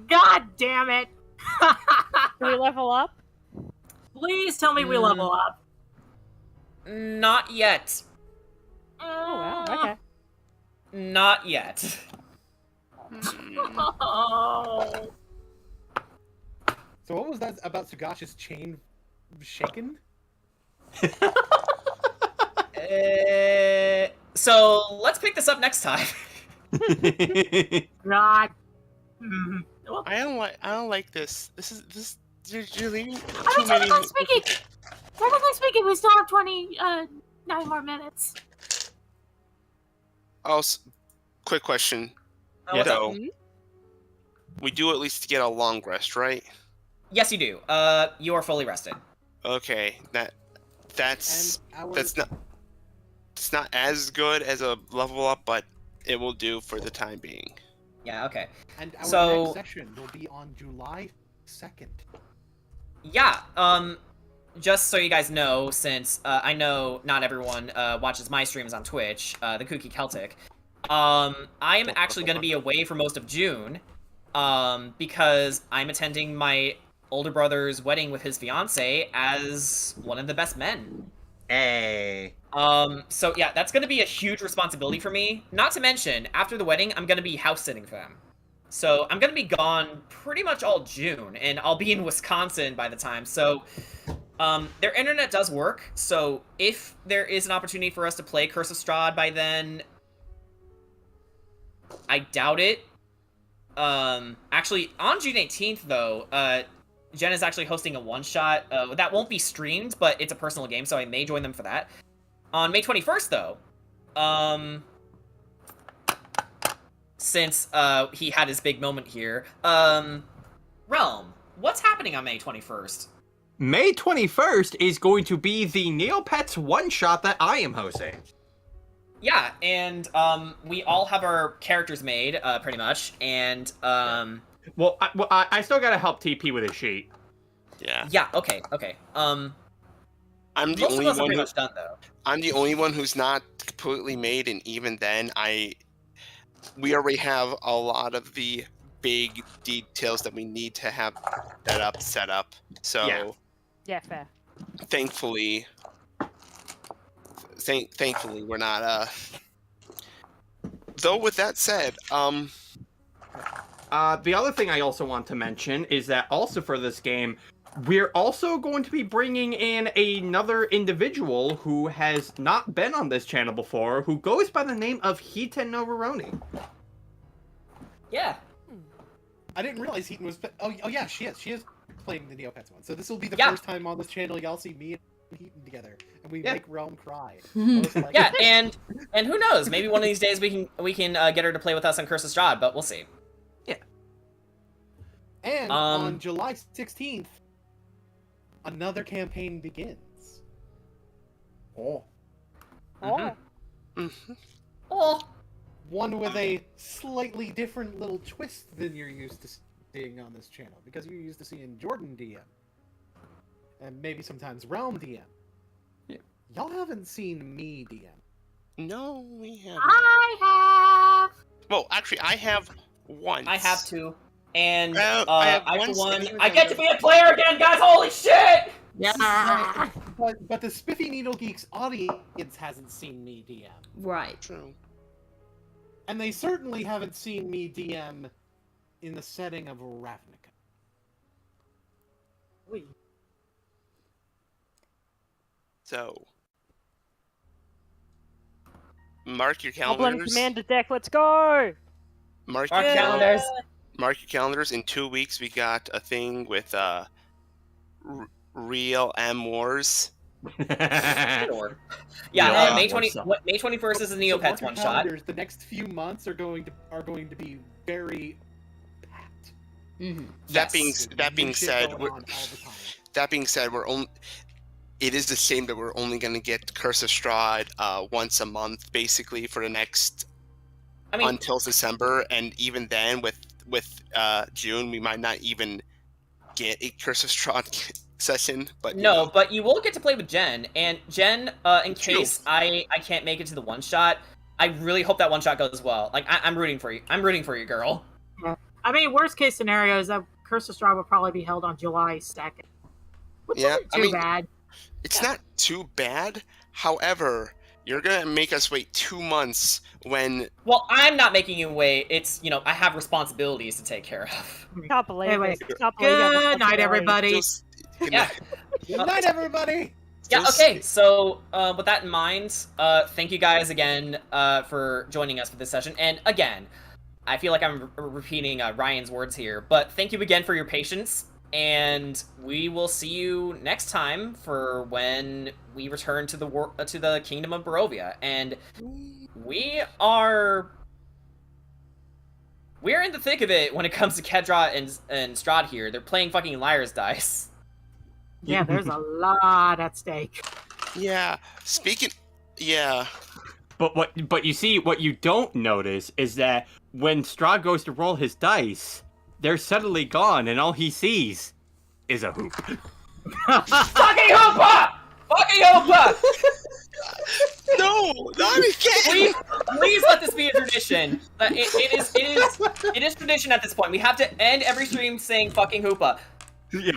God damn it! Do we level up? Please tell me we level up. Not yet. Oh, wow, okay. Not yet. Oh. So what was that about Sugash's chain shaken? So let's pick this up next time. God. I don't like this. You're leaving too Technically speaking, we still have 9 more minutes. Oh, quick question. Yeah. So, we do at least get a long rest, right? Yes, you do. You are fully rested. Okay, that's not as good as a level up, but it will do for the time being. Yeah, okay. And our next session will be on July 2nd. Yeah, just so you guys know, since I know not everyone watches my streams on Twitch, the Kooky Celtic, I am actually going to be away for most of June, because I'm attending my older brother's wedding with his fiance as one of the best men. Hey. So yeah, that's going to be a huge responsibility for me. Not to mention, after the wedding, I'm going to be house sitting for them. So I'm going to be gone pretty much all June, and I'll be in Wisconsin by the time. So Their internet does work, so if there is an opportunity for us to play Curse of Strahd by then, I doubt it. Actually, on June 18th, though, Jen is actually hosting a one-shot. That won't be streamed, but it's a personal game, so I may join them for that. On May 21st, though, since he had his big moment here, Realm, what's happening on May 21st? May 21st is going to be the Neopets one-shot that I am hosting. Yeah, and we all have our characters made, pretty much, and Well, I still gotta help TP with his sheet. Yeah. Yeah. Okay. I'm the Most only of us are one. pretty much done, though. I'm the only one who's not completely made, and even then, we already have a lot of the big details that we need to have set up. So Yeah, fair. thankfully, thankfully we're not. Though with that said, the other thing I also want to mention is that also for this game, we're also going to be bringing in another individual who has not been on this channel before, who goes by the name of Heaton Novaroni. Yeah. I didn't realize Heaton was. Oh yeah, she is playing the Neopets one. So this will be the Yeah. first time on this channel y'all see me and Heaton together, and we Yeah. make Realm cry. Yeah, and who knows? Maybe one of these days we can get her to play with us on Curse of Strahd, but we'll see. And on July 16th, another campaign begins. Oh. Oh. Oh. One with a slightly different little twist than you're used to seeing on this channel, because you're used to seeing Jordan DM. And maybe sometimes Realm DM. Yeah. Y'all haven't seen me DM. no, we haven't. I have. Well, actually, I have once. I have to. And I have I for once, one, and even I then get to be a player again, guys! Holy shit! Yeah. But the Spiffy Needle Geeks audience hasn't seen me DM. Right. True. And they certainly haven't seen me DM in the setting of Ravnica. So, mark your Goblin calendars. Commander deck, let's go! Mark Our your calendars. Mark your calendars. In 2 weeks, we got a thing with Real M Wars. Sure. Yeah, Yeah, May what's 20 up? May 21st is the So Neopets mark your one shot. calendars, the next few months are going to be very packed. Mm-hmm. That Yes. being New shit said, going we're, on all the time. that being said, we're only. It is the same that we're only going to get Curse of Strahd once a month, basically, for the next I mean, until December, and even then, with June, we might not even get a Curse of Strahd session. But you no, know. but you will get to play with Jen. And Jen, in True. case I can't make it to the one shot, I really hope that one shot goes well. Like I'm rooting for you. I'm rooting for you, girl. I mean, worst case scenario is that Curse of Strahd will probably be held on July 2nd. Which Yeah, isn't I too mean- bad. It's not too bad. However, you're gonna make us wait 2 months when Well, I'm not making you wait. It's I have responsibilities to take care of. Can't believe Anyway, it. Can't believe that Good night, responsibility. everybody. just, Yeah. Good night, everybody. Yeah, Just- okay, so with that in mind, thank you guys again for joining us for this session. And again, I feel like I'm repeating Ryan's words here, but thank you again for your patience, and we will see you next time for when we return to the Kingdom of Barovia. And we're in the thick of it when it comes to Kedra and Strahd here. They're playing fucking liar's dice. Yeah, there's a lot at stake. yeah. Speaking, yeah. But you see, what you don't notice is that when Strahd goes to roll his dice, they're suddenly gone, and all he sees is a hoop. Fucking Hoopa! Fucking Hoopa! No, not again. Please let this be a tradition. It is tradition at this point. We have to end every stream saying fucking Hoopa. Yeah.